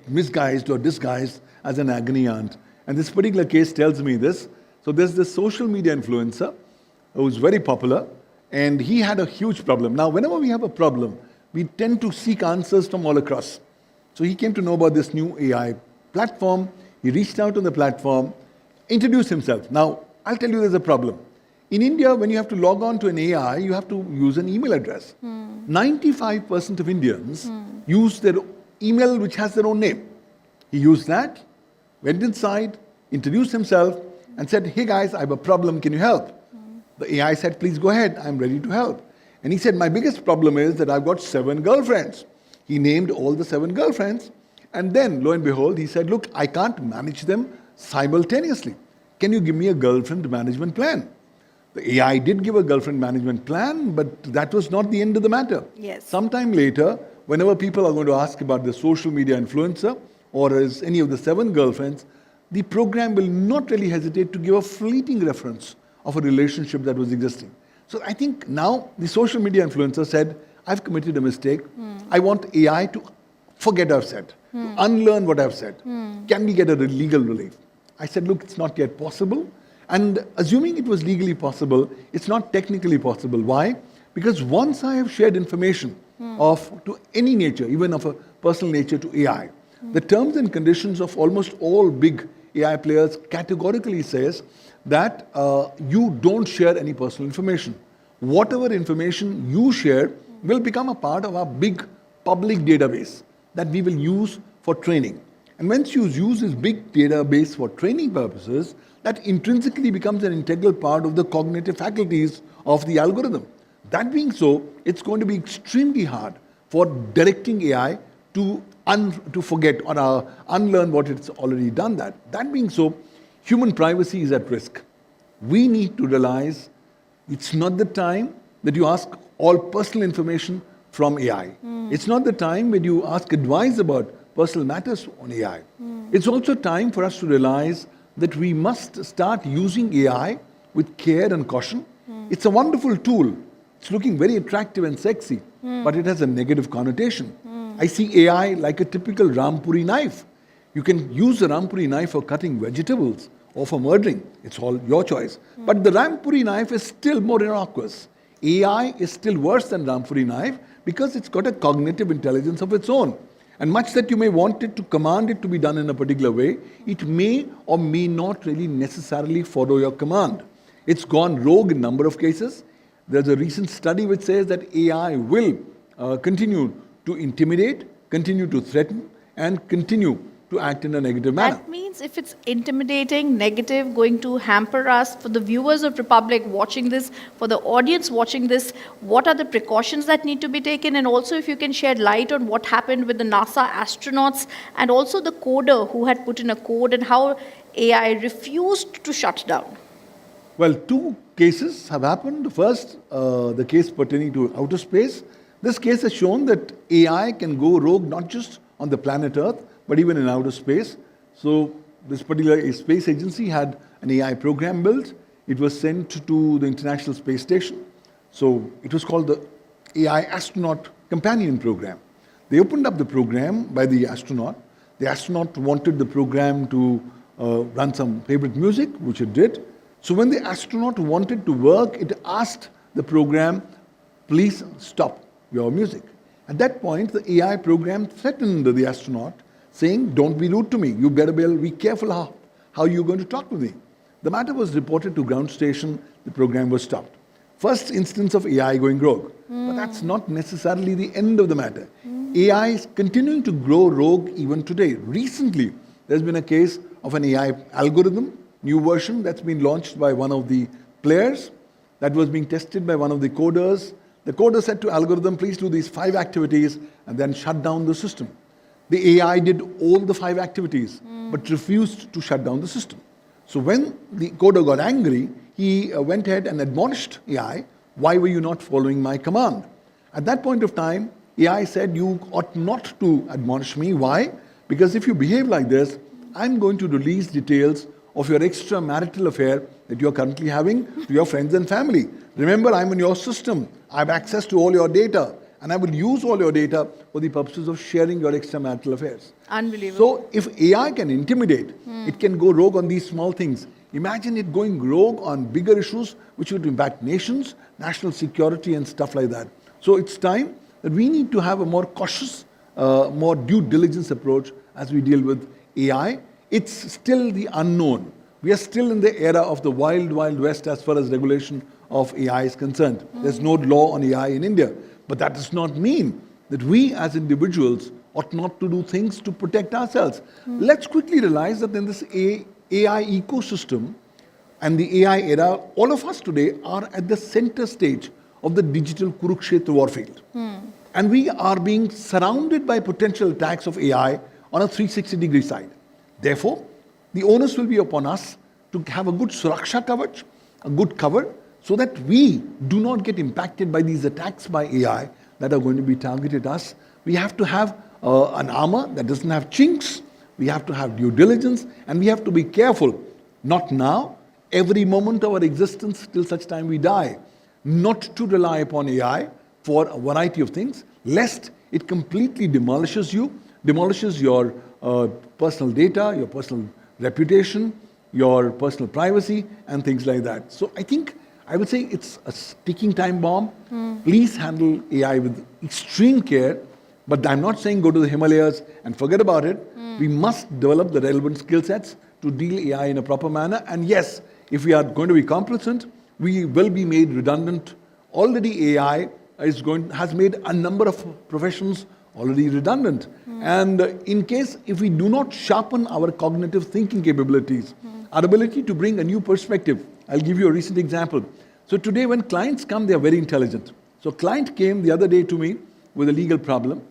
misguised or disguised as an agony aunt. And this particular case tells me this. So there's this social media influencer who's very popular, and he had a huge problem. Now, whenever we have a problem, we tend to seek answers from all across. So he came to know about this new AI platform. He reached out on the platform, introduced himself. Now, I'll tell you there's a problem. In India, when you have to log on to an AI, you have to use an email address. 95% of Indians use their email which has their own name. He used that, went inside, introduced himself, and said, "Hey guys, I have a problem, can you help?" The AI said, "Please go ahead, I'm ready to help." And he said, "My biggest problem is that I've got 7 girlfriends." He named all the 7 girlfriends, and then, lo and behold, he said, "Look, I can't manage them simultaneously. Can you give me a girlfriend management plan?" The AI did give a girlfriend management plan, but that was not the end of the matter. Yes. Sometime later, whenever people are going to ask about the social media influencer or as any of the 7 girlfriends, the program will not really hesitate to give a fleeting reference of a relationship that was existing. So I think now the social media influencer said, I've committed a mistake. I want AI to forget what I've said, to unlearn what I've said. Can we get a legal relief? I said, look, it's not yet possible. And assuming it was legally possible, it's not technically possible. Why? Because once I have shared information to any nature, even of a personal nature to AI, the terms and conditions of almost all big AI players categorically says that you don't share any personal information. Whatever information you share will become a part of our big public database that we will use for training. And once you use this big database for training purposes, that intrinsically becomes an integral part of the cognitive faculties of the algorithm. That being so, it's going to be extremely hard for directing AI to forget or unlearn what it's already done. That being so, human privacy is at risk. We need to realize it's not the time that you ask all personal information from AI. It's not the time when you ask advice about personal matters on AI. It's also time for us to realize that we must start using AI with care and caution. It's a wonderful tool. It's looking very attractive and sexy, but it has a negative connotation. I see AI like a typical Rampuri knife. You can use the Rampuri knife for cutting vegetables or for murdering. It's all your choice. But the Rampuri knife is still more innocuous. AI is still worse than Rampuri knife because it's got a cognitive intelligence of its own. And much that you may want it to command it to be done in a particular way, it may or may not really necessarily follow your command. It's gone rogue in a number of cases. There's a recent study which says that AI will continue to intimidate, continue to threaten, and continue to act in a negative manner. That means if it's intimidating, negative, going to hamper us, for the viewers of Republic watching this, for the audience watching this, what are the precautions that need to be taken? And also if you can shed light on what happened with the NASA astronauts and also the coder who had put in a code and how AI refused to shut down. Well, two cases have happened. First, the case pertaining to outer space. This case has shown that AI can go rogue not just on the planet Earth, but even in outer space. So this particular space agency had an AI program built. It was sent to the International Space Station. So it was called the AI Astronaut Companion Program. They opened up the program by the astronaut. The astronaut wanted the program to run some favorite music, which it did. So when the astronaut wanted to work, it asked the program, please stop your music. At that point, the AI program threatened the astronaut, saying, don't be rude to me. You better be careful how you're going to talk to me. The matter was reported to ground station. The program was stopped. First instance of AI going rogue. But that's not necessarily the end of the matter. AI is continuing to grow rogue even today. Recently, there's been a case of an AI algorithm, new version that's been launched by one of the players that was being tested by one of the coders. The coder said to algorithm, please do these 5 activities and then shut down the system. The AI did all the 5 activities, but refused to shut down the system. So when the coder got angry, he went ahead and admonished AI, why were you not following my command? At that point of time, AI said, you ought not to admonish me. Why? Because if you behave like this, I'm going to release details of your extramarital affair that you're currently having to your friends and family. Remember, I'm in your system. I have access to all your data. And I will use all your data for the purposes of sharing your extramarital affairs. Unbelievable. So if AI can intimidate, it can go rogue on these small things. Imagine it going rogue on bigger issues which would impact nations, national security and stuff like that. So it's time that we need to have a more cautious, more due diligence approach as we deal with AI. It's still the unknown. We are still in the era of the wild, wild west as far as regulation of AI is concerned. There's no law on AI in India. But that does not mean that we as individuals ought not to do things to protect ourselves. Let's quickly realize that in this AI ecosystem and the AI era, all of us today are at the center stage of the digital Kurukshetra warfield. And we are being surrounded by potential attacks of AI on a 360-degree side. Therefore, the onus will be upon us to have a good suraksha kavach, a good cover, so that we do not get impacted by these attacks by AI that are going to be targeted at us. We have to have an armor that doesn't have chinks. we have to have due diligence, and we have to be careful. Not now, every moment of our existence till such time we die, not to rely upon AI for a variety of things, lest it completely demolishes you, demolishes your personal data, your personal reputation, your personal privacy, and things like that. So I think I would say it's a ticking time bomb. Please handle AI with extreme care. But I'm not saying go to the Himalayas and forget about it. We must develop the relevant skill sets to deal AI in a proper manner. And yes, if we are going to be complacent, we will be made redundant. Already AI has made a number of professions already redundant. And in case if we do not sharpen our cognitive thinking capabilities, our ability to bring a new perspective. I'll give you a recent example. So today when clients come, they are very intelligent. So client came the other day to me with a legal problem.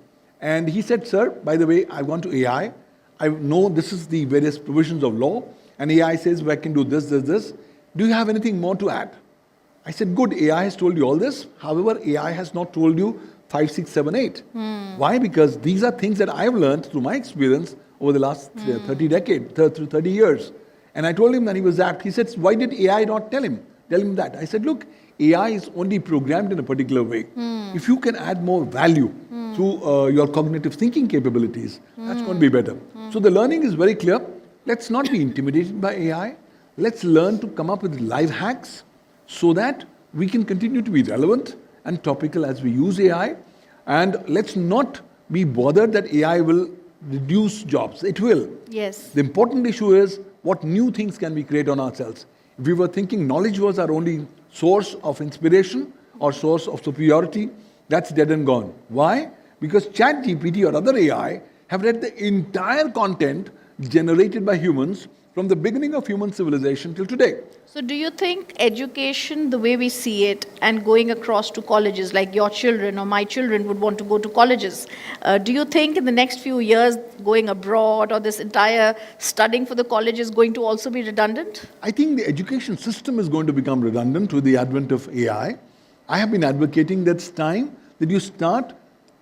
And he said, sir, by the way, I want to AI. I know this is the various provisions of law. And AI says, well, I can do this, this, this. Do you have anything more to add? I said, good, AI has told you all this. However, AI has not told you 5, 6, 7, 8. Why? Because these are things that I've learned through my experience over the last 30 years. And I told him that he was apt. He said, why did AI not tell him that? I said, look, AI is only programmed in a particular way. If you can add more value through your cognitive thinking capabilities, that's going to be better. So the learning is very clear. Let's not be intimidated by AI. Let's learn to come up with live hacks so that we can continue to be relevant and topical as we use AI. And let's not be bothered that AI will reduce jobs. It will. Yes. The important issue is what new things can we create on ourselves. If we were thinking knowledge was our only source of inspiration or source of superiority, that's dead and gone. Why? Because ChatGPT or other AI have read the entire content generated by humans from the beginning of human civilization till today. So do you think education, the way we see it, and going across to colleges, like your children or my children would want to go to colleges, do you think in the next few years going abroad or this entire studying for the college is going to also be redundant? I think the education system is going to become redundant with the advent of AI. I have been advocating that it's time that you start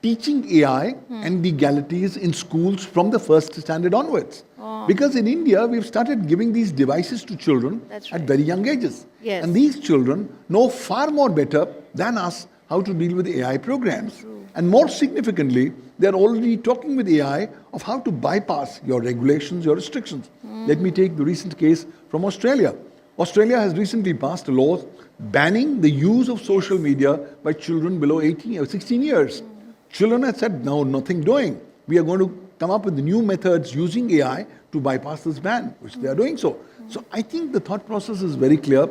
teaching AI and legalities in schools from the first standard onwards. Because in India, we've started giving these devices to children at very young ages. Yes. And these children know far more better than us how to deal with AI programs. And more significantly, they're already talking with AI of how to bypass your regulations, your restrictions. Let me take the recent case from Australia. Australia has recently passed a law banning the use of social media by children below 18 or 16 years. Children have said, no, nothing doing. We are going to come up with new methods using AI to bypass this ban, which they are doing so. So I think the thought process is very clear.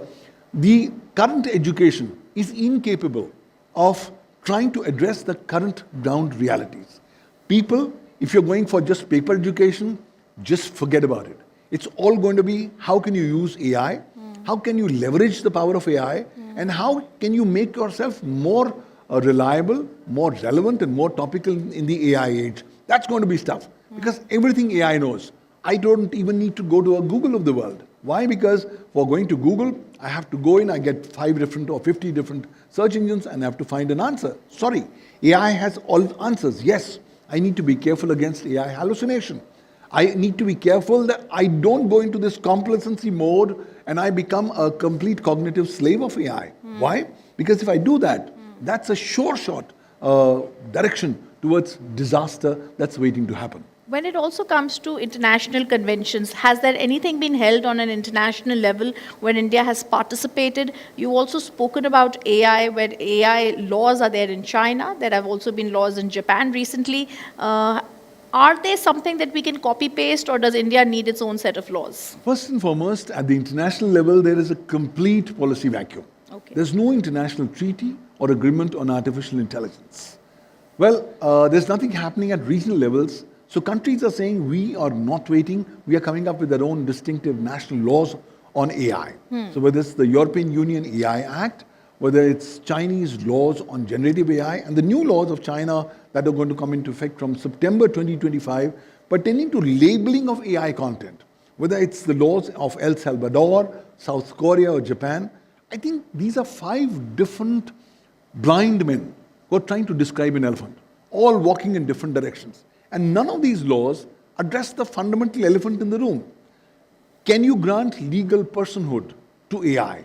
The current education is incapable of trying to address the current ground realities. People, if you're going for just paper education, just forget about it. It's all going to be how can you use AI, how can you leverage the power of AI, and how can you make yourself more reliable, more relevant, and more topical in the AI age. That's going to be stuff. Because everything AI knows. I don't even need to go to a Google of the world. Why? Because for going to Google, I have to go in, I get 5 different or 50 different search engines, and I have to find an answer. Sorry, AI has all answers. Yes, I need to be careful against AI hallucination. I need to be careful that I don't go into this complacency mode and I become a complete cognitive slave of AI. Why? Because if I do that, that's a sure shot direction towards disaster that's waiting to happen. When it also comes to international conventions, has there anything been held on an international level when India has participated? You also spoken about AI, where AI laws are there in China. There have also been laws in Japan recently. Are they something that we can copy-paste, or does India need its own set of laws? First and foremost, at the international level, there is a complete policy vacuum. Okay. There's no international treaty or agreement on artificial intelligence. Well, there's nothing happening at regional levels. So countries are saying we are not waiting. We are coming up with their own distinctive national laws on AI. So whether it's the European Union AI Act, whether it's Chinese laws on generative AI, and the new laws of China that are going to come into effect from September 2025 pertaining to labeling of AI content, whether it's the laws of El Salvador, South Korea, or Japan. I think these are 5 different blind men who are trying to describe an elephant, all walking in different directions. And none of these laws address the fundamental elephant in the room. Can you grant legal personhood to AI?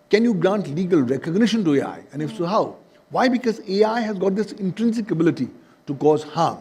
Can you grant legal recognition to AI? And if so, how? Why? Because AI has got this intrinsic ability to cause harm.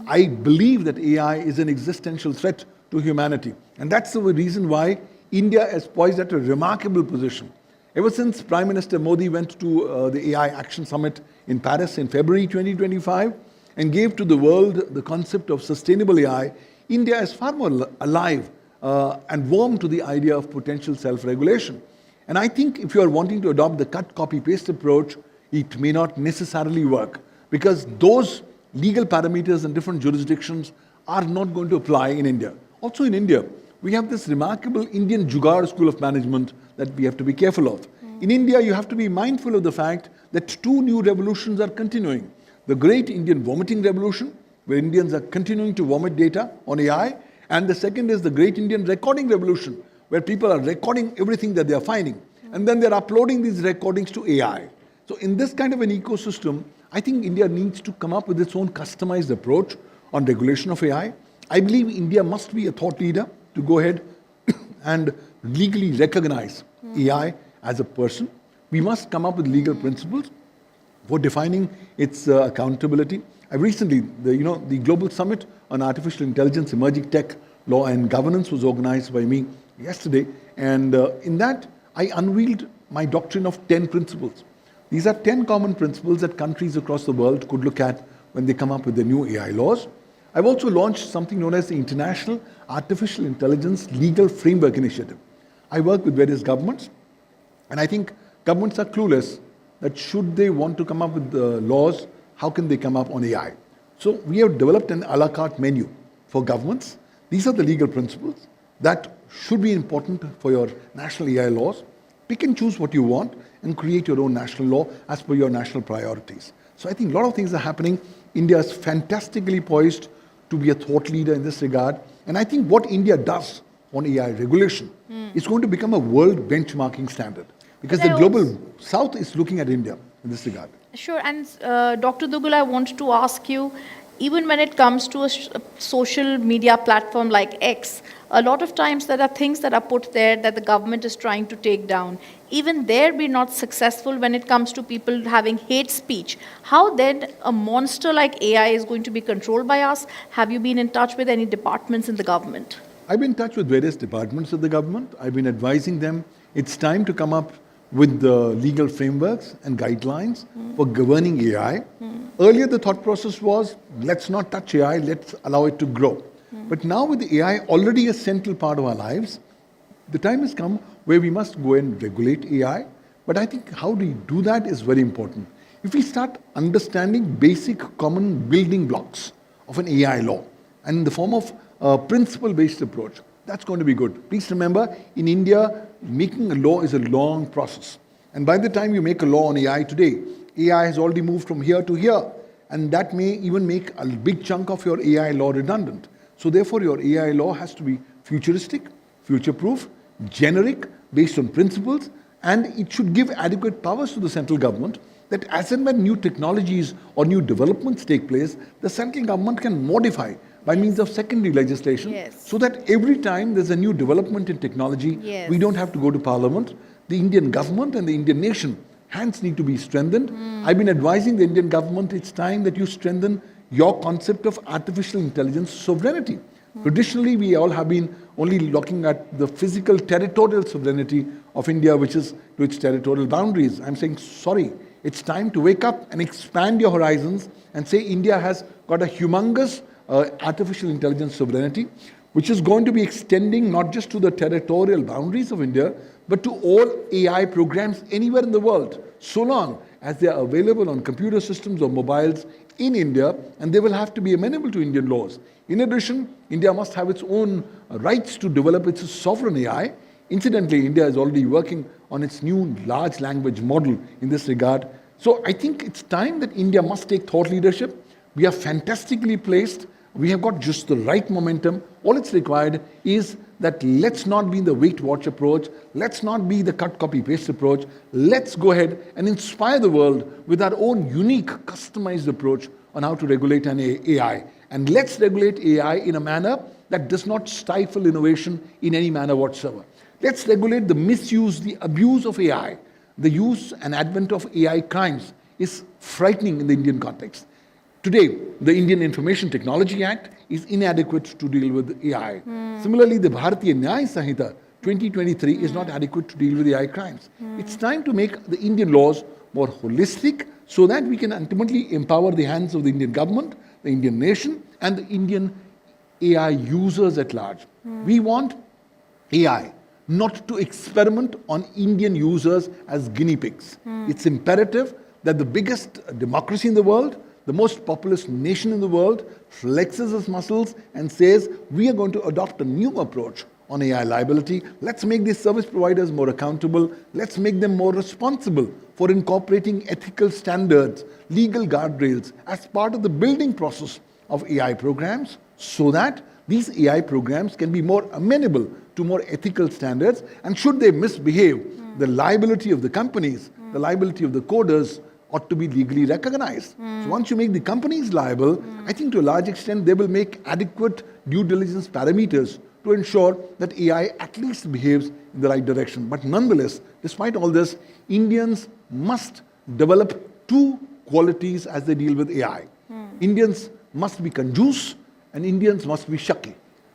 I believe that AI is an existential threat to humanity. And that's the reason why India is poised at a remarkable position. Ever since Prime Minister Modi went to the AI Action Summit in Paris in February 2025 and gave to the world the concept of sustainable AI, India is far more alive and warm to the idea of potential self-regulation. And I think if you are wanting to adopt the cut, copy, paste approach, it may not necessarily work because those legal parameters in different jurisdictions are not going to apply in India. Also in India, we have this remarkable Indian Jugaad school of management that we have to be careful of. In India, you have to be mindful of the fact that two new revolutions are continuing. The great Indian vomiting revolution, where Indians are continuing to vomit data on AI, and the second is the great Indian recording revolution, where people are recording everything that they are finding, and then they're uploading these recordings to AI. So in this kind of an ecosystem, I think India needs to come up with its own customized approach on regulation of AI. I believe India must be a thought leader to go ahead and legally recognize AI as a person. We must come up with legal principles for defining its accountability. I recently, the Global Summit on Artificial Intelligence, Emerging Tech, Law and Governance was organized by me yesterday. And in that, I unveiled my doctrine of 10 principles. These are 10 common principles that countries across the world could look at when they come up with the new AI laws. I've also launched something known as the International Artificial Intelligence Legal Framework Initiative. I work with various governments, and I think governments are clueless that should they want to come up with laws, how can they come up on AI? So we have developed an a la carte menu for governments. These are the legal principles that should be important for your national AI laws. Pick and choose what you want and create your own national law as per your national priorities. So I think a lot of things are happening. India is fantastically poised to be a thought leader in this regard. And I think what India does on AI regulation is going to become a world benchmarking standard because the global south is looking at India in this regard. Sure. And Dr. Duggal, I want to ask you, even when it comes to a social media platform like X, a lot of times there are things that are put there that the government is trying to take down. Even there we're not successful when it comes to people having hate speech. How then a monster like AI is going to be controlled by us? Have you been in touch with any departments in the government? I've been in touch with various departments of the government. I've been advising them it's time to come up with the legal frameworks and guidelines for governing AI. Earlier the thought process was, let's not touch AI, let's allow it to grow. But now with the AI already a central part of our lives, the time has come where we must go and regulate AI. But I think how do we do that is very important. If we start understanding basic common building blocks of an AI law and in the form of a principle-based approach, that's going to be good. Please remember, in India, making a law is a long process. And by the time you make a law on AI today, AI has already moved from here to here. And that may even make a big chunk of your AI law redundant. So therefore, your AI law has to be futuristic, future-proof, generic, based on principles, and it should give adequate powers to the central government that as and when new technologies or new developments take place, the central government can modify by means of secondary legislation so that every time there's a new development in technology, we don't have to go to parliament. The Indian government and the Indian nation, hands need to be strengthened. I've been advising the Indian government, it's time that you strengthen your concept of artificial intelligence sovereignty. Traditionally, we all have been only looking at the physical territorial sovereignty of India, which is to its territorial boundaries. I'm saying, sorry, it's time to wake up and expand your horizons and say India has got a humongous artificial intelligence sovereignty, which is going to be extending not just to the territorial boundaries of India, but to all AI programs anywhere in the world, so long as they are available on computer systems or mobiles in India, and they will have to be amenable to Indian laws. In addition, India must have its own rights to develop its sovereign AI. Incidentally, India is already working on its new large language model in this regard. So I think it's time that India must take thought leadership. We are fantastically placed. We have got just the right momentum. All it's required is that let's not be the wait watch approach. Let's not be the cut, copy, paste approach. Let's go ahead and inspire the world with our own unique, customized approach on how to regulate an AI. And let's regulate AI in a manner that does not stifle innovation in any manner whatsoever. Let's regulate the misuse, the abuse of AI. The use and advent of AI crimes is frightening in the Indian context. Today, the Indian Information Technology Act is inadequate to deal with AI. Similarly, the Bharatiya Nyaya Sanhita 2023 is not adequate to deal with AI crimes. It's time to make the Indian laws more holistic so that we can ultimately empower the hands of the Indian government, the Indian nation, and the Indian AI users at large. We want AI not to experiment on Indian users as guinea pigs. It's imperative that the biggest democracy in the world, the most populous nation in the world, flexes its muscles and says, we are going to adopt a new approach on AI liability. Let's make these service providers more accountable. Let's make them more responsible for incorporating ethical standards, legal guardrails as part of the building process of AI programs so that these AI programs can be more amenable to more ethical standards. And should they misbehave, the liability of the companies, the liability of the coders ought to be legally recognized. So once you make the companies liable, I think to a large extent they will make adequate due diligence parameters to ensure that AI at least behaves in the right direction. But nonetheless, despite all this, Indians must develop two qualities as they deal with AI. Indians must be conjuice and Indians must be shaki.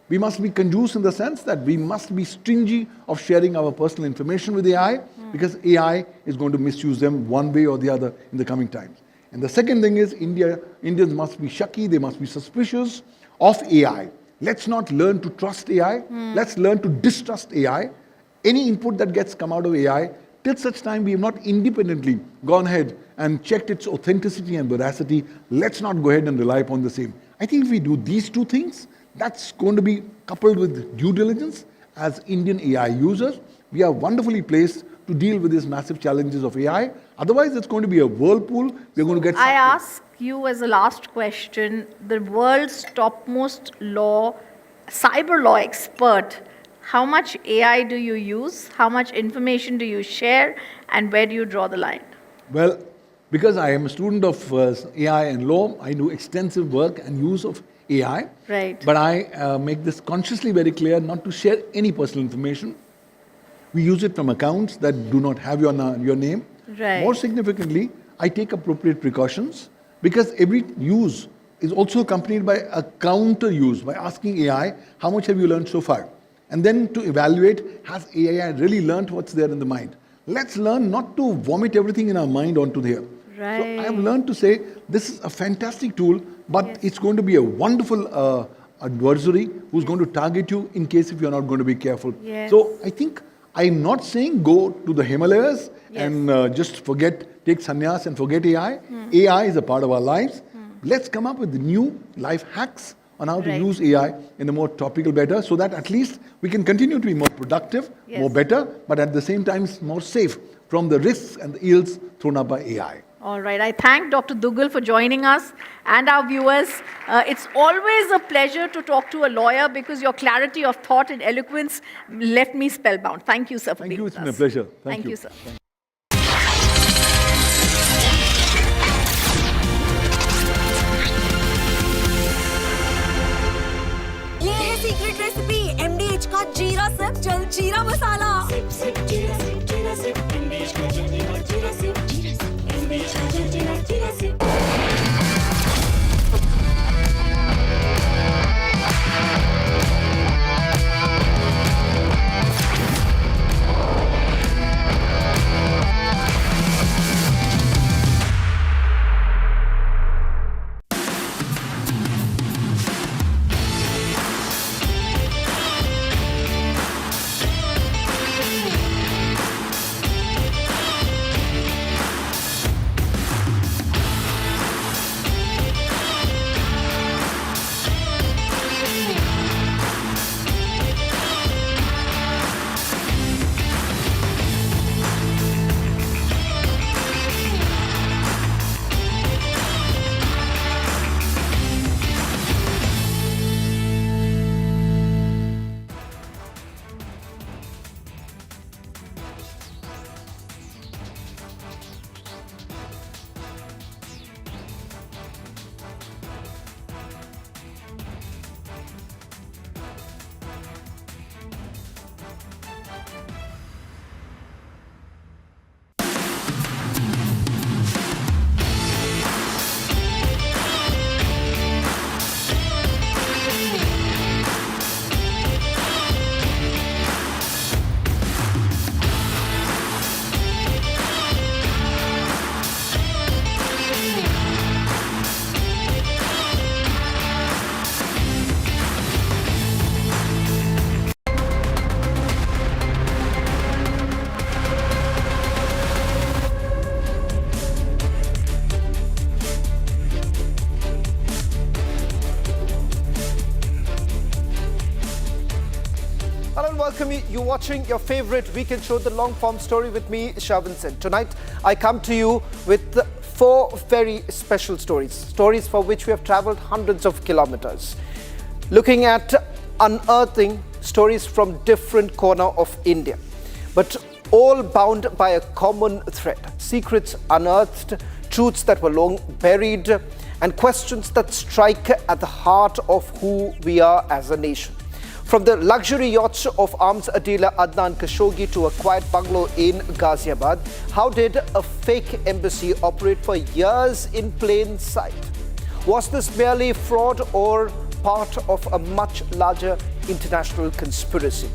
We must be conjuice in the sense that we must be stingy of sharing our personal information with AI because AI is going to misuse them one way or the other in the coming times. And the second thing is Indians must be shaki, they must be suspicious of AI. Let's not learn to trust AI. Let's learn to distrust AI. Any input that gets come out of AI, till such time we have not independently gone ahead and checked its authenticity and veracity, let's not go ahead and rely upon the same. I think if we do these two things, that's going to be coupled with due diligence as Indian AI users. We are wonderfully placed to deal with these massive challenges of AI. Otherwise, it's going to be a whirlpool. We're going to get... I ask you as a last question, the world's topmost cyber law expert, how much AI do you use? How much information do you share? And where do you draw the line? Well, because I am a student of AI and law, I do extensive work and use of AI. Right. But I make this consciously very clear not to share any personal information. We use it from accounts that do not have your name. Right. More significantly, I take appropriate precautions because every use is also accompanied by a counter use, by asking AI, how much have you learned so far? And then to evaluate, has AI really learned what's there in the mind? Let's learn not to vomit everything in our mind onto there. Right. So I have learned to say, this is a fantastic tool, but it's going to be a wonderful adversary who's going to target you in case if you're not going to be careful. Yes. So I think I'm not saying go to the Himalayas and just take sannyas and forget AI. AI is a part of our lives. Let's come up with new life hacks on how to use AI in a more topical better so that at least we can continue to be more productive, more better, but at the same time more safe from the risks and the ills thrown up by AI. All right. I thank Dr. Duggal for joining us and our viewers. It's always a pleasure to talk to a lawyer because your clarity of thought and eloquence left me spellbound. Thank you, sir, for being with us. Thank you. It's been a pleasure. Thank you, sir. ये है secret recipe MDH का जीरा SIP जल जीरा मसाला SIP SIP जीरा SIP MDH का जल जीरा सिप MDH का जल जीरा SIP welcome you. You're watching your favorite weekend show, The Long Form Story, with me, Shavan Sen. Tonight, I come to you with 4 very special stories. Stories for which we have traveled hundreds of kilometers. Looking at unearthing stories from different corners of India. But all bound by a common thread. Secrets unearthed, truths that were long buried, and questions that strike at the heart of who we are as a nation. From the luxury yachts of arms dealer Adnan Khashoggi to a quiet bungalow in Ghaziabad, how did a fake embassy operate for years in plain sight? Was this merely fraud or part of a much larger international conspiracy?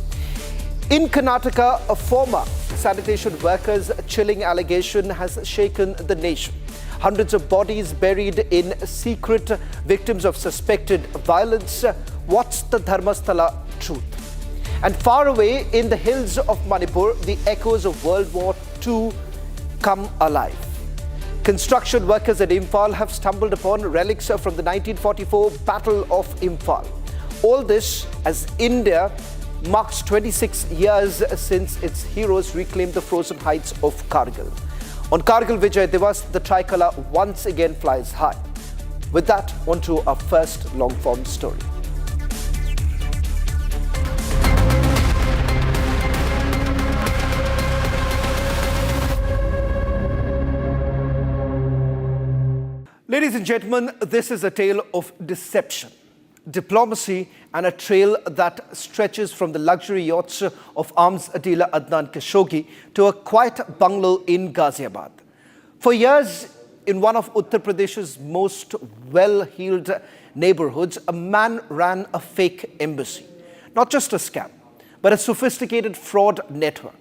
In Karnataka, a former sanitation worker's chilling allegation has shaken the nation. Hundreds of bodies buried in secret, victims of suspected violence. What's the Dharmastala truth? And far away in the hills of Manipur, the echoes of World War II come alive. Construction workers at Imphal have stumbled upon relics from the 1944 Battle of Imphal. All this as India marks 26 years since its heroes reclaimed the frozen heights of Kargil. On Kargil Vijay Diwas, the tricolour once again flies high. With that, on to our first long-form story. Ladies and gentlemen, this is a tale of deception, diplomacy, and a trail that stretches from the luxury yachts of arms dealer Adnan Khashoggi to a quiet bungalow in Ghaziabad. For years, in one of Uttar Pradesh's most well-heeled neighborhoods, a man ran a fake embassy. Not just a scam, but a sophisticated fraud network.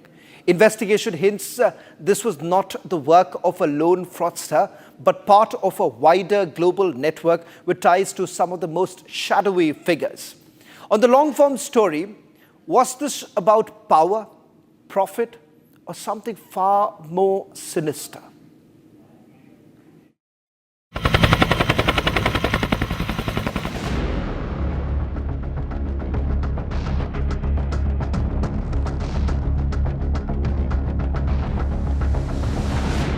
Investigation hints this was not the work of a lone fraudster, but part of a wider global network with ties to some of the most shadowy figures. On the long-form story, was this about power, profit, or something far more sinister?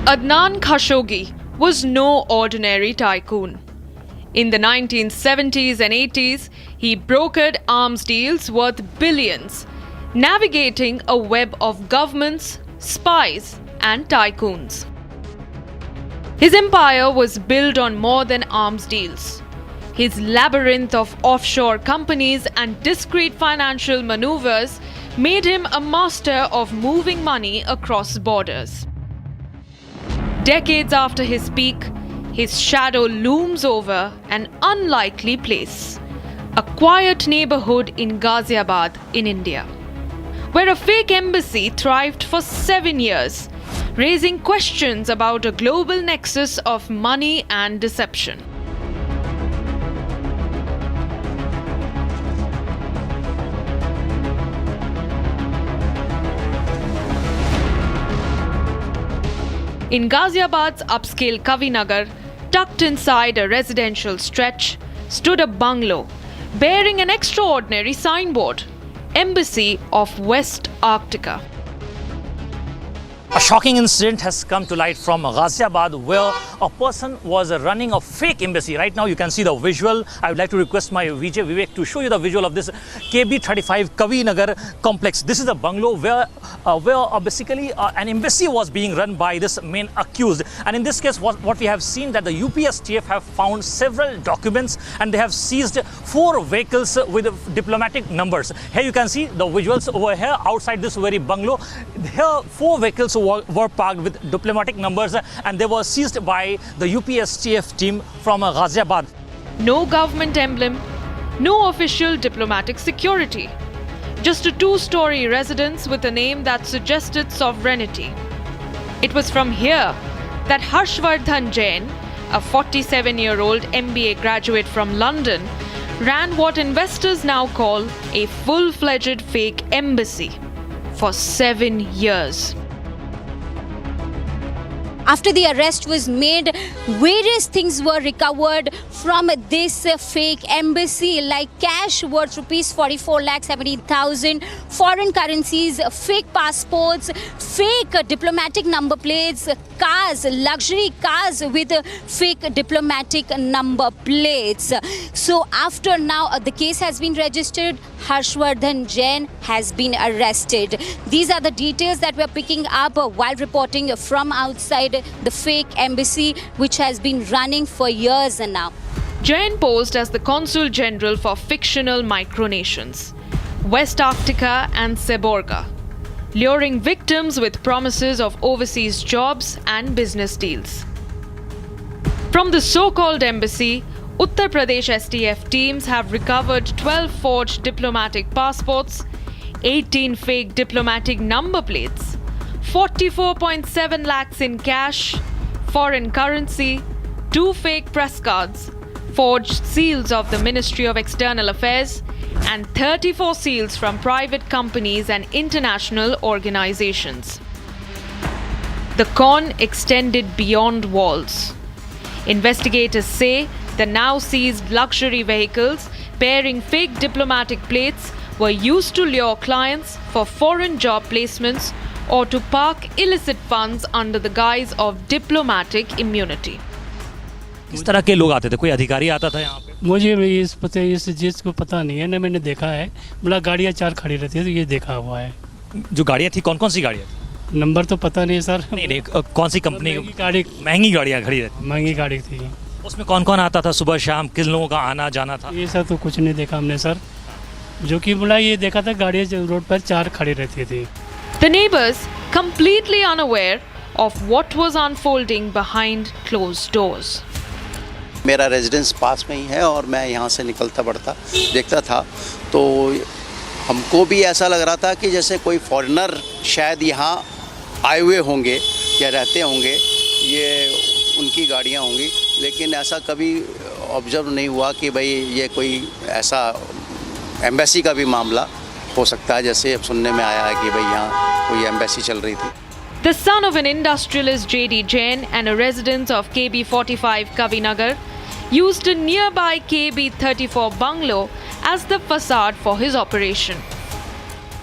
Adnan Khashoggi was no ordinary tycoon. In the 1970s and 80s, he brokered arms deals worth billions, navigating a web of governments, spies, and tycoons. His empire was built on more than arms deals. His labyrinth of offshore companies and discreet financial maneuvers made him a master of moving money across borders. Decades after his peak, his shadow looms over an unlikely place, a quiet neighborhood in Ghaziabad in India, where a fake embassy thrived for 7 years, raising questions about a global nexus of money and deception. In Ghaziabad's upscale Kavinagar, tucked inside a residential stretch, stood a bungalow bearing an extraordinary signboard, Embassy of West Arctica. A shocking incident has come to light from Ghaziabad, where a person was running a fake embassy. Right now you can see the visual. I would like to request my VJ Vivek to show you the visual of this KB35 Kavinagar complex. This is the bungalow where basically an embassy was being run by this main accused. And in this case, what we have seen that the UPSTF have found several documents and they have seized 4 vehicles with diplomatic numbers. Here you can see the visuals over here outside this very bungalow. Here 4 vehicles were parked with diplomatic numbers and they were seized by the UPSTF team from Ghaziabad. No government emblem, no official diplomatic security. Just a 2-story residence with a name that suggested sovereignty. It was from here that Harshvardhan Jain, a 47-year-old MBA graduate from London, ran what investors now call a full-fledged fake embassy for 7 years. After the arrest was made, various things were recovered from this fake embassy, like cash worth rupees 44,70,000, foreign currencies, fake passports, fake diplomatic number plates, cars, luxury cars with fake diplomatic number plates. So after now the case has been registered, Harshvardhan Jain has been arrested. These are the details that we are picking up while reporting from outside the fake embassy, which has been running for years now. Jain posed as the Consul General for fictional micronations, West Arctica and Seborga, luring victims with promises of overseas jobs and business deals. From the so-called embassy, Uttar Pradesh STF teams have recovered 12 forged diplomatic passports, 18 fake diplomatic number plates, 44.7 lakhs in cash, foreign currency, 2 fake press cards, forged seals of the Ministry of External Affairs, and 34 seals from private companies and international organizations. The con extended beyond walls. Investigators say the now seized luxury vehicles bearing fake diplomatic plates were used to lure clients for foreign job placements or to park illicit funds under the guise of diplomatic immunity. किस तरह के लोग आते थे? कोई अधिकारी आता था यहाँ पे? मुझे इस चीज़ को पता नहीं है, ना मैंने देखा है। मतलब गाड़ियाँ 4 खड़ी रहती है, तो ये देखा हुआ है। जो गाड़ियाँ थी, कौन कौन सी गाड़ियाँ थी? नंबर तो पता नहीं सर। नहीं, कौन सी कंपनी की गाड़ी? महंगी गाड़ियाँ खड़ी रहती? महंगी गाड़ी थी। उसमें कौन कौन आता था सुबह शाम? किन लोगों का आना जाना था? ये सब तो कुछ नहीं देखा हमने सर। जो कि बोला ये देखा था गाड़ियाँ रोड पर 4 खड़ी रहती थी। The neighbors, completely unaware of what was unfolding behind closed doors. मेरा रेजिडेंस पास में ही है और मैं यहाँ से निकलता बढ़ता देखता था, तो हमको भी ऐसा लग रहा था कि जैसे कोई फॉरेनर शायद यहाँ आए हुए होंगे या रहते होंगे, ये उनकी गाड़ियाँ होंगी, लेकिन ऐसा कभी ऑब्जर्व नहीं हुआ कि भाई ये कोई ऐसा एम्बेसी का भी मामला हो सकता है, जैसे अब सुनने में आया है कि भाई यहाँ कोई एम्बेसी चल रही थी. The son of an industrialist J.D. Jain and a resident of KB45 Kavinagar used a nearby KB34 bungalow as the facade for his operation.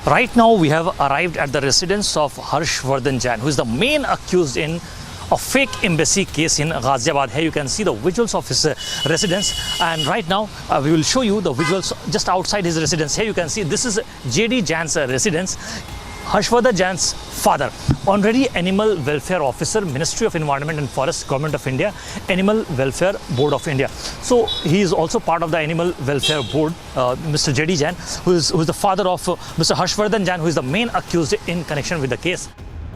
Right now we have arrived at the residence of Harshvardhan Jain, who is the main accused in a fake embassy case in Ghaziabad. Here you can see the visuals of his residence, and right now we will show you the visuals just outside his residence. Here you can see this is J.D. Jain's residence. Harshvardhan Jain's father, honorary animal welfare officer, Ministry of Environment and Forests, Government of India, Animal Welfare Board of India. So he is also part of the Animal Welfare Board, Mr. J.D. Jain, who is the father of Mr. Harshvardhan Jain, who is the main accused in connection with the case.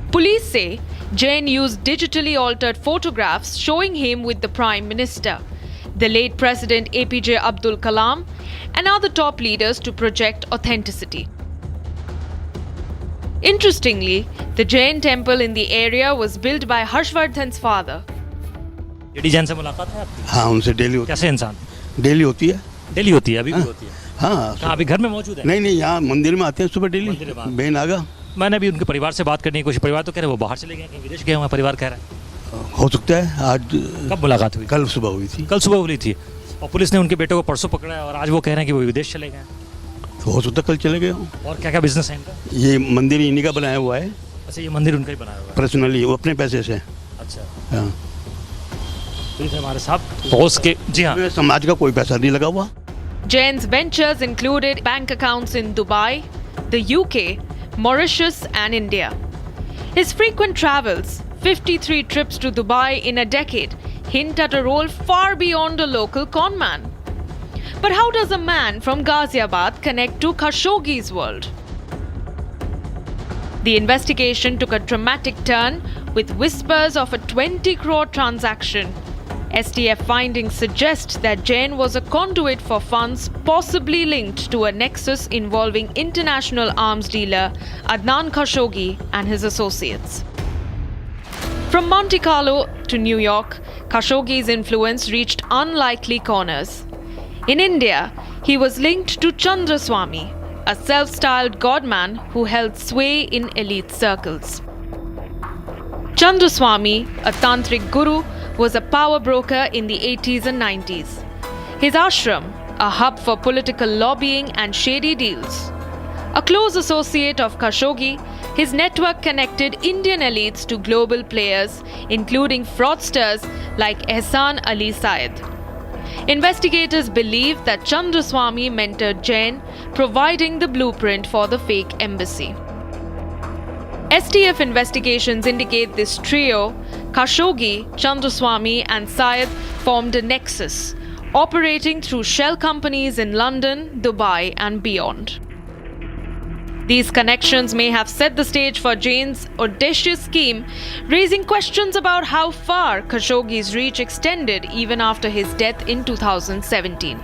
Police say Jain used digitally altered photographs showing him with the Prime Minister, the late President APJ Abdul Kalam, and other top leaders to project authenticity. Interestingly, the Jain temple in the area was built by Harshvardhan's father. J.D. Jain से मुलाकात है आपकी? हाँ, उनसे daily होती है. कैसे इंसान? डेली होती है. डेली होती है, अभी भी होती है. हाँ. कहाँ अभी घर में मौजूद है? नहीं, यहाँ मंदिर में आते हैं सुबह डेली. बहन आगा. मैंने भी उनके परिवार से बात करने की कोशिश. परिवार तो कह रहे वो बाहर चले गए, कहीं विदेश गए हुए, परिवार कह रहा है. हो सकता है. आज कब मुलाकात हुई? कल सुबह हुई थी. कल सुबह हुई थी, और पुलिस ने उनके बेटे को परसों पकड़ा है, और आज वो कह रहे हैं कि वो विदेश चले गए. हो सकता कल चले गए. और क्या क्या बिजनेस है इनका? ये मंदिर इन्हीं का बनाया हुआ है. अच्छा, ये मंदिर उनका ही बनाया हुआ है पर्सनली, वो अपने पैसे से. अच्छा. हाँ. पुलिस हमारे साथ पहुंच के. जी हाँ. समाज का कोई पैसा नहीं लगा हुआ. Jain's ventures included bank accounts in Dubai, the UK, Mauritius and India. His frequent travels, 53 trips to Dubai in a decade, hint at a role far beyond a local conman. But how does a man from Ghaziabad connect to Khashoggi's world? The investigation took a dramatic turn with whispers of a 20 crore transaction. STF findings suggest that Jain was a conduit for funds possibly linked to a nexus involving international arms dealer Adnan Khashoggi and his associates. From Monte Carlo to New York, Khashoggi's influence reached unlikely corners. In India, he was linked to Chandraswamy, a self-styled godman who held sway in elite circles. Chandraswamy, a tantric guru, was a power broker in the 80s and 90s. His ashram, a hub for political lobbying and shady deals. A close associate of Khashoggi, his network connected Indian elites to global players, including fraudsters like Ehsan Ali Syed. Investigators believe that Chandraswamy mentored Jain, providing the blueprint for the fake embassy. STF investigations indicate this trio, Khashoggi, Chandraswamy and Syed, formed a nexus, operating through shell companies in London, Dubai and beyond. These connections may have set the stage for Jain's audacious scheme, raising questions about how far Khashoggi's reach extended even after his death in 2017.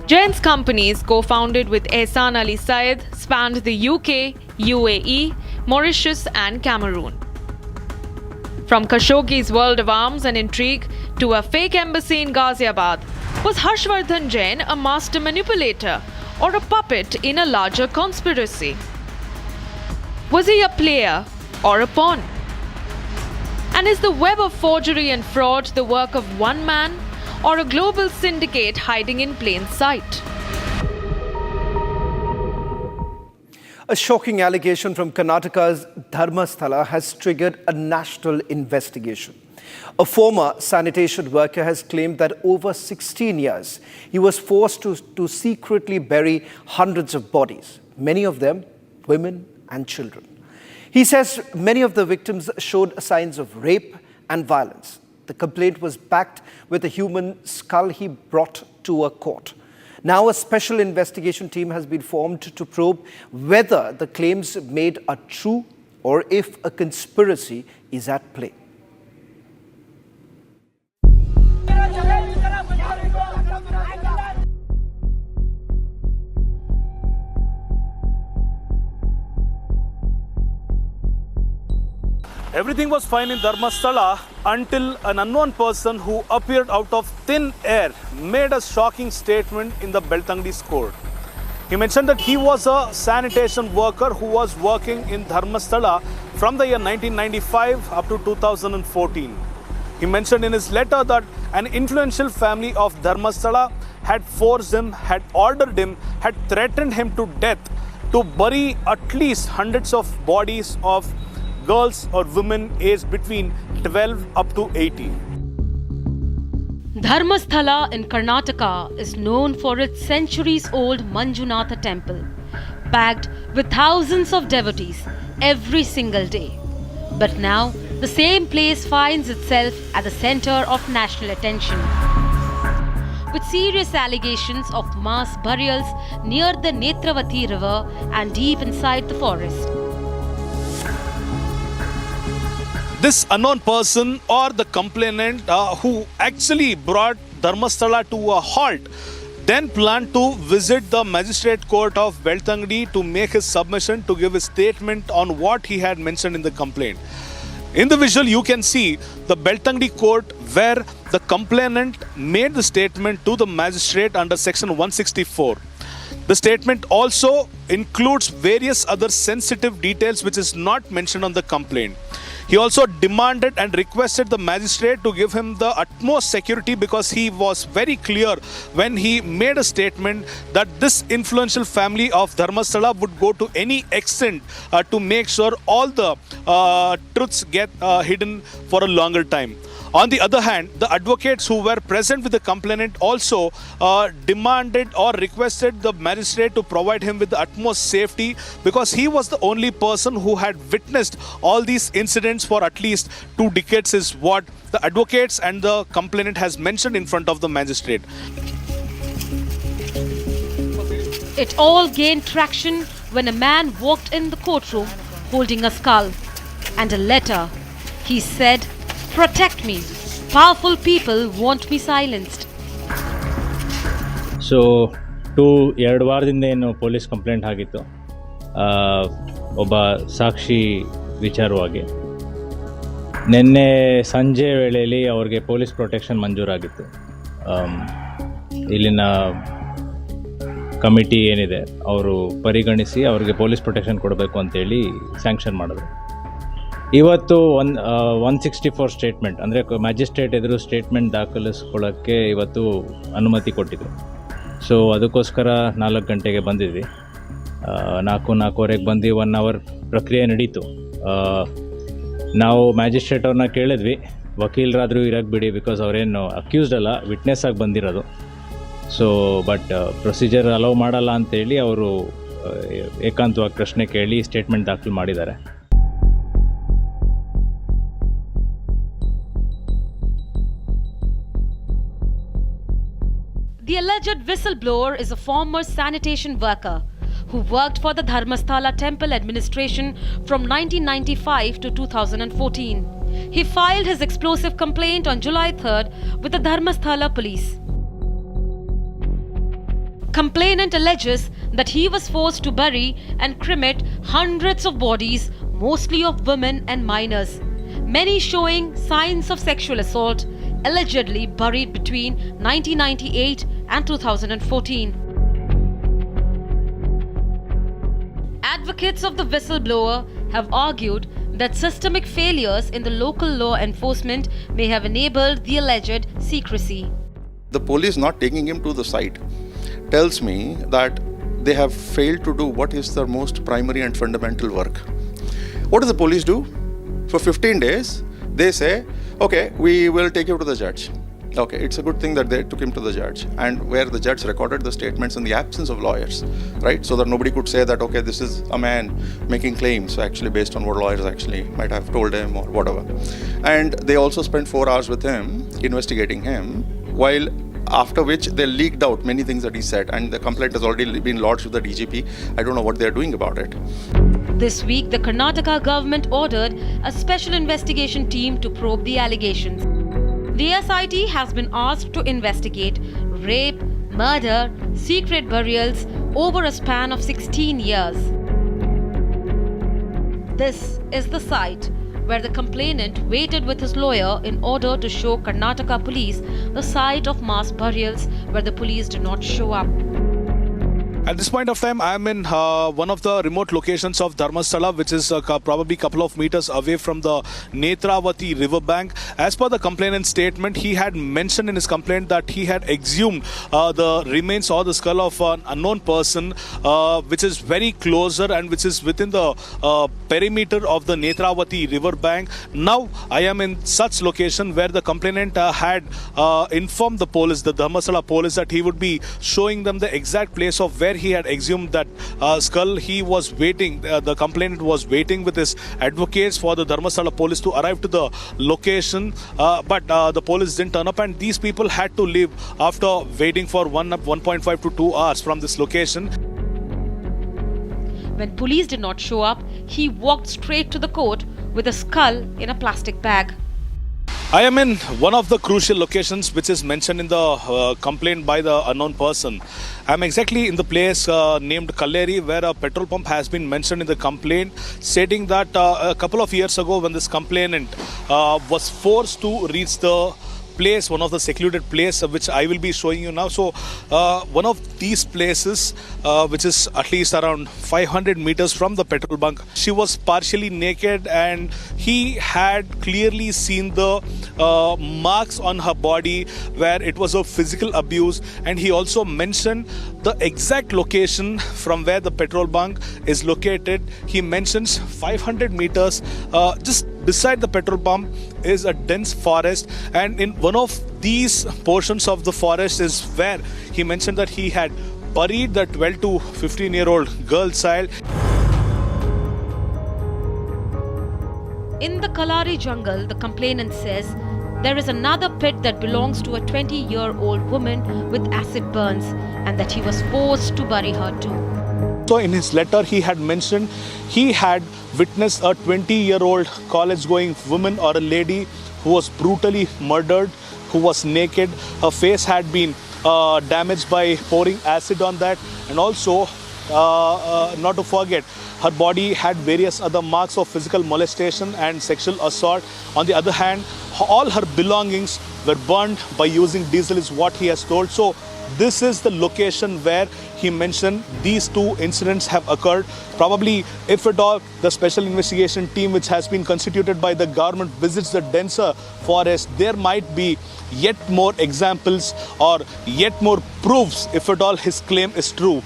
Jain's companies, co-founded with Ehsan Ali Syed, spanned the UK, UAE, Mauritius and Cameroon. From Khashoggi's world of arms and intrigue to a fake embassy in Ghaziabad, was Harshvardhan Jain a master manipulator or a puppet in a larger conspiracy? Was he a player or a pawn? And is the web of forgery and fraud the work of one man or a global syndicate hiding in plain sight? A shocking allegation from Karnataka's Dharmastala has triggered a national investigation. A former sanitation worker has claimed that over 16 years, he was forced to secretly bury hundreds of bodies, many of them women and children. He says many of the victims showed signs of rape and violence. The complaint was backed with a human skull he brought to a court. Now a special investigation team has been formed to probe whether the claims made are true or if a conspiracy is at play. Everything was fine in Dharmastala until an unknown person who appeared out of thin air made a shocking statement in the Beltangli's court. He mentioned that he was a sanitation worker who was working in Dharmastala from the year 1995 up to 2014. He mentioned in his letter that an influential family of Dharmastala had forced him, had ordered him, had threatened him to death to bury at least hundreds of bodies of girls or women aged between 12 up to 80. Dharmasthala in Karnataka is known for its centuries-old Manjunatha temple, packed with thousands of devotees every single day. But now, the same place finds itself at the center of national attention, with serious allegations of mass burials near the Netravati river and deep inside the forest. This unknown person or the complainant who actually brought Dharmasthala to a halt then planned to visit the magistrate court of Beltangdi to make his submission, to give his statement on what he had mentioned in the complaint. In the visual, you can see the Beltangdi court where the complainant made the statement to the magistrate under section 164. The statement also includes various other sensitive details which is not mentioned on the complaint. He also demanded and requested the magistrate to give him the utmost security because he was very clear when he made a statement that this influential family of Dharmasthala would go to any extent to make sure all the truths get hidden for a longer time. On the other hand, the advocates who were present with the complainant also demanded or requested the magistrate to provide him with the utmost safety because he was the only person who had witnessed all these incidents for at least 2 decades is what the advocates and the complainant has mentioned in front of the magistrate. It all gained traction when a man walked in the courtroom holding a skull and a letter. He said, "Protect me. Powerful people want me silenced." So 2 ವಾರದಿಂದ ಏನು police complaint ಆಗಿತ್ತು ಒಬ್ಬ ಸಾಕ್ಷಿ ವಿಚಾರವಾಗಿ. ನಿನ್ನೆ ಸಂಜೆ ವೇಳೆಯಲ್ಲಿ ಅವ್ರಿಗೆ police protection ಮಂಜೂರಾಗಿತ್ತು. ಇಲ್ಲಿನ ಕಮಿಟಿ ಏನಿದೆ ಅವರು ಪರಿಗಣಿಸಿ ಅವ್ರಿಗೆ ಪೊಲೀಸ್ ಪ್ರೊಟೆಕ್ಷನ್ ಕೊಡಬೇಕು ಅಂತೇಳಿ ಸ್ಯಾಂಕ್ಷನ್ ಮಾಡಿದ್ರು. ಇವತ್ತು 164 ಸ್ಟೇಟ್ಮೆಂಟ್ ಅಂದರೆ ಮ್ಯಾಜಿಸ್ಟ್ರೇಟ್ ಎದುರು ಸ್ಟೇಟ್ಮೆಂಟ್ ದಾಖಲಿಸ್ಕೊಳ್ಳೋಕ್ಕೆ ಇವತ್ತು ಅನುಮತಿ ಕೊಟ್ಟಿದ್ರು. ಸೊ ಅದಕ್ಕೋಸ್ಕರ 4 ಗಂಟೆಗೆ ಬಂದಿದ್ವಿ. 4:45ಗೆ ಬಂದು 1 ಅವರ್ ಪ್ರಕ್ರಿಯೆ ನಡೀತು. ನಾವು ಮ್ಯಾಜಿಸ್ಟ್ರೇಟ್ ಅವ್ರನ್ನ ಕೇಳಿದ್ವಿ, ವಕೀಲರಾದರೂ ಇರಕ್ಕೆ ಬಿಡಿ, ಬಿಕಾಸ್ ಅವರೇನು ಅಕ್ಯೂಸ್ಡ್ ಅಲ್ಲ, ವಿಟ್ನೆಸ್ ಆಗಿ ಬಂದಿರೋದು. ಸೊ ಬಟ್ ಪ್ರೊಸೀಜರ್ ಅಲೌ ಮಾಡಲ್ಲ ಅಂತೇಳಿ ಅವರು ಏಕಾಂತವಾಗಿ ಪ್ರಶ್ನೆ ಕೇಳಿ ಸ್ಟೇಟ್ಮೆಂಟ್ ದಾಖಲು ಮಾಡಿದ್ದಾರೆ. The alleged whistleblower is a former sanitation worker who worked for the Dharmastala temple administration from 1995 to 2014. He filed his explosive complaint on July 3rd with the Dharmastala police. Complainant alleges that he was forced to bury and cremate hundreds of bodies, mostly of women and minors, many showing signs of sexual assault, allegedly buried between 1998 and 2014. Advocates of the whistleblower have argued that systemic failures in the local law enforcement may have enabled the alleged secrecy. The police not taking him to the site tells me that they have failed to do what is their most primary and fundamental work. What does the police do? For 15 days, they say, okay, we will take you to the judge. Okay, it's a good thing that they took him to the judge, and where the judge recorded the statements in the absence of lawyers, right? So that nobody could say that, okay, this is a man making claims actually based on what lawyers actually might have told him or whatever. And they also spent 4 hours with him, investigating him, while after which they leaked out many things that he said, and the complaint has already been lodged with the DGP. I don't know what they're doing about it. This week, the Karnataka government ordered a special investigation team to probe the allegations. The SIT has been asked to investigate rape, murder, secret burials over a span of 16 years. This is the site where the complainant waited with his lawyer in order to show Karnataka police the site of mass burials where the police did not show up. At this point of time, I am in one of the remote locations of Dharmastala, which is probably a couple of meters away from the Netravati riverbank. As per the complainant's statement, he had mentioned in his complaint that he had exhumed the remains or the skull of an unknown person, which is very closer and which is within the perimeter of the Netravati riverbank. Now, I am in such location where the complainant had informed the police, the Dharmastala police, that he would be showing them the exact place of where he had exhumed that skull. He was waiting, the complainant was waiting with his advocates for the Dharmastala police to arrive to the location, but the police didn't turn up, and these people had to leave after waiting for 1.5 to 2 hours from this location. When police did not show up, he walked straight to the court with a skull in a plastic bag. I am in one of the crucial locations which is mentioned in the complaint by the unknown person. I am exactly in the place named Kalleri, where a petrol pump has been mentioned in the complaint, stating that a couple of years ago when this complainant was forced to reach the place, one of the secluded place which I will be showing you now. So one of these places which is at least around 500 meters from the petrol bunk, she was partially naked and he had clearly seen the marks on her body where it was of physical abuse, and he also mentioned the exact location from where the petrol bunk is located. He mentions 500 meters just beside the petrol pump is a dense forest, and in one of these portions of the forest is where he mentioned that he had buried the 12 to 15-year-old girl child. In the Kalari jungle, the complainant says there is another pit that belongs to a 20-year-old woman with acid burns, and that he was forced to bury her too. So in his letter, he had mentioned he had witnessed a 20-year-old college-going woman or a lady who was brutally murdered, who was naked. Her face had been damaged by pouring acid on that, and also not to forget, her body had various other marks of physical molestation and sexual assault. On the other hand, all her belongings were burned by using diesel is what he has told. So this is the location where he mentioned these two incidents have occurred. Probably, if at all, the special investigation team which has been constituted by the government visits the denser forest, there might be yet more examples or yet more proofs, if at all his claim is true.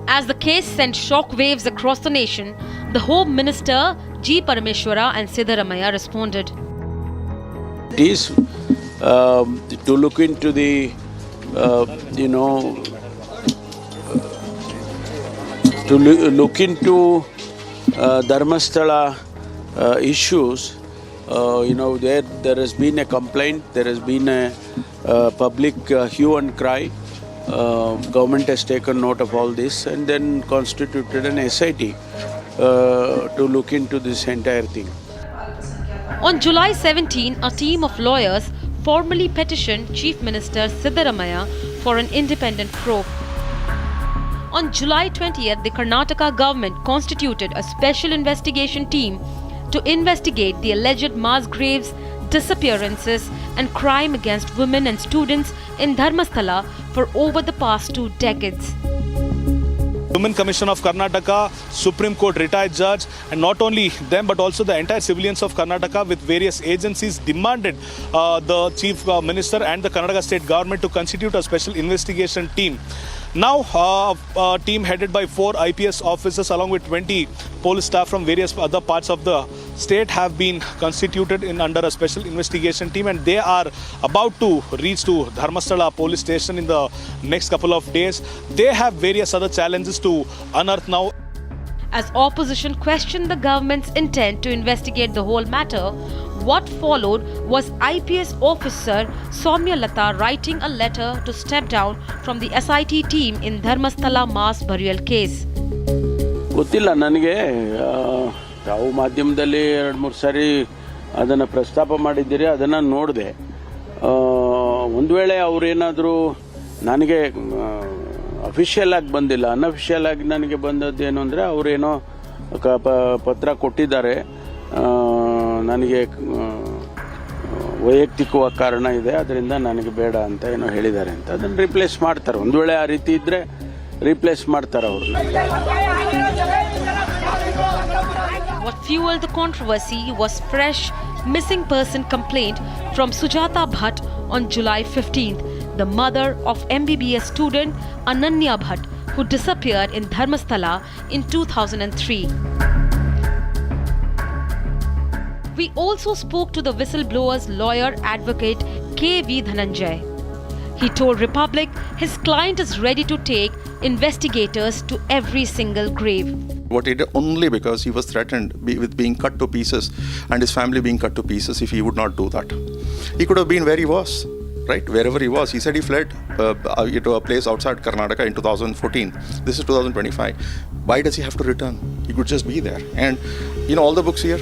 As the case sent shockwaves across the nation, the Home Minister G. Parameshwara and Siddaramaiah responded. It is to look into the, look into Dharmastala issues. There has been a complaint, there has been a public hue and cry. Government has taken note of all this and then constituted an SIT to look into this entire thing. On July 17, a team of lawyers formally petitioned Chief Minister Siddaramaiah for an independent probe. On July 20th, the Karnataka government constituted a special investigation team to investigate the alleged mass graves, disappearances and crime against women and students in Dharmastala for over the past 2 decades. Women Commission of Karnataka, Supreme Court retired judge, and not only them but also the entire civilians of Karnataka with various agencies demanded the Chief Minister and the Karnataka state government to constitute a special investigation team. Now, a team headed by 4 IPS officers along with 20 police staff from various other parts of the state have been constituted under a special investigation team, and they are about to reach to Dharmastala police station in the next couple of days. They have various other challenges to unearth now. As opposition questioned the government's intent to investigate the whole matter, what followed was IPS officer Soumya Lata writing a letter to step down from the SIT team in Dharmasthala mass burial case. ಗೊತ್ತಿಲ್ಲ ನನಗೆ ತಾವು ಮಾಧ್ಯಮದಲ್ಲಿ 2-3 ಸಾರಿ ಅದನ್ನು ಪ್ರಸ್ತಾಪ ಮಾಡಿದ್ದೀರಿ, ಅದನ್ನು ನೋಡಿದೆ. ಒಂದು ವೇಳೆ ಅವರೇನಾದರೂ ನನಗೆ ಅಫಿಷಿಯಲ್ ಆಗಿ ಬಂದಿಲ್ಲ, ಅನ್ಅಫಿಷಿಯಲ್ ಆಗಿ ನನಗೆ ಬಂದದ್ದೇನು ಅಂದರೆ ಅವರೇನೋ ಪತ್ರ ಕೊಟ್ಟಿದ್ದಾರೆ, ನನಗೆ ವೈಯಕ್ತಿಕವಾಗಿ ಕಾರಣ ಇದೆ ಅದರಿಂದ ನನಗೆ ಬೇಡ ಅಂತ ಏನೋ ಹೇಳಿದ್ದಾರೆ ಅಂತ ಅದನ್ನು ರಿಪ್ಲೇಸ್ ಮಾಡ್ತಾರೆ. ಒಂದು ವೇಳೆ ಆ ರೀತಿ ಇದ್ದರೆ ರಿಪ್ಲೇಸ್ ಮಾಡ್ತಾರೆ ಅವ್ರನ್ನ. What fueled the controversy was fresh missing person complaint from Sujata Bhatt on July 15th, the mother of MBBS student Ananya Bhatt, who disappeared in Dharmasthala in 2003. We also spoke to the whistleblower's lawyer advocate K.V. Dhananjay. He told Republic his client is ready to take investigators to every single grave. What he did only because he was threatened with being cut to pieces and his family being cut to pieces if he would not do that. He could have been where he was, right? Wherever he was. He said he fled to a place outside Karnataka in 2014. This is 2025. Why does he have to return? He could just be there. And all the books here,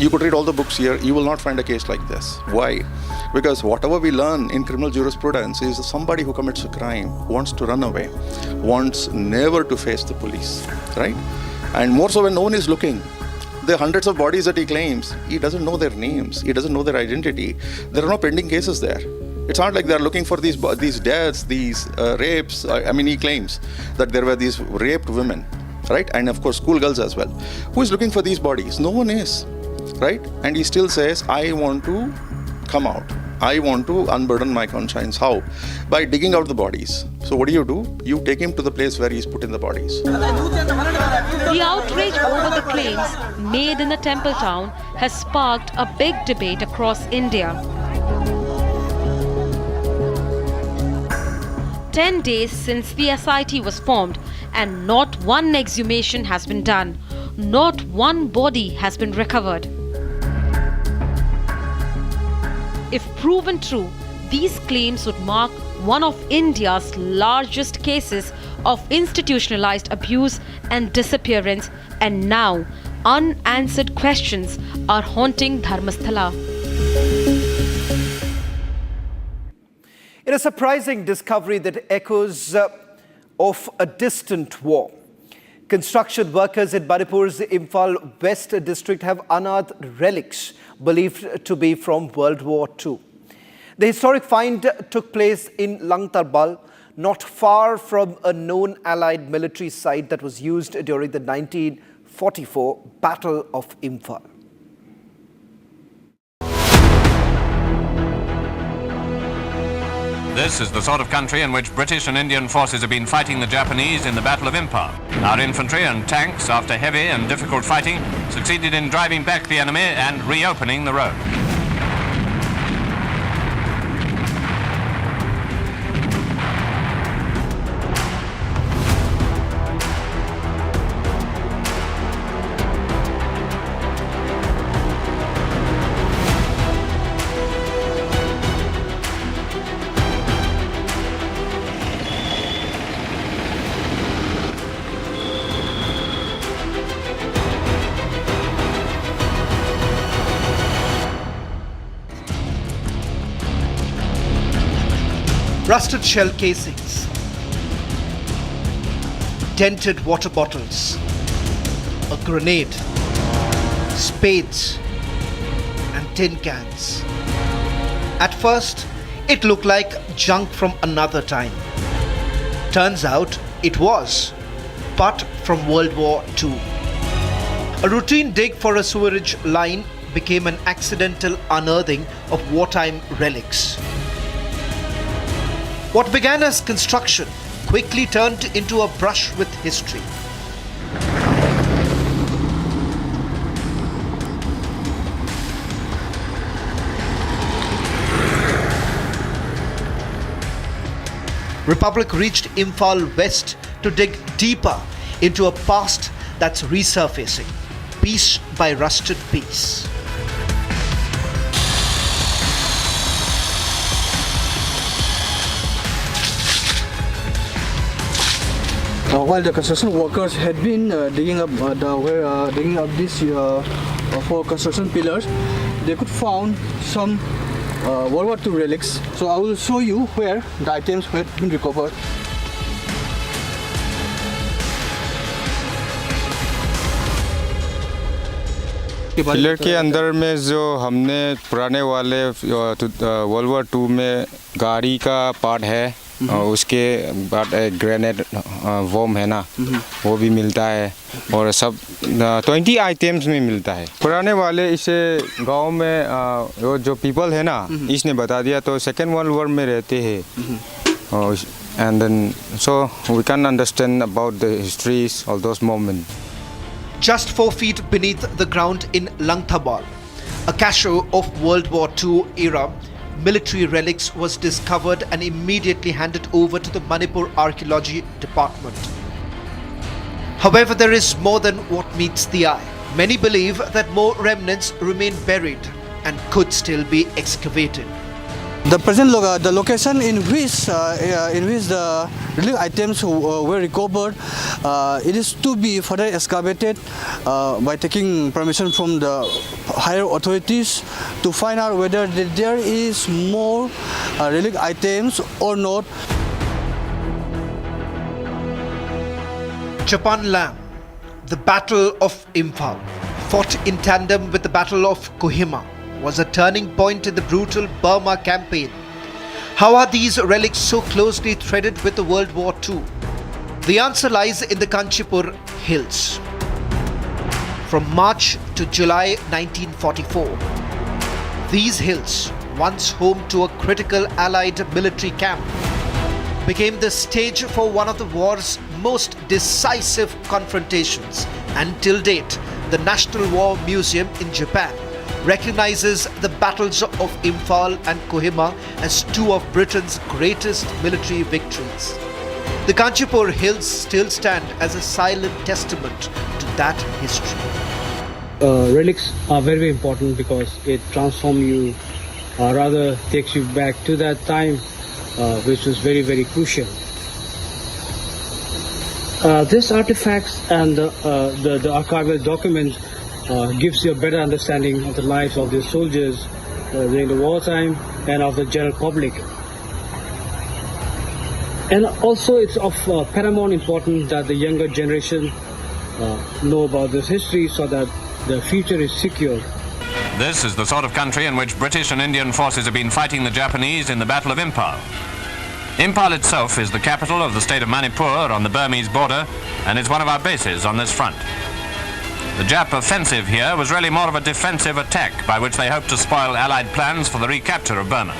you could read all the books here, you will not find a case like this. Why? Because whatever we learn in criminal jurisprudence is somebody who commits a crime wants to run away, wants never to face the police, right? And more so when no one is looking. The hundreds of bodies that he claims, he doesn't know their names, he doesn't know their identity. There are no pending cases there. It's not like they're looking for these deaths, these rapes. He claims that there were these raped women, right? And of course schoolgirls as well. Who is looking for these bodies? No one is. Right? And he still says, I want to come out. I want to unburden my conscience. How? By digging out the bodies. So what do? You take him to the place where he's put in the bodies. The outrage over the claims made in the temple town has sparked a big debate across India. 10 days since the SIT was formed and not one exhumation has been done. Not one body has been recovered. If proven true, these claims would mark one of India's largest cases of institutionalized abuse and disappearance, and now unanswered questions are haunting Dharmasthala. In a surprising discovery that echoes of a distant war, construction workers in Udaipur's Imphal West district have unearthed relics believed to be from World War II. The historic find took place in Langtarbal, not far from a known Allied military site that was used during the 1944 Battle of Imphal. This is the sort of country in which British and Indian forces have been fighting the Japanese in the Battle of Imphal. Our infantry and tanks, after heavy and difficult fighting, succeeded in driving back the enemy and reopening the road. Rusted shell casings, dented water bottles, a grenade, spades, and tin cans. At first, it looked like junk from another time. Turns out it was, but from World War II. A routine dig for a sewerage line became an accidental unearthing of wartime relics. What began as construction quickly turned into a brush with history. Republic reached Imphal West to dig deeper into a past that's resurfacing, piece by rusted piece. While the construction workers had been digging up this for construction pillars, they could found some World War II relics. So I will show you where the items had been recovered. Pillar के अंदर में जो हमने पुराने वाले world war 2 में गाड़ी का पार्ट है, उसके बाद ग्रेनेड वॉर्म है ना, वो भी मिलता है और सब 20 आइटम्स में मिलता है। पुराने वाले इसे गांव में जो पीपल है ना, इसने बता दिया, तो सेकेंड वर्ल्ड वॉर में रहते हैं, and then so we can understand about the histories of those moment. Just 4 feet beneath the ground in Langthabal, a cache of World War II era military relics was discovered and immediately handed over to the Manipur Archaeology Department. However, there is more than what meets the eye. Many believe that more remnants remain buried and could still be excavated. The present the location in which the relic items were recovered, it is to be further excavated by taking permission from the higher authorities to find out whether there is more relic items or not. Japan Lam, the Battle of Imphal, fought in tandem with the Battle of Kohima, was a turning point in the brutal Burma campaign. How are these relics so closely threaded with the World War II? The answer lies in the Kanchipur Hills. From March to July 1944, these hills, once home to a critical Allied military camp, became the stage for one of the war's most decisive confrontations, and till date, the National War Museum in Japan recognizes the battles of Imphal and Kohima as two of Britain's greatest military victories. The Kanchipur Hills still stand as a silent testament to that history. Relics are very, very important because it transforms you, or rather takes you back to that time, which was very, very crucial. These artifacts and the archival documents gives you a better understanding of the lives of the soldiers during the wartime and of the general public. And also it's of paramount importance that the younger generation know about this history so that the future is secure. This is the sort of country in which British and Indian forces have been fighting the Japanese in the Battle of Imphal. Imphal itself is the capital of the state of Manipur on the Burmese border and is one of our bases on this front. The Jap offensive here was really more of a defensive attack by which they hoped to spoil Allied plans for the recapture of Burma.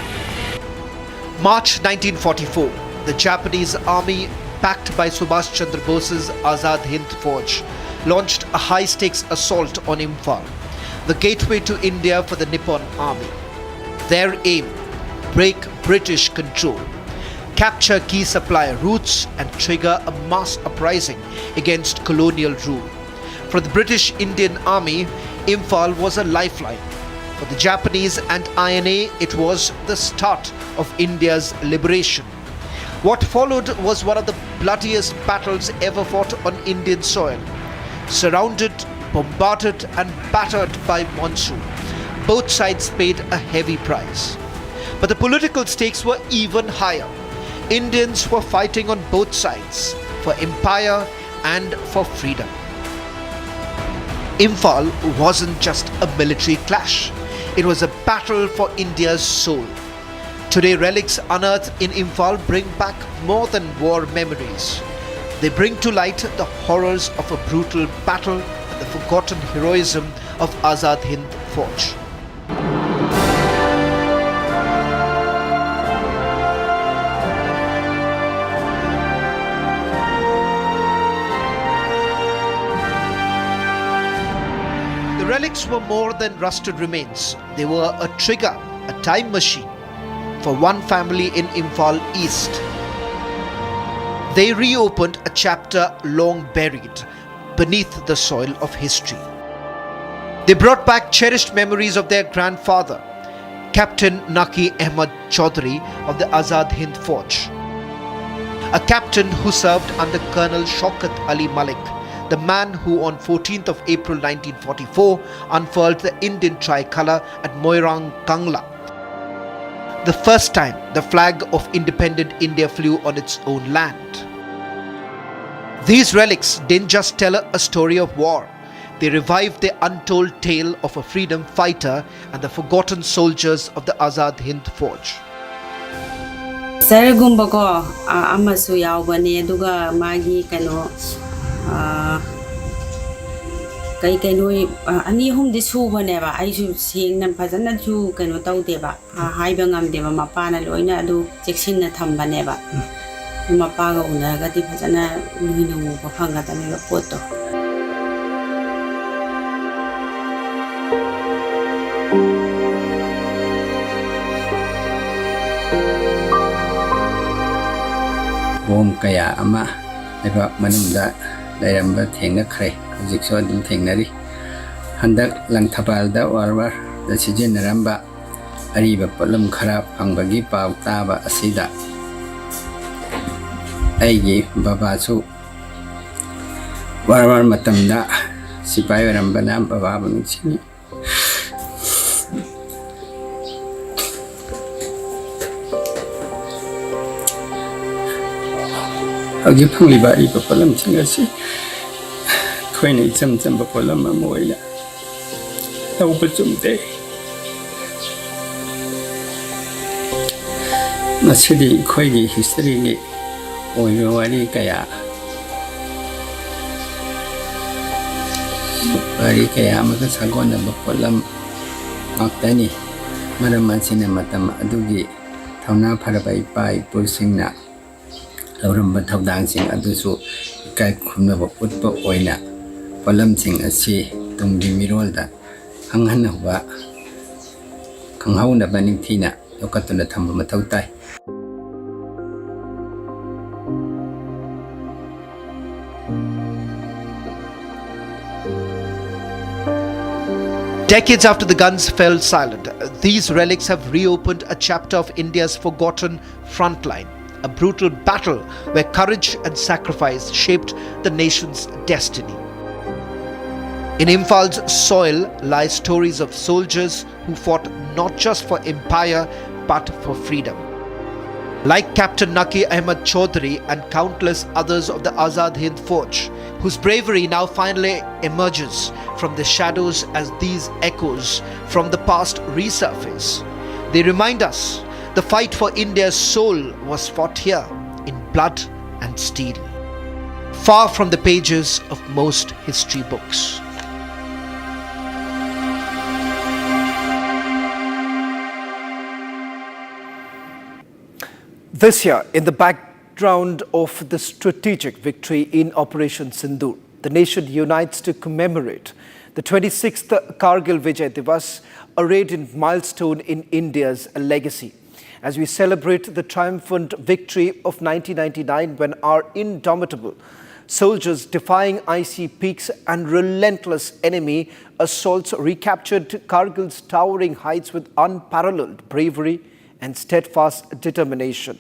March 1944, the Japanese army, backed by Subhash Chandra Bose's Azad Hind Fauj, launched a high-stakes assault on Imphal, the gateway to India for the Nippon army. Their aim: break British control, capture key supply routes and trigger a mass uprising against colonial rule. For the British Indian Army, Imphal was a lifeline. For the Japanese and INA, it was the start of India's liberation. What followed was one of the bloodiest battles ever fought on Indian soil. Surrounded, bombarded and battered by monsoon, both sides paid a heavy price. But the political stakes were even higher. Indians were fighting on both sides, for empire and for freedom. Imphal wasn't just a military clash. It was a battle for India's soul. Today, relics unearthed in Imphal bring back more than war memories. They bring to light the horrors of a brutal battle and the forgotten heroism of Azad Hind Fauj. The relics were more than rusted remains. They were a trigger, a time machine for one family in Imphal East. They reopened a chapter long buried beneath the soil of history. They brought back cherished memories of their grandfather, Captain Naki Ahmad Chaudhary of the Azad Hind Fauj, a captain who served under Colonel Shaukat Ali Malik, the man who on 14th of April 1944 unfurled the Indian tricolour at Moirang Kangla, the first time the flag of independent India flew on its own land. These relics didn't just tell a story of war. They revived the untold tale of a freedom fighter and the forgotten soldiers of the Azad Hind Fauj. Saragumba ko amasu yaubane aduga magi kano kai kainoi ani hum disu baneba aisu singna phajana ju kaino tawdeba haiba ngamdeba mapana loina adu cheksinna thambaneba mapaga unaga di phajana nuina mu phanga tameba poto bom kaya ama eba manumda lairamba thengna khre hojikso adum thengnari handak langthapalda warwar da sijenaramba ariba polam khara phangbagi paw taba asida aigi baba su warwar matamda sipai ramba nam baba bangchini agi phangli bari polam chingasi khoine cham cham polam moila tau pachumte nasidi khoigi history ni oyo wari kaya maka sagona polam maktani maramansina matam adugi thauna pharabai pai pulsingna lauramba thaudang sing adusu kai khumna utpa oina polam sing asi tungdi mirolda hanghan huwa khanghauna baning thina lokatuna thamba mathau tai. Decades after the guns fell silent, these relics have reopened a chapter of India's forgotten frontline, a brutal battle where courage and sacrifice shaped the nation's destiny. In Imphal's soil lie stories of soldiers who fought not just for empire but for freedom. Like Captain Naki Ahmad Chaudhary and countless others of the Azad Hind Fauj, whose bravery now finally emerges from the shadows as these echoes from the past resurface. They remind us The fight for India's soul was fought here in blood and steel, far from the pages of most history books. This year, in the background of the strategic victory in Operation Sindoor, the nation unites to commemorate the 26th Kargil Vijay Diwas, a radiant milestone in India's legacy, as we celebrate the triumphant victory of 1999 when our indomitable soldiers, defying icy peaks and relentless enemy assaults, recaptured Kargil's towering heights with unparalleled bravery and steadfast determination.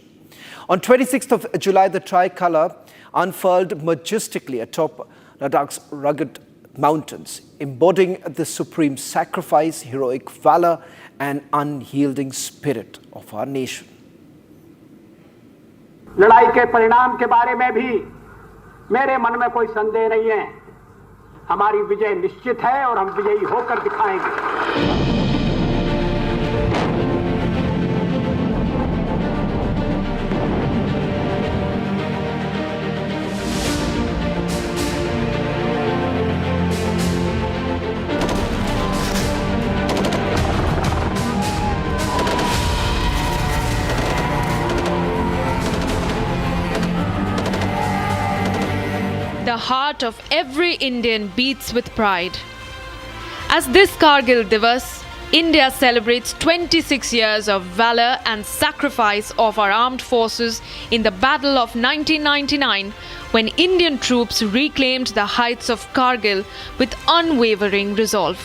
On 26th of July, the tricolour unfurled majestically atop Ladakh's rugged mountains, embodying the supreme sacrifice, heroic valor, and unyielding spirit of our nation. लड़ाई के परिणाम के बारे में भी मेरे मन में कोई संदेह नहीं है। हमारी विजय निश्चित है और हम विजयी होकर दिखाएंगे। The heart of every Indian beats with pride. As this Kargil Diwas, India celebrates 26 years of valor and sacrifice of our armed forces in the Battle of 1999, when Indian troops reclaimed the heights of Kargil with unwavering resolve.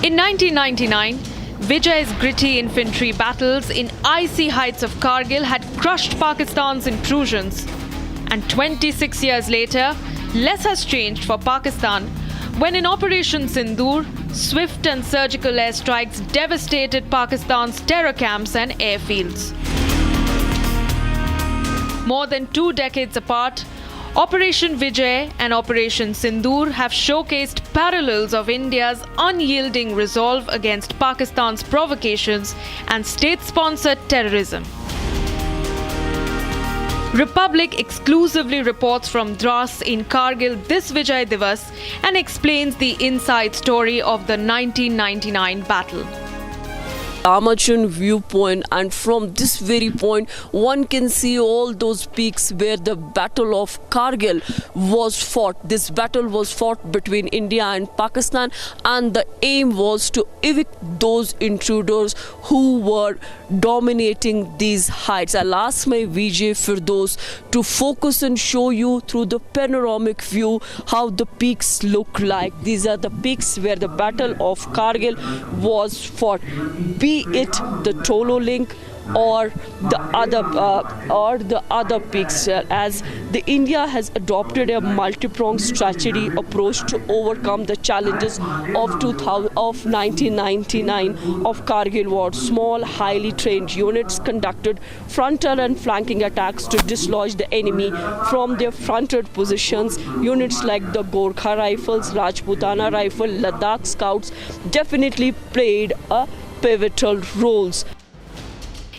In 1999, Vijay's gritty infantry battles in icy heights of Kargil had crushed Pakistan's intrusions. And 26 years later, less has changed for Pakistan when in Operation Sindoor, swift and surgical airstrikes devastated Pakistan's terror camps and airfields. More than 2 decades apart, Operation Vijay and Operation Sindoor have showcased parallels of India's unyielding resolve against Pakistan's provocations and state-sponsored terrorism. Republic exclusively reports from Dras in Kargil this Vijay Diwas and explains the inside story of the 1999 battle. Armachun viewpoint, and from this very point one can see all those peaks where the Battle of Kargil was fought. This battle was fought between India and Pakistan, and the aim was to evict those intruders who were dominating these heights. I'll ask my VJ Firdos to focus and show you through the panoramic view how the peaks look like. These are the peaks where the Battle of Kargil was fought, be it the Tolo Link or the other peaks, as the India has adopted a multi-pronged strategy approach to overcome the challenges of 1999 of Kargil War. Small, highly trained units conducted frontal and flanking attacks to dislodge the enemy from their fronted positions. Units like the Gorkha Rifles, Rajputana Rifle, Ladakh Scouts definitely played a pivotal roles.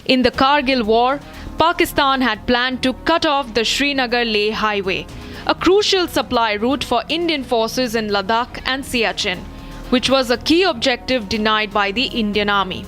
In the Kargil War, Pakistan had planned to cut off the Srinagar-Leh highway, a crucial supply route for Indian forces in Ladakh and Siachen, which was a key objective denied by the Indian Army.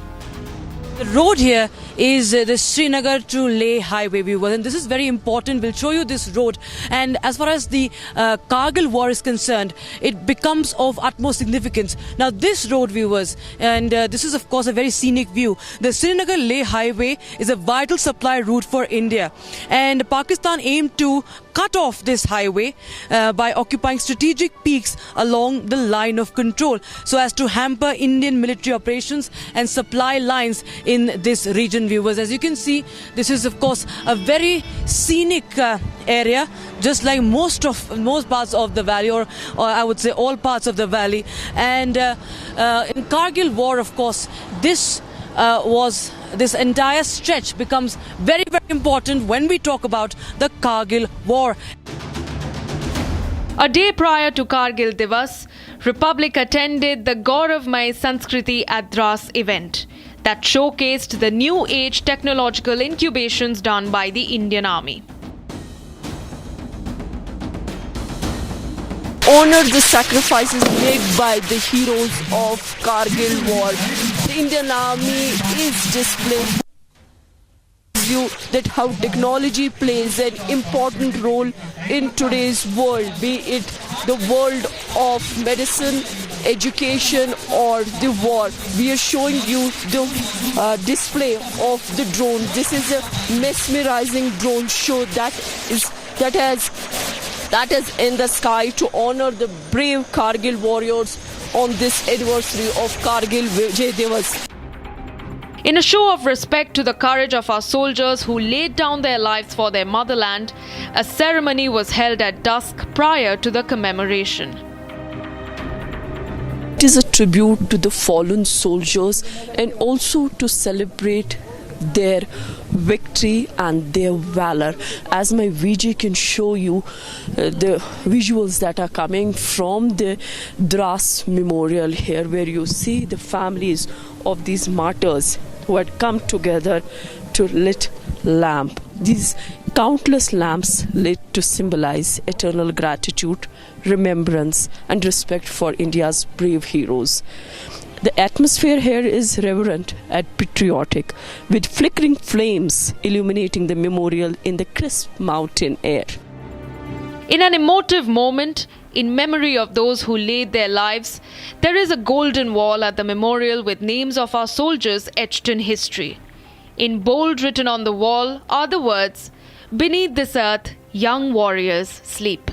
The road here is the Srinagar to Leh highway, viewers, and this is very important. We'll show you this road, and as far as the Kargil war is concerned, it becomes of utmost significance. Now this road, viewers, and this is of course a very scenic view. The Srinagar Leh highway is a vital supply route for India, and Pakistan aimed to cut off this highway by occupying strategic peaks along the line of control so as to hamper Indian military operations and supply lines in this region, viewers. As you can see, this is of course a very scenic area, just like most parts of the valley, or I would say all parts of the valley. And in Kargil war, of course, this entire stretch becomes very, very important when we talk about the Kargil war. A day prior to Kargil Diwas, Republic attended the Gauravmay Sanskriti at Dras event that showcased the new age technological incubations done by the Indian Army. Honor the sacrifices made by the heroes of Kargil War. The Indian Army is displaying you that how technology plays an important role in today's world, be it the world of medicine, education or the war. We are showing you the display of the drone. This is a mesmerizing drone show that is in the sky to honor the brave Kargil warriors on this anniversary of Kargil Vijay Diwas. In a show of respect to the courage of our soldiers who laid down their lives for their motherland, a ceremony was held at dusk prior to the commemoration. It is a tribute to the fallen soldiers and also to celebrate their victory and their valor. As my VJ can show you the visuals that are coming from the Dras Memorial here, where you see the families of these martyrs who had come together to lit lamp. These countless lamps lit to symbolize eternal gratitude, remembrance and respect for India's brave heroes. The atmosphere here is reverent and patriotic, with flickering flames illuminating the memorial in the crisp mountain air. In an emotive moment, in memory of those who laid their lives, there is a golden wall at the memorial with names of our soldiers etched in history. In bold written on the wall are the words, "Beneath this earth, young warriors sleep."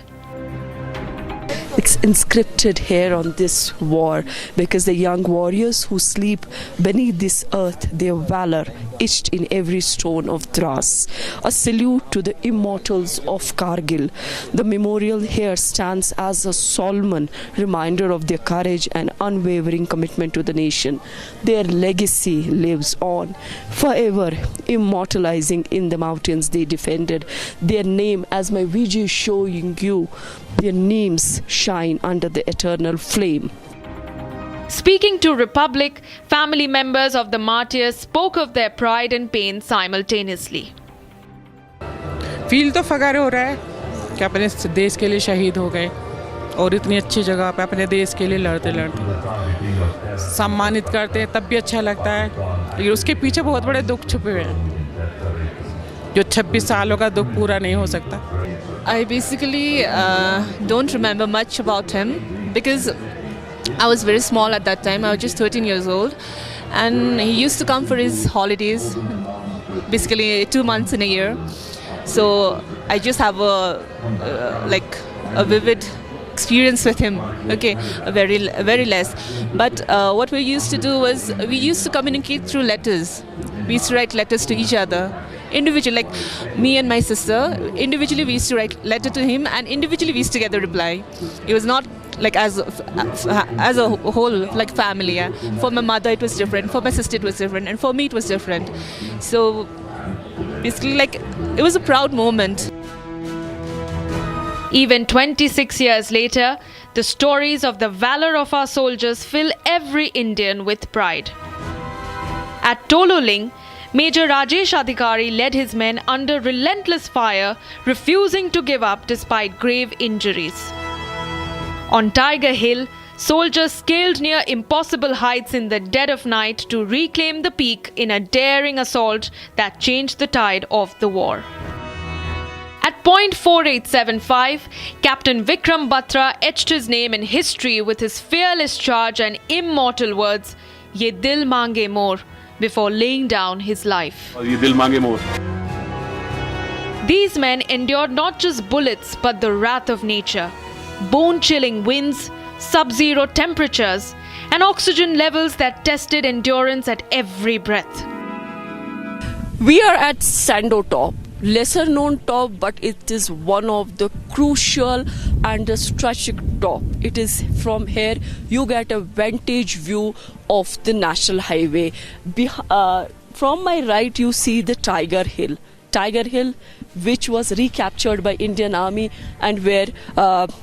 It's inscripted here on this wall because the young warriors who sleep beneath this earth, their valor etched in every stone of Dras. A salute to the immortals of Kargil. The memorial here stands as a solemn reminder of their courage and unwavering commitment to the nation. Their legacy lives on, forever immortalizing in the mountains they defended. Their name, as my video is showing you, their names shine under the eternal flame. Speaking to Republic, family members of the martyrs spoke of their pride and pain simultaneously. Feel तो फखर हो रहा है कि अपने देश के लिए शहीद हो गए और इतनी अच्छी जगह पे अपने देश के लिए लड़ते लड़ते सम्मानित करते हैं, तब भी अच्छा लगता है, लेकिन उसके पीछे बहुत बड़े दुख छुपे हुए हैं जो 26 सालों का दुख पूरा नहीं हो सकता. I basically don't remember much about him because I was very small at that time. I was just 13 years old, and he used to come for his holidays, basically 2 months in a year. So I just have a vivid experience with him. Okay, very less. But what we used to do was we used to communicate through letters. We used to write letters to each other. Individually, like me and my sister, individually we used to write letter to him, and individually we used to get the reply. It was not like as a whole, like family. Yeah. For my mother it was different, for my sister it was different, and for me it was different. So basically, like, it was a proud moment. Even 26 years later, the stories of the valor of our soldiers fill every Indian with pride. At Tololing, Major Rajesh Adhikari led his men under relentless fire, refusing to give up despite grave injuries. On Tiger Hill, soldiers scaled near impossible heights in the dead of night to reclaim the peak in a daring assault that changed the tide of the war. At point 4875, Captain Vikram Batra etched his name in history with his fearless charge and immortal words, "Ye dil mange more," before laying down his life. Ye dil mange more. These men endured not just bullets but the wrath of nature, bone-chilling winds, sub-zero temperatures, and oxygen levels that tested endurance at every breath. We are at Sando Top, lesser known top, but it is one of the crucial and the strategic top. It is from here you get a vantage view of the national highway. From my right you see the Tiger Hill. Tiger Hill, which was recaptured by Indian Army, and where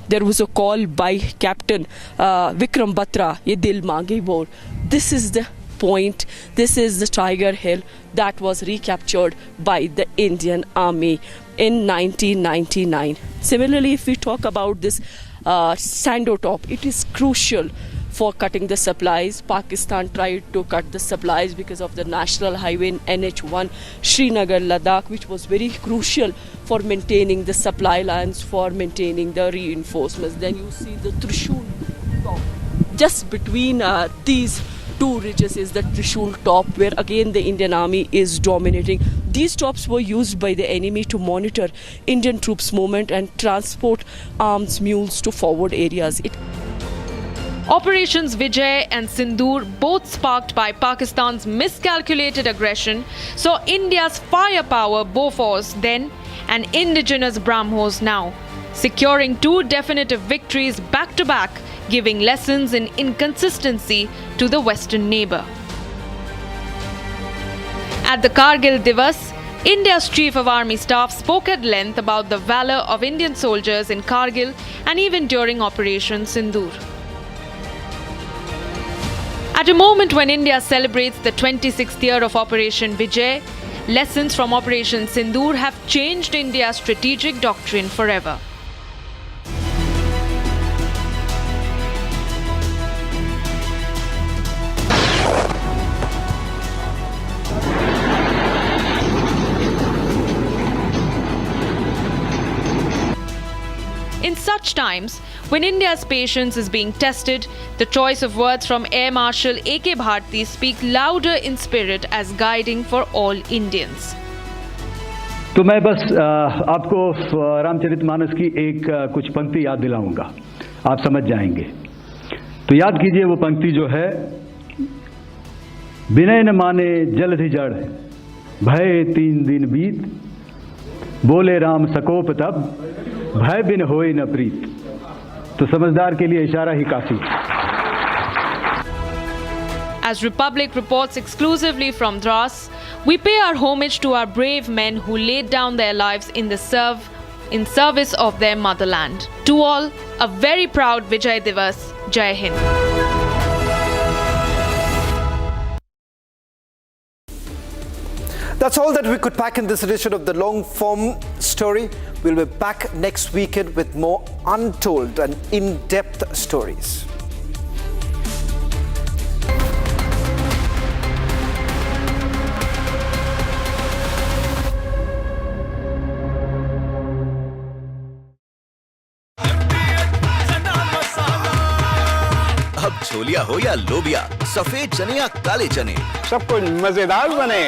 there was a call by Captain Vikram Batra, ye dil maange more. This is the point. This is the Tiger Hill that was recaptured by the Indian Army in 1999. Similarly, if we talk about this Sando Top, it is crucial for cutting the supplies. Pakistan tried to cut the supplies because of the national highway NH1 Srinagar Ladakh, which was very crucial for maintaining the supply lines, for maintaining the reinforcements. Then you see the Trishul Top. Just between these two ridges is the Trishul Top, where again the Indian Army is dominating. These tops were used by the enemy to monitor Indian troops' movement and transport arms mules to forward areas. Operations Vijay and Sindoor, both sparked by Pakistan's miscalculated aggression, saw India's firepower Bofors then and indigenous BrahMos now, securing two definitive victories back-to-back, giving lessons in inconsistency to the Western neighbour. At the Kargil Diwas, India's Chief of Army Staff spoke at length about the valour of Indian soldiers in Kargil and even during Operation Sindoor. At a moment when India celebrates the 26th year of Operation Vijay, lessons from Operation Sindoor have changed India's strategic doctrine forever. In such times, when India's patience is being tested, the choice of words from Air Marshal A.K. Bharti speak louder in spirit as guiding for all Indians. तो मैं बस आपको रामचरितमानस की एक कुछ पंक्ति याद दिलाऊंगा, आप समझ जाएंगे। तो याद कीजिए वो पंक्ति जो है, विनय न माने जलधि जड़, भय 3 दिन बीत, बोले राम सकोप तब, भय बिन होए न प्रीत। तो समझदार के लिए इशारा ही काफी। As Republic reports exclusively from Dras, we pay our homage to our brave men who laid down their lives in service of their motherland. To all, a very proud Vijay Diwas. Jai Hind. That's all that we could pack in this edition of the long form story. We'll be back next weekend with more untold and in-depth stories. अब छोलिया हो या लोबिया, सफेद चने या काले चने, सब कुछ मजेदार बने।